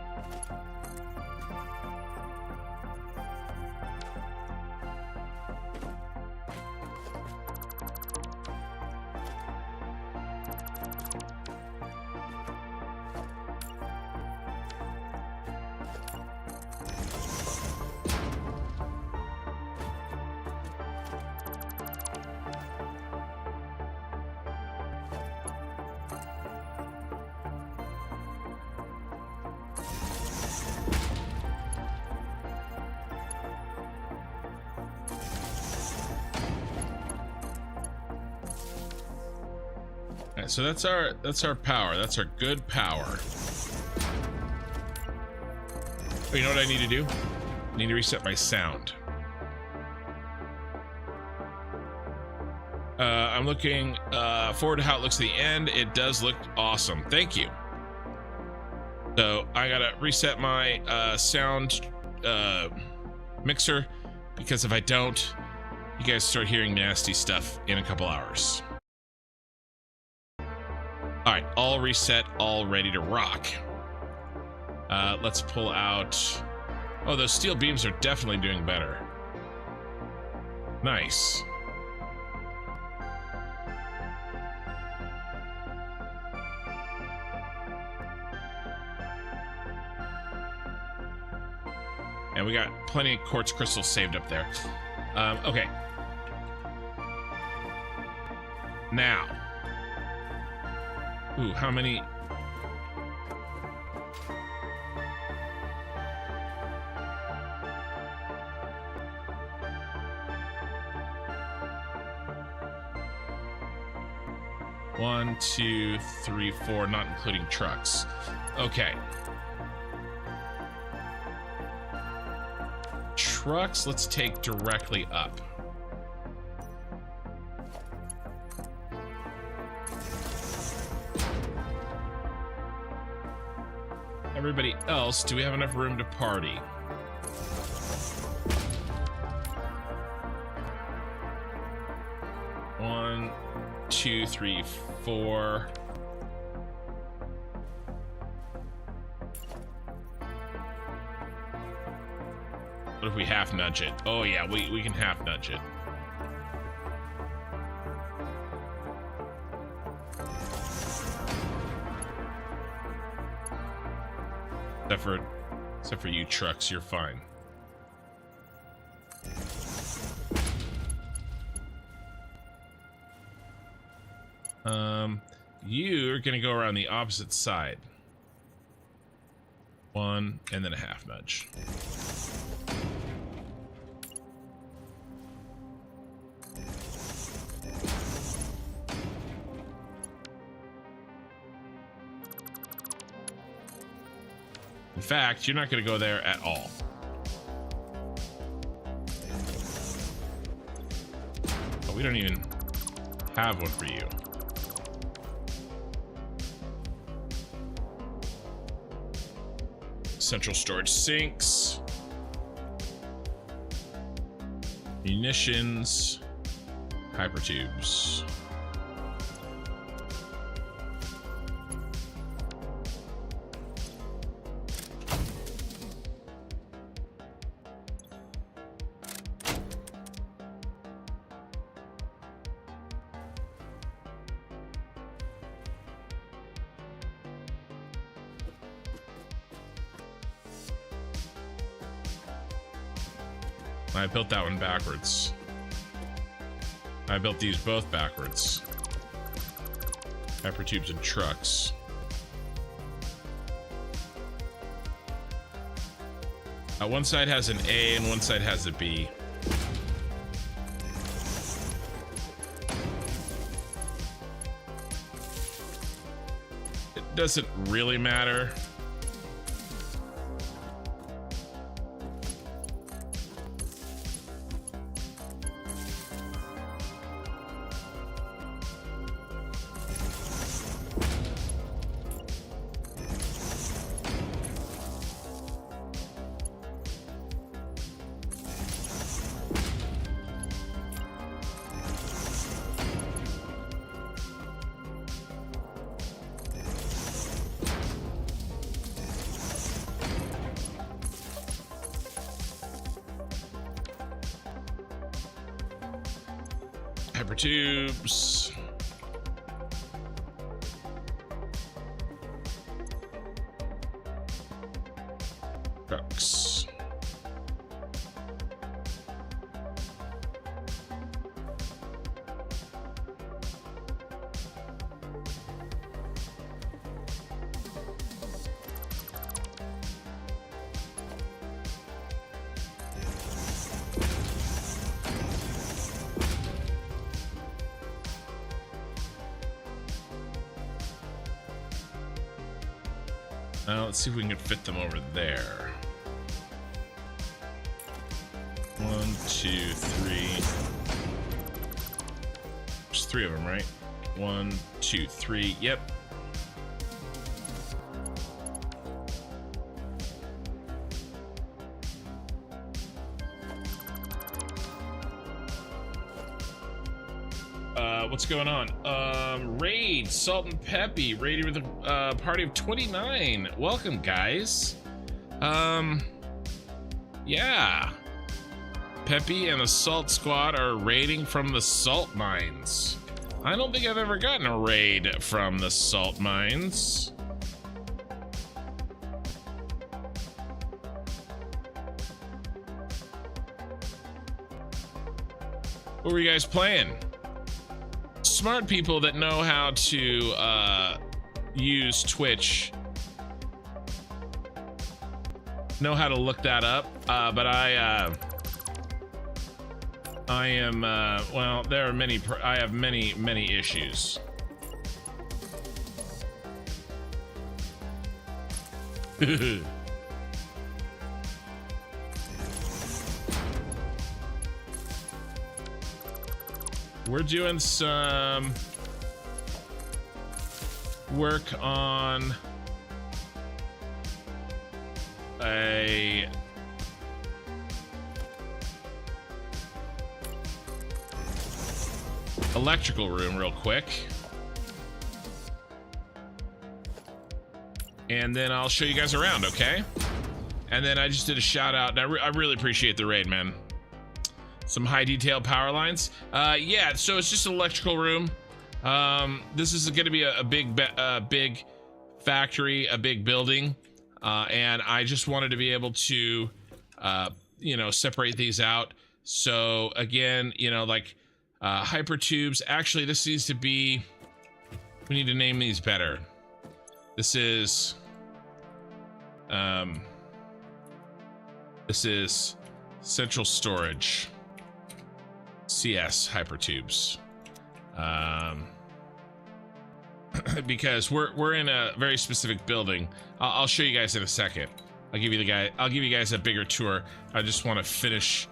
[SPEAKER 1] So that's our power. That's our good power. Oh, you know what I need to do? I need to reset my sound. I'm looking forward to how it looks at the end. It does look awesome. Thank you. So I gotta reset my sound mixer, because if I don't, you guys start hearing nasty stuff in a couple hours. All right, all reset, all ready to rock. Let's pull out. Oh, those steel beams are definitely doing better. Nice. And we got plenty of quartz crystals saved up there. Okay. Now. Ooh, how many? One, two, three, four, not including trucks. Okay. Trucks, let's take directly up. Everybody else, do we have enough room to party? One, two, three, four. What if we half nudge it? Oh yeah, we can half nudge it. Except for you trucks, you're fine. You're gonna go around the opposite side. One, and then a half nudge. In fact, you're not going to go there at all. Oh, we don't even have one for you. Central storage sinks. Munitions, hypertubes. I built that one backwards. I built these both backwards. Hypertubes and trucks. One side has an A and one side has a B. It doesn't really matter. Hypertubes. Trucks. Let's see if we can fit them over there. 1, 2, 3. There's 3 of them, right? 1, 2, 3. Yep. What's going on? Raid, Salt and Peppy, raided with a party of 29. Welcome, guys. Yeah. Peppy and the Salt Squad are raiding from the salt mines. I don't think I've ever gotten a raid from the salt mines. What were you guys playing? Smart people that know how to use Twitch know how to look that up, but I am well, there are many I have many issues. We're doing some work on a electrical room real quick, and then I'll show you guys around, okay? And then I just did a shout out, and I really appreciate the raid, man. Some high detail power lines. Yeah, so it's just an electrical room. This is going to be a big factory, a big building, and I just wanted to be able to, you know, separate these out. So again, you know, like hypertubes. Actually, this needs to be. We need to name these better. This is. This is central storage. CS hypertubes, because we're in a very specific building. I'll show you guys in a second. I'll give you guys a bigger tour. I just want to finish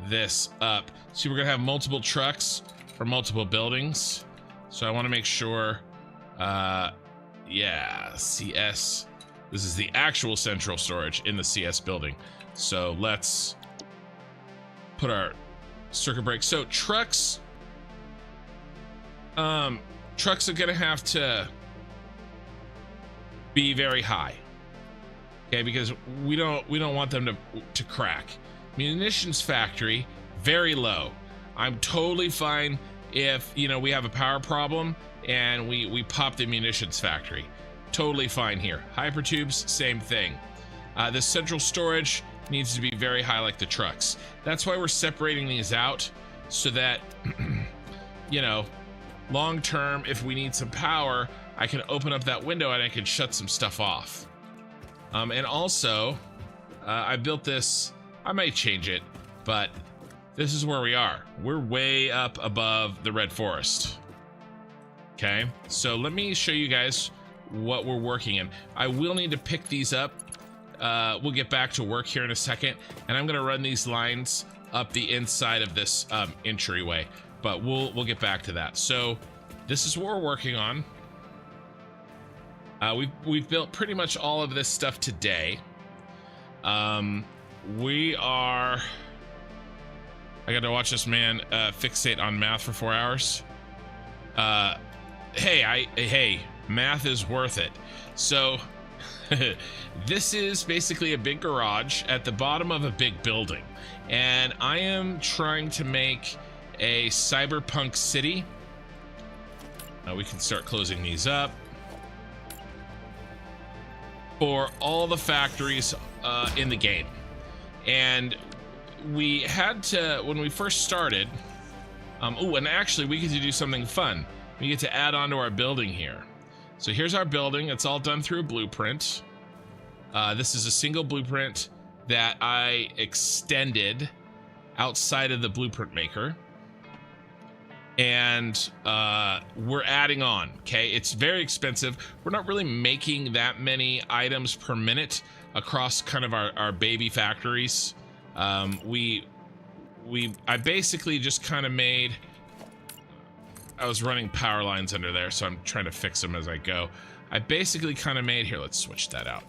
[SPEAKER 1] this up. See, we're gonna have multiple trucks for multiple buildings, so I want to make sure. Yeah, CS. This is the actual central storage in the CS building. So let's put our circuit break. So trucks are gonna have to be very high, okay, because we don't want them to crack. Munitions factory, very low. I'm totally fine if, you know, we have a power problem and we pop the munitions factory. Totally fine here. Hypertubes, same thing. The central storage needs to be very high like the trucks. That's why we're separating these out, so that you know, long term, if we need some power, I can open up that window and I can shut some stuff off. And also, I built this, I might change it, but this is where we are. We're way up above the red forest. Okay, so let me show you guys what we're working in. I will need to pick these up. We'll get back to work here in a second, and I'm gonna run these lines up the inside of this entryway, but we'll get back to that. So this is what we're working on. We've built pretty much all of this stuff today. We are, I got to watch this man fixate on math for 4 hours. Hey, math is worth it. So this is basically a big garage at the bottom of a big building, and I am trying to make a cyberpunk city. We can start closing these up for all the factories in the game. And we had to, when we first started, and actually we get to do something fun. We get to add on to our building here. So here's our building. It's all done through a blueprint. This is a single blueprint that I extended outside of the blueprint maker. And we're adding on, okay? It's very expensive. We're not really making that many items per minute across kind of our baby factories. I basically just kind of made, I was running power lines under there, so I'm trying to fix them as I go. I basically kind of made, here, let's switch that out.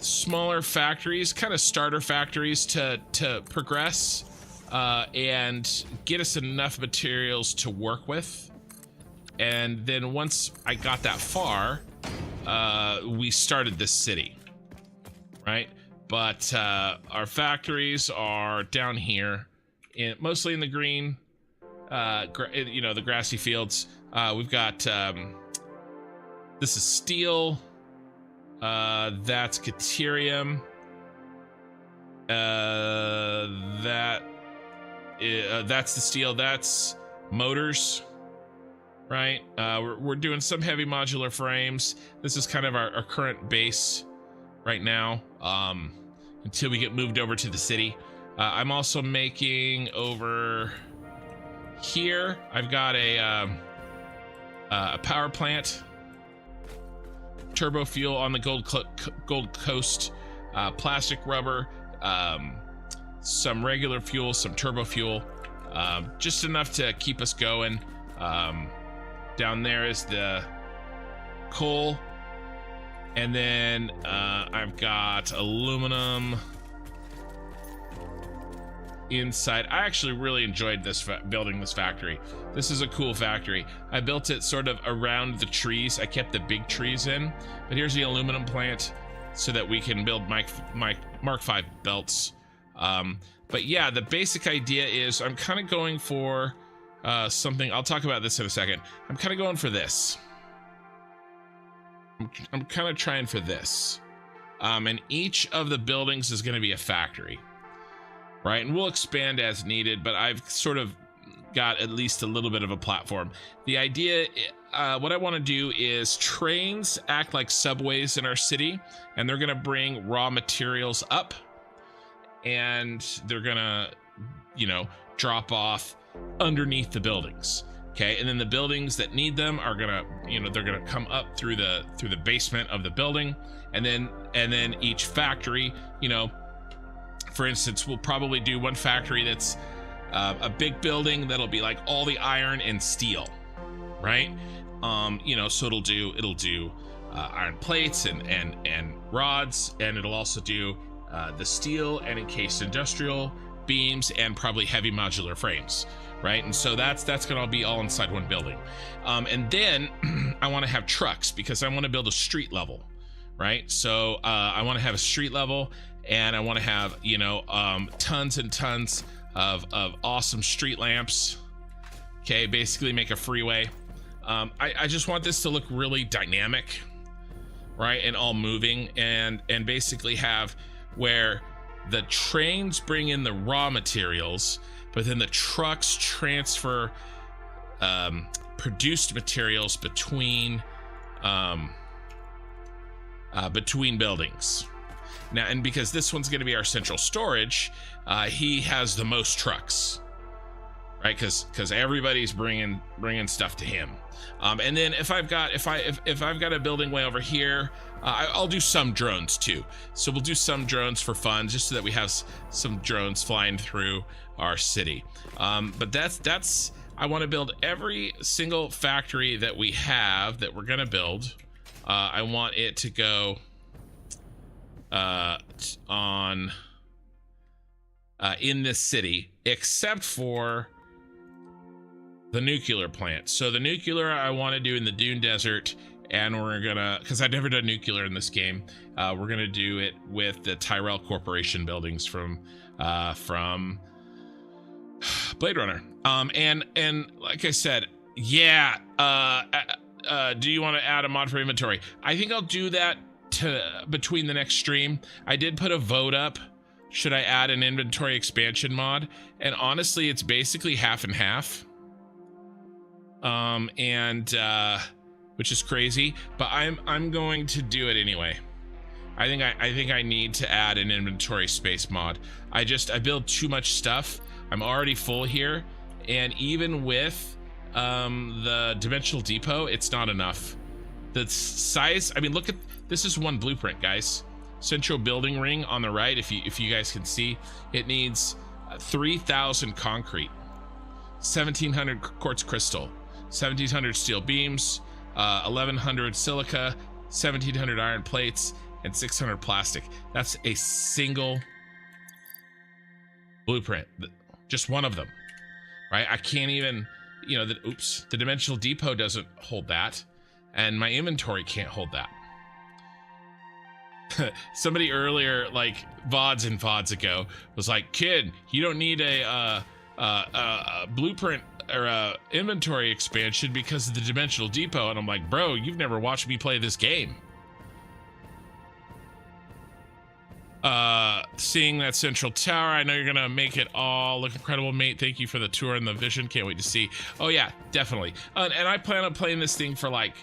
[SPEAKER 1] Smaller factories, kind of starter factories to progress and get us enough materials to work with. And then once I got that far, we started this city, right? But our factories are down here, mostly in the green, you know, the grassy fields. We've got, this is steel, that's Caterium, that's the steel, that's motors, right? We're doing some heavy modular frames. This is kind of our current base right now, until we get moved over to the city. I'm also making over here, I've got a power plant, turbo fuel on the Gold Coast, plastic rubber, some regular fuel, some turbo fuel, just enough to keep us going. Down there is the coal, and then I've got aluminum inside. I actually really enjoyed this building this factory. This is a cool factory. I built it sort of around the trees. I kept the big trees in, but here's the aluminum plant so that we can build Mark 5 belts. But yeah, the basic idea is I'm kind of going for something. I'll talk about this in a second. I'm kind of going for this. I'm kind of trying for this. And each of the buildings is going to be a factory, right? And we'll expand as needed, but I've sort of got at least a little bit of a platform. The idea, what I want to do is trains act like subways in our city, and they're going to bring raw materials up, and they're going to, you know, drop off underneath the buildings. Okay, and then the buildings that need them are gonna, you know, they're gonna come up through the basement of the building, and then each factory, you know, for instance, we'll probably do one factory that's a big building that'll be like all the iron and steel, right? You know, so it'll do iron plates and rods, and it'll also do the steel and encased industrial, beams, and probably heavy modular frames, right? And so that's gonna be all inside one building. And then I want to have trucks because I want to build a street level, right? So I want to have a street level, and I want to have, you know, tons and tons of awesome street lamps. Okay, basically make a freeway. I just want this to look really dynamic, right? And all moving, and basically have where the trains bring in the raw materials, but then the trucks transfer produced materials between buildings. Now, and because this one's going to be our central storage, he has the most trucks, right? Because everybody's bringing stuff to him. And then if I've got a building way over here, I'll do some drones too. So we'll do some drones for fun, just so that we have some drones flying through our city. But that's I want to build every single factory that we have that we're gonna build. I want it to go on in this city, except for the nuclear plant. So the nuclear I want to do in the Dune Desert, and we're gonna, because I've never done nuclear in this game, we're gonna do it with the Tyrell Corporation buildings from Blade Runner. And like I said, yeah, do you want to add a mod for inventory? I think I'll do that between the next stream. I did put a vote up. Should I add an inventory expansion mod? And honestly, it's basically half and half. Which is crazy, but I'm going to do it anyway. I think I need to add an inventory space mod. I build too much stuff. I'm already full here, and even with the dimensional depot, it's not enough. The size, I mean, look at this, is one blueprint, guys. Central building ring on the right, if you guys can see, it needs 3,000 concrete, 1,700 quartz crystal, 1,700 steel beams, 1,100 silica, 1,700 iron plates, and 600 plastic. That's a single blueprint, just one of them, right? I can't even, you know, the dimensional depot doesn't hold that, and my inventory can't hold that. Somebody earlier, like VODs and VODs ago, was like, kid, you don't need a blueprint or a inventory expansion because of the dimensional depot. And I'm like, bro, you've never watched me play this game. Seeing that central tower, I know you're gonna make it all look incredible, mate. Thank you for the tour and the vision. Can't wait to see. Oh yeah, definitely. And I plan on playing this thing for like,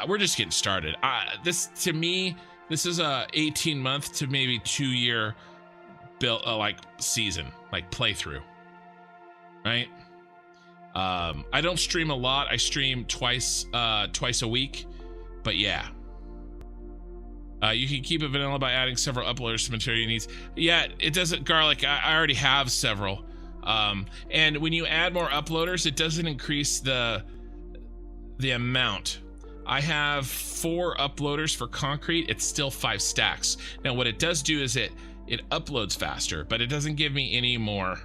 [SPEAKER 1] we're just getting started. This, to me, this is a 18-month to maybe 2-year build, like season, like playthrough, right? I don't stream a lot. I stream twice a week, but yeah. You can keep it vanilla by adding several uploaders to material needs. Yeah, it doesn't, Garlic. I already have several. And when you add more uploaders, it doesn't increase the amount. I have 4 uploaders for concrete. It's still 5 stacks. Now, what it does do is it uploads faster, but it doesn't give me any more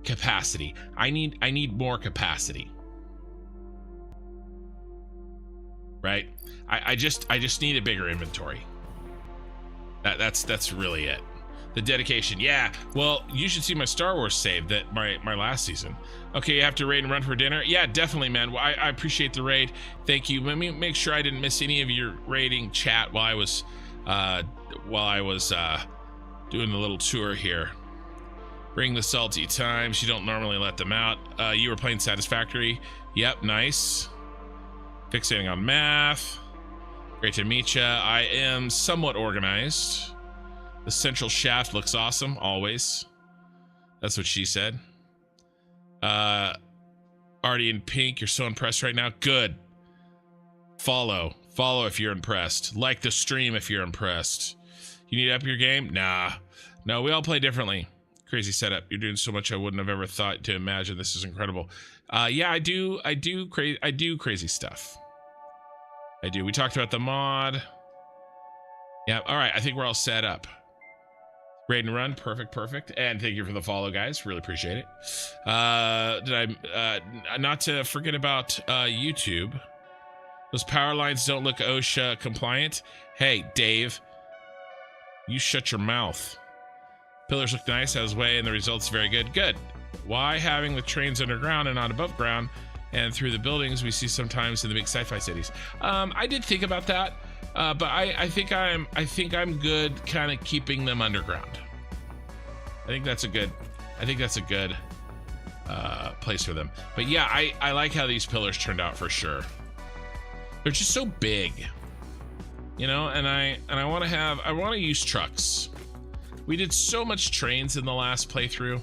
[SPEAKER 1] capacity. I need more capacity. Right? I just need a bigger inventory. That's really it. The dedication, yeah. Well, you should see my Star Wars save, that my last season. Okay, you have to raid and run for dinner. Yeah, definitely, man. Well, I appreciate the raid. Thank you. Let me make sure I didn't miss any of your raiding chat while I was doing the little tour here. Bring the salty times. You don't normally let them out. You were playing Satisfactory. Yep, nice. Fixating on math. Great to meet ya. I am somewhat organized. The central shaft looks awesome, always. That's what she said. Already in pink, you're so impressed right now. Good. Follow if you're impressed. Like the stream if you're impressed. You need to up your game? Nah. No, we all play differently. Crazy setup. You're doing so much I wouldn't have ever thought to imagine. This is incredible. Yeah, I do crazy stuff. I do. We talked about the mod. Yeah, all right. I think we're all set up. Raid and run, perfect. And thank you for the follow, guys. Really appreciate it. Not to forget about YouTube. Those power lines don't look OSHA compliant. Hey, Dave, you shut your mouth. Pillars look nice as way, and the results very good. Good. Why having the trains underground and not above ground and through the buildings we see sometimes in the big sci-fi cities? I did think about that. But I think I'm good kind of keeping them underground. I think that's a good place for them. But yeah, I like how these pillars turned out for sure. They're just so big, you know, and I want to use trucks. We did so much trains in the last playthrough.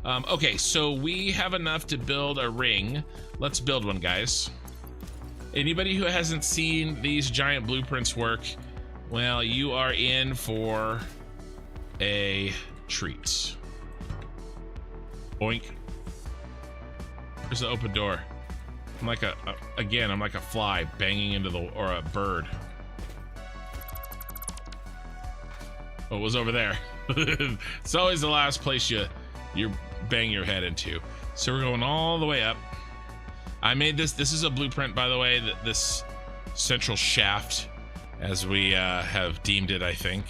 [SPEAKER 1] Okay, so we have enough to build a ring. Let's build one, guys. Anybody who hasn't seen these giant blueprints work, well, you are in for a treat. Boink. There's the open door. I'm like I'm like a fly banging into or a bird. What was over there? It's always the last place you bang your head into. So we're going all the way up. I made this is a blueprint, by the way, this central shaft, as we have deemed it. I think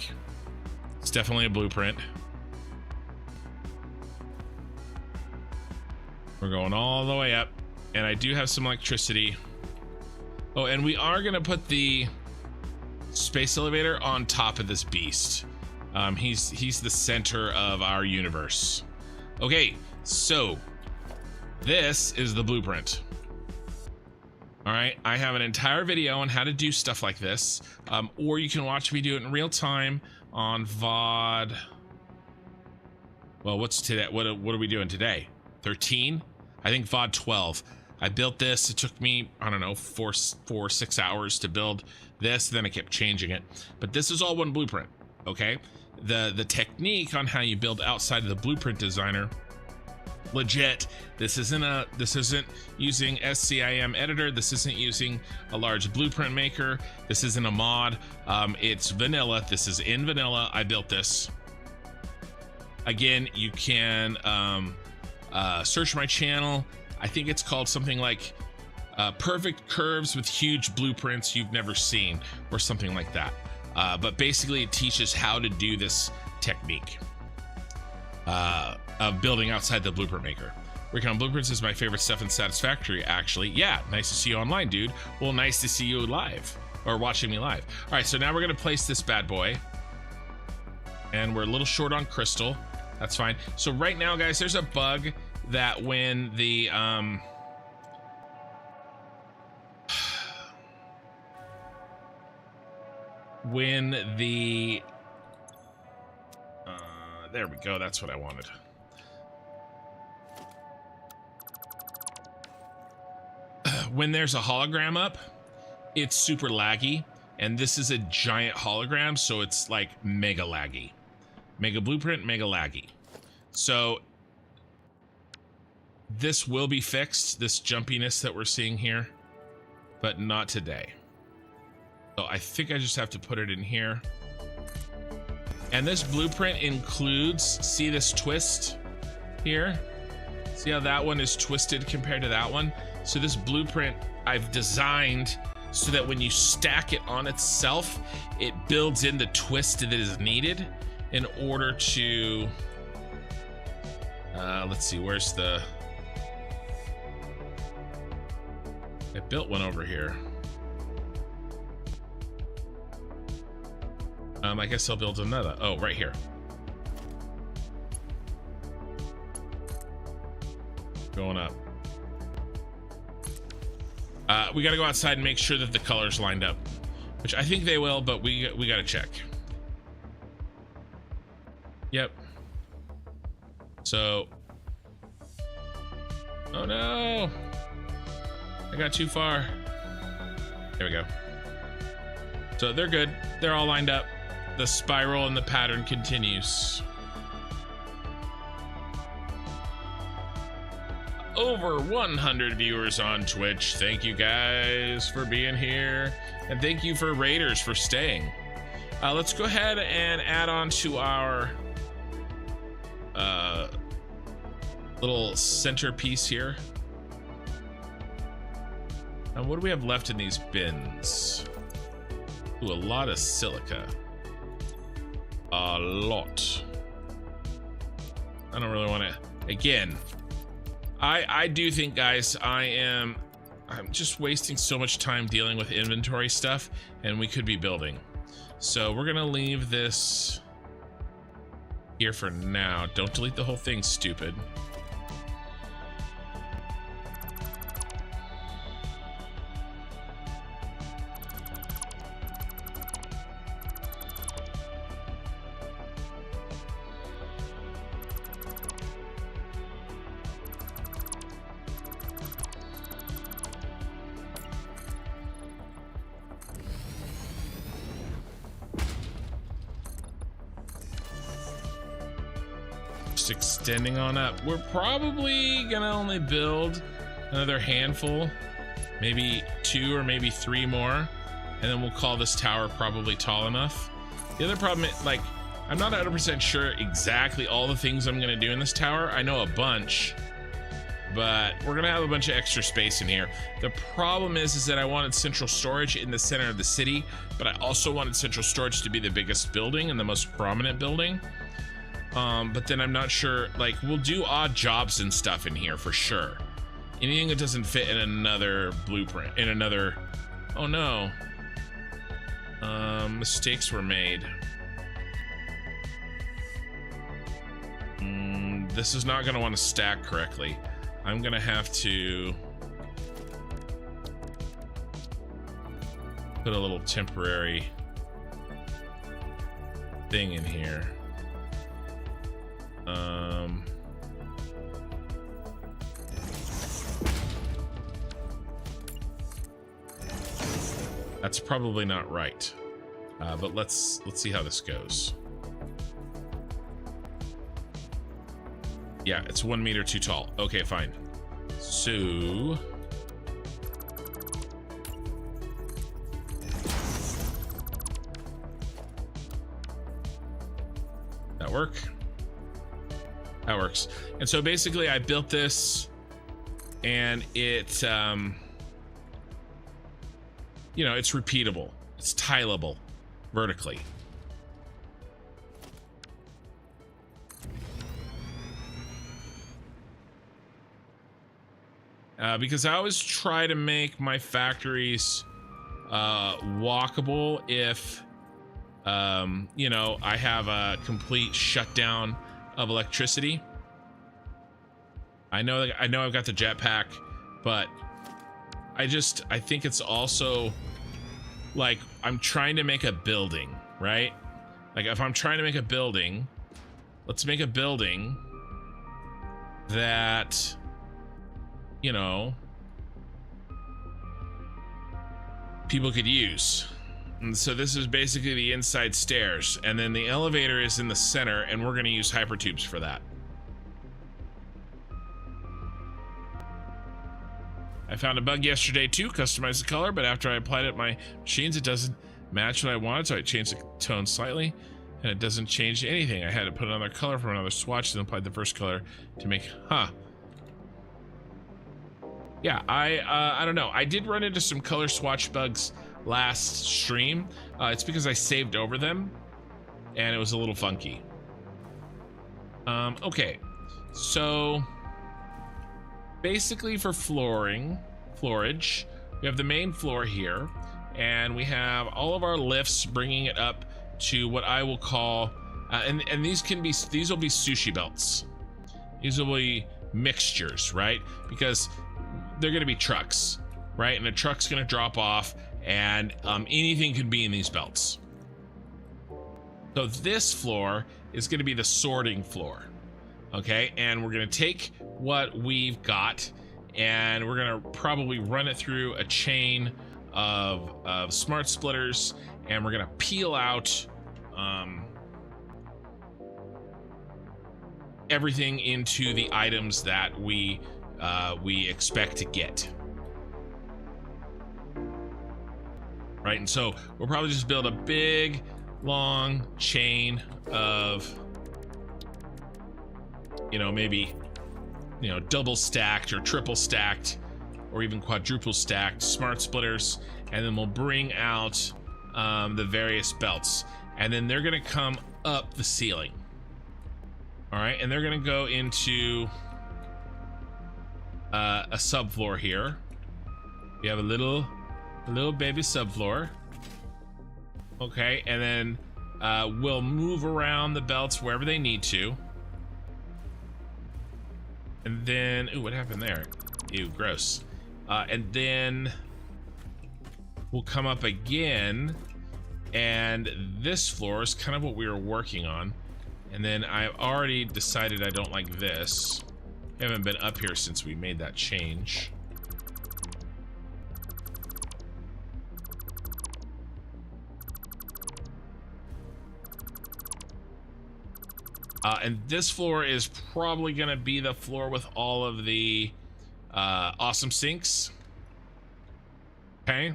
[SPEAKER 1] it's definitely a blueprint. We're going all the way up, and I do have some electricity. Oh, and we are gonna put the space elevator on top of this beast. He's the center of our universe. Okay, so this is the blueprint. All right, I have an entire video on how to do stuff like this, or you can watch me do it in real time on VOD. Well, what's today? What are we doing today? 13? I think VOD 12. I built this. It took me, I don't know, 6 hours to build this. Then I kept changing it. But this is all one blueprint. Okay, the technique on how you build outside of the blueprint designer. Legit. This isn't using SCIM editor. This isn't using a large blueprint maker. This isn't a mod. It's vanilla. This is in vanilla. I built this. Again, you can search my channel. I think it's called something like perfect curves with huge blueprints you've never seen, or something like that. But basically it teaches how to do this technique of building outside the blueprint maker. Working on blueprints is my favorite stuff in Satisfactory, actually. Yeah, nice to see you online, dude. Well, nice to see you live, or watching me live. All right, so now we're gonna place this bad boy, and we're a little short on crystal. That's fine. So right now, guys, there's a bug that when the there we go, that's what I wanted. When there's a hologram up, it's super laggy, and this is a giant hologram, so it's like mega laggy. Mega blueprint, mega laggy. So this will be fixed, this jumpiness that we're seeing here, but not today. So I think I just have to put it in here. And this blueprint includes, see this twist here? See how that one is twisted compared to that one? So this blueprint I've designed so that when you stack it on itself, it builds in the twist that is needed in order to, let's see, where's the, I built one over here. I guess I'll build another. Oh, right here. Going up. We gotta go outside and make sure that the colors lined up, which I think they will, but we gotta check. Yep. So, oh no, I got too far. There we go. So they're good. They're all lined up. The spiral and the pattern continues. Over 100 viewers on Twitch. Thank you guys for being here, and thank you for raiders for staying. Let's go ahead and add on to our little centerpiece here. And what do we have left in these bins? Ooh, a lot of silica. A lot. I don't really want to. Again, I do think, guys, I'm just wasting so much time dealing with inventory stuff, and we could be building. So we're gonna leave this here for now. Don't delete the whole thing, stupid. Extending on up. We're probably gonna only build another handful, maybe 2 or maybe 3 more, and then we'll call this tower probably tall enough. The other problem is, like, I'm not 100% sure exactly all the things I'm gonna do in this tower. I know a bunch, but we're gonna have a bunch of extra space in here. The problem is that I wanted central storage in the center of the city, but I also wanted central storage to be the biggest building and the most prominent building. But then I'm not sure, like, we'll do odd jobs and stuff in here for sure. Anything that doesn't fit in another blueprint, in another, oh no. Mistakes were made. This is not gonna want to stack correctly. I'm gonna have to put a little temporary thing in here. That's probably not right, but let's see how this goes. Yeah, it's 1 meter too tall. Okay, fine. So that work? That works. And so basically I built this, and it you know, it's repeatable, it's tileable vertically. Because I always try to make my factories walkable if you know, I have a complete shutdown of electricity. I know I've got the jetpack, but I think it's also like I'm trying to make a building, right? Like if I'm trying to make a building, let's make a building that, you know, people could use. And so this is basically the inside stairs, and then the elevator is in the center, and we're going to use hypertubes for that. I found a bug yesterday too, customized the color, but after I applied it to my machines, it doesn't match what I wanted, so I changed the tone slightly, and it doesn't change anything. I had to put another color from another swatch, then applied the first color to make, yeah, I don't know. I did run into some color swatch bugs last stream. It's because I saved over them and it was a little funky. Okay, so basically for flooring, floorage, we have the main floor here, and we have all of our lifts bringing it up to what I will call, and these will be sushi belts. These will be mixtures, right? Because they're going to be trucks, right? And the truck's going to drop off, and anything could be in these belts. So this floor is going to be the sorting floor, okay? And we're going to take what we've got, and we're going to probably run it through a chain of smart splitters, and we're going to peel out everything into the items that we expect to get. Right, and so we'll probably just build a big long chain of you know, maybe, you know, double stacked or triple stacked or even quadruple stacked smart splitters, and then we'll bring out the various belts, and then they're gonna come up the ceiling. All right, and they're gonna go into a subfloor here. We have a little baby subfloor. Okay, and then we'll move around the belts wherever they need to. And then, ooh, what happened there? Ew, gross. And then we'll come up again, and this floor is kind of what we were working on. And then I've already decided I don't like this. I haven't been up here since we made that change. And this floor is probably gonna be the floor with all of the awesome sinks. Okay,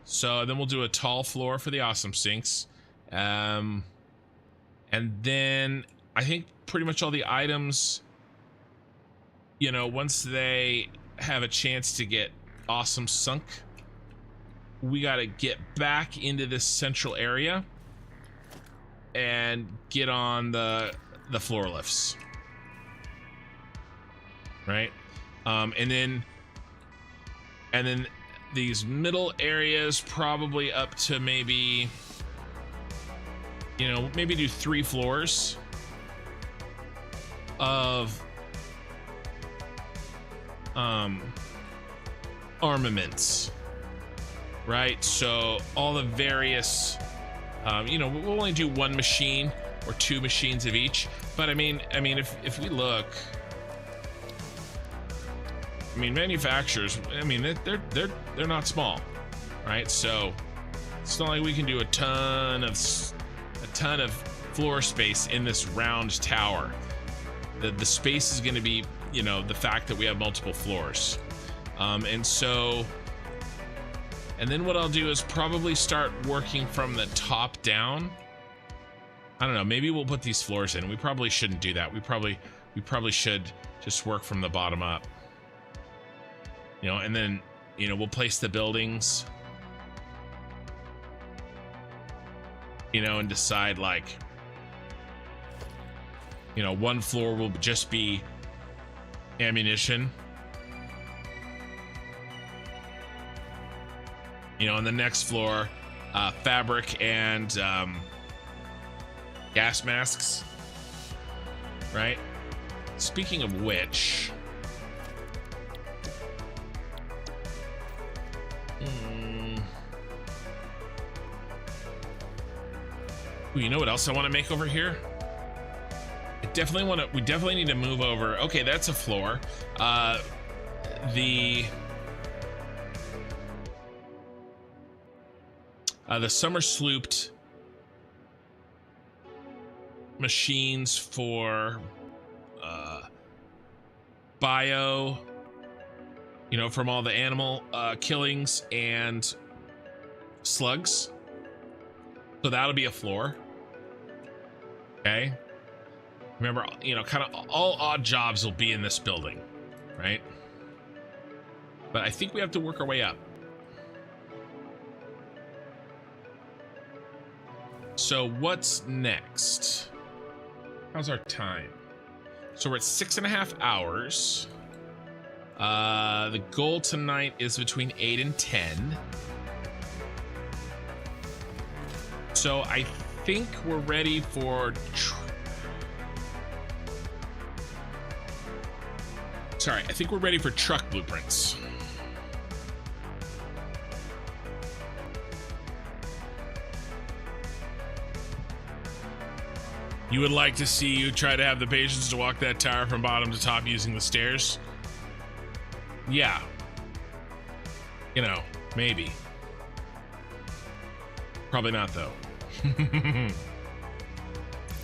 [SPEAKER 1] so then we'll do a tall floor for the awesome sinks. And then I think pretty much all the items, you know, once they have a chance to get awesome sunk, we got to get back into this central area and get on the floor lifts, right? And then these middle areas, probably up to maybe, you know, maybe do 3 floors of armaments, right? So all the various, you know, we'll only do 1 machine or 2 machines of each, but I mean if we look, I mean, manufacturers, I mean, they're not small, right? So it's not like we can do a ton of floor space in this round tower. The space is going to be, you know, the fact that we have multiple floors. And then what I'll do is probably start working from the top down. I don't know, maybe we'll put these floors in. We probably shouldn't do that. We probably should just work from the bottom up. You know, and then, you know, we'll place the buildings, you know, and decide, like, you know, 1 floor will just be ammunition, you know, on the next floor, fabric and gas masks, right? Speaking of which, ooh, you know what else I want to make over here? We definitely need to move over. Okay, that's a floor. The summer slooped machines for bio, you know, from all the animal killings and slugs. So that'll be a floor. Okay. Remember, you know, kind of all odd jobs will be in this building, right? But I think we have to work our way up. So what's next? How's our time? So we're at 6.5 hours. The goal tonight is between 8 and 10. So I think we're ready for I think we're ready for truck blueprints. You would like to see you try to have the patience to walk that tower from bottom to top using the stairs? Yeah. You know, maybe. Probably not, though.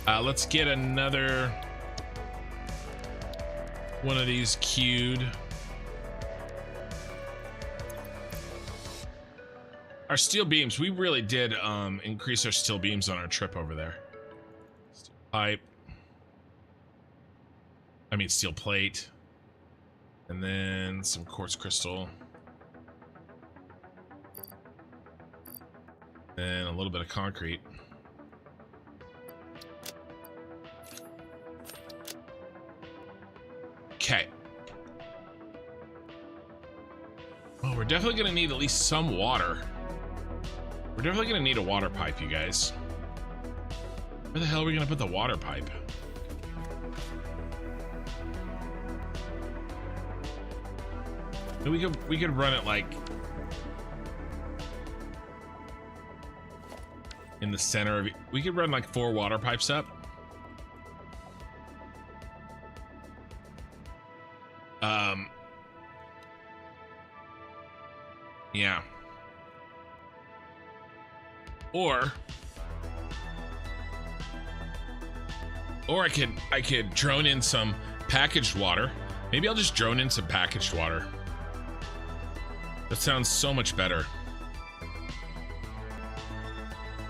[SPEAKER 1] Let's get another one of these queued. Our steel beams, we really did increase our steel beams on our trip over there. Steel pipe. I mean, steel plate. And then some quartz crystal. And a little bit of concrete. Okay. Well, we're definitely going to need at least some water. We're definitely going to need a water pipe, you guys. Where the hell are we going to put the water pipe? We could run it like in the center of it. We could run like 4 water pipes up. Yeah. Or I could drone in some packaged water. Maybe I'll just drone in some packaged water. That sounds so much better.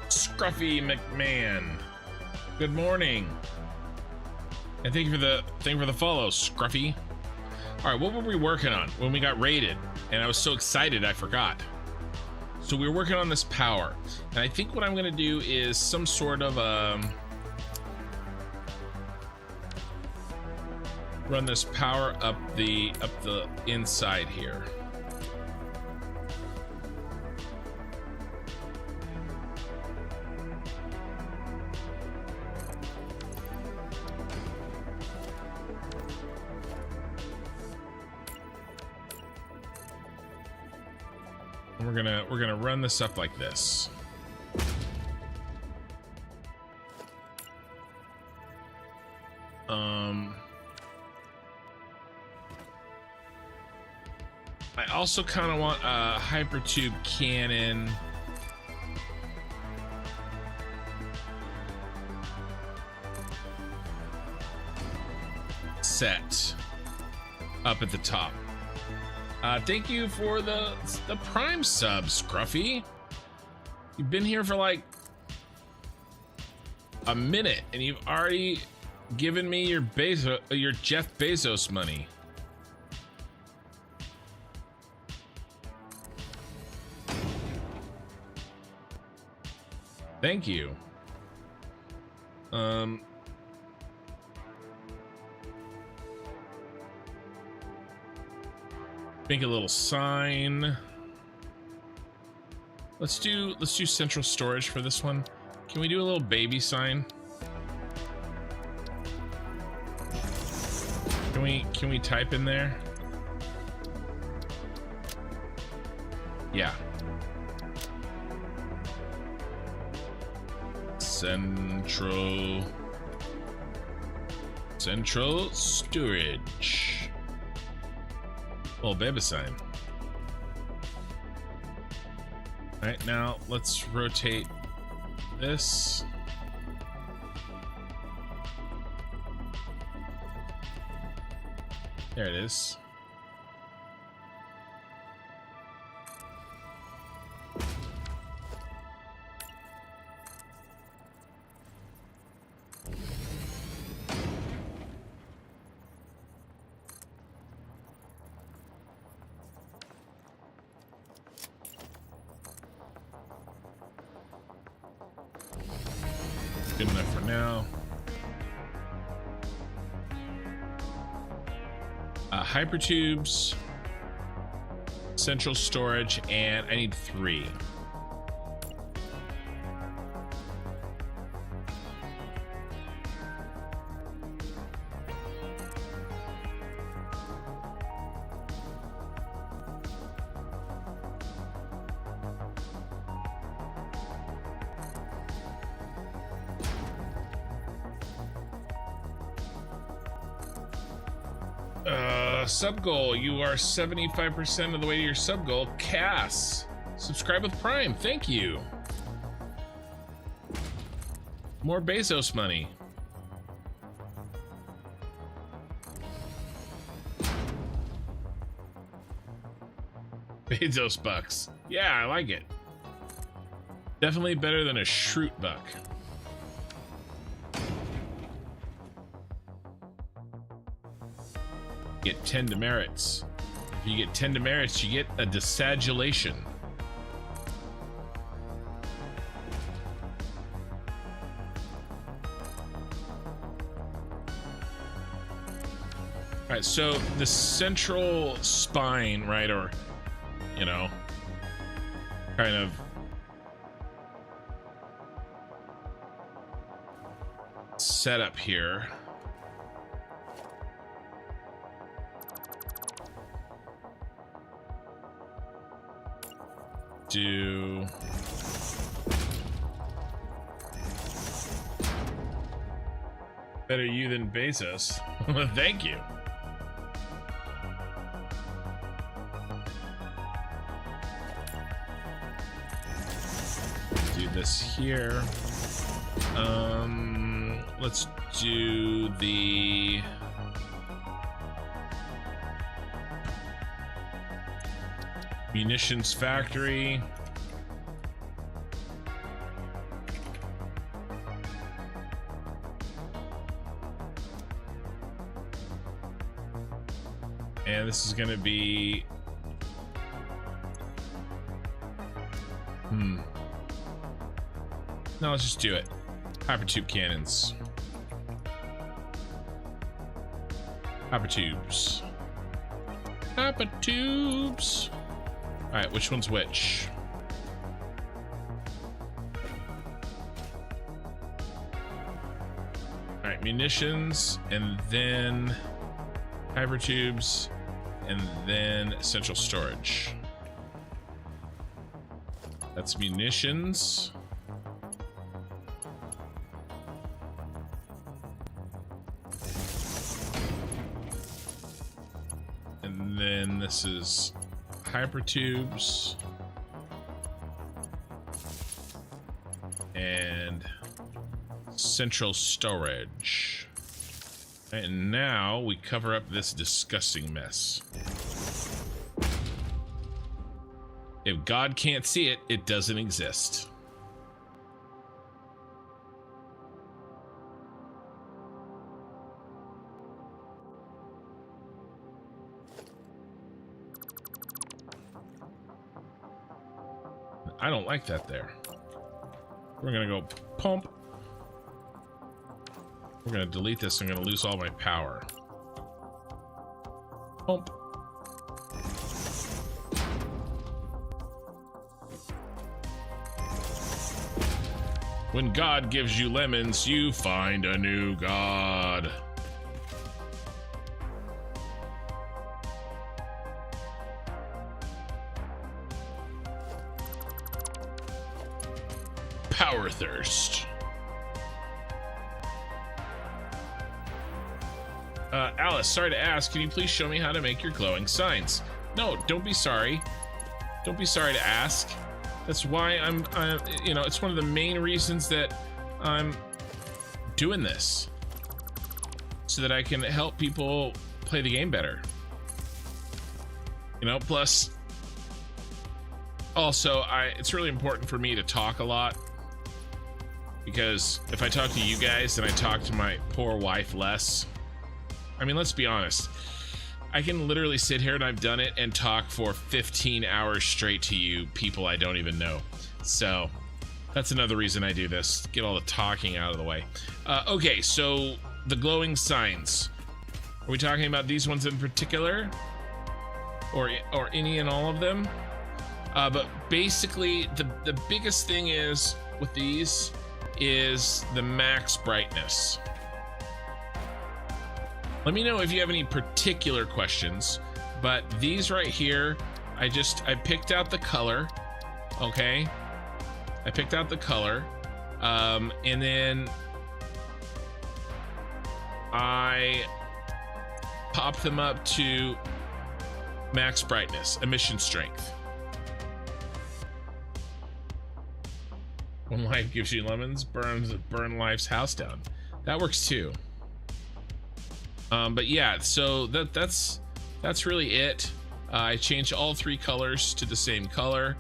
[SPEAKER 1] Scruffy McMahon. Good morning. And thank you for the follow, Scruffy. All right, what were we working on when we got raided? And I was so excited I forgot. So we were working on this power. And I think what I'm gonna do is some sort of run this power up the inside here. We're gonna run this up like this. I also kind of want a hypertube cannon. Set up at the top. Thank you for the Prime sub, Scruffy. You've been here for like a minute, and you've already given me your Jeff Bezos money. Thank you. Make a little sign. Let's do central storage for this one. Can we do a little baby sign? Can we type in there? Yeah. Central storage. Little baby sign. All right, now let's rotate this. There it is. Good enough for now. Hypertubes, central storage, and I need 3. Sub goal, you are 75% of the way to your sub goal. Cass, subscribe with Prime, thank you. More Bezos money. Bezos bucks. Yeah, I like it. Definitely better than a Shroot buck. Get 10 demerits. If you get 10 demerits, you get a desagulation. All right, so the central spine, right, or, you know, kind of setup here. Do better you than Bezos. Thank you. Do this here. Let's do the munitions factory. And this is going to be no, let's just do it. Hypertube cannons. Hypertubes. Hypertubes. All right, which one's which? All right, munitions, and then hypertubes, and then central storage. That's munitions. And then this is hypertubes. And central storage. And now we cover up this disgusting mess. If God can't see it, it doesn't exist. I don't like that there. We're gonna go pump. We're gonna delete this. I'm gonna lose all my power. Pump. When God gives you lemons, you find a new God. Power thirst. Alice, sorry to ask, can you please show me how to make your glowing signs? No, don't be sorry. Don't be sorry to ask. That's why I'm you know, it's one of the main reasons that I'm doing this. So that I can help people play the game better. You know, plus, also, it's really important for me to talk a lot. Because if I talk to you guys, then I talk to my poor wife less. I mean, let's be honest. I can literally sit here, and I've done it, and talk for 15 hours straight to you people I don't even know. So that's another reason I do this. Get all the talking out of the way. Okay, so the glowing signs. Are we talking about these ones in particular? Or any and all of them? But basically, the biggest thing is with these is the max brightness. Let me know if you have any particular questions, but these right here, I picked out the color, okay? I picked out the color, and then I popped them up to max brightness, emission strength. When life gives you lemons, burn life's house down. That works too. But yeah, so that's really it. I changed all three colors to the same color.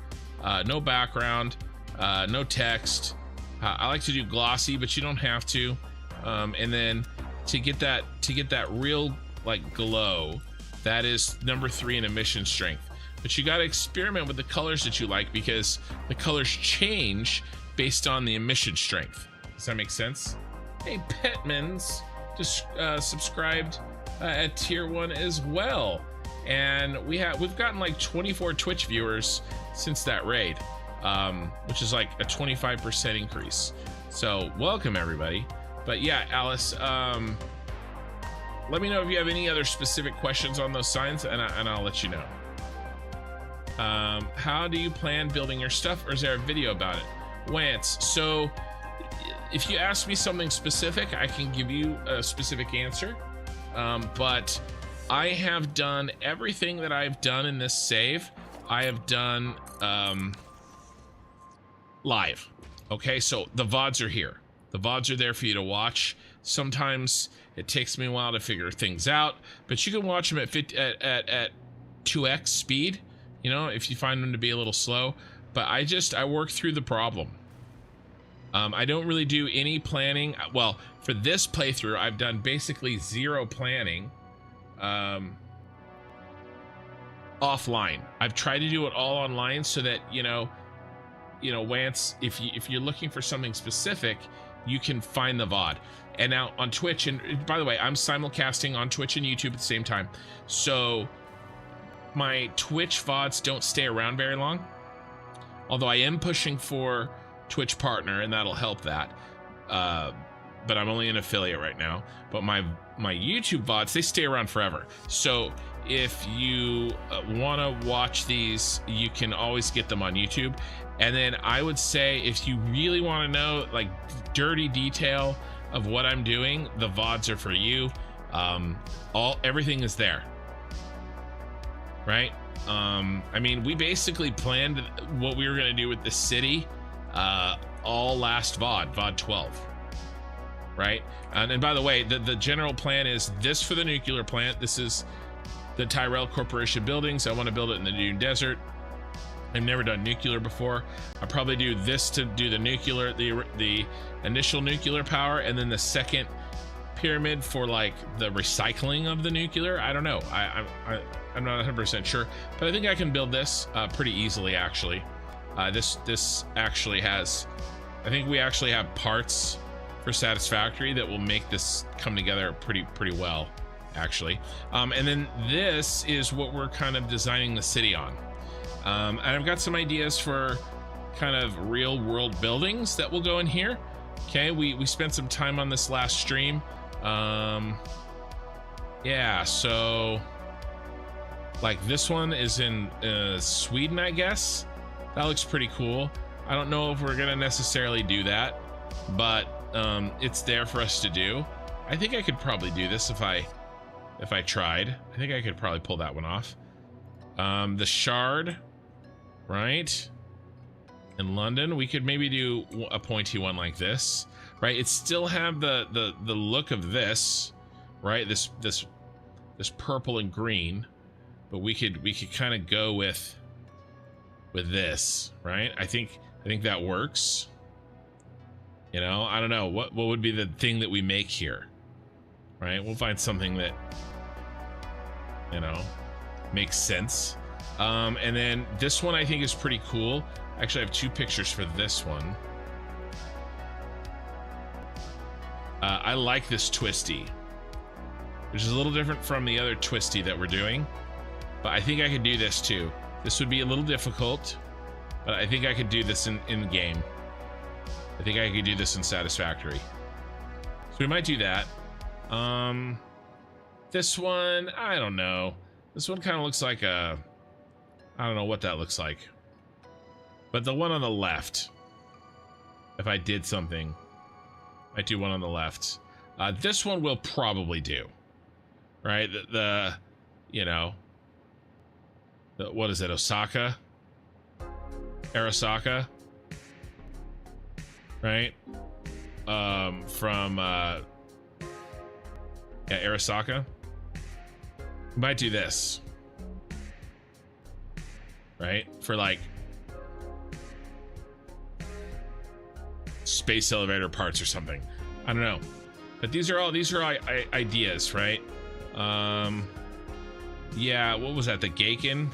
[SPEAKER 1] No background, no text. I like to do glossy, but you don't have to. And then to get that real like glow, That is number 3 in emission strength. But you got to experiment with the colors that you like, because the colors change based on the emission strength. Does that make sense? Hey, Petmans just subscribed at tier 1 as well, and we've gotten like 24 Twitch viewers since that raid, which is like a 25% increase. So welcome everybody. But yeah, Alice, let me know if you have any other specific questions on those signs, and I'll let you know. How do you plan building your stuff, or is there a video about it? Wance, so if you ask me something specific, I can give you a specific answer. But I have done everything that I've done in this save. I have done live. Okay, so the VODs are here. The VODs are there for you to watch. Sometimes it takes me a while to figure things out, but you can watch them at 2x speed, you know, if you find them to be a little slow. But I work through the problem. I don't really do any planning. Well, for this playthrough, I've done basically 0 planning offline. I've tried to do it all online so that, you know, Wance, if you're looking for something specific, you can find the VOD. And now on Twitch, and by the way, I'm simulcasting on Twitch and YouTube at the same time. So my Twitch VODs don't stay around very long. Although I am pushing for Twitch partner, and that'll help that. But I'm only an affiliate right now. But my YouTube VODs, they stay around forever. So if you want to watch these, you can always get them on YouTube. And then I would say, if you really want to know like dirty detail of what I'm doing, the VODs are for you. Everything is there, right? I mean, we basically planned what we were going to do with the city all last VOD 12, right? And by the way, the general plan is this for the nuclear plant. This is the Tyrell Corporation buildings. I want to build it in the Dune Desert. I've never done nuclear before. I'll probably do this to do the nuclear, the initial nuclear power, and then the second pyramid for like the recycling of the nuclear. I don't know. I'm not 100% sure, but I think I can build this pretty easily, actually. This actually has, I think we actually have parts for Satisfactory that will make this come together pretty well, actually. And then this is what we're kind of designing the city on. And I've got some ideas for kind of real world buildings that will go in here. Okay, we spent some time on this last stream. Yeah, so like this one is in Sweden, I guess. That looks pretty cool. I don't know if we're gonna necessarily do that, but it's there for us to do. I think I could probably do this if I tried. I think I could probably pull that one off. The Shard, right? In London, we could maybe do a pointy one like this, right? It still have the look of this, right? This purple and green, but we could kind of go with this, right? I think that works. You know, I don't know what would be the thing that we make here, right? We'll find something that, you know, makes sense. And then this one I think is pretty cool. Actually, I have 2 pictures for this one. I like this twisty, which is a little different from the other twisty that we're doing, but I think I could do this too. This would be a little difficult, but I think I could do this in game. I think I could do this in Satisfactory. So we might do that. This one, I don't know. This one kind of looks like a, I don't know what that looks like. But the one on the left, if I did something, I'd do one on the left. This one will probably do, right? You know, what is it, Osaka? Arasaka, right? From yeah, Arasaka. Might do this, right? For like space elevator parts or something. I don't know, but these are all ideas, right? Yeah, what was that? The Gherkin.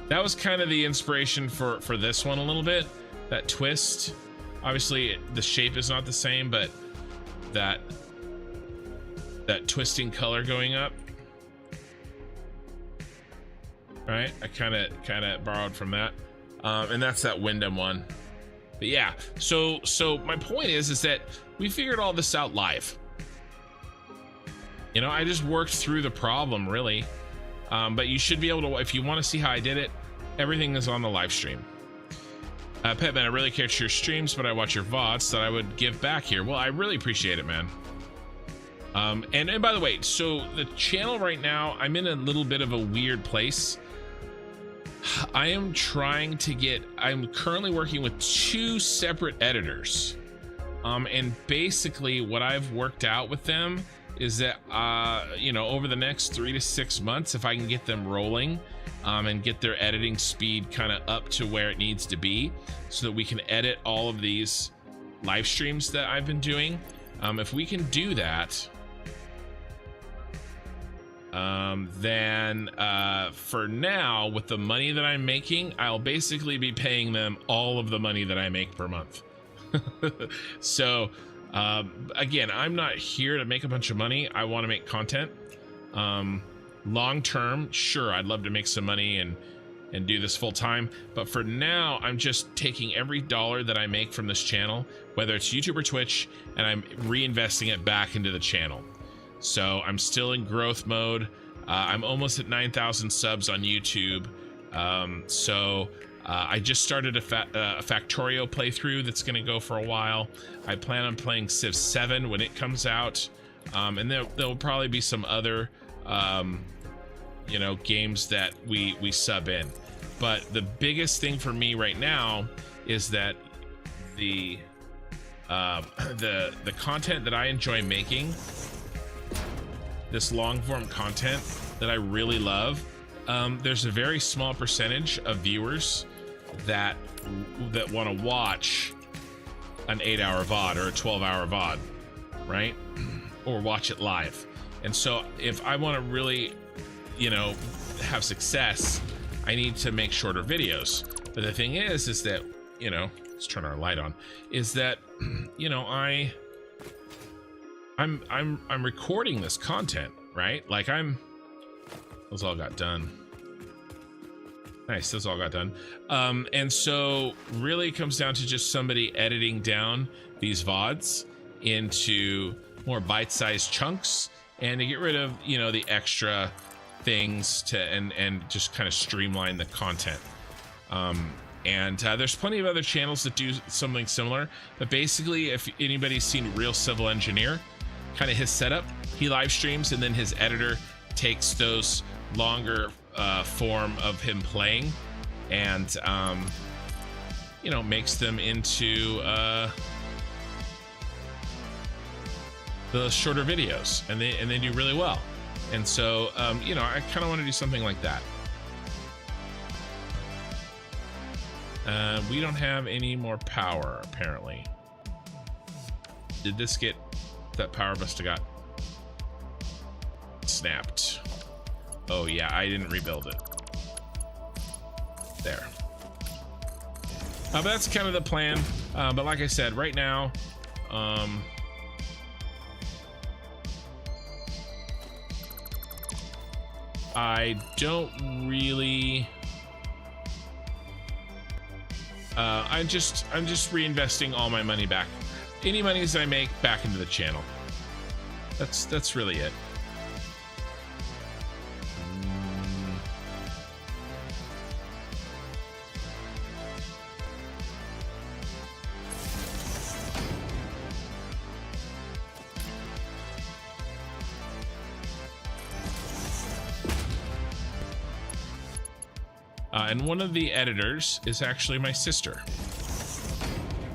[SPEAKER 1] That was kind of the inspiration for this one a little bit. That twist. Obviously, the shape is not the same, but that twisting color going up. Right? I kind of borrowed from that. And that's that Wyndham one. But yeah, so my point is that we figured all this out live. You know, I just worked through the problem, really. But you should be able to, if you want to see how I did it, everything is on the live stream. Petman, I really catch your streams, but I watch your VODs that I would give back here. Well, I really appreciate it, man. And by the way, so the channel right now, I'm in a little bit of a weird place. I am trying to get, I'm currently working with 2 separate editors. And basically what I've worked out with them is that, you know, over the next 3 to 6 months, if I can get them rolling, and get their editing speed kind of up to where it needs to be so that we can edit all of these live streams that I've been doing. If we can do that, then for now, with the money that I'm making, I'll basically be paying them all of the money that I make per month. So again, I'm not here to make a bunch of money. I want to make content. Long term, sure, I'd love to make some money and do this full time, but for now I'm just taking every dollar that I make from this channel, whether it's YouTube or Twitch, and I'm reinvesting it back into the channel. So I'm still in growth mode. I'm almost at 9,000 subs on YouTube. I just started a Factorio playthrough that's going to go for a while. I plan on playing Civ 7 when it comes out, and there'll probably be some other you know, games that we sub in. But the biggest thing for me right now is that the content that I enjoy making, this long form content that I really love, there's a very small percentage of viewers that want to watch an 8-hour VOD or a 12-hour VOD, right? Or watch it live. And so if I want to really, you know, have success, I need to make shorter videos. But the thing is that, you know, let's turn our light on, is that, you know, I'm recording this content, right? Like those all got done. Nice, those all got done. And so really it comes down to just somebody editing down these VODs into more bite-sized chunks, and to get rid of, you know, the extra things to and just kind of streamline the content. There's plenty of other channels that do something similar, but basically, if anybody's seen Real Civil Engineer, kind of his setup, he live streams and then his editor takes those longer form of him playing and you know, makes them into the shorter videos, and they do really well. And so you know, I kind of want to do something like that. We don't have any more power, apparently. Did this get, that power must have got snapped. Oh yeah, I didn't rebuild it. There. But that's kind of the plan. But like I said, right now, I don't really. I'm just reinvesting all my money back. Any monies that I make back into the channel. That's really it. And one of the editors is actually my sister.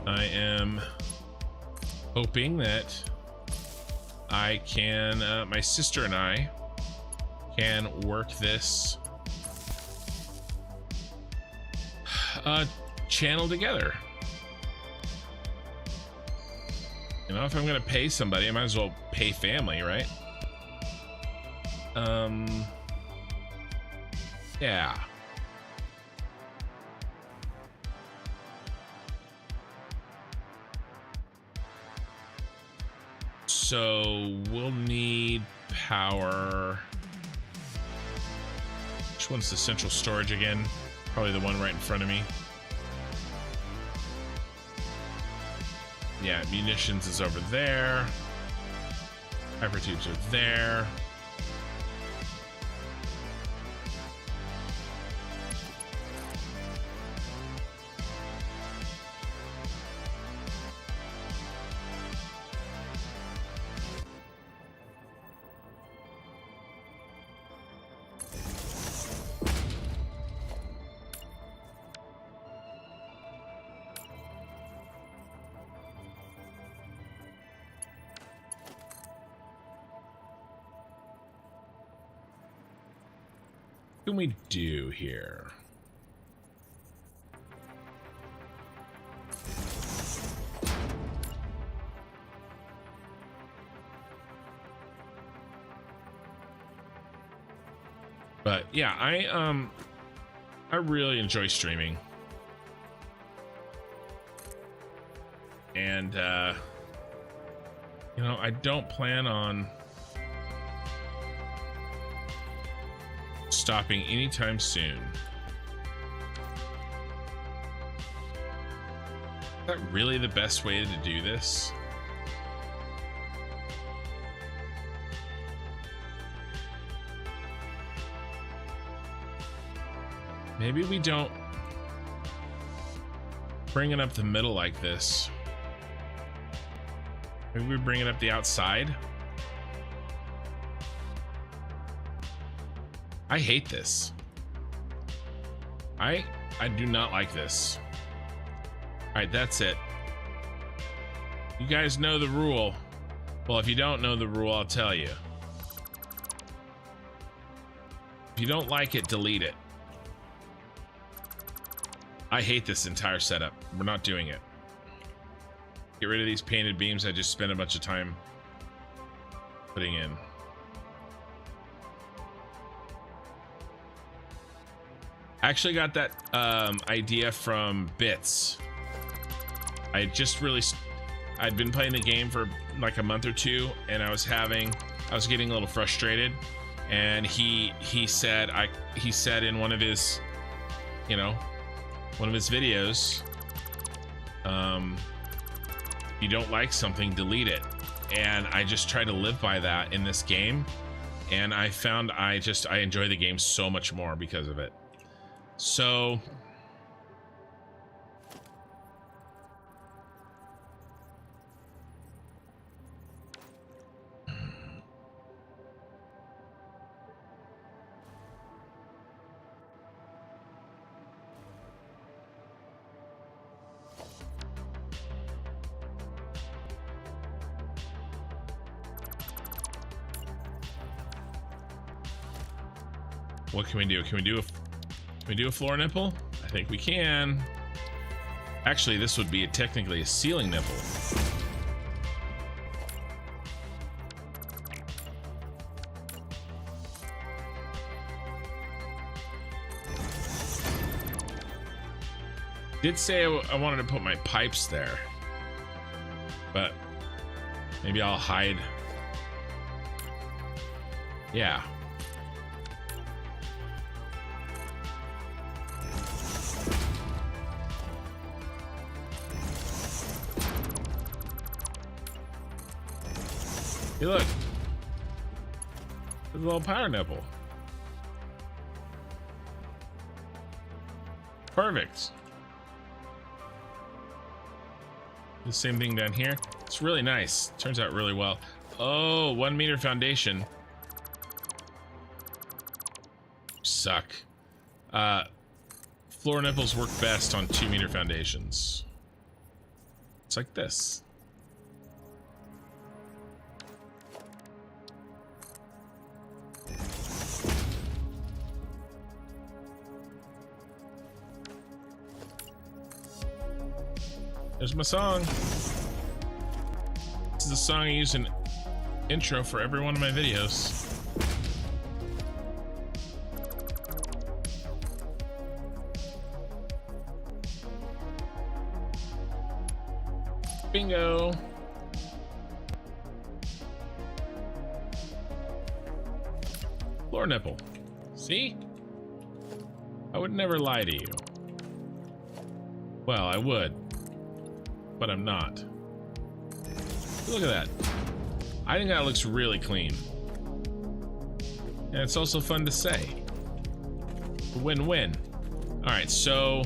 [SPEAKER 1] I am hoping that I can, my sister and I can work this channel together. You know, if I'm gonna pay somebody, I might as well pay family, right? Yeah. So we'll need power. Which one's the central storage again? Probably the one right in front of me. Yeah, munitions is over there. Hypertubes are there. What can we do here? But yeah, I really enjoy streaming. And you know, I don't plan on stopping anytime soon. Is that really the best way to do this? Maybe we don't bring it up the middle like this. Maybe we bring it up the outside. I hate this. I do not like this. All right, that's it. You guys know the rule. Well, if you don't know the rule, I'll tell you. If you don't like it, delete it. I hate this entire setup. We're not doing it. Get rid of these painted beams I just spent a bunch of time putting in. I actually got that idea from Bits. I'd been playing the game for like a month or two, and I was getting a little frustrated, and he said in one of his, you know, one of his videos, if you don't like something, delete it. And I just try to live by that in this game, and I found I enjoy the game so much more because of it. So what can we do? Can we do a floor nipple? I think we can. Actually, this would be technically a ceiling nipple. Did say I wanted to put my pipes there, but maybe I'll hide. Yeah. Hey, look. There's a little power nipple. Perfect. The same thing down here. It's really nice. Turns out really well. Oh, 1 meter foundation. Suck. Floor nipples work best on 2 meter foundations. It's like this. There's my song. This is the song I use in intro for every one of my videos. Bingo. Floor nipple. See? I would never lie to you. Well, I would, but I'm not. Look at that. I think that looks really clean. And it's also fun to say. Win-win. All right, so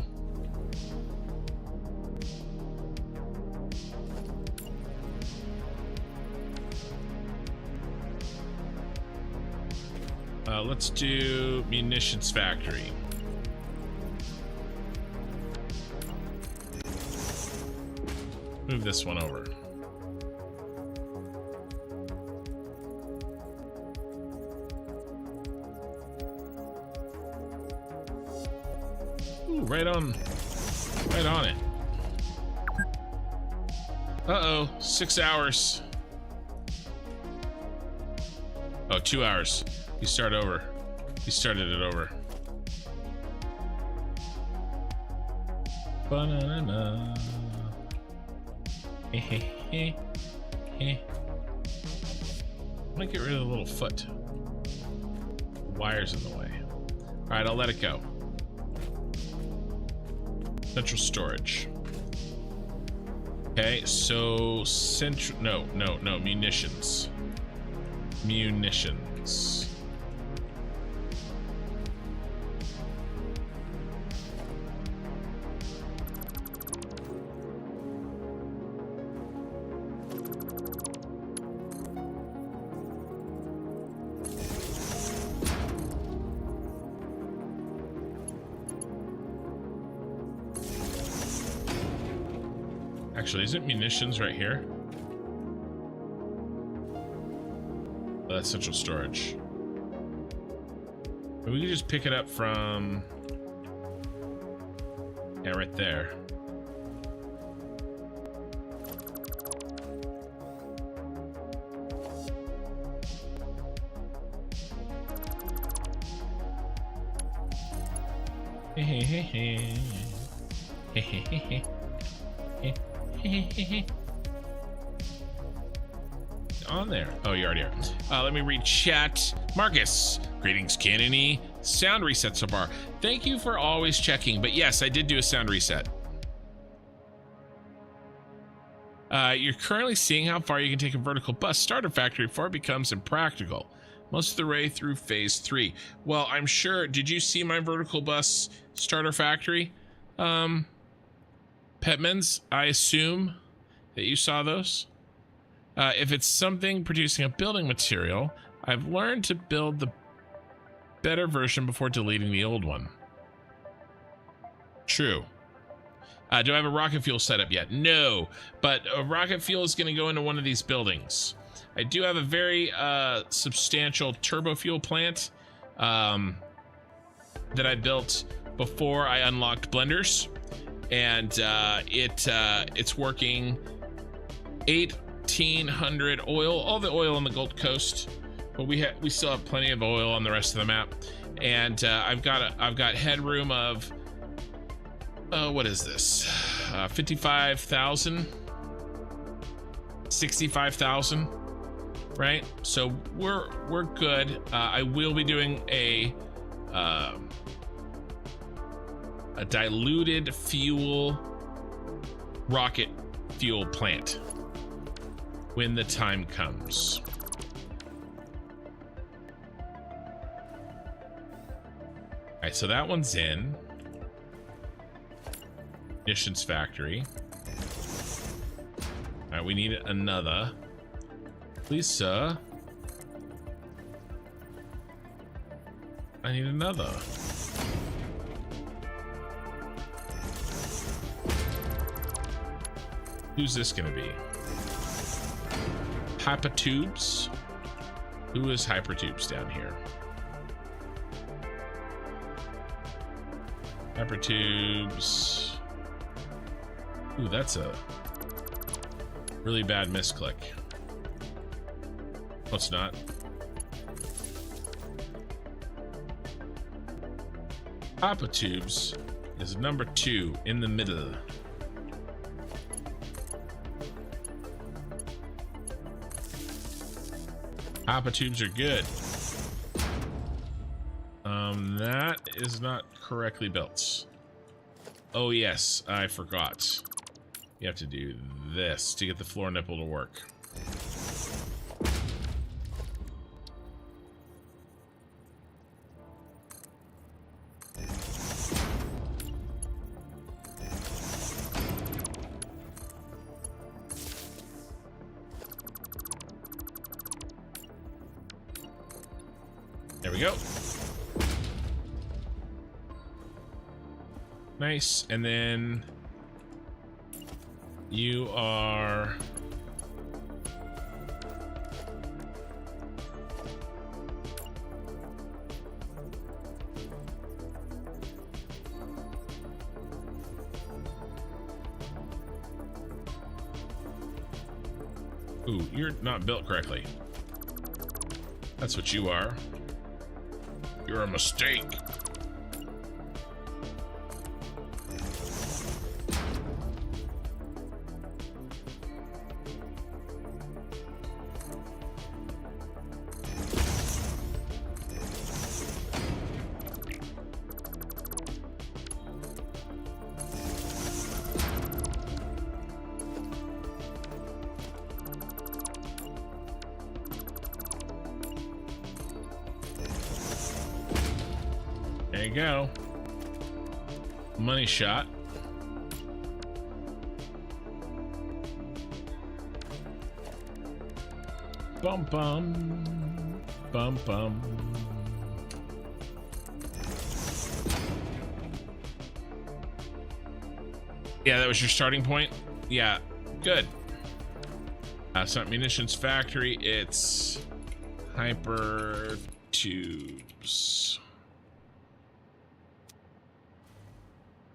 [SPEAKER 1] let's do munitions factory. Move this one over. Ooh, right on it. Uh-oh, 6 hours. Oh, 2 hours. You start over. You started it over. Banana. Might get rid of the little foot. The wire's in the way. All right, I'll let it go. Central storage. Okay, so central. No, munitions. Munitions. Actually, is it munitions right here? Oh, that's central storage. But we can just pick it up from... yeah, right there. On there. Oh, you already are. Let me read chat. Marcus, greetings, Canony. Sound reset so far. Thank you for always checking. But yes, I did do a sound reset. You're currently seeing how far you can take a vertical bus starter factory before it becomes impractical. Most of the way through phase 3. Well, I'm sure. Did you see my vertical bus starter factory? Petmans, I assume that you saw those. If it's something producing a building material, I've learned to build the better version before deleting the old one. True. Do I have a rocket fuel set up yet? No, but a rocket fuel is going to go into one of these buildings. I do have a very substantial turbo fuel plant that I built before I unlocked blenders, and it's working. 1,800 oil, all the oil on the Gold Coast, but we still have plenty of oil on the rest of the map, and I've got headroom of what is this? 55,000, 65,000, right? So we're good. I will be doing a diluted fuel rocket fuel plant when the time comes. All right, so that one's in. Munitions factory. All right, we need another. Please, sir. I need another. Who's this gonna be? Hypertubes? Who is Hypertubes down here? Hypertubes. Ooh, that's a really bad misclick. Oh, it's not. Hypertubes is number 2 in the middle. Hopper tubes are good. That is not correctly built. Oh yes, I forgot. You have to do this to get the floor nipple to work. There we go. Nice, and then you are ooh, you're not built correctly. That's what you are. You're a mistake. There you go. Money shot. Bum bum. Bum bum. Yeah, that was your starting point? Yeah, good. It's not munitions factory, it's hyper tubes.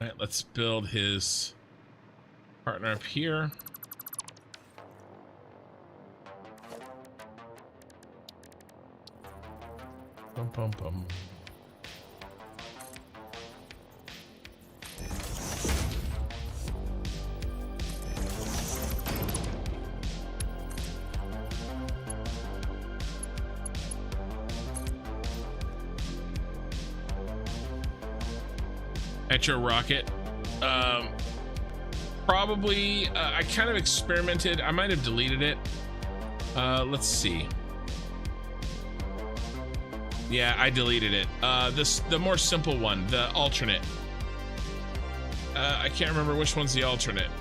[SPEAKER 1] All right, let's build his partner up here. Bum, bum, bum. Nitro rocket. Probably, I kind of experimented. I might have deleted it. Let's see. Yeah, I deleted it. The more simple one, the alternate. I can't remember which one's the alternate.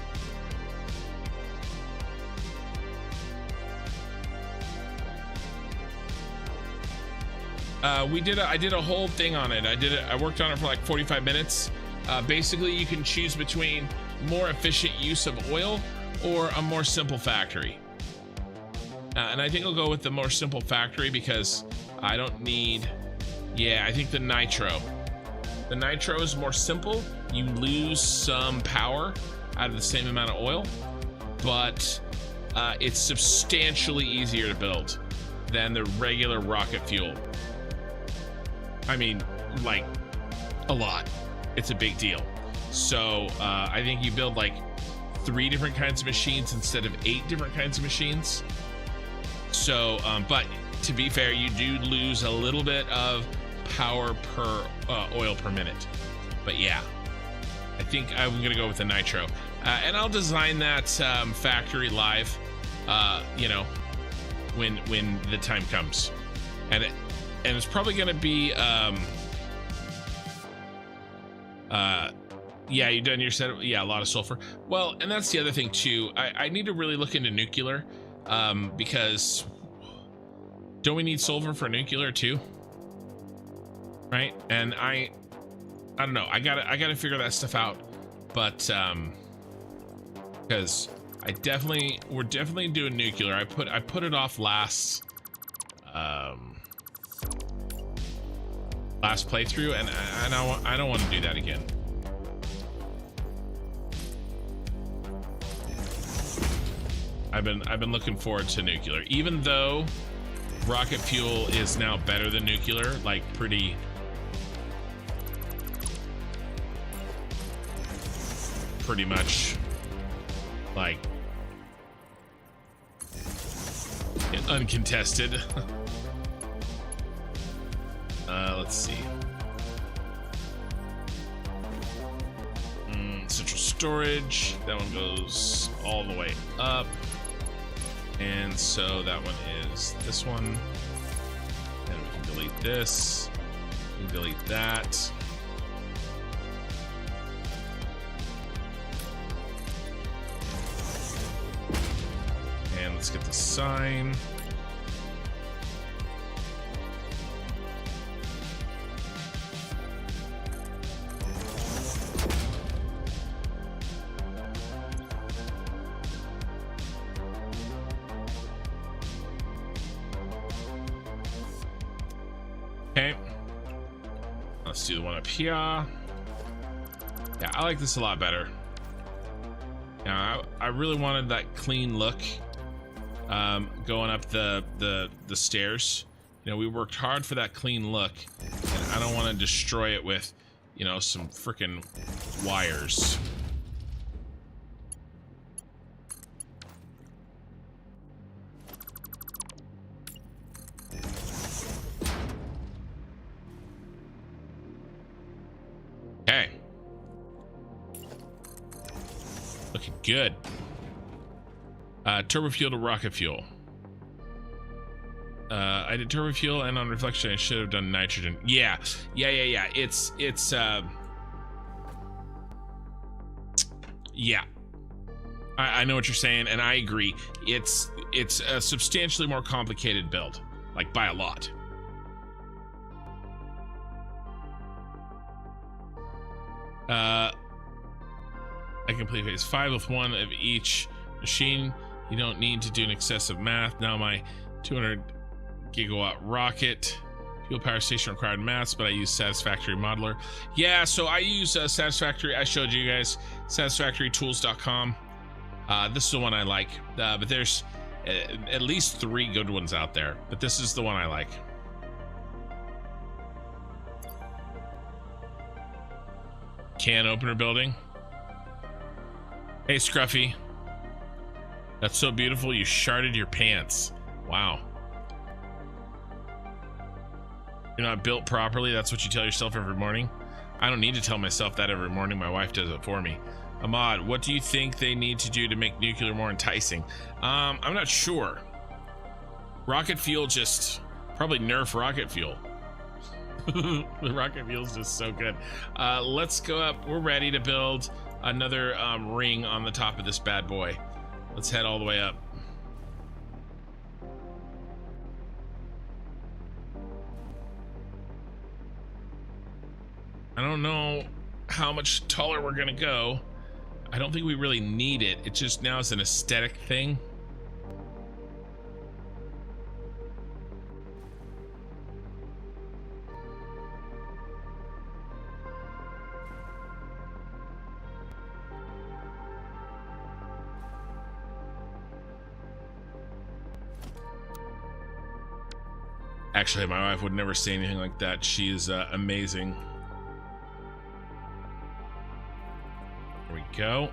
[SPEAKER 1] I did a whole thing on it. I worked on it for like 45 minutes. Basically, you can choose between more efficient use of oil or a more simple factory. And I think I'll go with the more simple factory because I don't need, yeah, I think the nitro. The nitro is more simple. You lose some power out of the same amount of oil, but it's substantially easier to build than the regular rocket fuel. I mean, like, a lot. It's a big deal. So I think you build like 3 different kinds of machines instead of 8 different kinds of machines. So, but to be fair, you do lose a little bit of power per oil per minute. But yeah, I think I'm gonna go with the nitro. And I'll design that factory live, you know, when the time comes. And it's probably gonna be yeah, you done your setup. Yeah, a lot of sulfur. Well, and that's the other thing too. I need to really look into nuclear, because don't we need sulfur for nuclear too? Right? And I don't know. I gotta figure that stuff out. But because we're definitely doing nuclear. I put it off last playthrough, and I don't want to do that again. I've been looking forward to nuclear, even though rocket fuel is now better than nuclear, like pretty much, like uncontested. Let's see. Central storage. That one goes all the way up. And so that one is this one. And we can delete this. We can delete that. And let's get the sign. Okay, let's do the one up here. Yeah, I like this a lot better. Yeah, I really wanted that clean look going up the stairs. You know, we worked hard for that clean look, and I don't want to destroy it with, you know, some freaking wires. Okay. Looking good. Turbo fuel to rocket fuel. I did turbo fuel, and on reflection I should have done nitrogen. Yeah. It's yeah. I know what you're saying, and I agree. It's a substantially more complicated build, like by a lot. I complete phase 5 with one of each machine. You don't need to do an excessive math. Now my 200 gigawatt rocket fuel power station required maths, but I use Satisfactory modeler. Yeah, so I use Satisfactory. I showed you guys satisfactorytools.com. This is the one I like, but there's at least 3 good ones out there, but this is the one I like. Can opener building. Hey Scruffy, that's so beautiful you sharded your pants. Wow. You're not built properly, that's what you tell yourself every morning? I don't need to tell myself that every morning, my wife does it for me. Ahmad, what do you think they need to do to make nuclear more enticing? I'm not sure. Rocket fuel, just probably nerf rocket fuel. The rocket fuel is just so good. Let's go up. We're ready to build another ring on the top of this bad boy. Let's head all the way up. I don't know how much taller we're gonna go. I don't think we really need it. It just now is an aesthetic thing. Actually, my wife would never say anything like that. She is amazing. Here we go.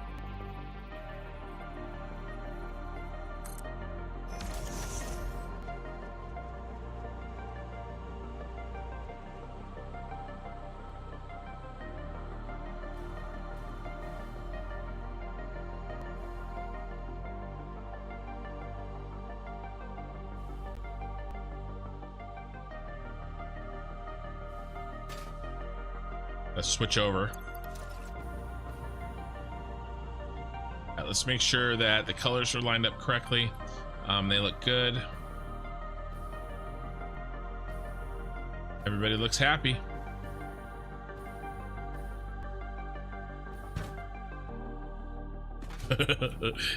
[SPEAKER 1] Let's switch over. Let's make sure that the colors are lined up correctly. They look good. Everybody looks happy.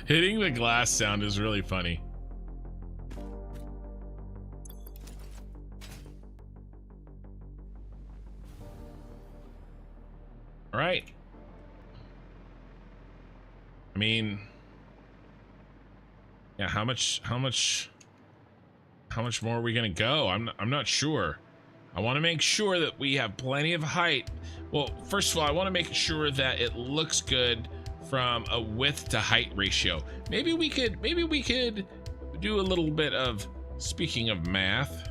[SPEAKER 1] Hitting the glass sound is really funny. All right. I mean, yeah, how much more are we gonna go? I'm not sure. I want to make sure that we have plenty of height. Well, first of all, I want to make sure that it looks good from a width to height ratio. Maybe we could do a little bit of, speaking of math,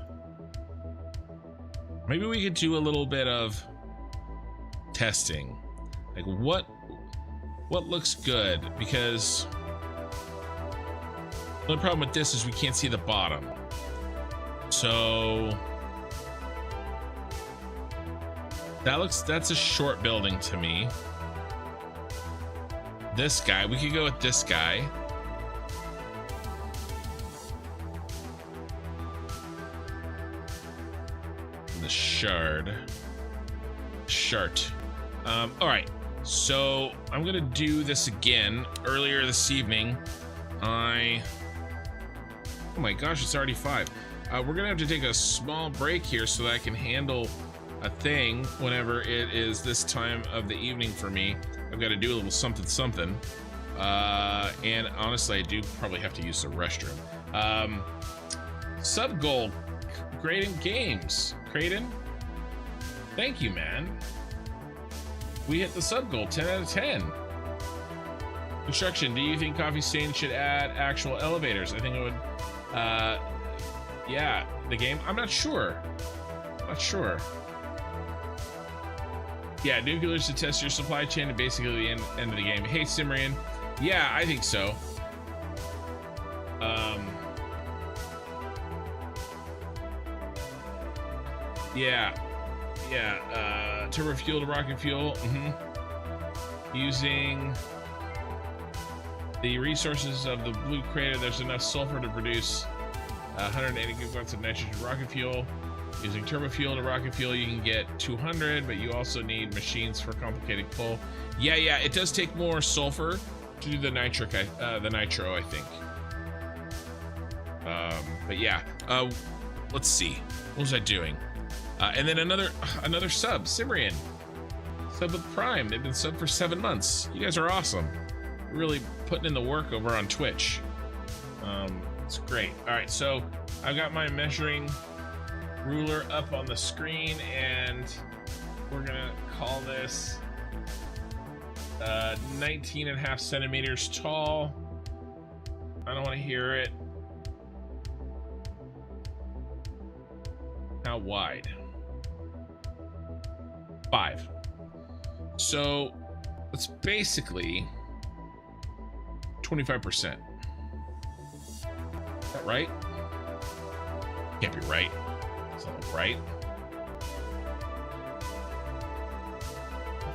[SPEAKER 1] Maybe we could do a little bit of testing. Like what looks good? Because the only problem with this is we can't see the bottom. So that's a short building to me. This guy, we could go with this guy. The shard. All right, so I'm gonna do this again. Earlier this evening, oh my gosh, it's already 5. We're gonna have to take a small break here so that I can handle a thing whenever it is this time of the evening for me. I've got to do a little something. And honestly, I do probably have to use the restroom. Sub goal, Creighton Games. Creighton, thank you, man. We hit the sub goal, 10 out of 10. Construction, do you think Coffee Stain should add actual elevators? I think it would, yeah, the game, I'm not sure. Yeah, nuclears to test your supply chain and basically the end of the game. Hey, Simrian. Yeah, I think so. Turbo fuel to rocket fuel. Using the resources of the blue crater, there's enough sulfur to produce 180 gigawatts of nitrogen rocket fuel. Using turbo fuel to rocket fuel, you can get 200, but you also need machines for complicated pull. Yeah, it does take more sulfur to do the nitro, I think. But yeah, let's see. What was I doing? And then another sub, Simrian. Sub with Prime. They've been sub for 7 months. You guys are awesome. Really putting in the work over on Twitch. It's great. All right, so I've got my measuring ruler up on the screen, and we're gonna call this 19.5 centimeters tall. I don't want to hear it. How wide? 5. So it's basically 25%. Is that right? Can't be right. It's not right.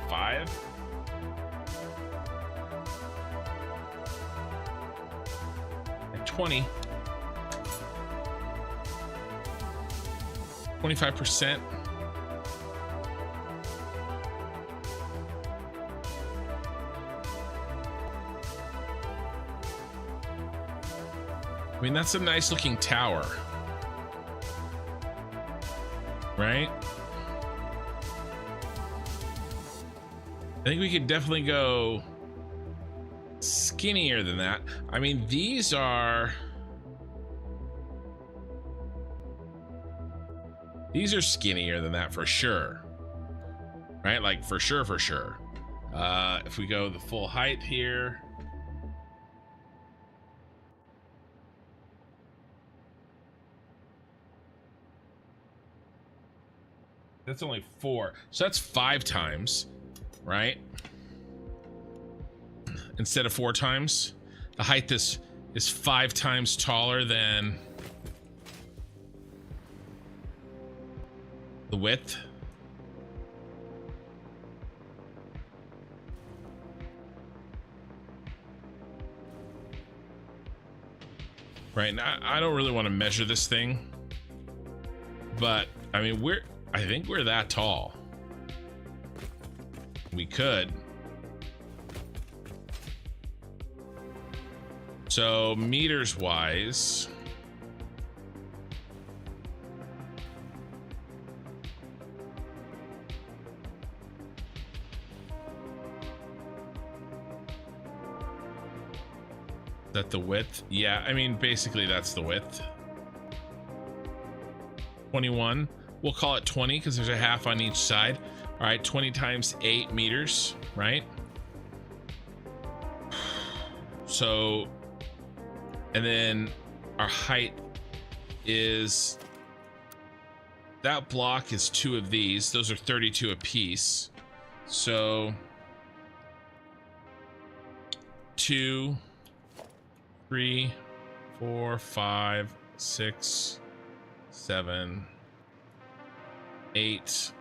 [SPEAKER 1] 5. And 20. 25%. I mean, that's a nice looking tower, right? I think we could definitely go skinnier than that. I mean, these are skinnier than that for sure, right? Like for sure. If we go the full height here, that's only 4, so that's 5 times, right? Instead of 4 times. The height is 5 times taller than the width. Right, now I don't really want to measure this thing, but I mean, I think we're that tall. We could. So meters wise, that the width? Yeah, I mean, basically that's the width. 21. We'll call it 20 because there's a half on each side. All right, 20 times 8 meters, right? So, and then our height is that block is 2 of these. Those are 32 apiece. So 2, 3, 4, 5, 6, 7, 8.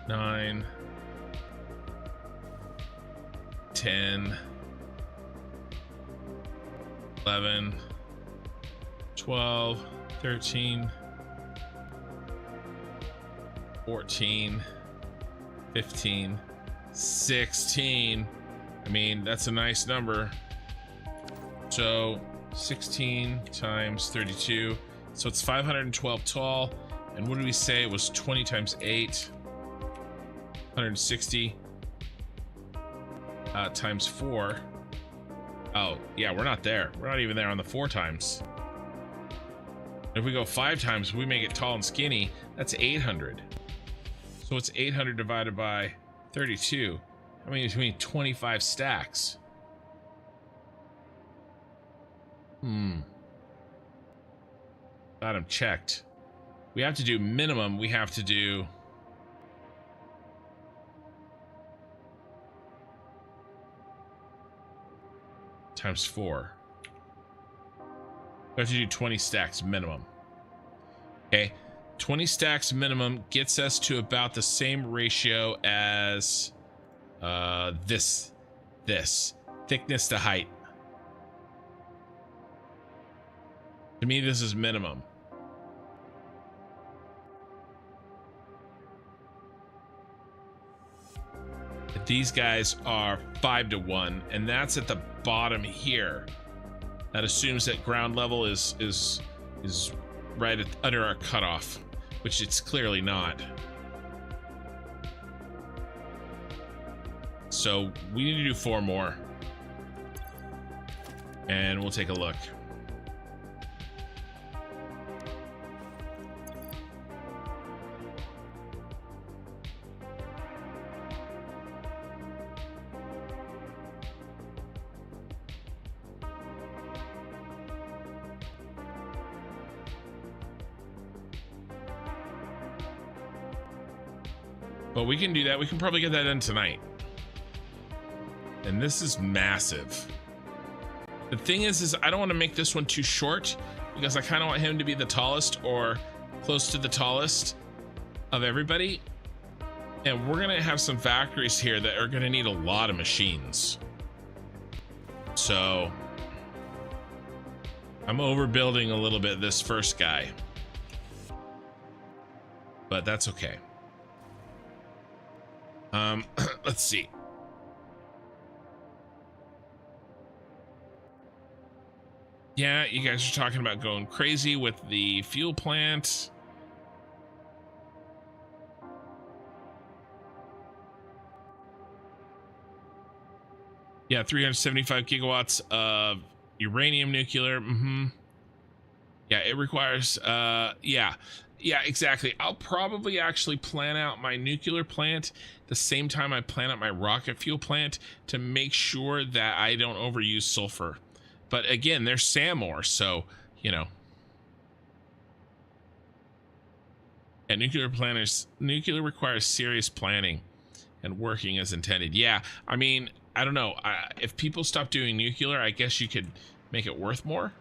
[SPEAKER 1] 9, 10, 11, 12, 13, 14, 15, 16. I mean, that's a nice number. So 16 times 32. So it's 512 tall. And what did we say? It was 20 times 8. 160 times 4. Oh, yeah, we're not there. We're not even there on the 4 times. If we go 5 times, we make it tall and skinny. That's 800. So it's 800 divided by 32. I mean, it's between 25 stacks. Got them checked. We have to do minimum. We have to do times 4. We have to do 20 stacks minimum. Okay, 20 stacks minimum gets us to about the same ratio as this thickness to height. To me, this is minimum. These guys are 5 to 1, and that's at the bottom here. That assumes that ground level is right under our cutoff, which it's clearly not. So we need to do 4 more, and we'll take a look. But we can do that. We can probably get that done tonight. And this is massive. The thing is I don't want to make this one too short, because I kind of want him to be the tallest or close to the tallest of everybody. And we're going to have some factories here that are going to need a lot of machines. So I'm overbuilding a little bit this first guy. But that's okay. Let's see. Yeah, you guys are talking about going crazy with the fuel plant. Yeah, 375 gigawatts of uranium nuclear. Yeah, it requires, yeah, exactly. I'll probably actually plan out my nuclear plant the same time I plan out my rocket fuel plant to make sure that I don't overuse sulfur. But again, there's SAM ore, so, you know. And nuclear requires serious planning and working as intended. Yeah, I mean, I don't know. If people stop doing nuclear, I guess you could make it worth more,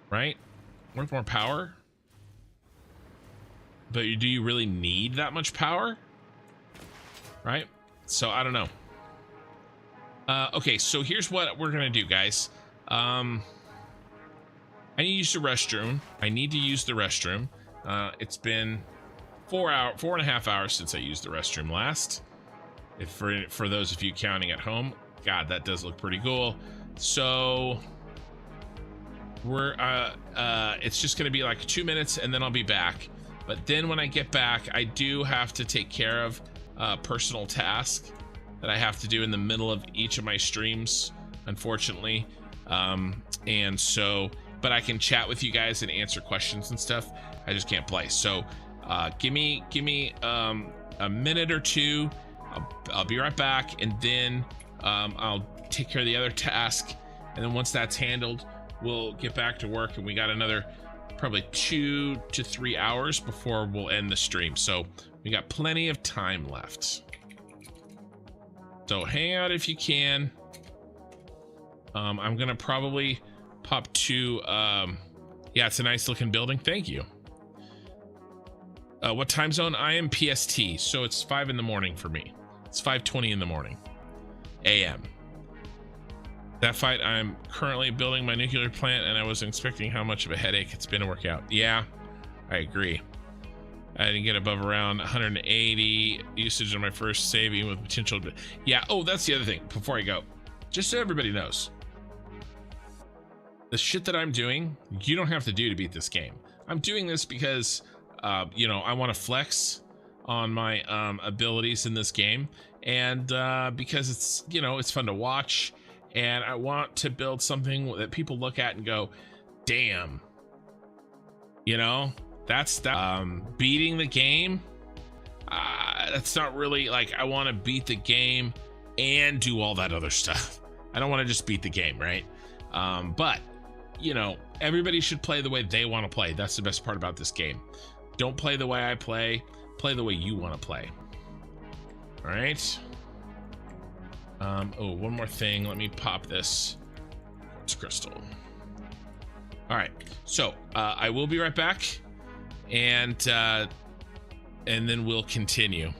[SPEAKER 1] right? Worth more power. But do you really need that much power? Right? So I don't know. Okay, so here's what we're gonna do, guys. I need to use the restroom. It's been 4.5 hours since I used the restroom last. If for those of you counting at home, God, that does look pretty cool. So we're it's just gonna be like 2 minutes, and then I'll be back. But then when I get back, I do have to take care of a personal task that I have to do in the middle of each of my streams, unfortunately. And so, but I can chat with you guys and answer questions and stuff. I just can't play. So give me a minute or two. I'll be right back, and then I'll take care of the other task, and then once that's handled, we'll get back to work, and we got another probably 2 to 3 hours before we'll end the stream. So we got plenty of time left. So hang out if you can. I'm gonna probably pop to yeah, it's a nice looking building. Thank you. What time zone? I am PST, so it's 5 in the morning for me. It's 5:20 in the morning AM. That fight, I'm currently building my nuclear plant, and I was expecting how much of a headache it's been to work out. Yeah, I agree. I didn't get above around 180 usage on my first saving with potential. Yeah. Oh, that's the other thing. Before I go, just so everybody knows, the shit that I'm doing, you don't have to do to beat this game. I'm doing this because, you know, I want to flex on my abilities in this game, and because it's, you know, it's fun to watch, and I want to build something that people look at and go, damn, you know. That's that. Beating the game, that's not really like, I want to beat the game and do all that other stuff. I don't want to just beat the game, right? But, you know, everybody should play the way they want to play. That's the best part about this game. Don't play the way I play. Play the way you want to play. All right. Oh, one more thing. Let me pop this. It's crystal. All right. So I will be right back. And then we'll continue.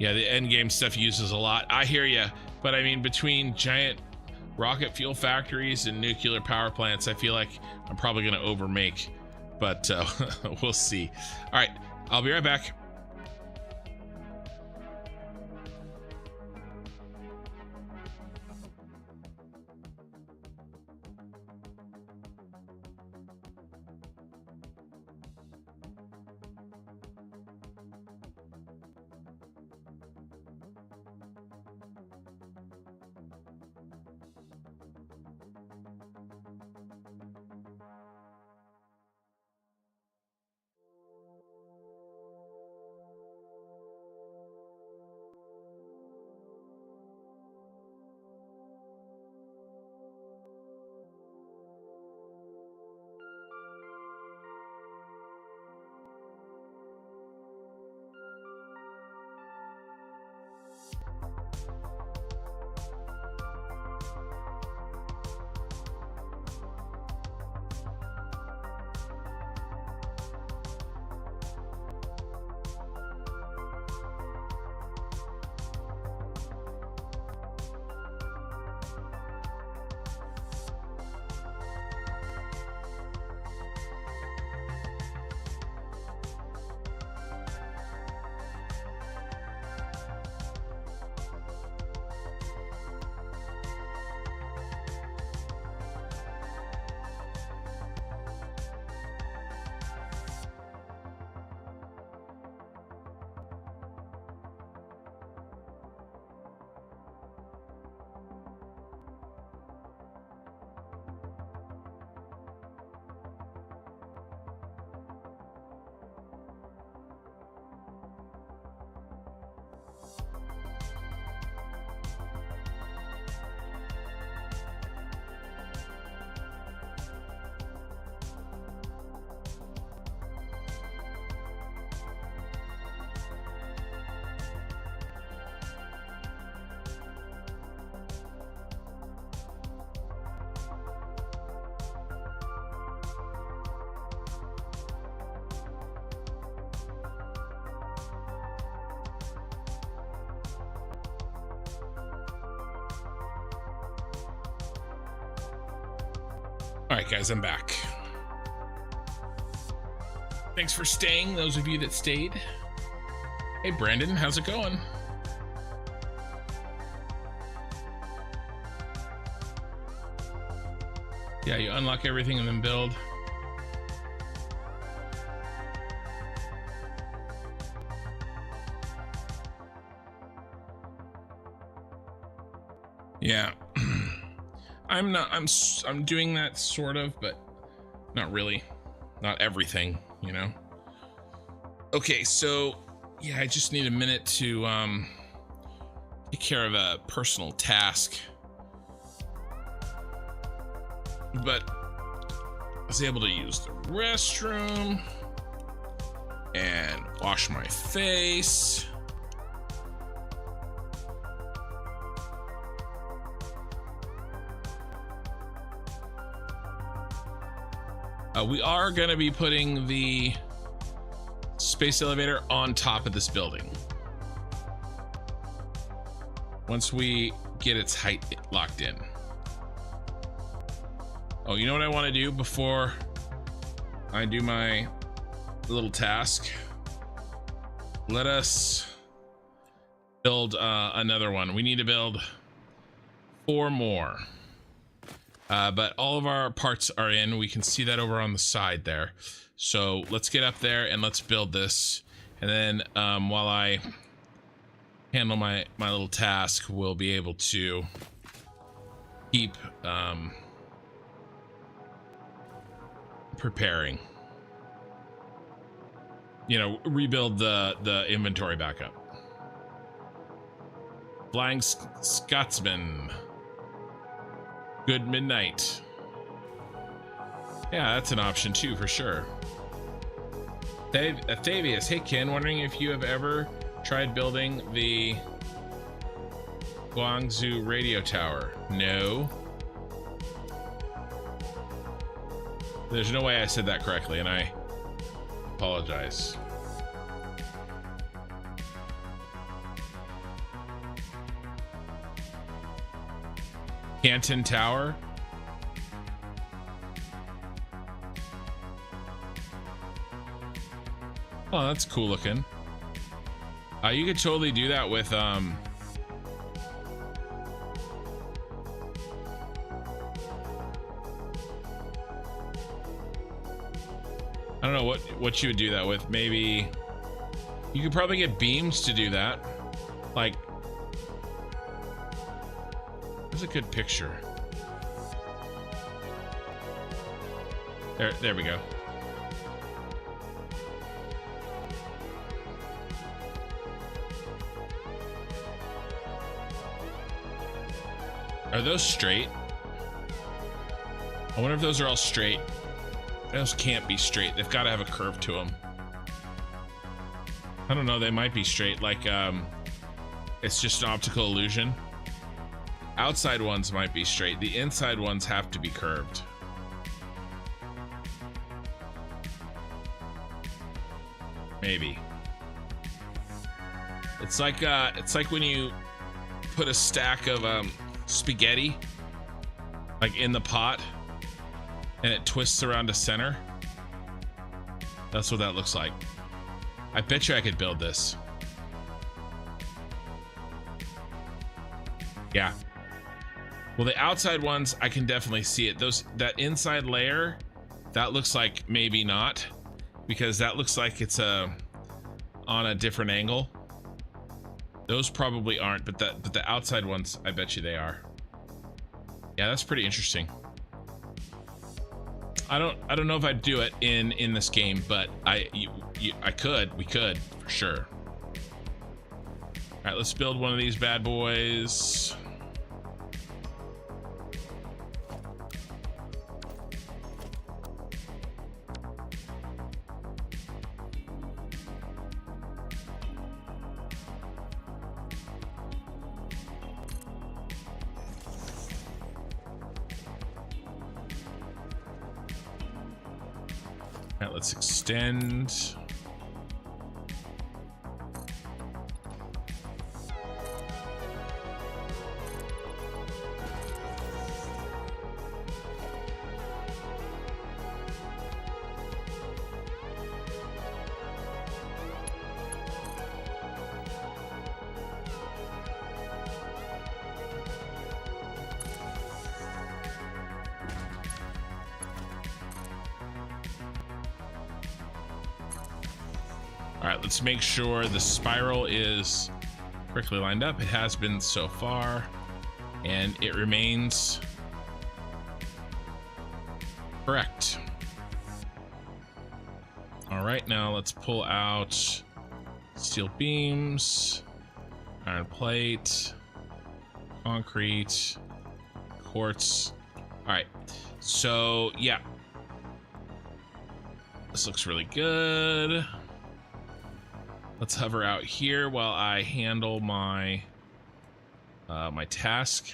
[SPEAKER 1] Yeah, the end game stuff uses a lot. I hear you, but I mean, between giant rocket fuel factories and nuclear power plants, I feel like I'm probably going to overmake, but we'll see. All right, I'll be right back. All right, guys, I'm back. Thanks for staying, those of you that stayed. Hey, Brandon, how's it going? Yeah, you unlock everything and then build. Yeah. I'm doing that sort of, but not really. Not everything, you know. Okay, so yeah, I just need a minute to take care of a personal task. But I was able to use the restroom and wash my face. We are going to be putting the space elevator on top of this building once we get its height locked in. Oh, you know what I want to do before I do my little task? Let us build another one. We need to build 4 more. But all of our parts are in. We can see that over on the side there. So let's get up there and let's build this. And then while I handle my little task, we'll be able to keep preparing. You know, rebuild the inventory back up. Flying Scotsman. Good midnight. Yeah, that's an option too, for sure. Thavius, hey Ken, wondering if you have ever tried building the Guangzhou radio tower. No. There's no way I said that correctly, and I apologize. Canton Tower. Oh, that's cool looking. You could totally do that with I don't know what you would do that with. Maybe you could probably get beams to do that. Like, there's a good picture. There we go. Are those straight? I wonder if those are all straight. Those can't be straight. They've got to have a curve to them. I don't know. They might be straight. Like, it's just an optical illusion. Outside ones might be straight. The inside ones have to be curved. Maybe. It's like when you put a stack of spaghetti like in the pot and it twists around the center. That's what that looks like. I bet you I could build this. Yeah. Well, the outside ones, I can definitely see it. That inside layer, that looks like maybe not, because that looks like it's on a different angle. Those probably aren't, but the outside ones, I bet you they are. Yeah, that's pretty interesting. I don't know if I'd do it in this game, but we could for sure. All right, let's build one of these bad boys. All right, let's extend. All right, let's make sure the spiral is correctly lined up. It has been so far, and it remains correct. All right, now let's pull out steel beams, iron plate. Concrete, quartz. All right, so yeah, this looks really good. Let's hover out here while I handle my my task.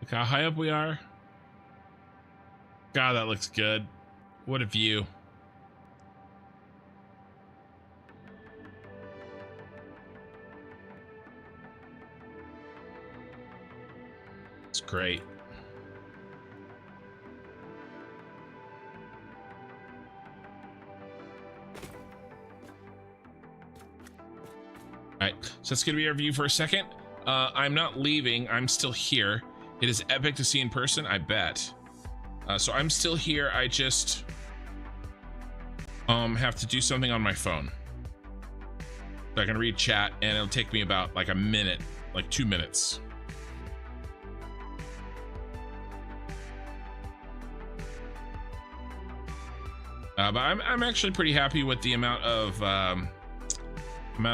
[SPEAKER 1] Look how high up we are. God, that looks good. What a view. It's great. All right, so that's gonna be our view for a second. I'm not leaving, I'm still here. It is epic to see in person, I bet. So I'm still here, I just have to do something on my phone. So I can read chat and it'll take me about like a minute, like 2 minutes. But I'm actually pretty happy with the amount of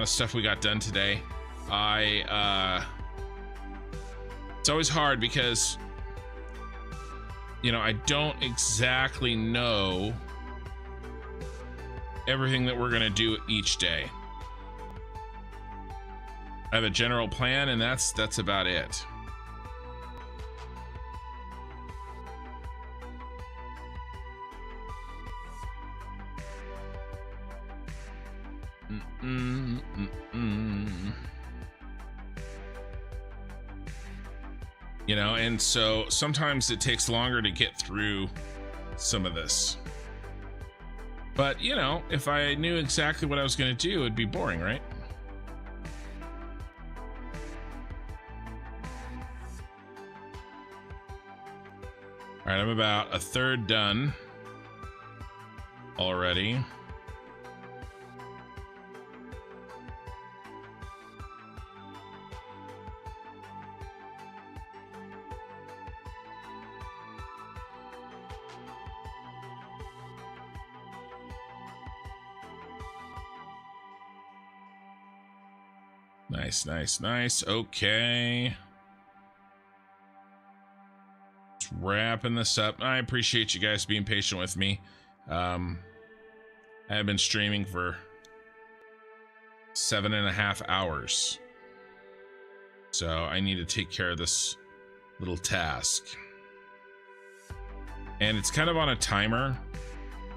[SPEAKER 1] stuff we got done today. It's always hard because, you know, I don't exactly know everything that we're gonna do each day. I have a general plan, and that's about it. You know, and so sometimes it takes longer to get through some of this. But, you know, if I knew exactly what I was going to do, it'd be boring, right? All right, I'm about a third done already. Nice. Okay. Just wrapping this up. I appreciate you guys being patient with me. I have been streaming for 7.5 hours. So I need to take care of this little task. And it's kind of on a timer.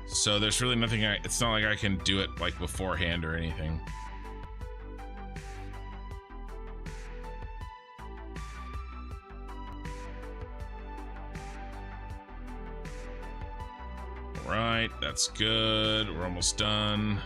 [SPEAKER 1] So there's really nothing it's not like I can do it like beforehand or anything. Right, that's good. We're almost done.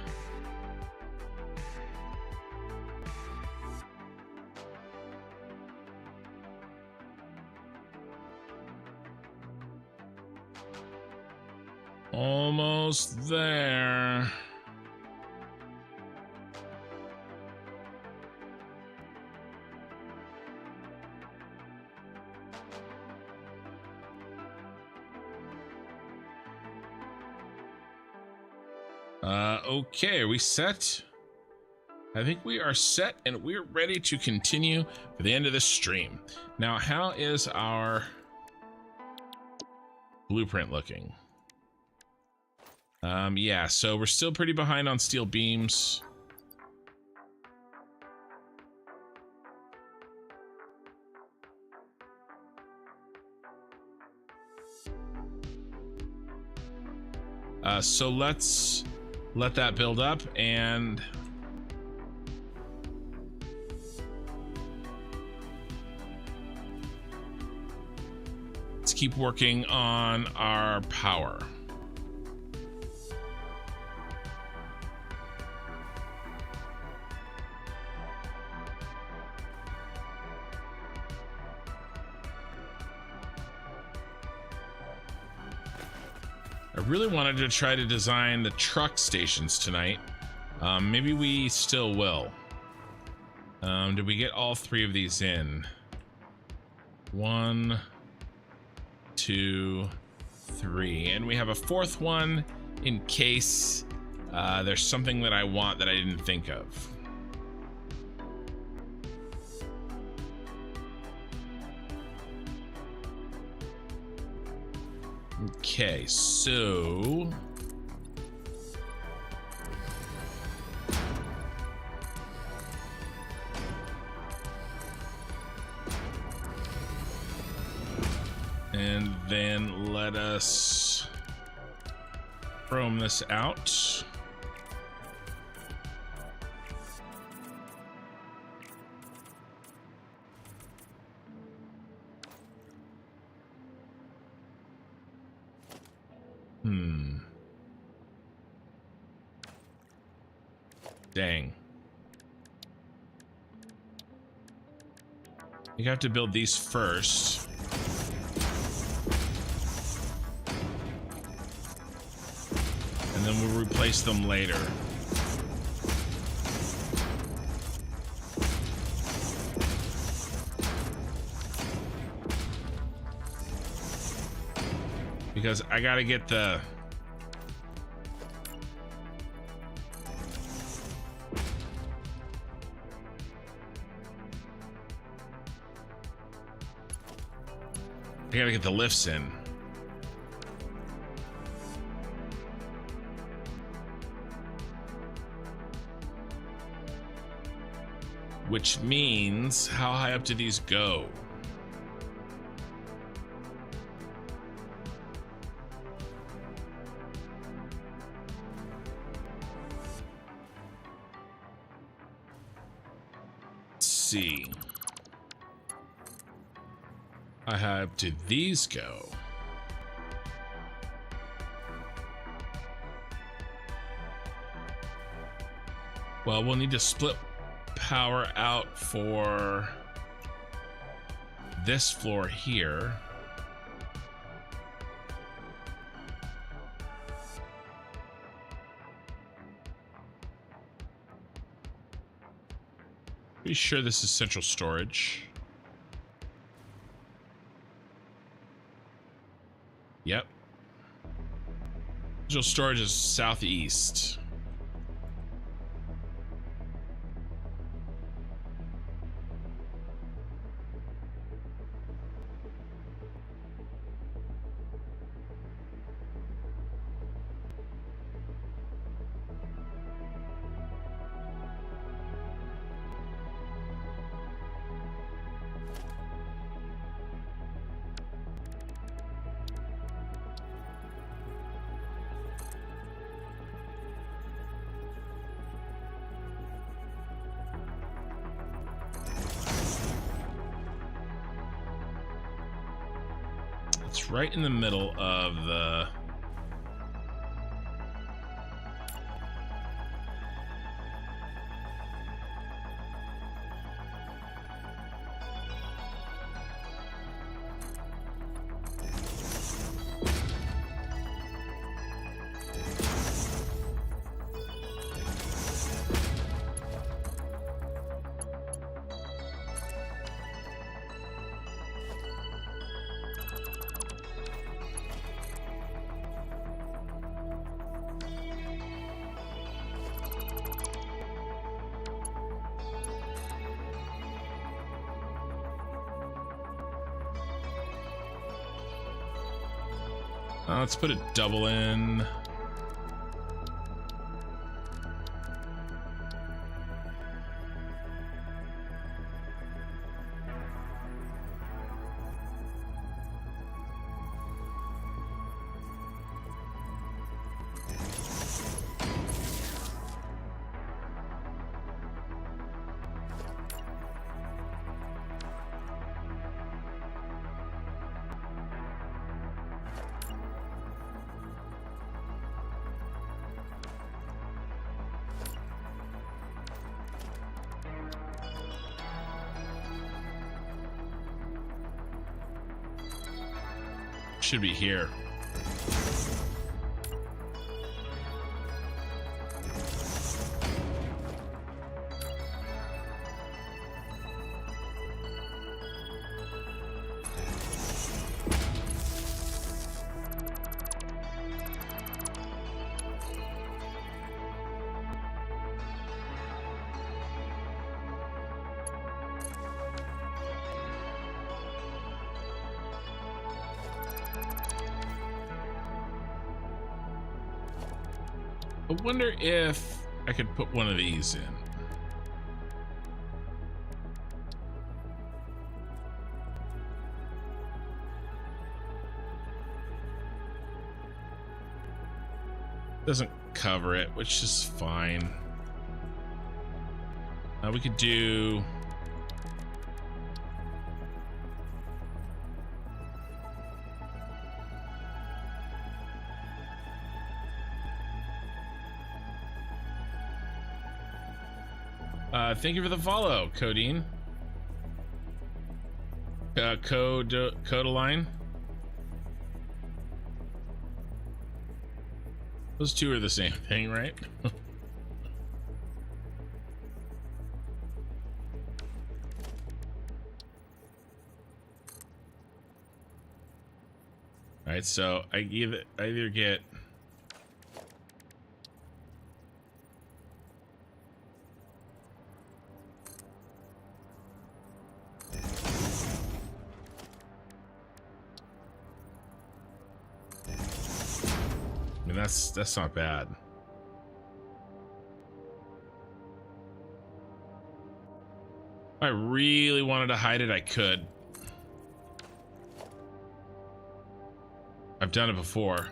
[SPEAKER 1] Almost there. Okay, are we set? I think we are set and we're ready to continue for the end of this stream. Now, how is our blueprint looking? Yeah, so we're still pretty behind on steel beams. So let's let that build up and let's keep working on our power. I really wanted to try to design the truck stations tonight. Maybe we still will. Did we get all 3 of these in? 1, 2, 3, and we have a 4th one in case There's something that I want that I didn't think of. Okay, so... and then let us chrome this out. Dang. You have to build these first. And then we'll replace them later. Because I gotta get the... I gotta get the lifts in. Which means, how high up do these go? Let's see. How high up do these go? Well, we'll need to split power out for this floor here. Pretty sure this is central storage. Yep. Central storage is southeast. It's right in the middle of the... let's put a double in. Should be here. I wonder if I could put one of these in. Doesn't cover it, which is fine. We could do... thank you for the follow, Codeine. Codaline. Those two are the same thing, right? Alright, so I either get... I mean, that's not bad. If I really wanted to hide it, I could. I've done it before.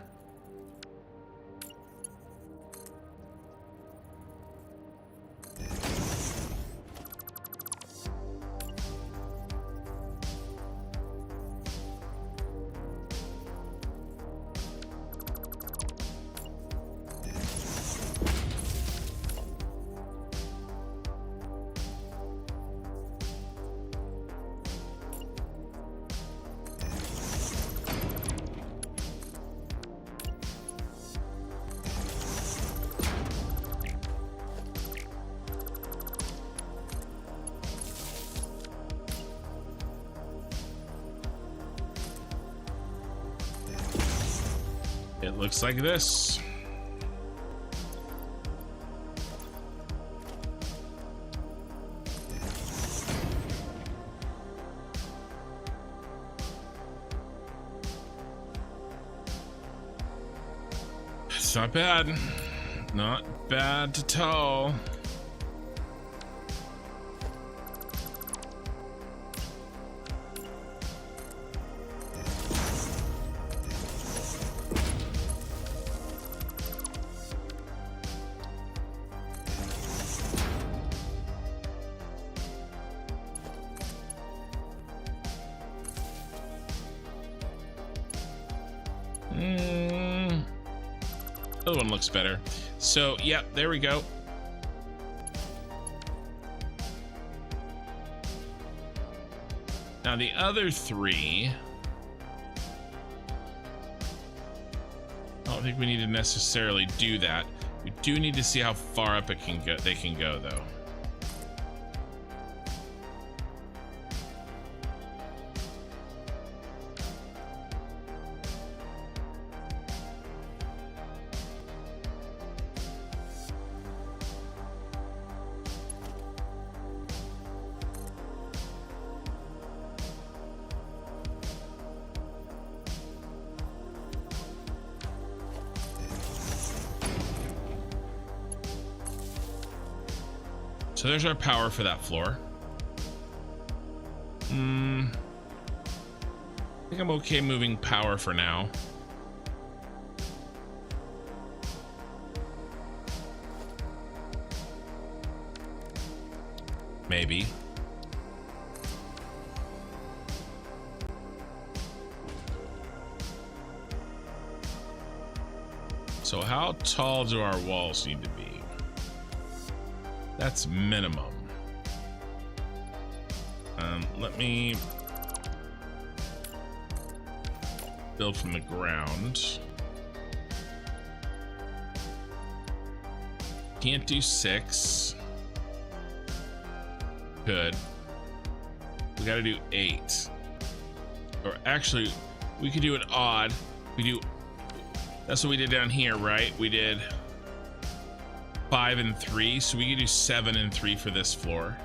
[SPEAKER 1] It looks like this. It's not bad. Not bad at all. Other one looks better. So, yeah, there we go. Now the other three, I don't think we need to necessarily do that. We do need to see how far up it can go. They can go, though. So there's our power for that floor. I think I'm okay moving power for now. Maybe. So how tall do our walls need to be? That's minimum. Let me build from the ground. Can't do 6. Good. We gotta do 8. Or actually, we could do it odd. That's what we did down here, right? We did 5 and 3, so we could do 7 and 3 for this floor.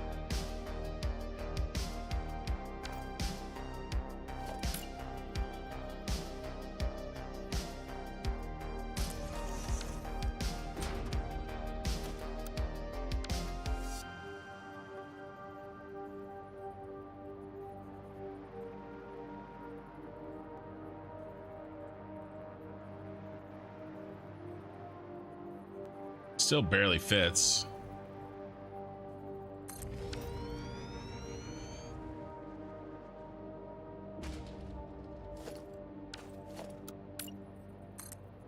[SPEAKER 1] Still barely fits.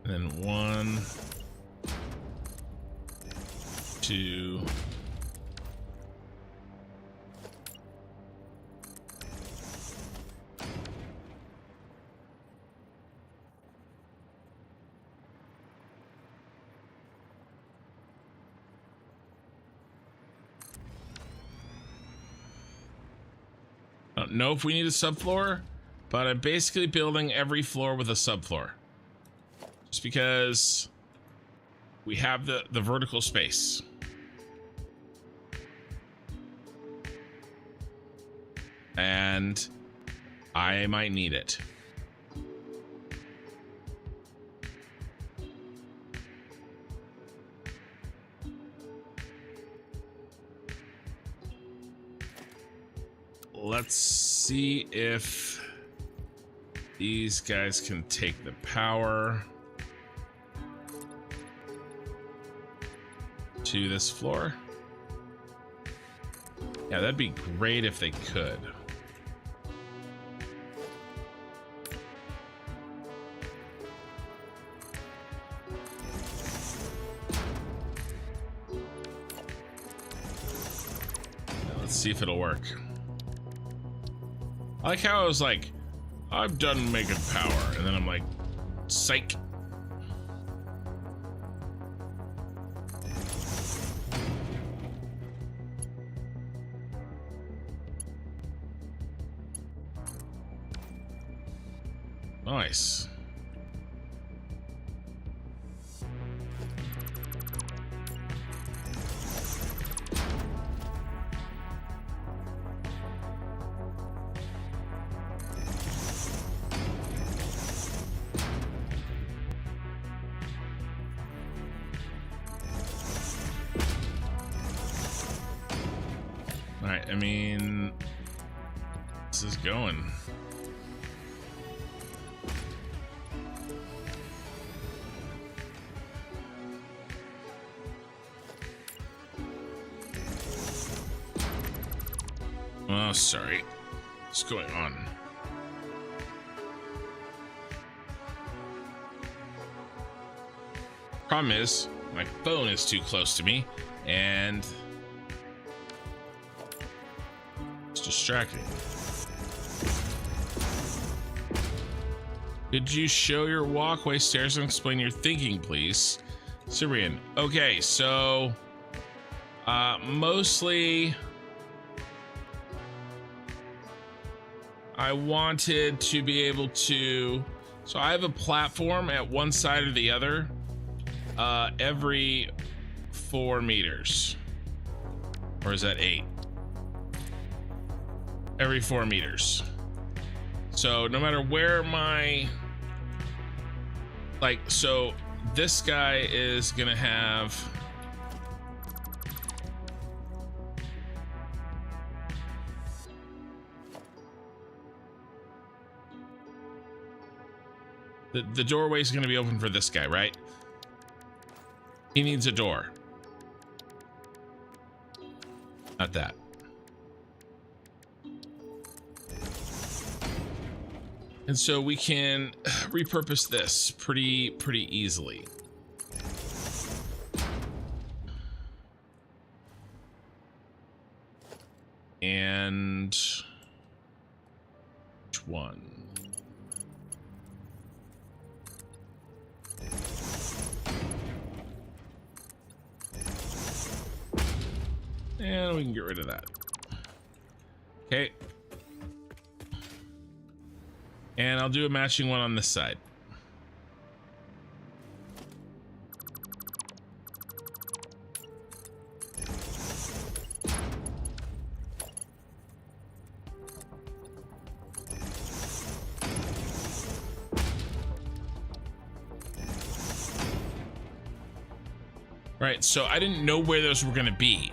[SPEAKER 1] And then 1, 2. I don't know if we need a subfloor, but I'm basically building every floor with a subfloor. Just because we have the vertical space. And I might need it. Let's see if these guys can take the power to this floor. Yeah, that'd be great if they could. Now, let's see if it'll work. I like how I was like, I'm done making power, and then I'm like, psych. Nice. All right, I mean, this is going. Oh, sorry. What's going on? Problem is, my phone is too close to me, and it's distracting. Could you show your walkway stairs and explain your thinking, please? Syrian. Okay, so mostly I wanted to be able to, so I have a platform at one side or the other every 4 meters. Or is that 8? Every 4 meters. So no matter where my, like, so this guy is gonna have the doorway is going to be open for this guy, right? He needs a door. Not that. And so we can repurpose this pretty easily. And which one? And we can get rid of that. Okay. And I'll do a matching one on this side. Right, so I didn't know where those were going to be.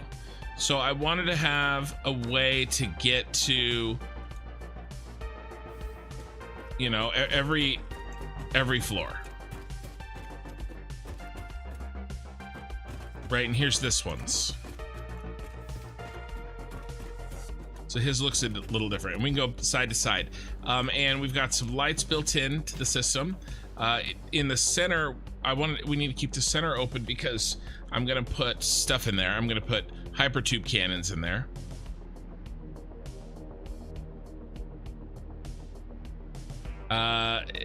[SPEAKER 1] So I wanted to have a way to get to, you know, every floor. right? And here's this one's. So his looks a little different, and we can go side to side. And we've got some lights built in to the system. In the center, we need to keep the center open because I'm gonna put stuff in there. I'm gonna put hypertube cannons in there.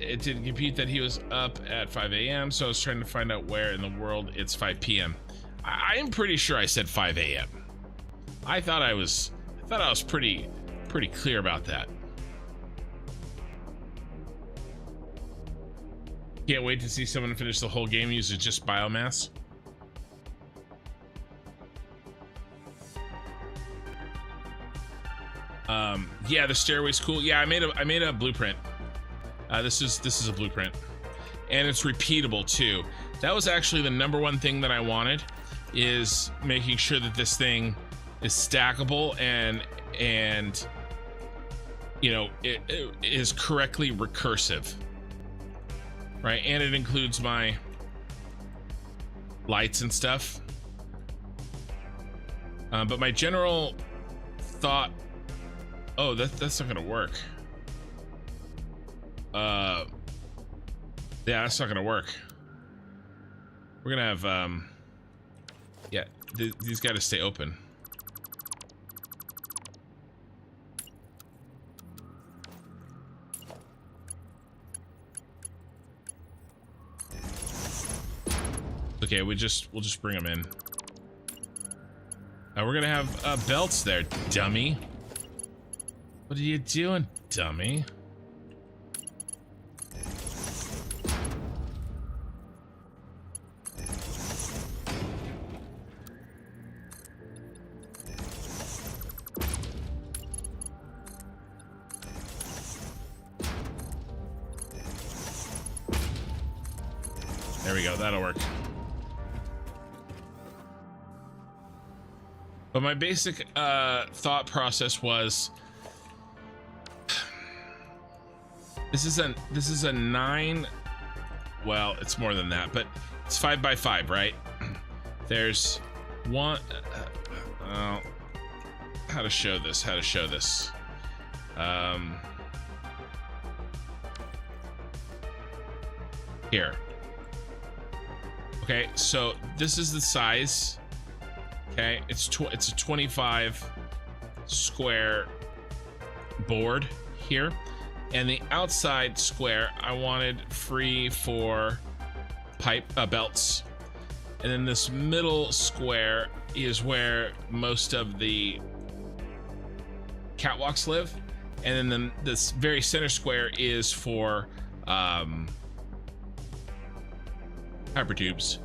[SPEAKER 1] It didn't compute that he was up at 5 a.m. So I was trying to find out where in the world it's 5 p.m. I am pretty sure I said 5 a.m. I thought I was pretty clear about that. Can't wait to see someone finish the whole game using just biomass. Yeah, the stairway's cool. Yeah, I made a blueprint. This is a blueprint, and it's repeatable too. That was actually the #1 thing that I wanted, is making sure that this thing is stackable and you know, it is correctly recursive, right? And it includes my lights and stuff. But my general thought, oh, that's not gonna work. Yeah, that's not gonna work. We're gonna have yeah, these gotta stay open. Okay, we'll just bring them in. We're gonna have belts there, dummy. What are you doing, dummy? There we go, that'll work. But my basic thought process was, this is a 9, well, it's more than that, but it's 5 by 5, right? There's one, how to show this, here. Okay, so this is the size. Okay, it's a 25 square board here, and the outside square I wanted free for pipe belts, and then this middle square is where most of the catwalks live, and then this very center square is for hypertubes.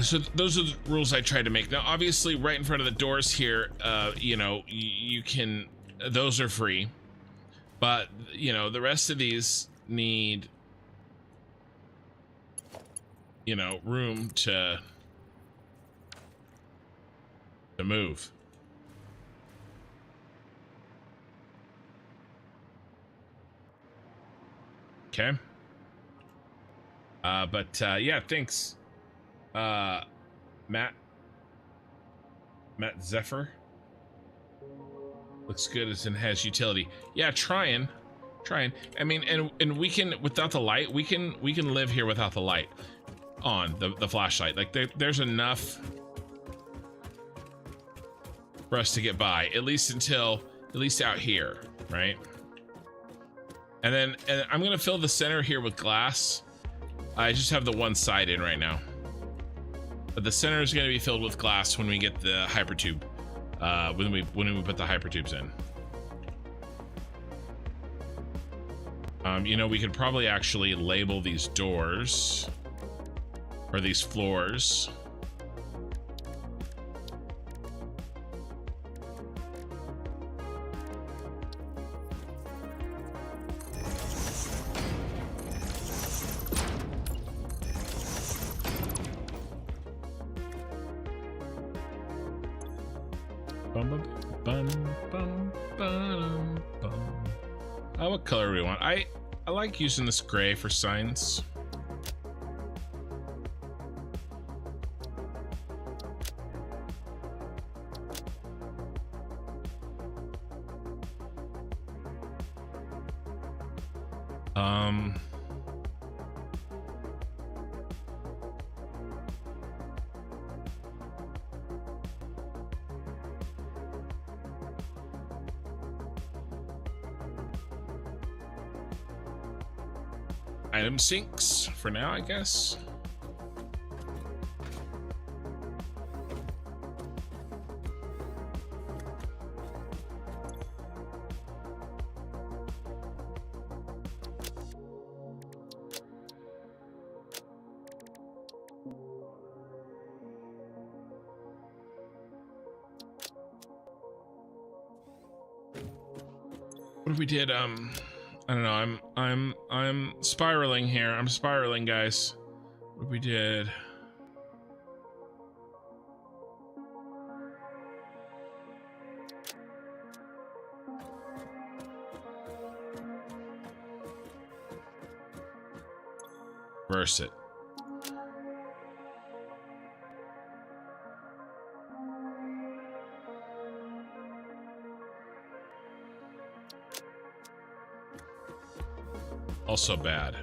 [SPEAKER 1] So those are the rules I tried to make. Now, obviously, right in front of the doors here, you know, you can, those are free, but you know, the rest of these need, you know, room to move. Okay. But yeah, thanks. Matt Zephyr. Looks good as it has utility. Yeah, trying. I mean, and we can, without the light, we can live here without the light on, the flashlight. Like there's enough for us to get by, at least out here, right? And I'm gonna fill the center here with glass. I just have the one side in right now, but the center is going to be filled with glass when we get the hypertube, when we put the hypertubes in. You know, we could probably actually label these doors or these floors. What color do we want? I like using this gray for signs. Um, item sinks for now, I guess. What if we did, I don't know, I'm spiraling here. I'm spiraling, guys. What if we did? Reverse it. Also bad.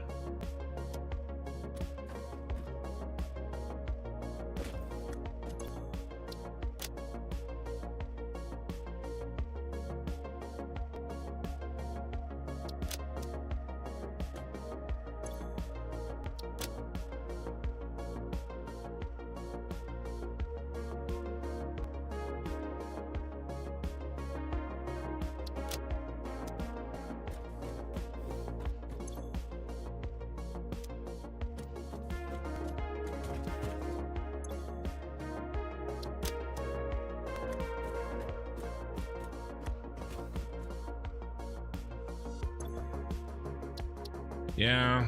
[SPEAKER 1] Yeah.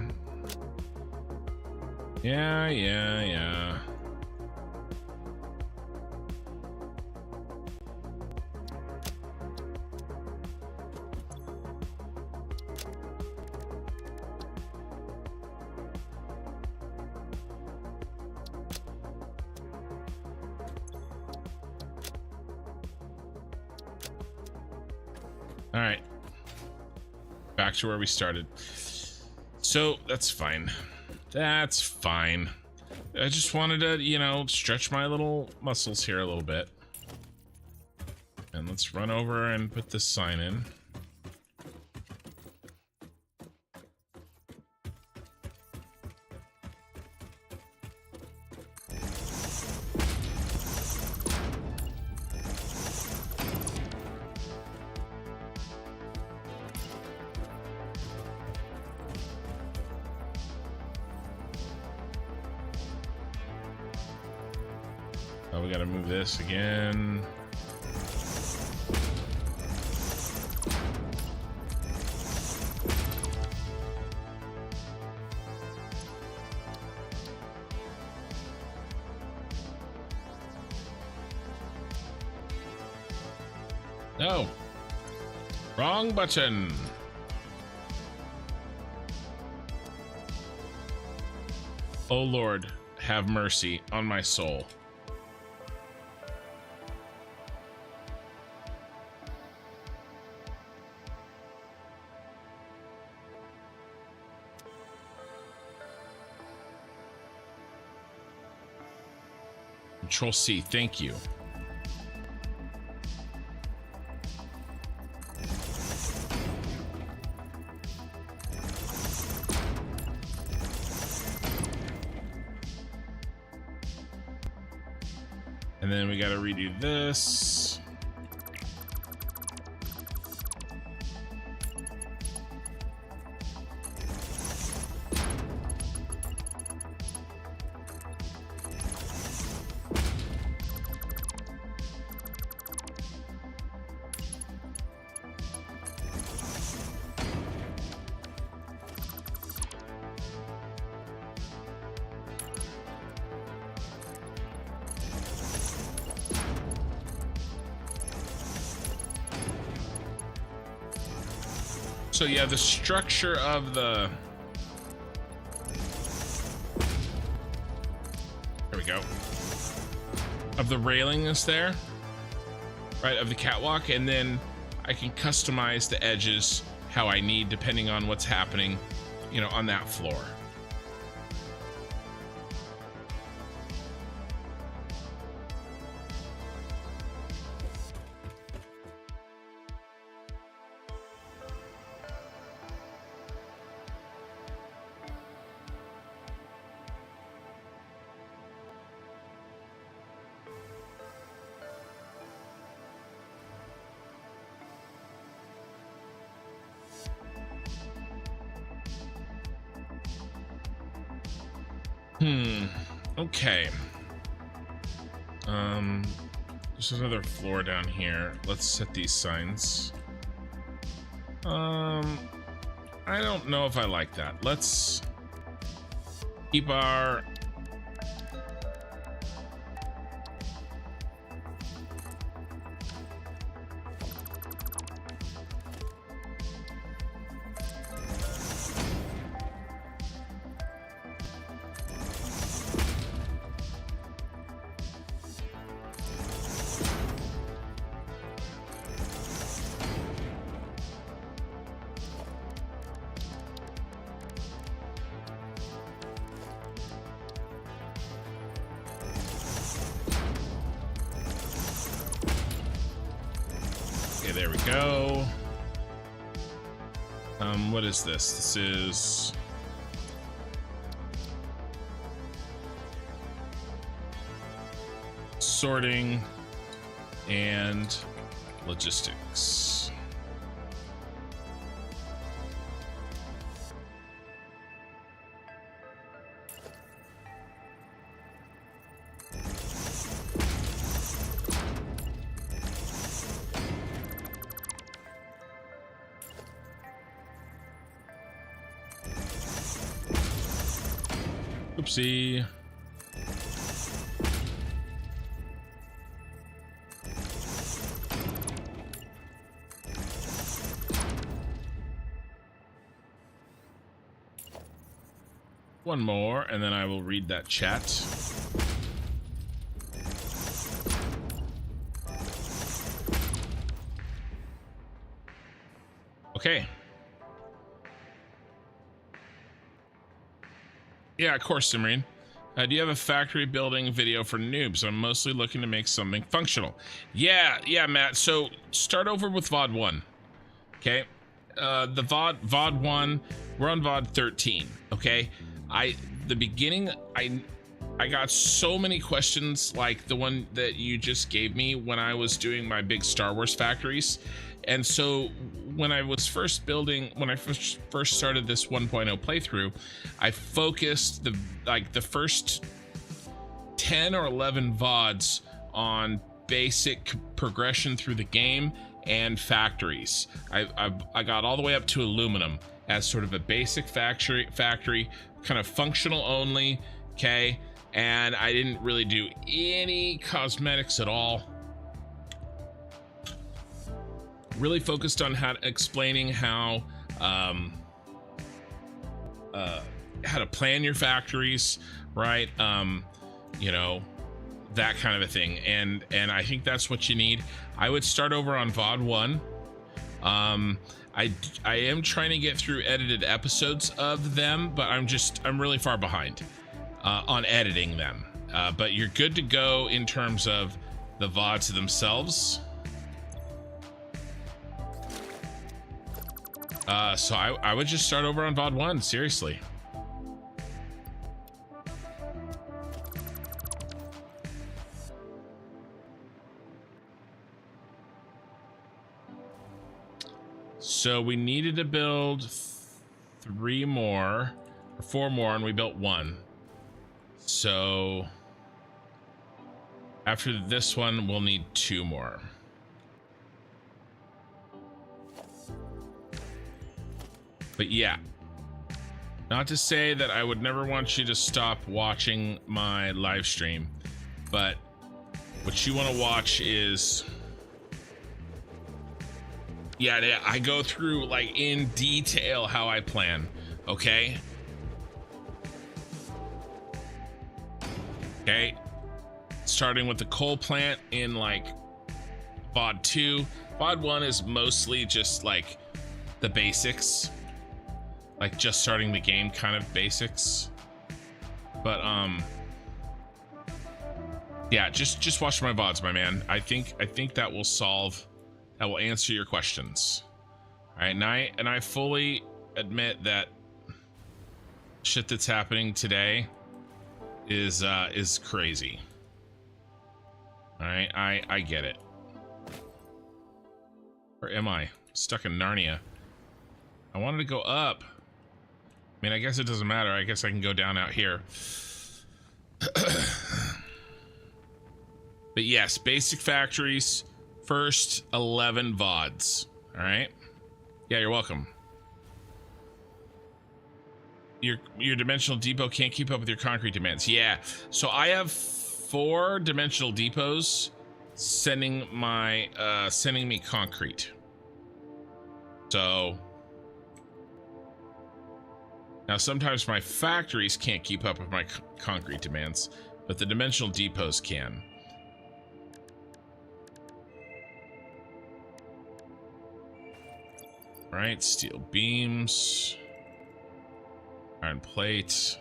[SPEAKER 1] Yeah. All right. Back to where we started. So that's fine. That's fine. I just wanted to, you know, stretch my little muscles here a little bit. And let's run over and put this sign in. Oh, we gotta move this again. No. Wrong button. Oh Lord, have mercy on my soul. Control C, thank you. And then we got to redo this. So yeah, the structure of the... There we go. Of the railing is there, right, of the catwalk, and then I can customize the edges how I need, depending on what's happening, you know, on that floor. Okay. There's another floor down here. Let's set these signs. I don't know if I like that. Let's keep our there we go. What is this? This is sorting and logistics. Oopsie. One more, and then I will read that chat. Okay. Yeah, of course, Simrine. Do you have a factory building video for noobs? I'm mostly looking to make something functional. Yeah, Matt. So start over with VOD 1. Okay. The VOD 1, we're on VOD 13. Okay. The beginning, I got so many questions like the one that you just gave me when I was doing my big Star Wars factories. And so when I was first building, when I first started this 1.0 playthrough, I focused the first 10 or 11 VODs on basic progression through the game and factories. I got all the way up to aluminum as sort of a basic factory, kind of functional only, okay? And I didn't really do any cosmetics at all. Really focused on explaining how to plan your factories, right? You know, that kind of a thing. And I think that's what you need. I would start over on VOD 1. I am trying to get through edited episodes of them, but I'm really far behind on editing them. But you're good to go in terms of the VODs themselves. So I would just start over on VOD 1, seriously. So we needed to build 3 more, or 4 more, and we built 1. So after this one, we'll need 2 more. But yeah, not to say that I would never want you to stop watching my live stream, but what you want to watch is, yeah, I go through like in detail how I plan, okay? Okay, starting with the coal plant in like VOD 2. VOD 1 is mostly just like the basics, like just starting the game kind of basics. But yeah, just watch my VODs, my man. I think that will answer your questions. All right, and I fully admit that shit that's happening today is crazy. All right, I get it. Where am I? Stuck in Narnia. I wanted to go up. I mean, I guess it doesn't matter. I guess I can go down out here. But yes, basic factories, first 11 VODs. All right. Yeah, you're welcome. Your dimensional depot can't keep up with your concrete demands. Yeah. So I have 4 dimensional depots sending me concrete. So now sometimes my factories can't keep up with my concrete demands, but the dimensional depots can. All right, steel beams, iron plate,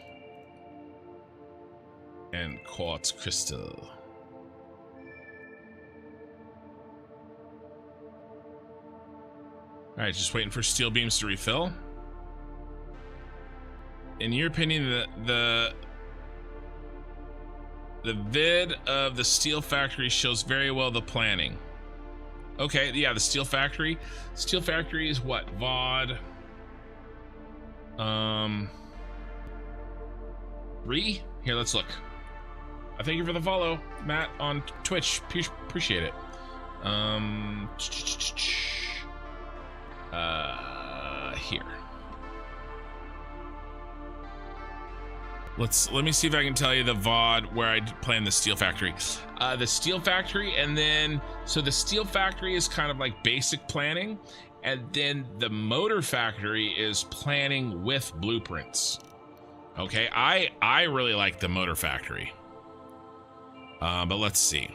[SPEAKER 1] and quartz crystal. All right, just waiting for steel beams to refill. In your opinion, the vid of the steel factory shows very well the planning. Okay, yeah, the steel factory. Steel factory is what? VOD 3? Here, let's look. I thank you for the follow, Matt, on Twitch. Appreciate it. Here. Let me see if I can tell you the VOD where I plan the steel factory. The steel factory, and then so the steel factory is kind of like basic planning, and then the motor factory is planning with blueprints. Okay, I really like the motor factory. But let's see.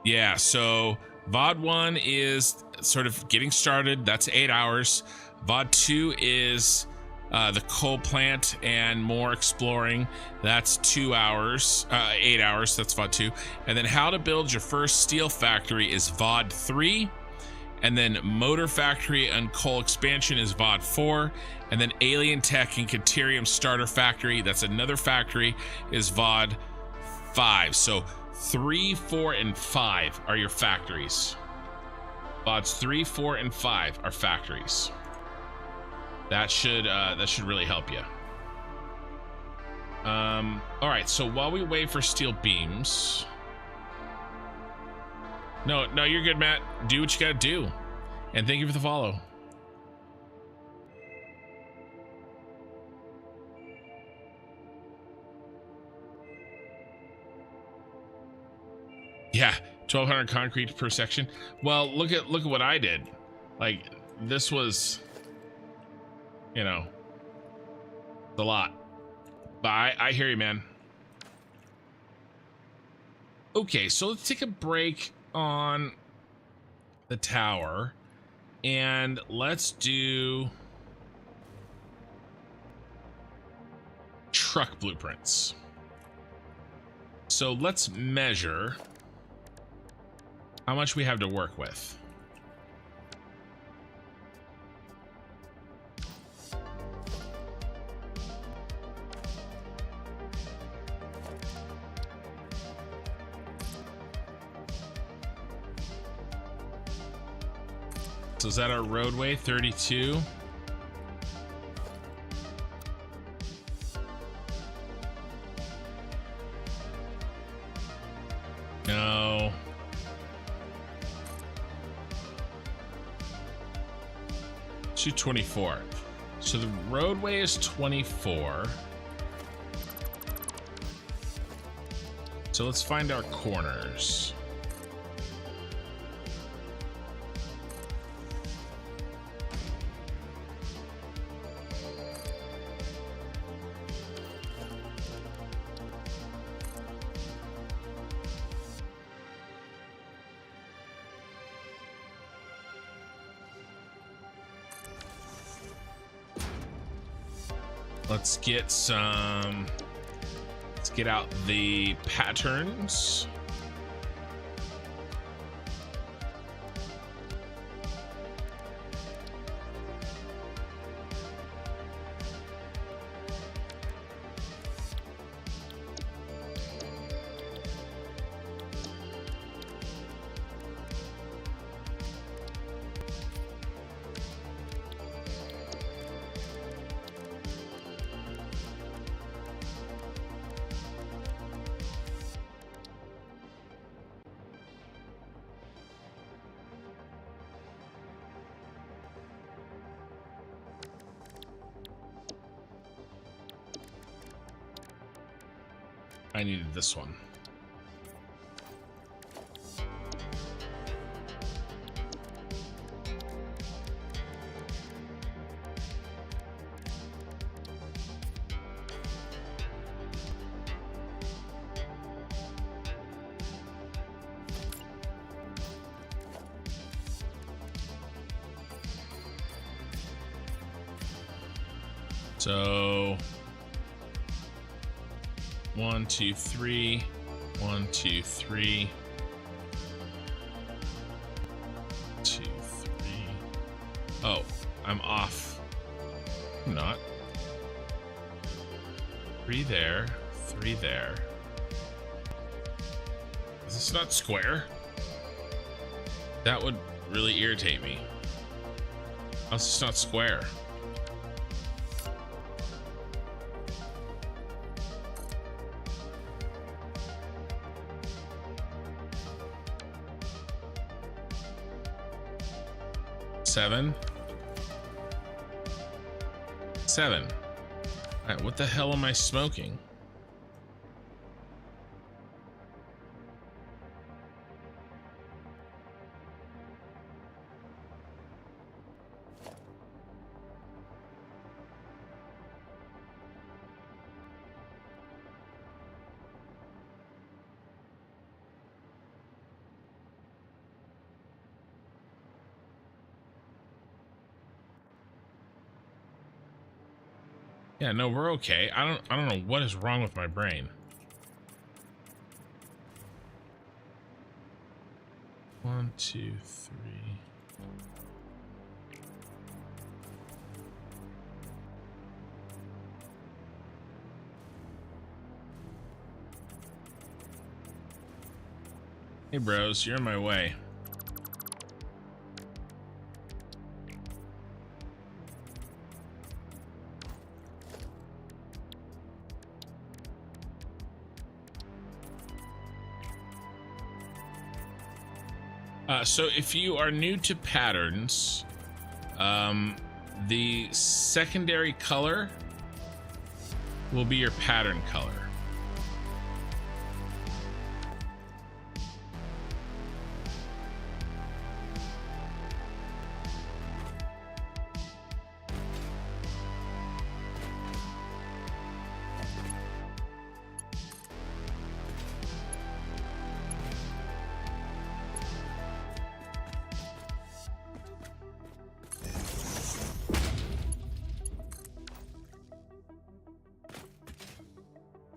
[SPEAKER 1] Yeah, so VOD 1 is sort of getting started. That's 8 hours. VOD 2 is the coal plant and more exploring. That's 2 hours, 8 hours. That's VOD 2. And then how to build your first steel factory is VOD 3. And then motor factory and coal expansion is VOD 4. And then alien tech and Caterium starter factory, that's another factory, is VOD 5. So 3, 4, and 5 are your factories. VODs 3, 4, and 5 are factories. That should really help you. All right, so while we wait for steel beams. No, you're good, Matt. Do what you gotta do. And thank you for the follow. Yeah, 1,200 concrete per section. Well, look at what I did. Like, this was, you know, a lot. But I hear you, man. Okay, so let's take a break on the tower and let's do truck blueprints. So let's measure how much we have to work with. So is that our roadway? 32. No. To 24. So the roadway is 24. So let's find our corners. Let's get some. Let's get out the patterns. I needed this one. So 1, 2, 3, 1, 2, 3, 2, 3. Oh, I'm off. I'm not. 3 there, 3 there. Is this not square? That would really irritate me. How's this not square? Seven. All right, what the hell am I smoking? Yeah, no, we're okay. I don't know what is wrong with my brain. 1, 2, 3. Hey bros, you're in my way. So if you are new to patterns, the secondary color will be your pattern color.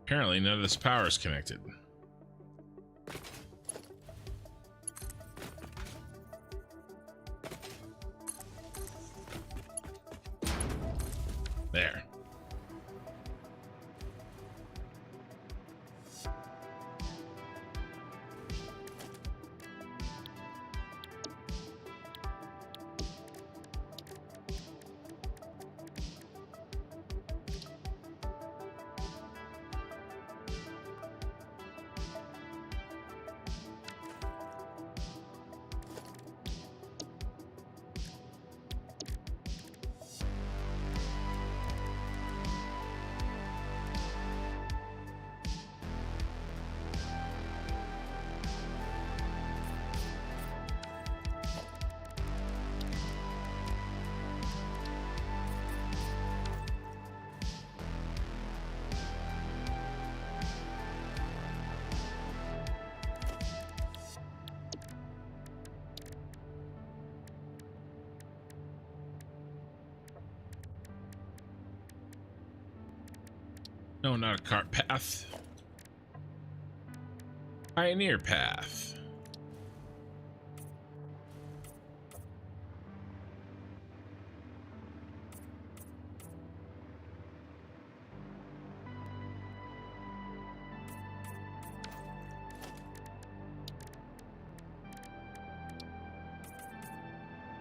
[SPEAKER 1] Apparently none of this power is connected. There. No, not a cart path. Pioneer path.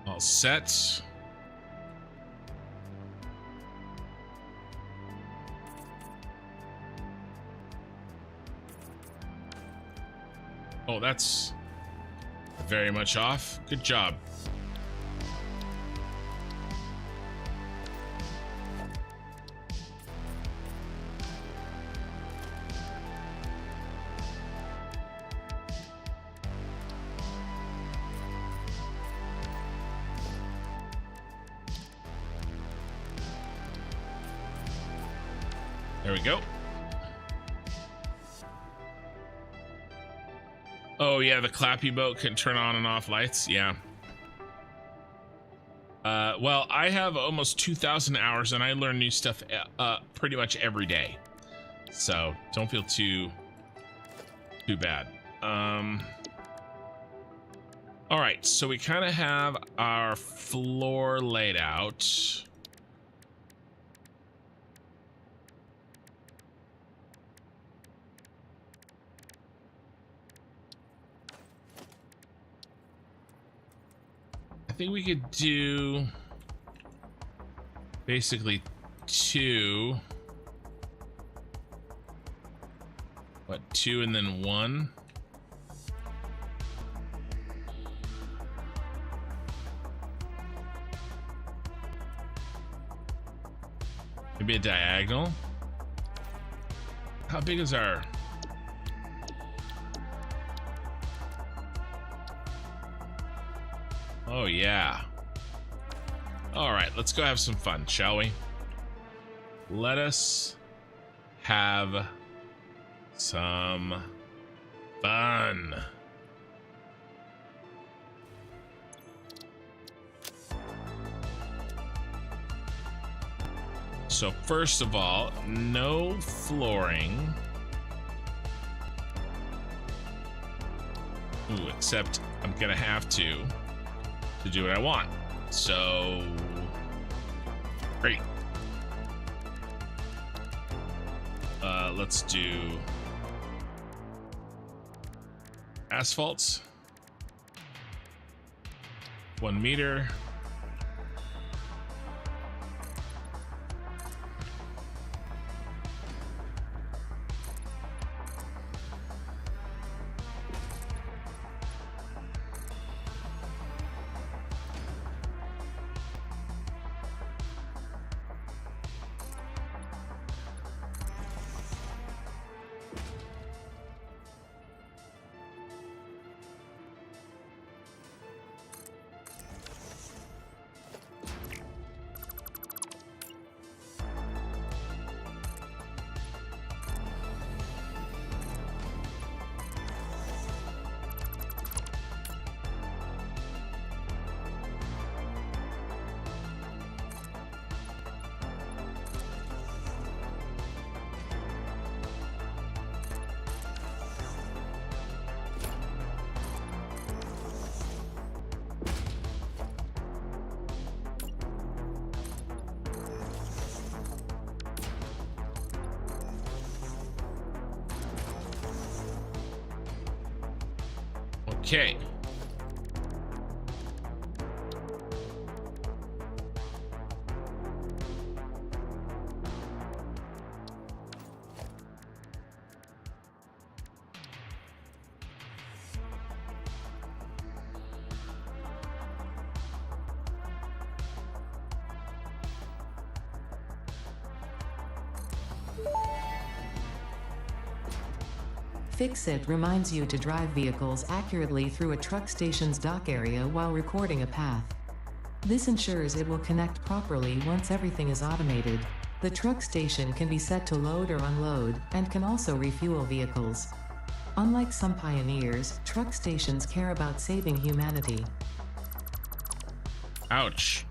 [SPEAKER 1] All set. Oh, that's very much off. Good job. There we go. Oh yeah, the clappy boat can turn on and off lights. Yeah. Well, I have almost 2,000 hours and I learn new stuff pretty much every day. So don't feel too bad. All right, so we kind of have our floor laid out. I think we could do basically two. What, two and then one? Maybe a diagonal? How big is our... Oh, yeah. All right, let's go have some fun, shall we? Let us have some fun. So first of all, no flooring. Ooh, except I'm gonna have to do what I want. So great. Let's do asphalt. 1 meter. Okay.
[SPEAKER 2] Fix-It reminds you to drive vehicles accurately through a truck station's dock area while recording a path. This ensures it will connect properly once everything is automated. The truck station can be set to load or unload, and can also refuel vehicles. Unlike some pioneers, truck stations care about saving humanity.
[SPEAKER 1] Ouch.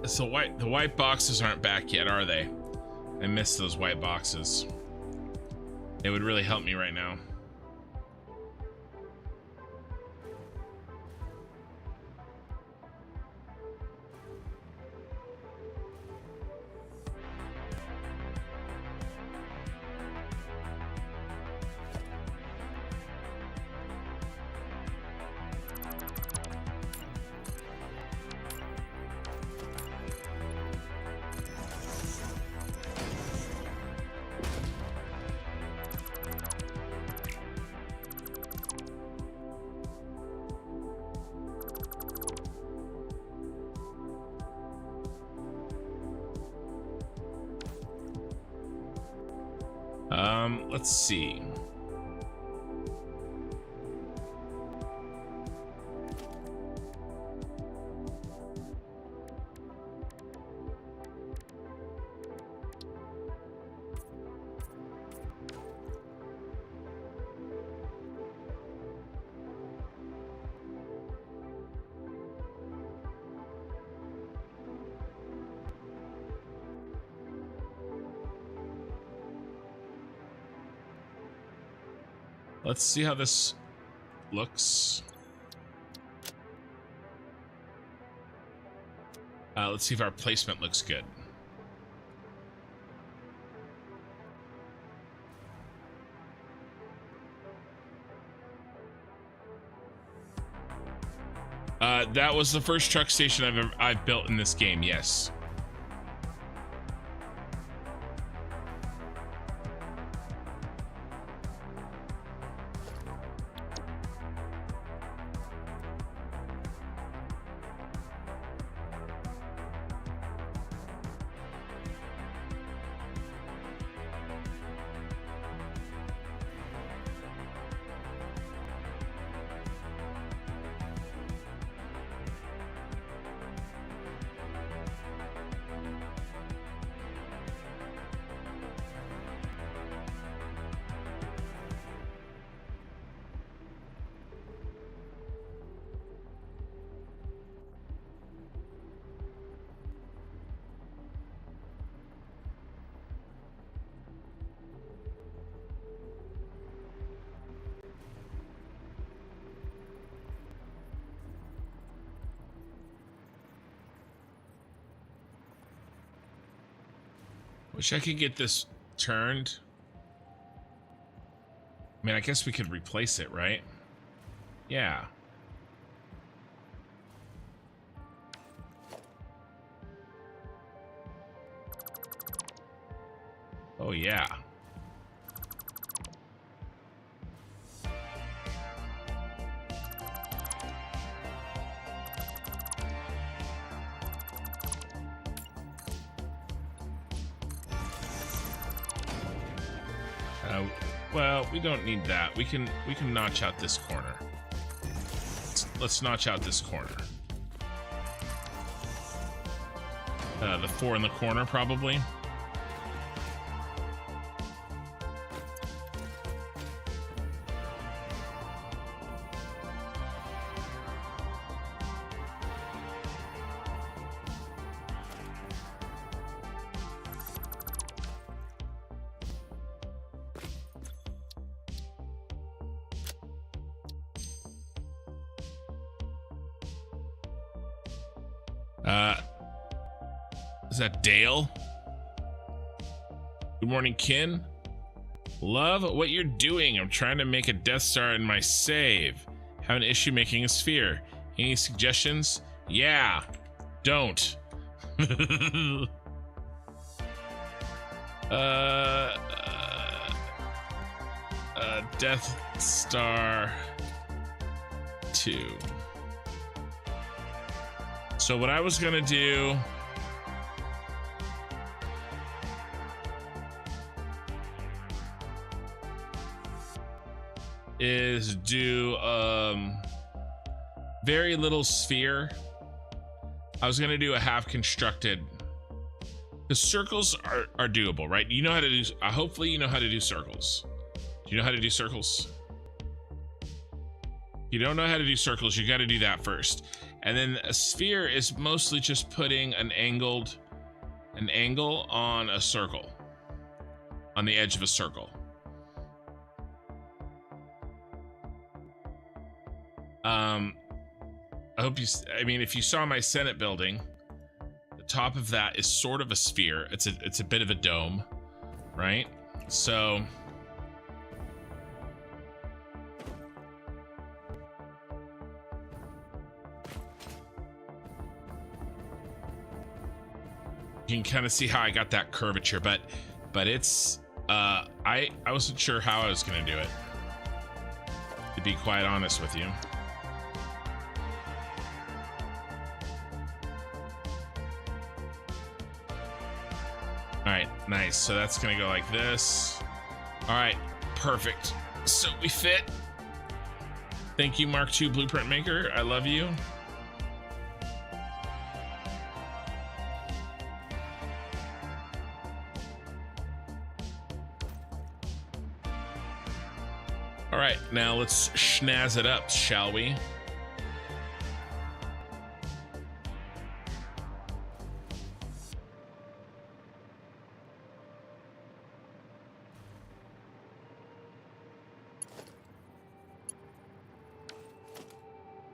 [SPEAKER 1] So the white boxes aren't back yet, are they? I miss those white boxes. It would really help me right now. Let's see. Let's see how this looks. Let's see if our placement looks good. That was the first truck station I've built in this game, yes. Wish I could get this turned. I mean, I guess we could replace it, right? Yeah. Oh, yeah. Well, we don't need that. We can notch out this corner. Let's notch out this corner. The 4 in the corner, probably. Is that Dale? Good morning, Kin. Love what you're doing. I'm trying to make a Death Star in my save. Have an issue making a sphere. Any suggestions? Yeah. Don't. Death Star 2. So what I was gonna do is do very little sphere. I was gonna do a half constructed. The circles are doable, right? You know how to do. Hopefully, you know how to do circles. Do you know how to do circles? You don't know how to do circles. You got to do that first, And then a sphere is mostly just putting an angle on a circle, on the edge of a circle. I hope you, I mean, if you saw my Senate building, the top of that is sort of a sphere. It's a bit of a dome, right? So you can kind of see how I got that curvature, but it's I wasn't sure how I was gonna do it, to be quite honest with you. All right, nice. So that's gonna go like this. All right, perfect. So we fit. Thank you, Mark II Blueprint Maker. I love you. All right, now let's schnazz it up, shall we?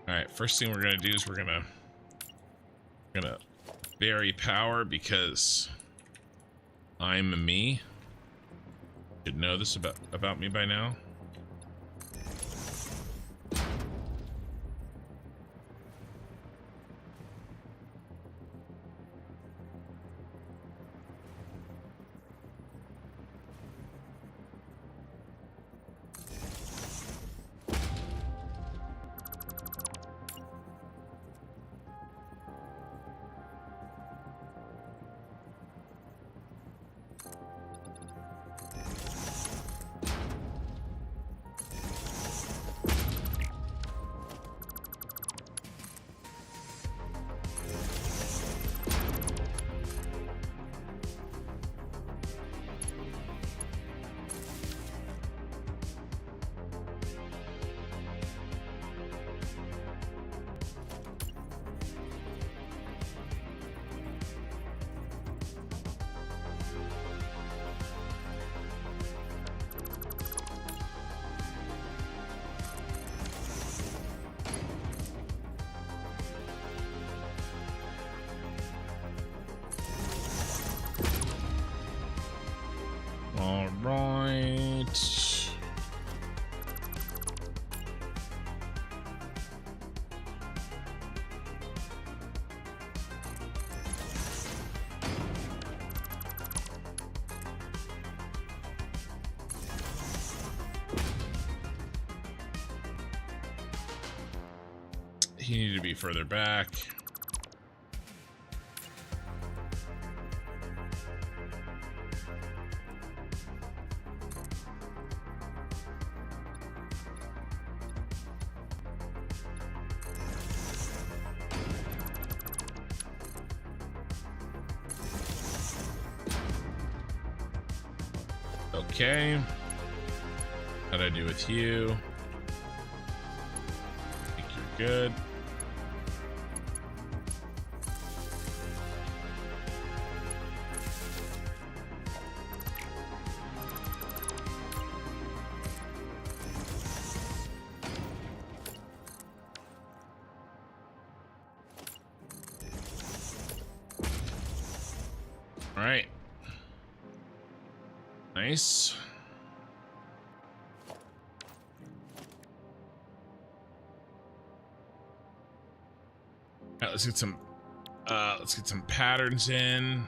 [SPEAKER 1] All right, first thing we're gonna do is we're gonna vary power, because I'm me. Should know this about me by now. All right. He needed to be further back. Okay. How'd I do with you? I think you're good. All right. Nice. All right, let's get some patterns in.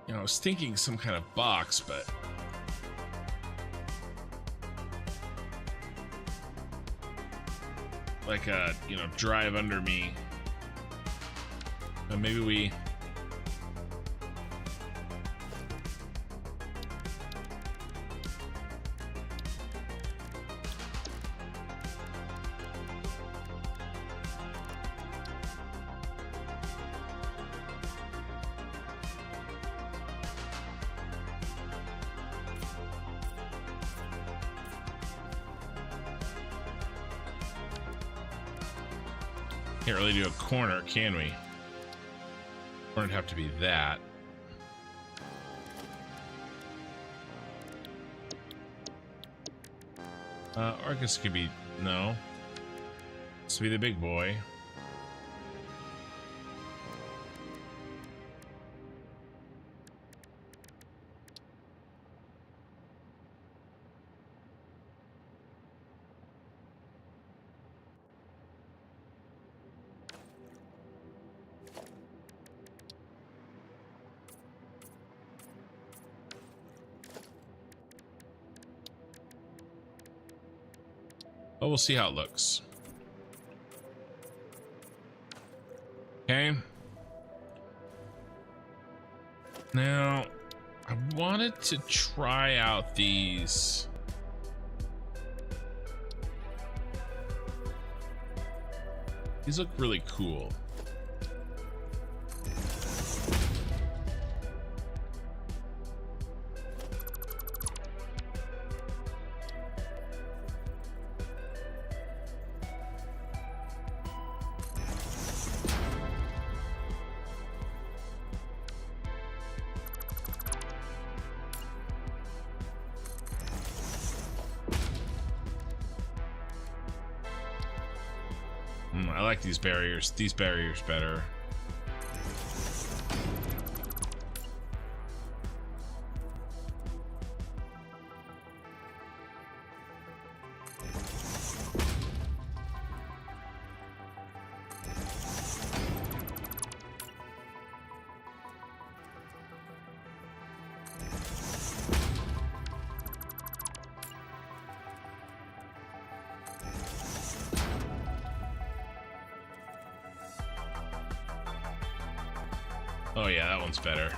[SPEAKER 1] You know, I was thinking some kind of box, but like a, you know, drive under me. Maybe we Can't really do a corner, can we? Or it'd have to be that. Or I guess it could be, no. This would be the big boy. But we'll see how it looks. Okay. Now, I wanted to try out these. These look really cool. I like these barriers better. Oh yeah, that one's better.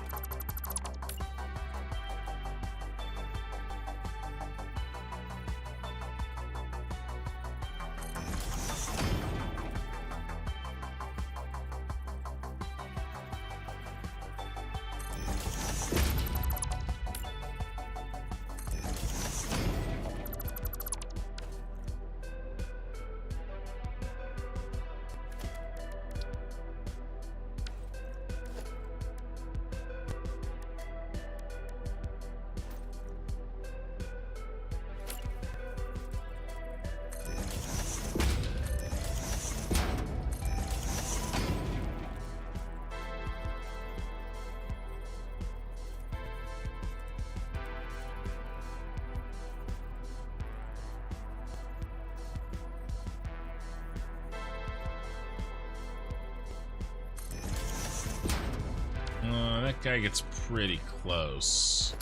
[SPEAKER 1] That guy gets pretty close.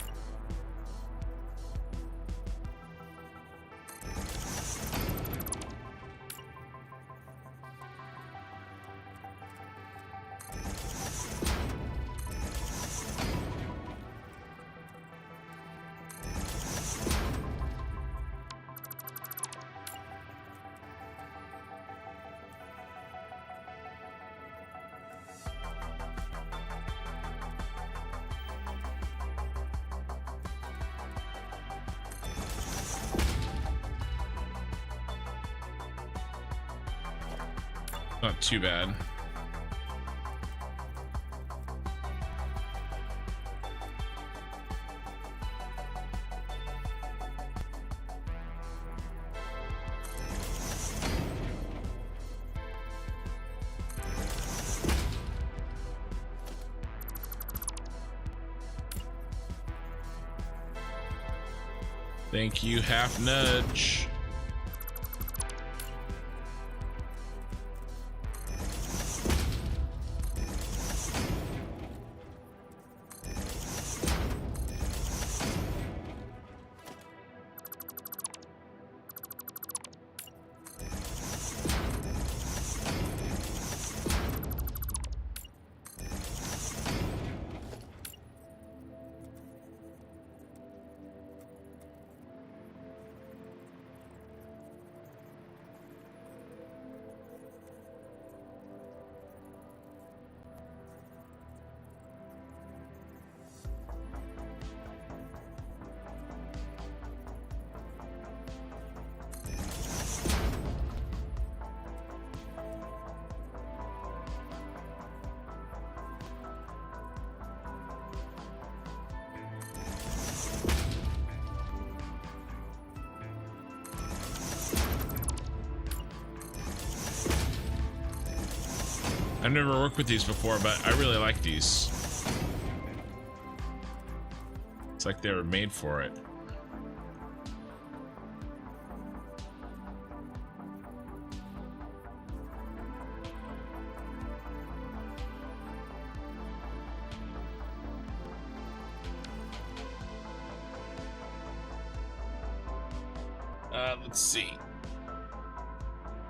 [SPEAKER 1] Not too bad. Thank you, half nudge. I've never worked with these before, but I really like these. It's like they were made for it. Let's see.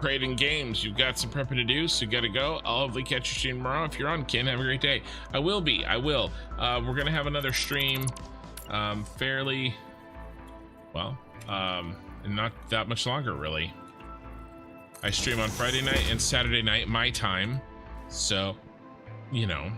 [SPEAKER 1] Creating games. You've got some prepping to do, so you gotta go. I'll hopefully catch your stream tomorrow. If you're on, Ken, have a great day. I will be. I will. We're gonna have another stream fairly well, and not that much longer, really. I stream on Friday night and Saturday night, my time, so you know.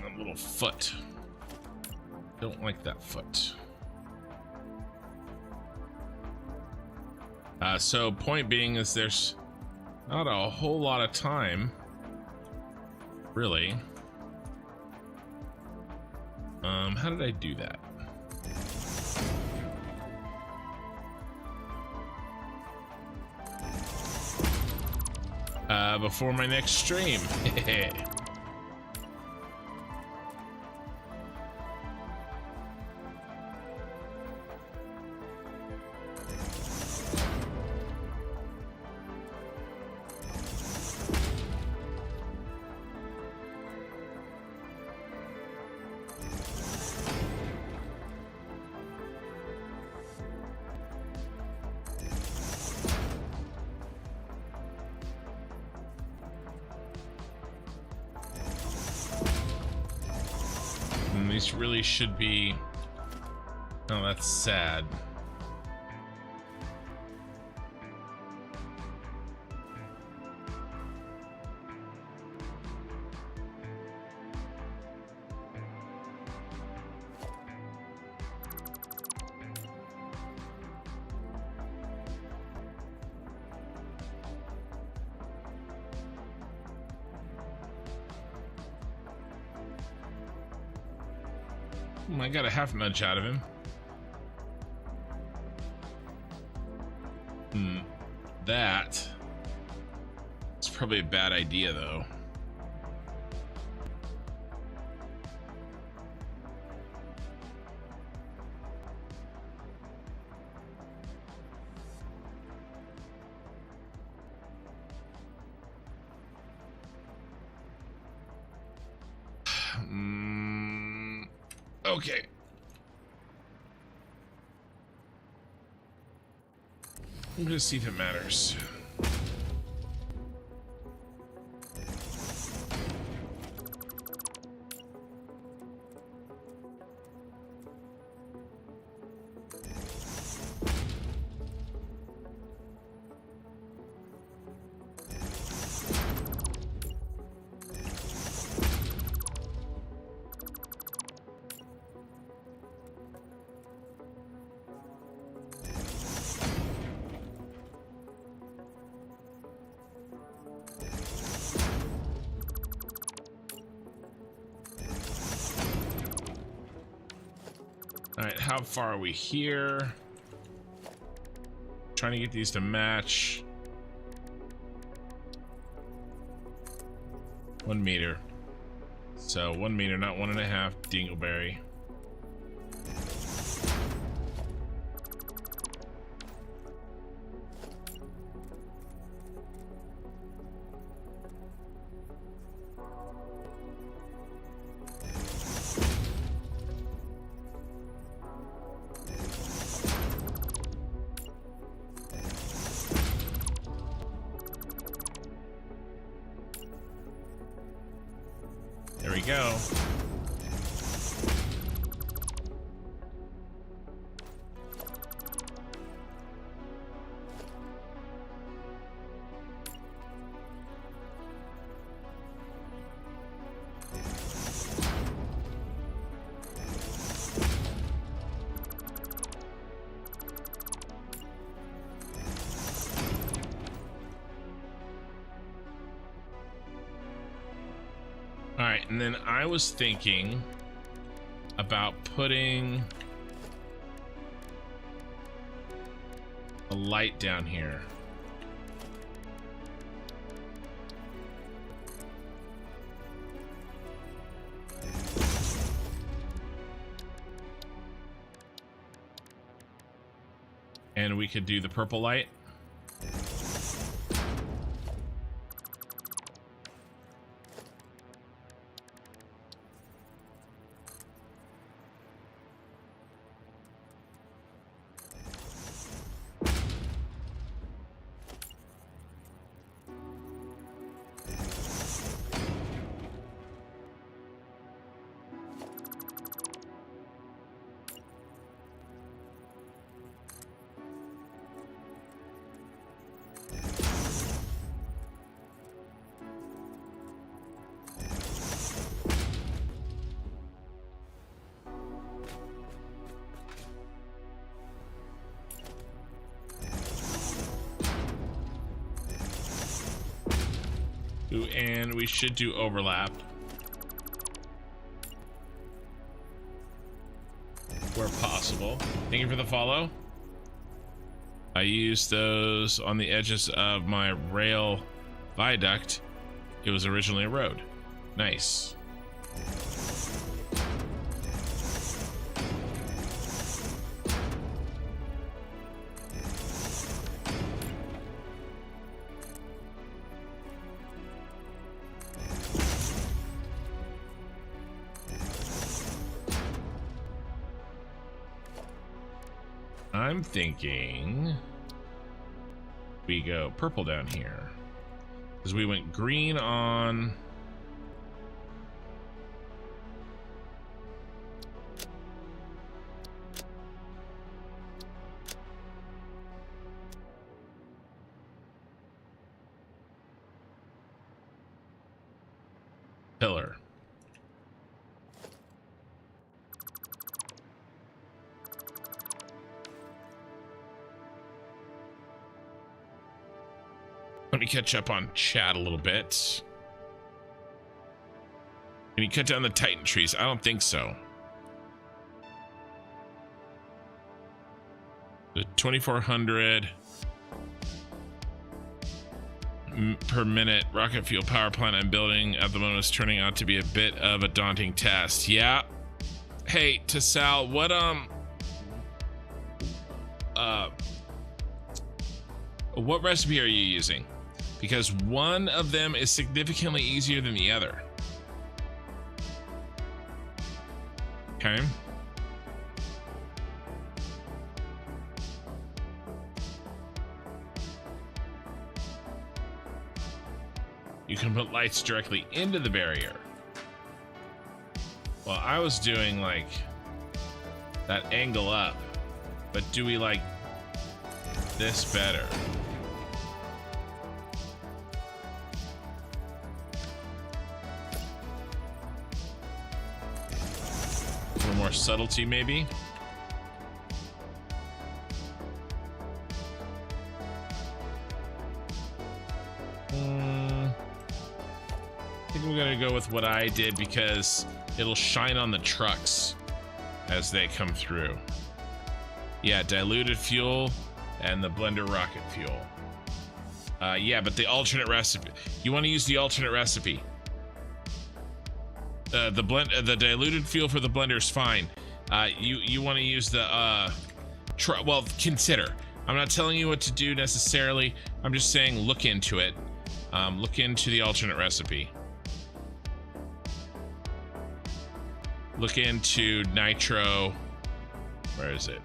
[SPEAKER 1] A little foot. Don't like that foot. So point being is there's not a whole lot of time, really. How did I do that? Before my next stream. These really should be. Oh, that's sad. I got a half nudge out of him. That is probably a bad idea, though. Okay. I'm gonna see if it matters. All right, how far are we here? Trying to get these to match. 1 meter. So 1 meter, not 1.5. Dingleberry. There we go. right, and then I was thinking about putting a light down here. And we could do the purple light. Ooh, and we should do overlap where possible. Thank you for the follow. I used those on the edges of my rail viaduct. It was originally a road. Nice. I'm thinking we go purple down here because we went green on pillar. Let me catch up on chat a little bit. Can you cut down the Titan trees? I don't think so. The 2400 per minute rocket fuel power plant I'm building at the moment is turning out to be a bit of a daunting task. Yeah. Hey, to Sal, what recipe are you using? Because one of them is significantly easier than the other. Okay. You can put lights directly into the barrier. Well, I was doing like that angle up, but do we like this better? A little more subtlety, maybe. I think we're gonna go with what I did because it'll shine on the trucks as they come through. Yeah, diluted fuel and the blender rocket fuel. Yeah, but the alternate recipe. You want to use the alternate recipe. The diluted fuel for the blender is fine. You want to use the well, consider. I'm not telling you what to do necessarily. I'm just saying look into it. Look into the alternate recipe. Look into nitro. Where is it?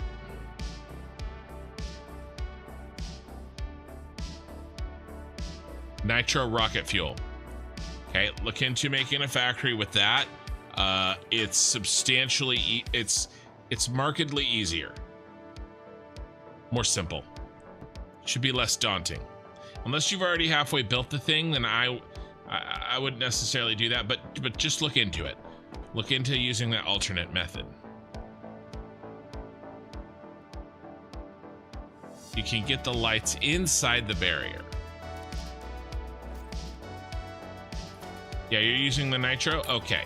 [SPEAKER 1] Nitro rocket fuel. Okay, look into making a factory with that. It's substantially, it's markedly easier. More simple. Should be less daunting. Unless you've already halfway built the thing, then I wouldn't necessarily do that, but just look into it. Look into using that alternate method. You can get the lights inside the barrier. Yeah, you're using the nitro? Okay.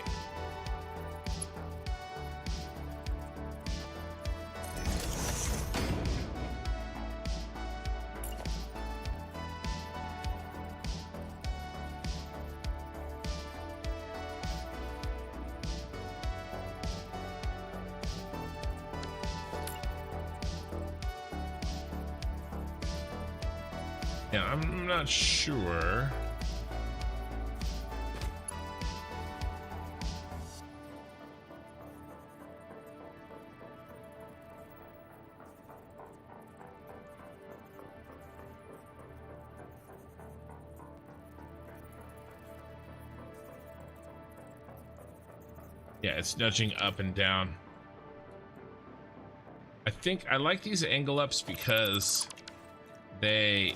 [SPEAKER 1] Yeah, I'm not sure. Yeah, it's nudging up and down. I think I like these angle ups because they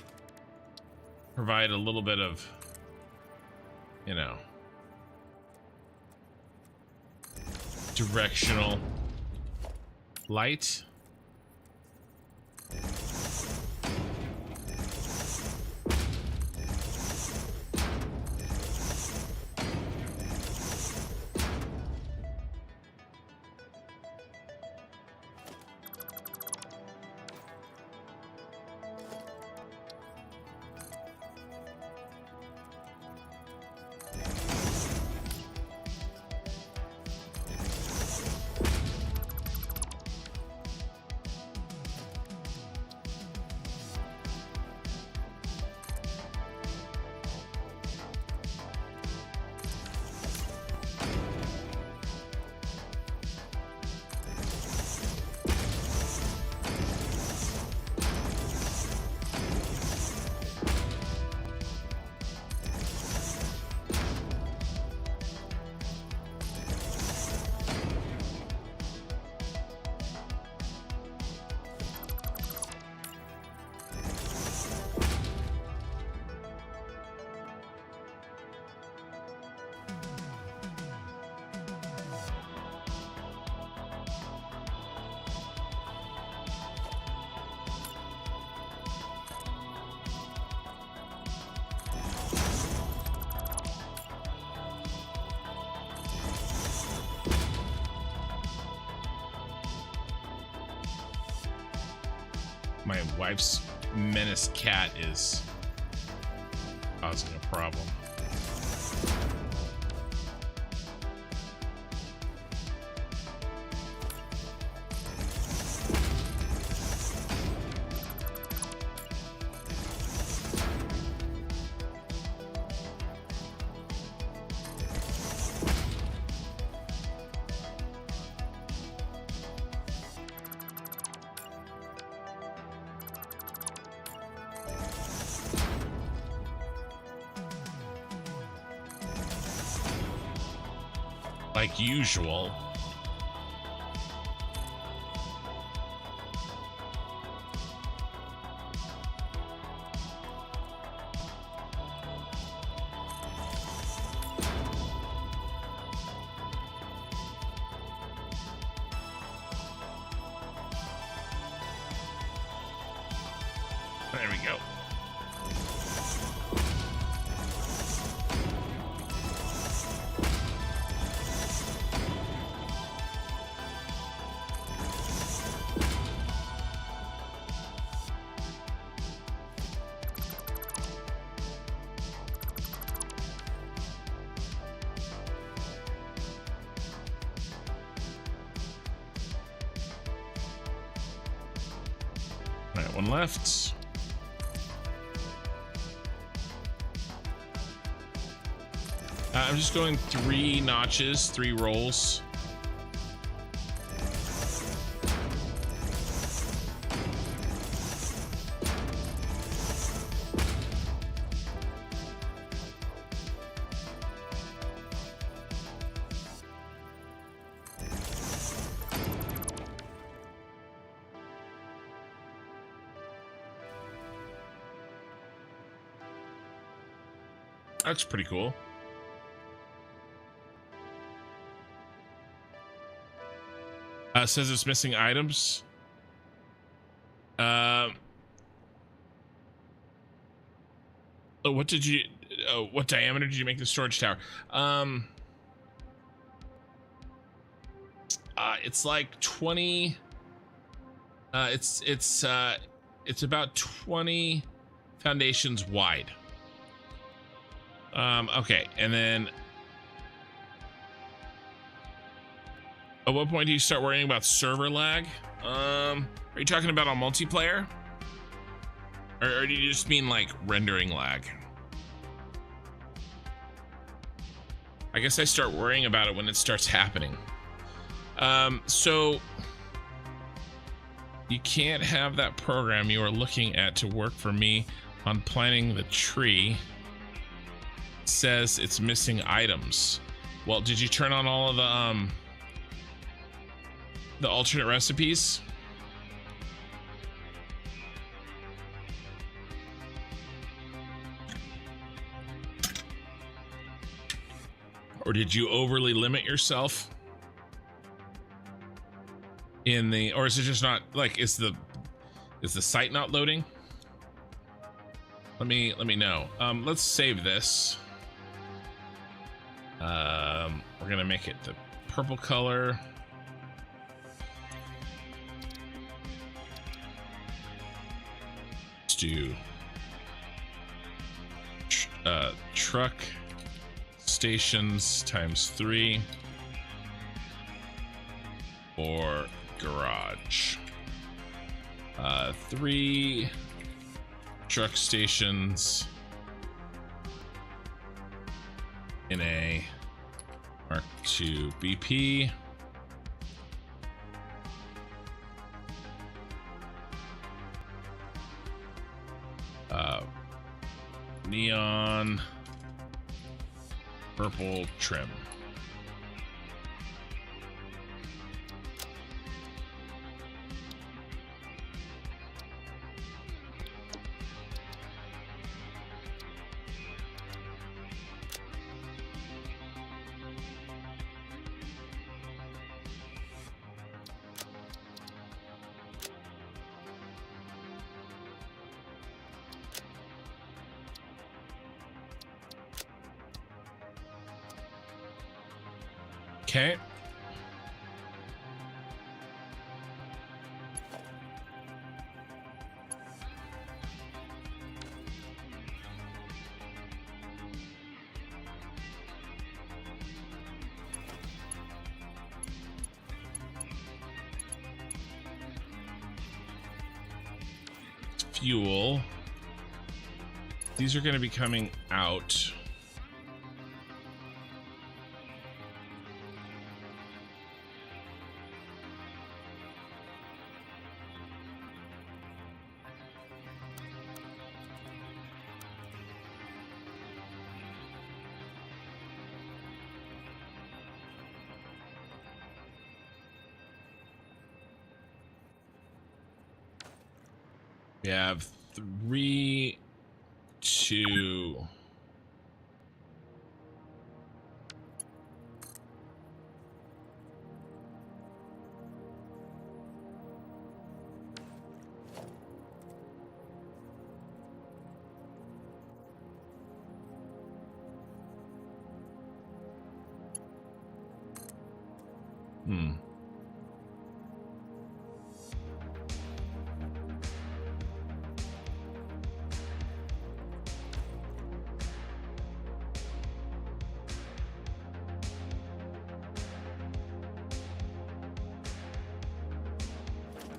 [SPEAKER 1] provide a little bit of, you know, directional light. My wife's menace cat is causing a problem. Like usual. There we go. All right, one left. I'm just going 3 notches, 3 rolls. That's pretty cool. Says it's missing items. What did you what diameter did you make the storage tower? It's like 20. It's about 20 foundations wide. Okay, and then at what point do you start worrying about server lag? Are you talking about on multiplayer? Or do you just mean like rendering lag? I guess I start worrying about it when it starts happening. So you can't have that program you are looking at to work for me on planting the tree. It says it's missing items. Well, did you turn on all of the alternate recipes? Or did you overly limit yourself in the, or is it just not like, is the site not loading? Let me know. Let's save this. We're gonna make it the purple color. Let's do truck stations ×3 or garage. 3 truck stations in a Mark II BP. Neon purple trim. Okay. Fuel. These are going to be coming out. We have 3, 2.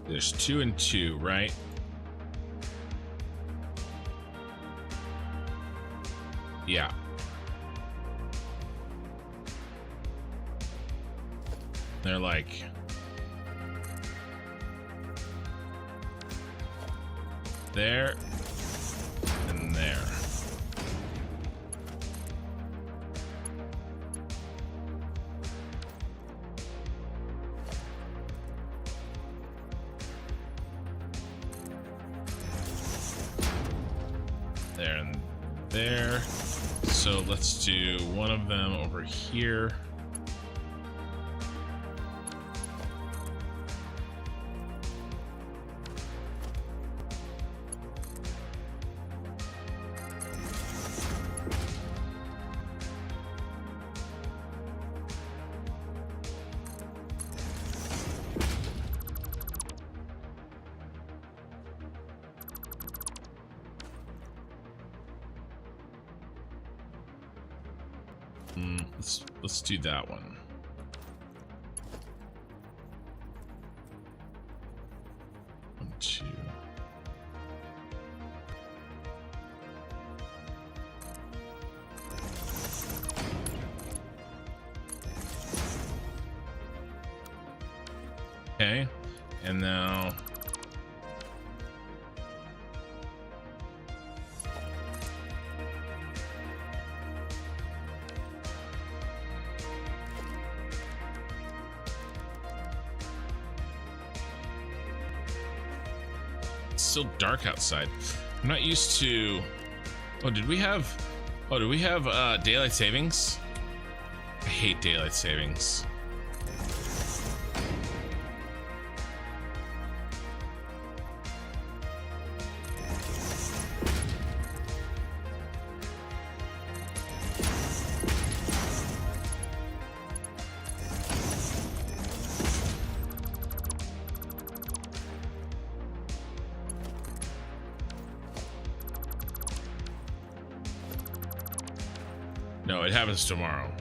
[SPEAKER 1] There's 2 and 2, right? Yeah. They're like there and there. There and there. So let's do one of them over here. Let's do that one. One, two. Okay, and now it's still dark outside. I'm not used to. Oh, did we have daylight savings? I hate daylight savings. No, it happens tomorrow.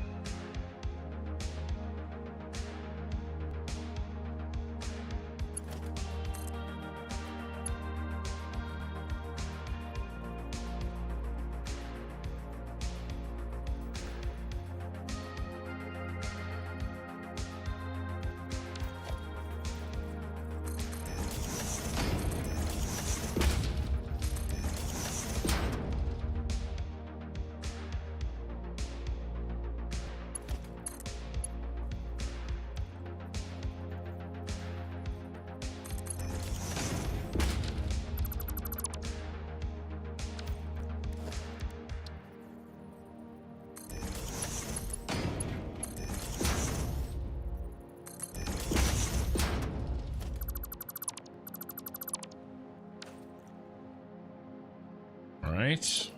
[SPEAKER 1] All right.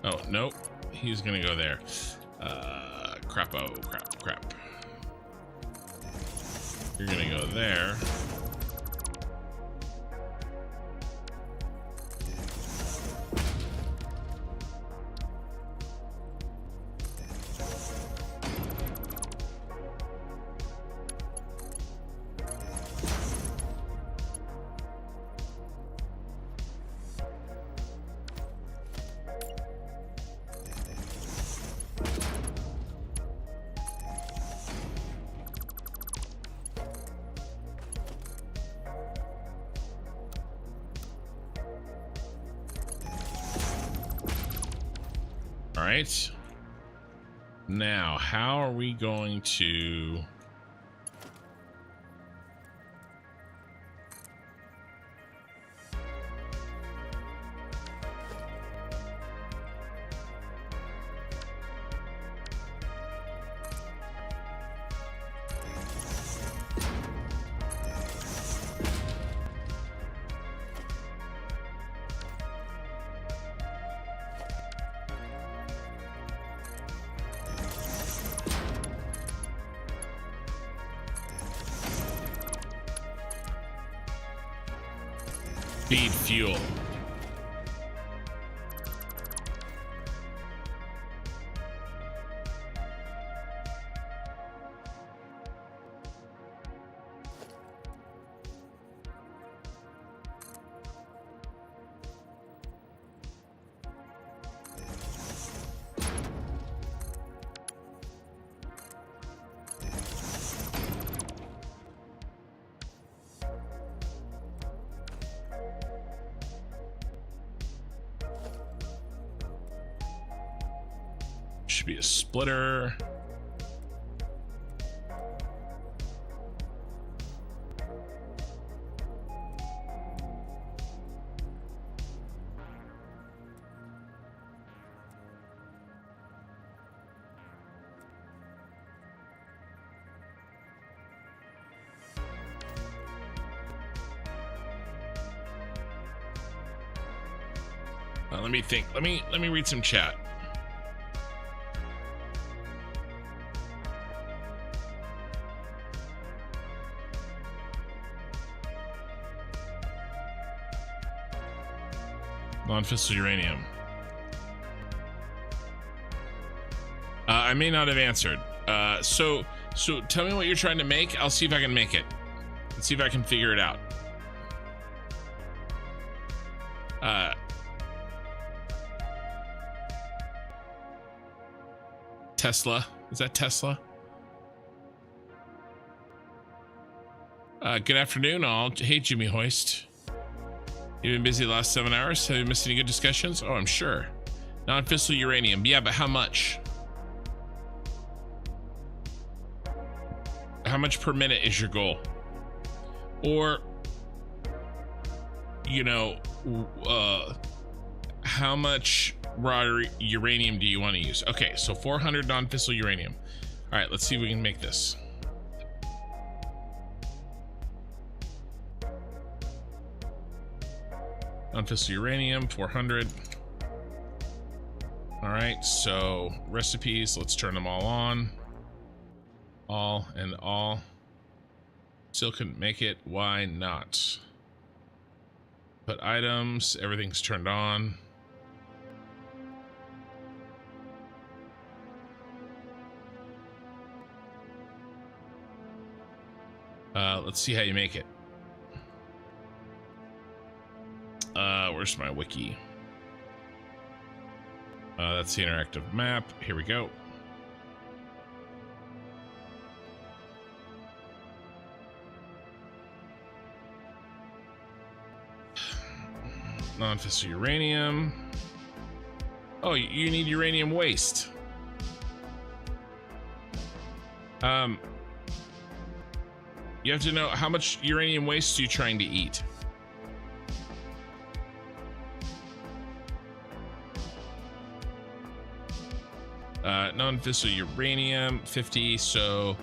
[SPEAKER 1] Oh, nope. He's gonna go there. Crap. You're gonna go there. All right. Now, how are we going to... feed fuel? Should be a splitter. Let me think. Let me read some chat. Non-fissile uranium. I may not have answered. So tell me what you're trying to make. I'll see if I can make it. Let's see if I can figure it out. Tesla. Is that Tesla? Good afternoon, all. Hey, Jimmy Hoist. You've been busy the last 7 hours. Have you missed any good discussions? Oh, I'm sure. Non-fissile uranium. Yeah, but how much? How much per minute is your goal? Or, you know, how much raw uranium do you want to use? Okay, so 400 non-fissile uranium. All right, let's see if we can make this. Non-fissile uranium, 400. All right, so recipes, let's turn them all on. All and all. Still couldn't make it. Why not? Put items, everything's turned on. Let's see how you make it. Where's my wiki? That's the interactive map. Here we go. Non-fissile uranium. Oh, you need uranium waste. You have to know how much uranium waste are you trying to eat. Non-fissile uranium 50, so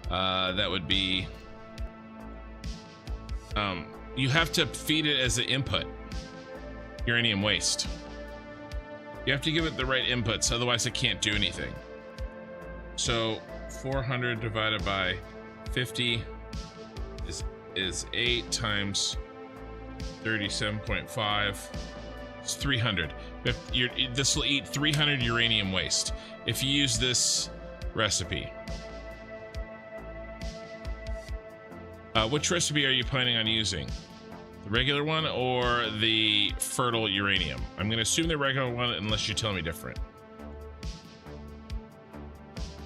[SPEAKER 1] that would be you have to feed it as an input. Uranium waste. You have to give it the right inputs, otherwise it can't do anything. So 400 divided by 50 is 8 times 37.5. It's 300. This will eat 300 uranium waste if you use this recipe. Which recipe are you planning on using? The regular one or the fertile uranium? I'm going to assume the regular one unless you tell me different.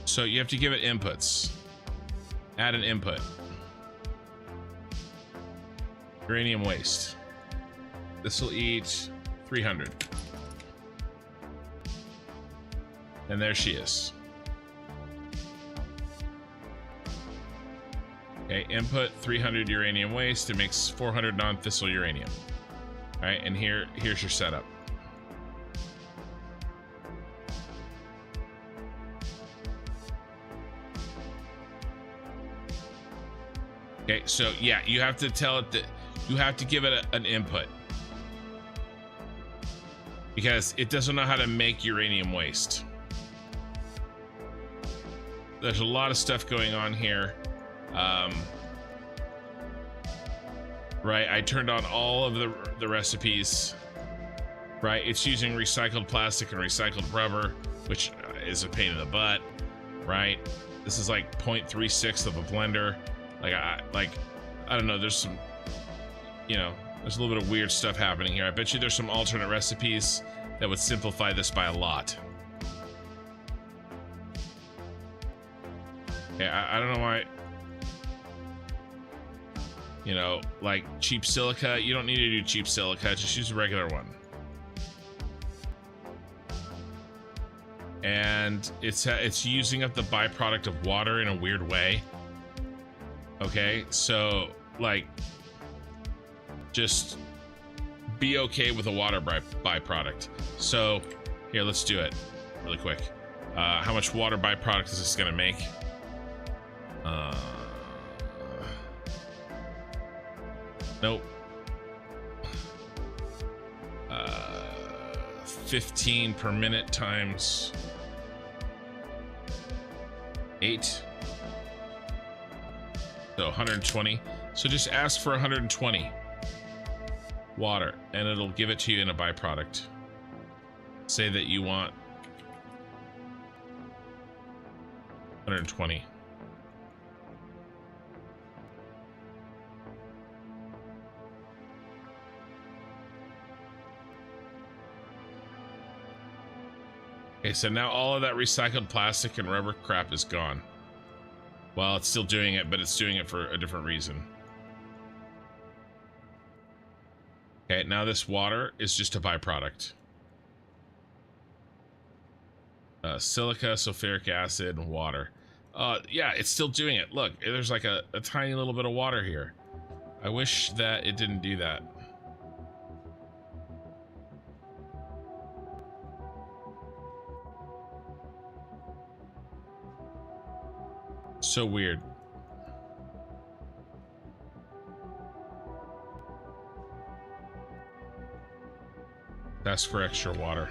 [SPEAKER 1] So you have to give it inputs. Add an input. Uranium waste. This will eat 300. And there she is. Okay, input 300 uranium waste. It makes 400 non-fissile uranium. All right, and here's your setup. Okay, so yeah, you have to tell it that you have to give it an input because it doesn't know how to make uranium waste. There's a lot of stuff going on here. Right, I turned on all of the recipes. Right, it's using recycled plastic and recycled rubber, which is a pain in the butt. Right, this is like 0.36 of a blender. I don't know, there's some, you know, there's a little bit of weird stuff happening here. I bet you there's some alternate recipes that would simplify this by a lot. Yeah, I don't know why. You know, like cheap silica, you don't need to do cheap silica, just use a regular one. And it's using up the byproduct of water in a weird way. Okay, so like just be okay with a water byproduct. So here, let's do it really quick. How much water byproduct is this gonna make? Nope. 15 per minute times 8. So 120. So just ask for 120 water and it'll give it to you in a byproduct. Say that you want 120. Okay, so now all of that recycled plastic and rubber crap is gone. Well, it's still doing it, but it's doing it for a different reason. Okay, now this water is just a byproduct. Silica, sulfuric acid, and water. Yeah, it's still doing it. Look, there's like a tiny little bit of water here. I wish that it didn't do that. So weird. Ask for extra water.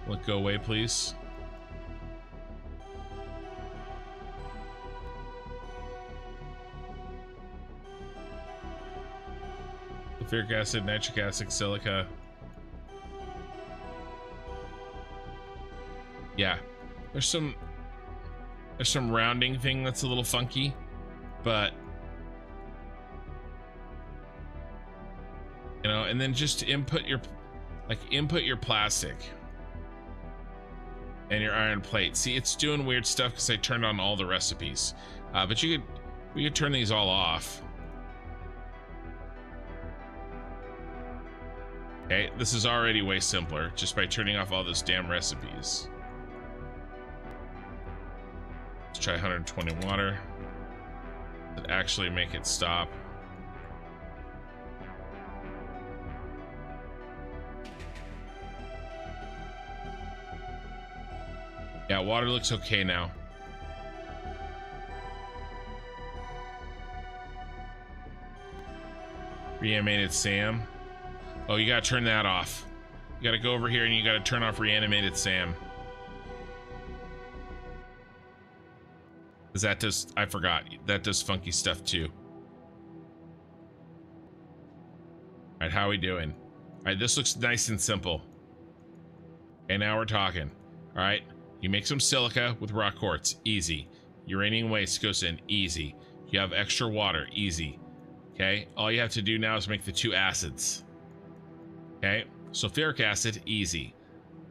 [SPEAKER 1] Will it go away, please? Sulfuric acid, nitric acid, silica. Yeah, there's some rounding thing that's a little funky, but you know, and then just input your plastic and your iron plate. See, it's doing weird stuff because I turned on all the recipes, but we could turn these all off. Okay, this is already way simpler just by turning off all those damn recipes. Let's try 120 water. That actually make it stop. Yeah, water looks okay now. Reanimated Sam. Oh, you gotta turn that off. You gotta go over here and you gotta turn off Reanimated Sam. Because that does, I forgot, that does funky stuff too. Alright, how are we doing? Alright, this looks nice and simple. And now we're talking. Alright, you make some silica with rock quartz, easy. Uranium waste goes in, easy. You have extra water, easy. Okay, all you have to do now is make the 2 acids. Okay, sulfuric acid, easy.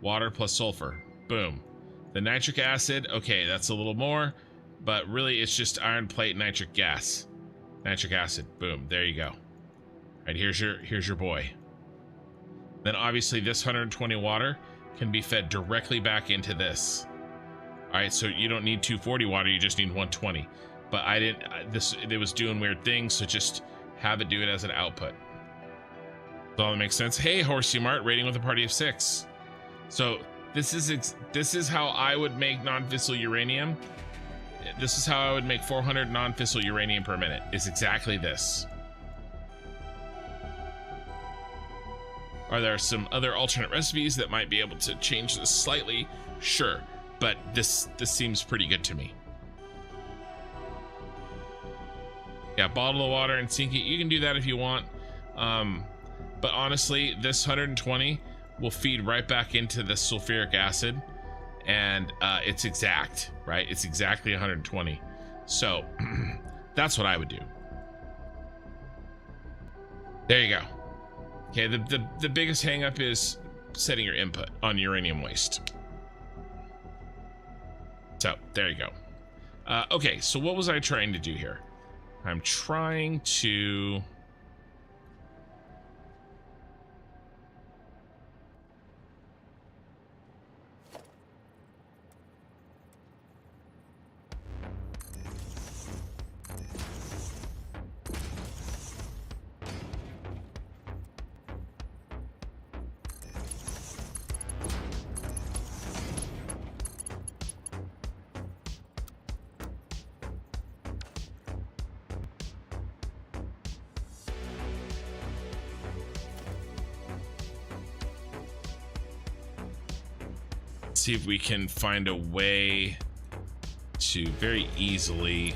[SPEAKER 1] Water plus sulfur, boom. The nitric acid, okay, that's a little more, but really it's just iron plate, nitric gas. Nitric acid, boom, there you go. All right, here's your boy. Then obviously this 120 water can be fed directly back into this. All right, so you don't need 240 water, you just need 120. But I didn't, it was doing weird things, so just have it do it as an output. Does all that make sense? Hey, Horsey Mart, rating with a party of 6. So this is how I would make non-fissile uranium. This is how I would make 400 non-fissile uranium per minute. It's exactly this. Are there some other alternate recipes that might be able to change this slightly? Sure, but this seems pretty good to me. Yeah, bottle of water and sink it. You can do that if you want. But honestly, this 120 will feed right back into the sulfuric acid, and it's exact, right? It's exactly 120. So that's what I would do. There you go. Okay, the biggest hang up is setting your input on uranium waste. So there you go. Okay, so what was I trying to do here? I'm trying to... see if we can find a way to very easily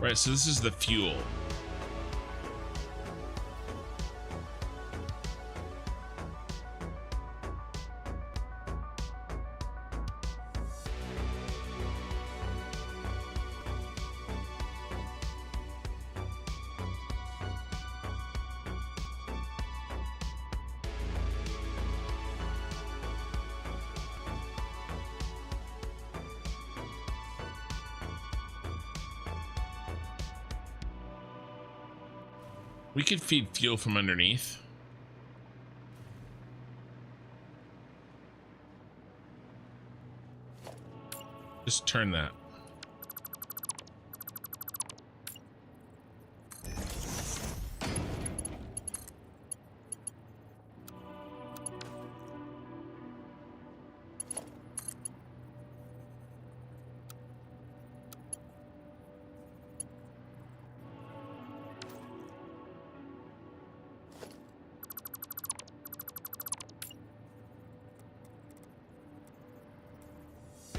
[SPEAKER 1] Right, so this is the fuel. We could feed fuel from underneath. Just turn that.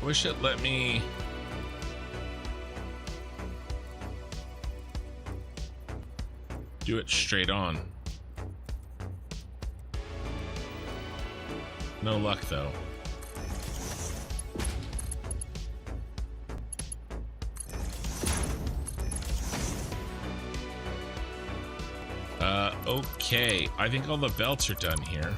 [SPEAKER 1] Wish it let me do it straight on. No luck though. Okay, I think all the belts are done here.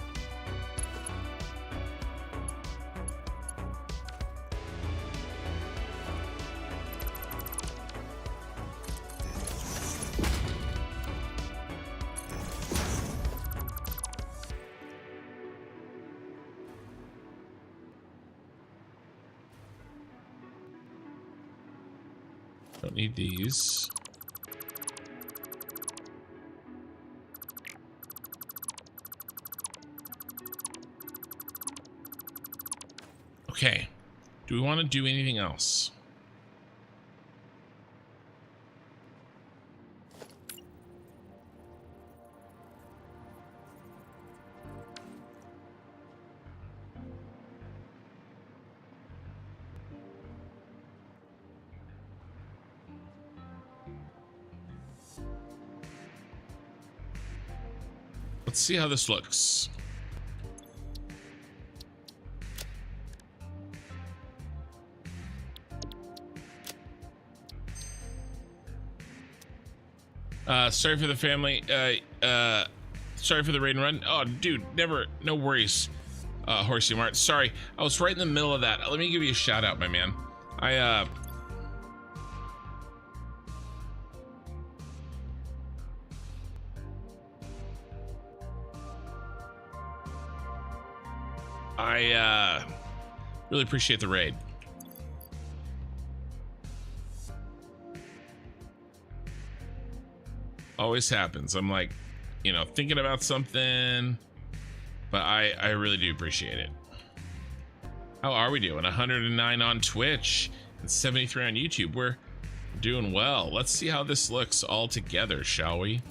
[SPEAKER 1] Don't need these. Okay. Do we want to do anything else? Let's see how this looks. Sorry for the family. Sorry for the raid and run. Oh, dude, never. No worries, Horsey Mart. Sorry, I was right in the middle of that. Let me give you a shout out, my man. I really appreciate the raid. Always happens. I'm like, you know, thinking about something, but I really do appreciate it. How are we doing? 109 on Twitch and 73 on YouTube. We're doing well. Let's see how this looks all together, shall we?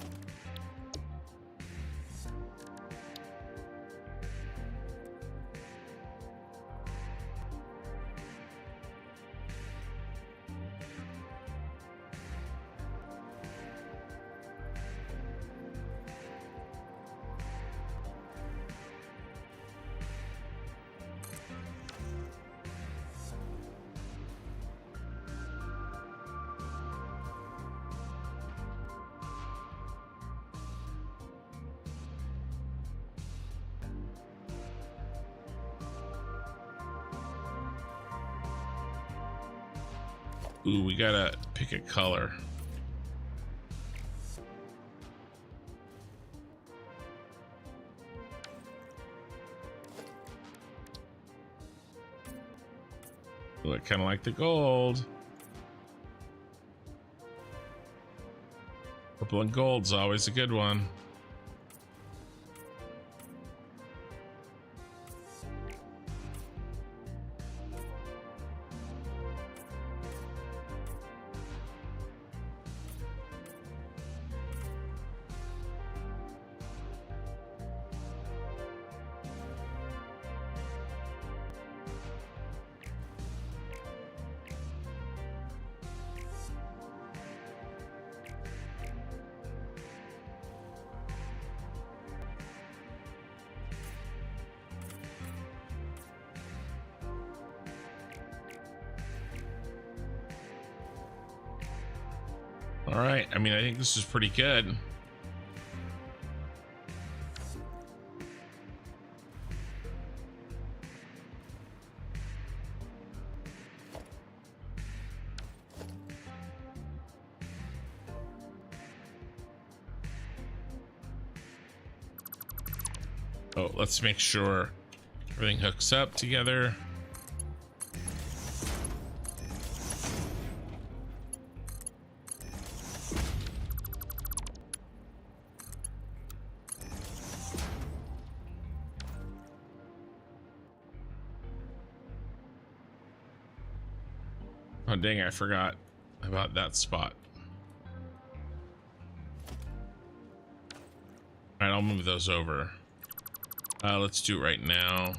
[SPEAKER 1] Ooh, we gotta pick a color. Ooh, I kind of like the gold. Purple and gold's always a good one. All right, I mean, I think this is pretty good. Oh, let's make sure everything hooks up together. Oh, dang, I forgot about that spot. All right, I'll move those over. Let's do it right now.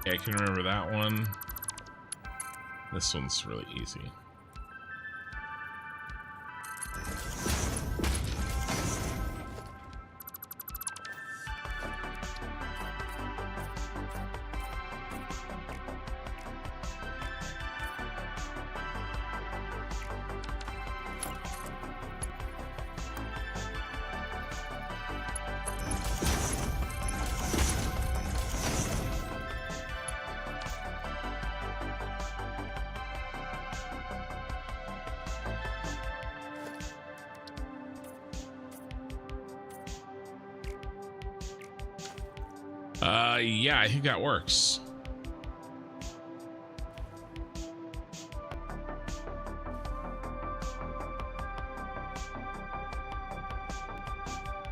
[SPEAKER 1] Yeah, I can remember that one. This one's really easy. Yeah, I think that works.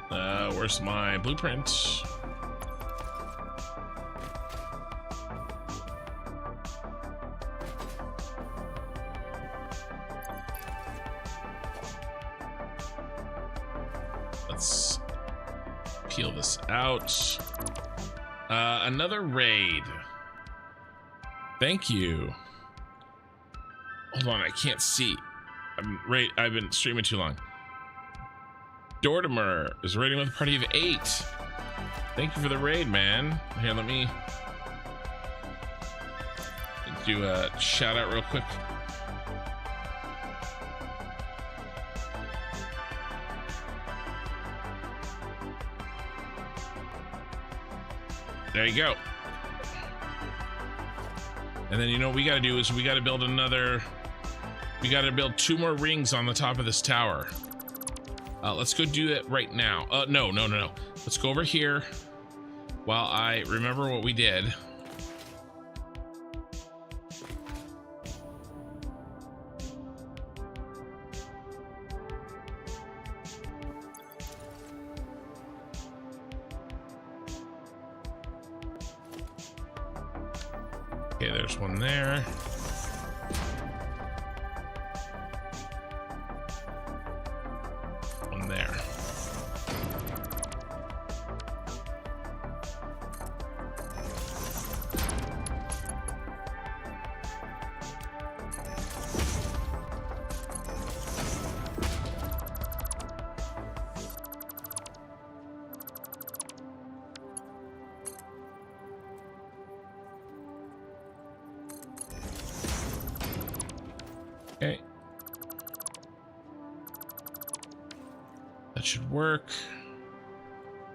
[SPEAKER 1] Where's my blueprint? Let's peel this out. Another raid. Thank you. Hold on, I can't see. I've been streaming too long. Dortimer is raiding with a party of 8. Thank you for the raid, man. Here, let me do a shout out real quick. There you go. And then, you know what we got to do is we got to build another. We got to build 2 more rings on the top of this tower. Let's go do it right now. No. Let's go over here while I remember what we did. Okay, there's one there. One there. Okay. That should work.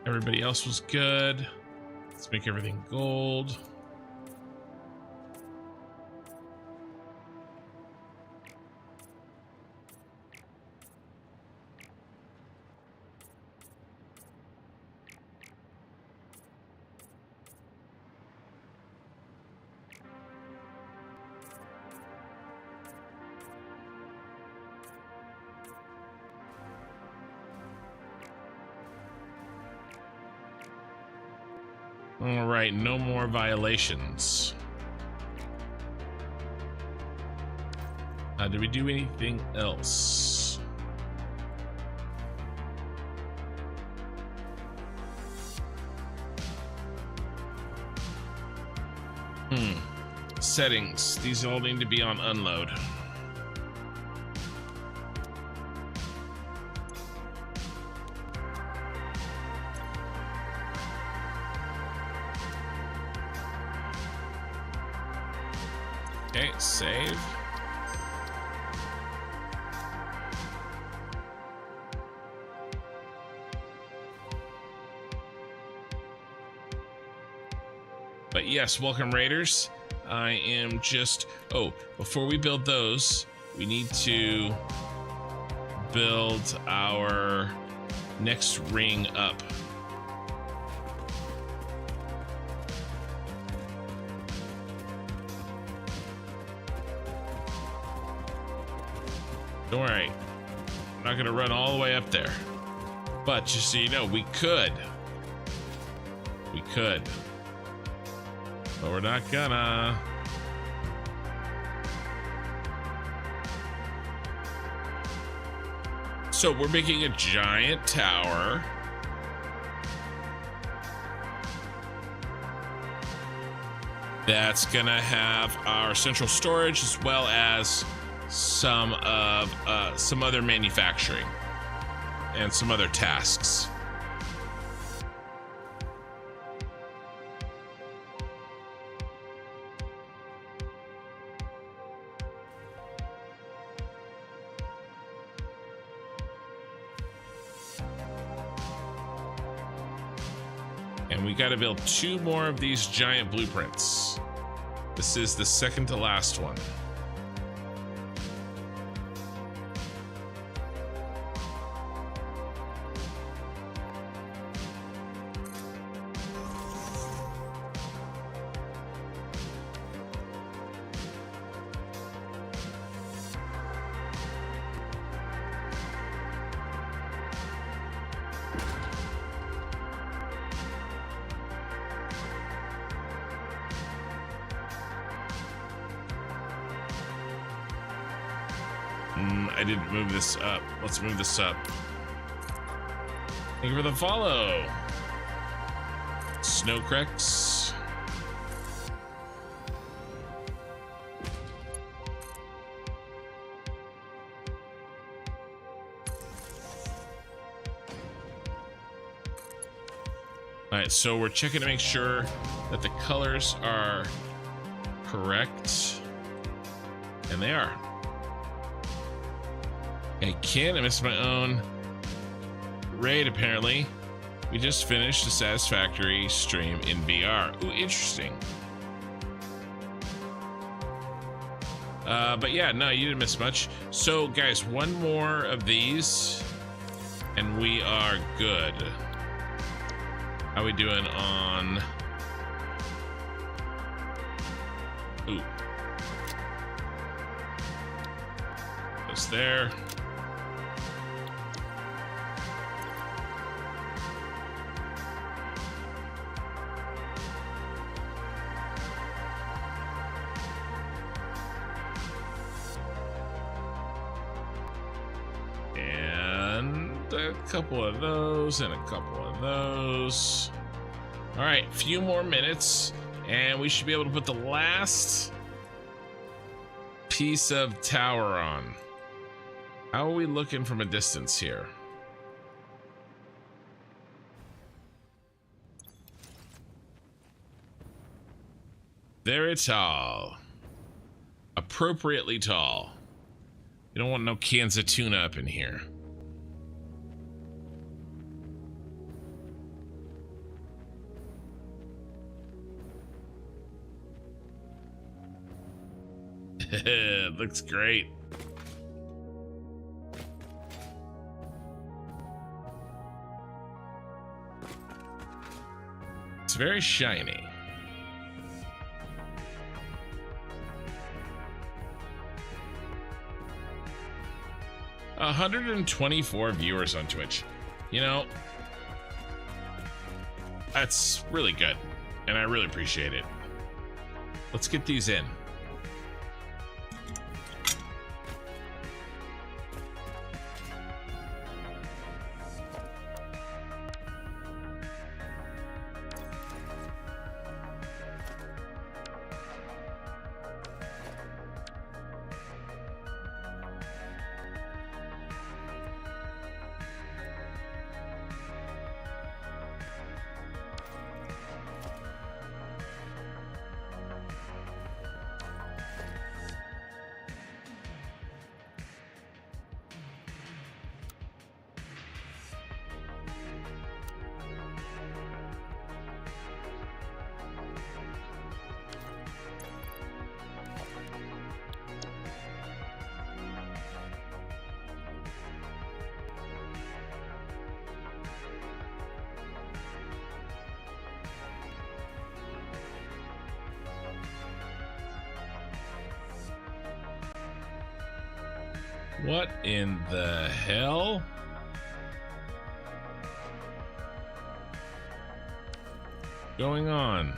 [SPEAKER 1] Everybody else was good. Let's make everything gold. All right, no more violations. Did we do anything else? Settings. These all need to be on unload. Okay, save. But yes, welcome raiders. I am just, oh, before we build those, we need to build our next ring up. Don't worry, I'm not gonna run all the way up there. But just so you know, we could. We could. But we're not gonna. So we're making a giant tower. That's gonna have our central storage as well as some other manufacturing and some other tasks. And we got to build 2 more of these giant blueprints. This is the second to last one. I didn't move this up. Let's move this up. Thank you for the follow. Snowcrex. All right, so we're checking to make sure that the colors are correct, and they are. I can't, I missed my own raid apparently. We just finished a Satisfactory stream in VR. Ooh, interesting. But yeah, no, you didn't miss much. So guys, 1 more of these and we are good. How we doing on... Ooh. That's there. a couple of those and a couple of those. All right, few more minutes and we should be able to put the last piece of tower on. How are we looking from a distance here? Very tall. Appropriately tall. You don't want no cans of tuna up in here. Looks great. It's very shiny. A 124 viewers on Twitch. You know, that's really good, and I really appreciate it. Let's get these in. What in the hell? Going on?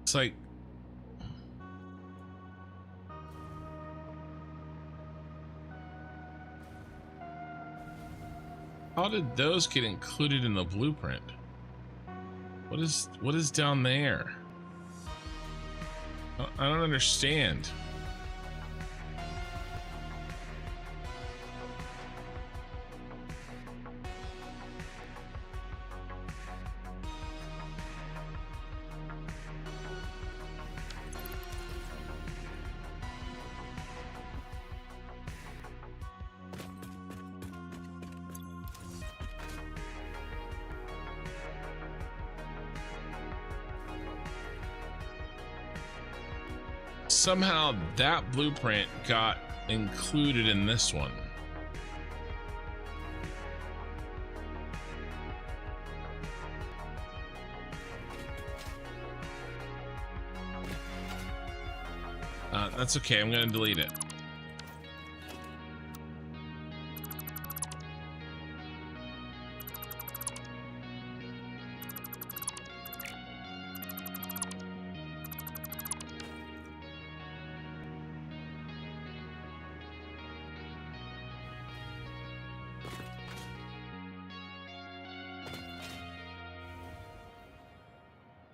[SPEAKER 1] It's like, how did those get included in the blueprint? What is down there? I don't understand. Somehow that blueprint got included in this one. That's okay, I'm gonna delete it.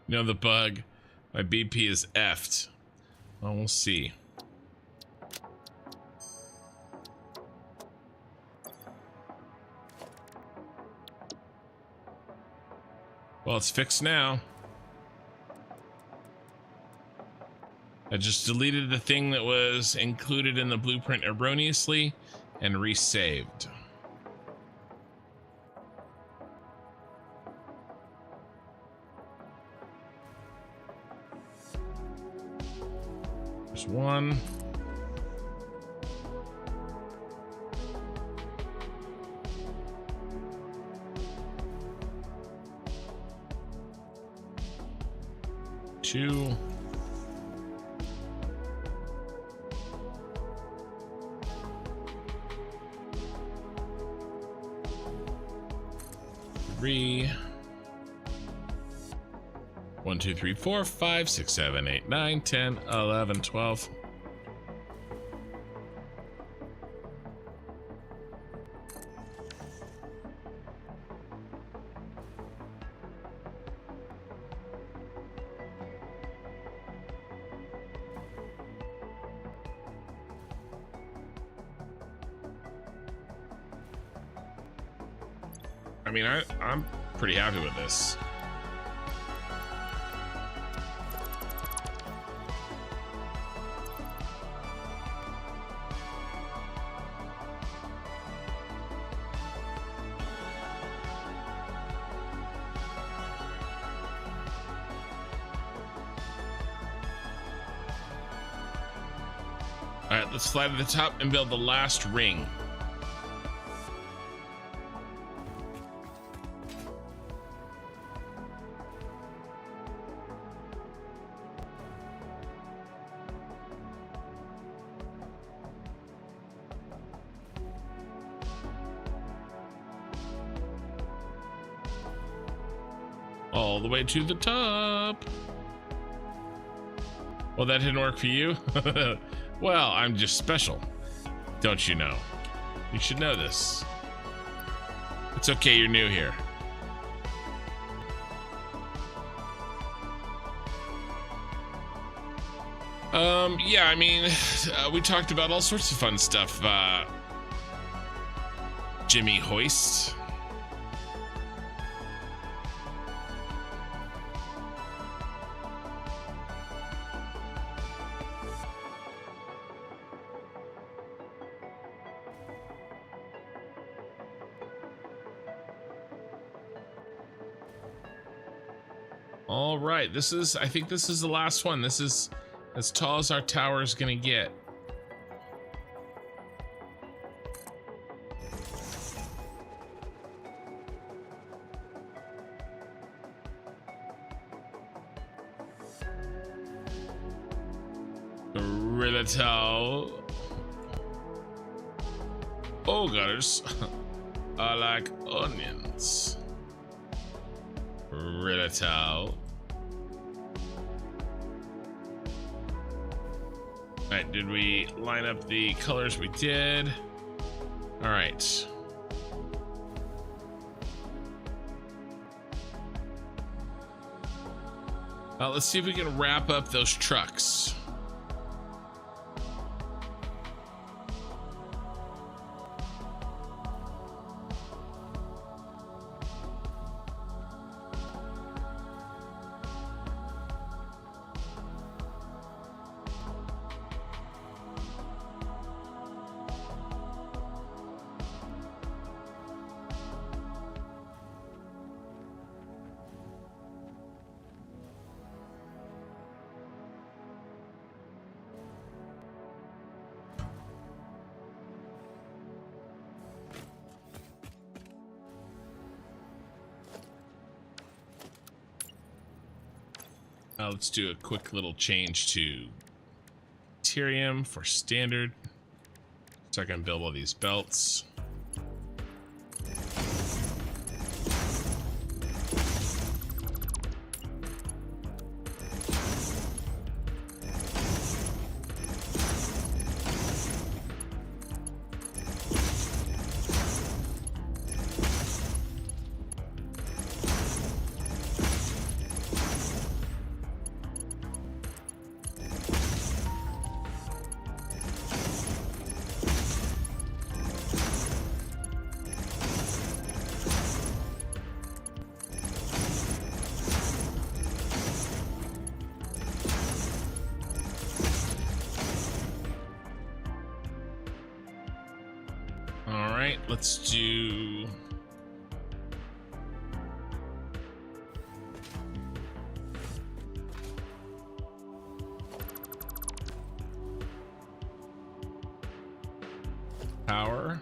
[SPEAKER 1] You know the bug? My BP is effed. Well, we'll see. Well, it's fixed now. I just deleted the thing that was included in the blueprint erroneously and resaved. There's one. 3. 1, 2, 3, 4, 5, 6, 7, 8, 9, 10, 11, 12. I mean, I'm pretty happy with this. All right, let's fly to the top and build the last ring. All the way to the top. Well, that didn't work for you. Well, I'm just special. Don't you know? You should know this. It's okay, you're new here. Yeah, I mean, we talked about all sorts of fun stuff. Jimmy Hoist. All right, I think this is the last one. This is as tall as our tower is gonna get. Really tall. Ogres are like onions. Really tall. All right, did we line up the colors? We did. All right. Let's see if we can wrap up those trucks. Let's do a quick little change to Ethereum for standard. So I can build all these belts. Let's do power.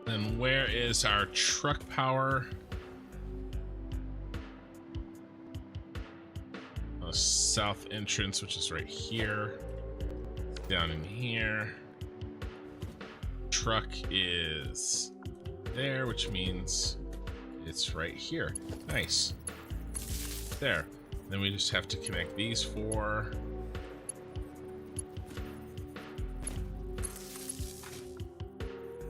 [SPEAKER 1] Then where is our truck power? south entrance, which is right here. Down in here. Truck is there, which means it's right here. Nice. There. Then we just have to connect these four.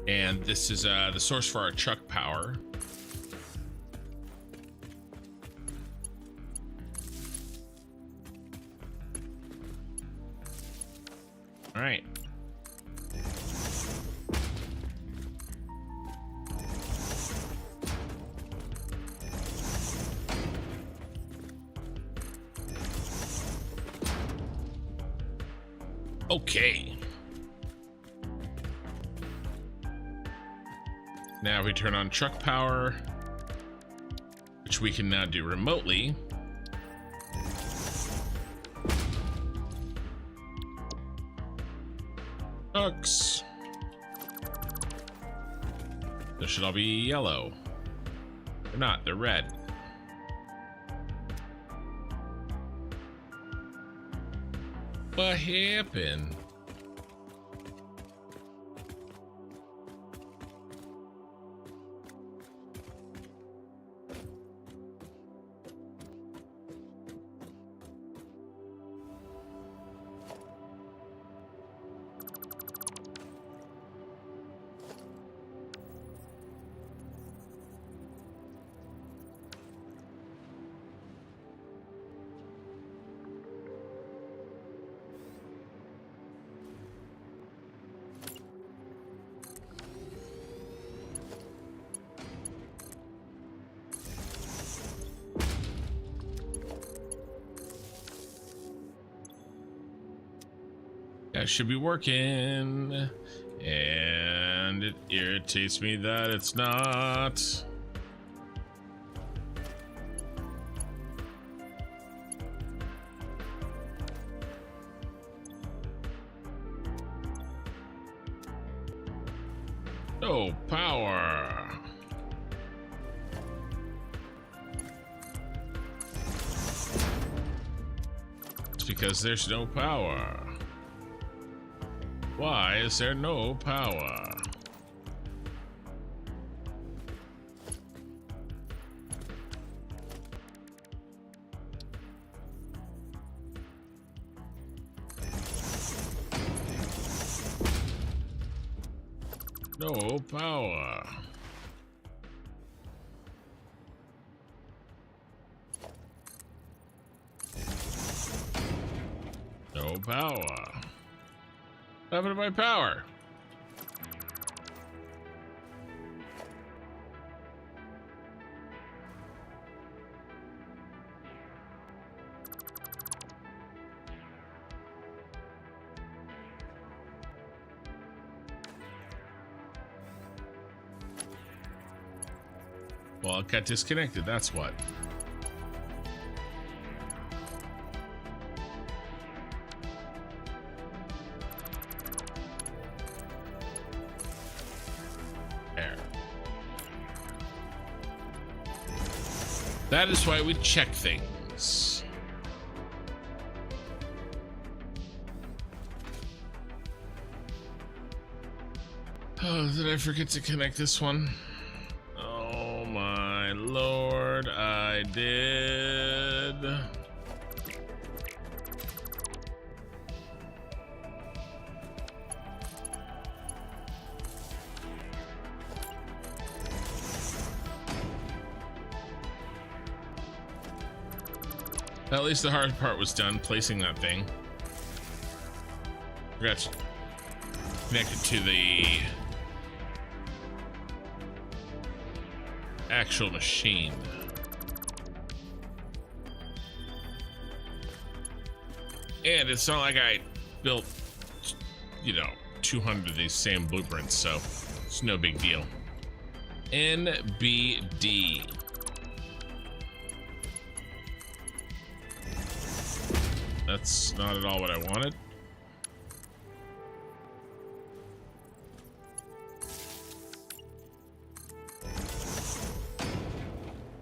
[SPEAKER 1] And this is the source for our truck power. All right. Okay. Now we turn on truck power, which we can now do remotely. Trucks. They should all be yellow. They're not, they're red. What happened? That should be working, and it irritates me that it's not. No power. It's because there's no power. Why is there no power? No power. No power. What happened to my power? Well, it got disconnected, that's what. That is why we check things. Oh, did I forget to connect this one? Oh my lord, I did. At least the hard part was done, placing that thing. Forgot to connect it to the actual machine. And it's not like I built, 200 of these same blueprints, so it's no big deal. NBD. That's not at all what I wanted.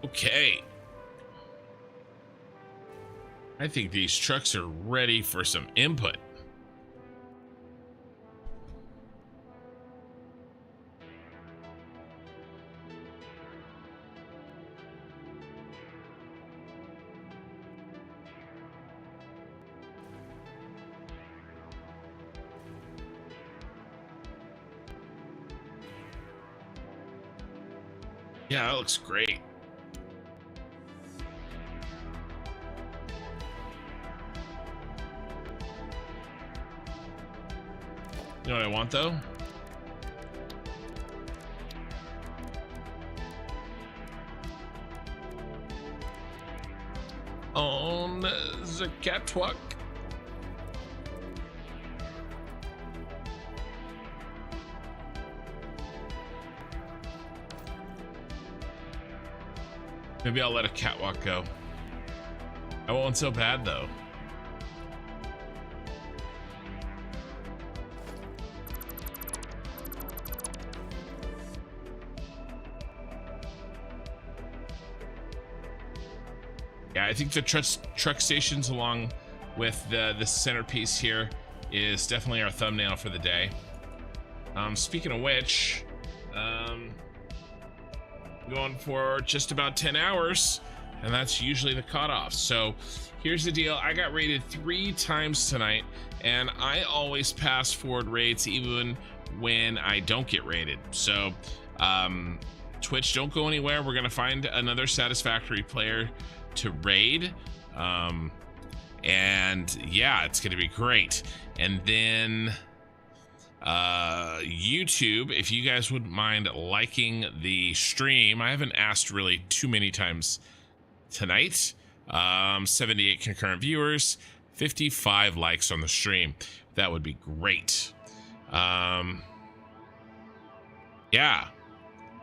[SPEAKER 1] Okay. I think these trucks are ready for some input. Yeah, that looks great. You know what I want though? On the catwalk. Maybe I'll let a catwalk go. That wasn't so bad though. Yeah, I think the truck stations along with the centerpiece here is definitely our thumbnail for the day. Speaking of which, going for just about 10 hours, and that's usually the cutoff. So here's the deal. I got raided 3 times tonight, and I always pass forward raids even when I don't get raided. So Twitch, don't go anywhere. We're gonna find another Satisfactory player to raid, and yeah, it's gonna be great. And then YouTube, if you guys wouldn't mind liking the stream. I haven't asked really too many times tonight. 78 concurrent viewers, 55 likes on the stream. That would be great. Yeah,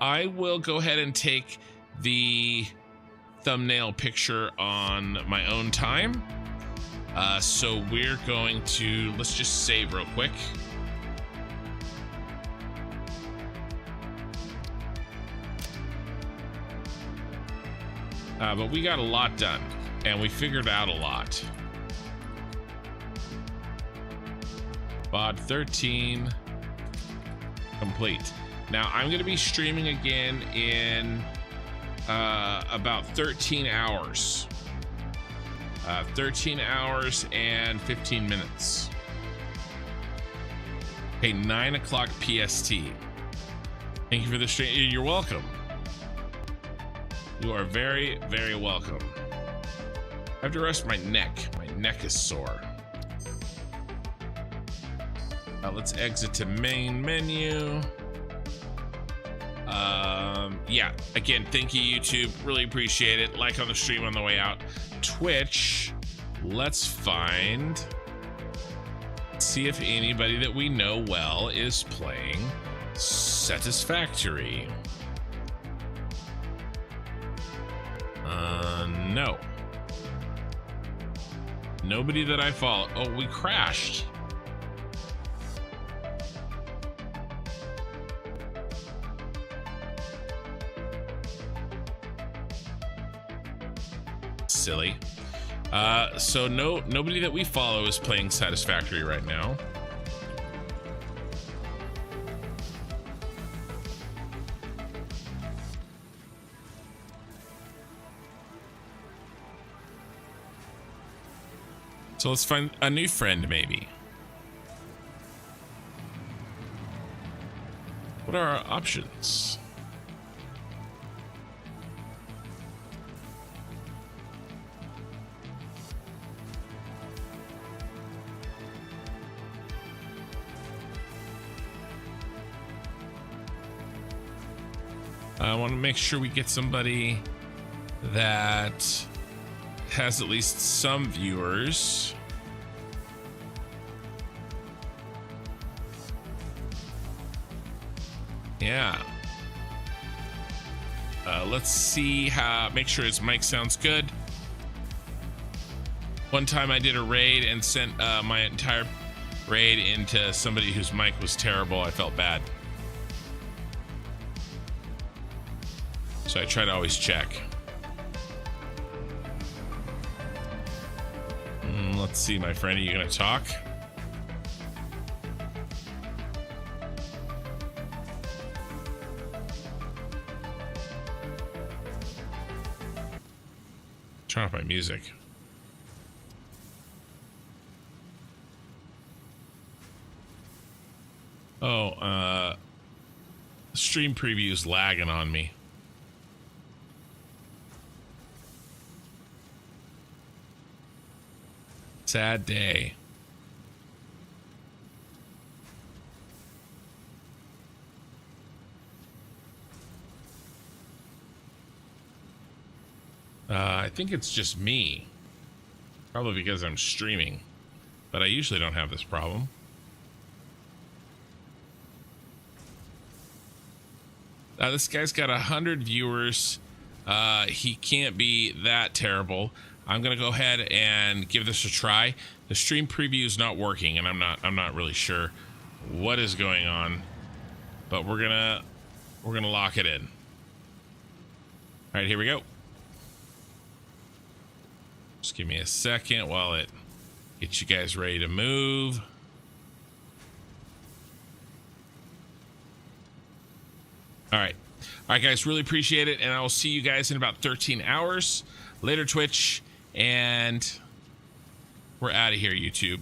[SPEAKER 1] I will go ahead and take the thumbnail picture on my own time. So we're going to, let's just save real quick. But we got a lot done, and we figured out a lot. VOD 13 complete. Now I'm going to be streaming again in about 13 hours. 13 hours and 15 minutes. Okay, 9 o'clock PST. Thank you for the stream. You're welcome. You are very, very welcome. I have to rest my neck. My neck is sore. Let's exit to main menu. Yeah, again, thank you, YouTube. Really appreciate it. Like on the stream on the way out. Twitch, let's see if anybody that we know well is playing Satisfactory. No. Nobody that I follow. Oh, we crashed. Silly. So nobody that we follow is playing Satisfactory right now. So let's find a new friend, maybe. What are our options? I want to make sure we get somebody that has at least some viewers. Yeah. Let's see make sure his mic sounds good. One time I did a raid and sent my entire raid into somebody whose mic was terrible. I felt bad. So I try to always check. Let's see, my friend, are you gonna talk? Turn off my music. Oh, stream preview's lagging on me. Sad day. I think it's just me. Probably because I'm streaming. But I usually don't have this problem. This guy's got 100 viewers. He can't be that terrible. I'm gonna go ahead and give this a try. The stream preview is not working, and I'm not really sure what is going on. But we're gonna lock it in. All right, here we go. Just give me a second while it gets you guys ready to move. All right, guys, really appreciate it, and I will see you guys in about 13 hours. Later, Twitch, and we're out of here, YouTube.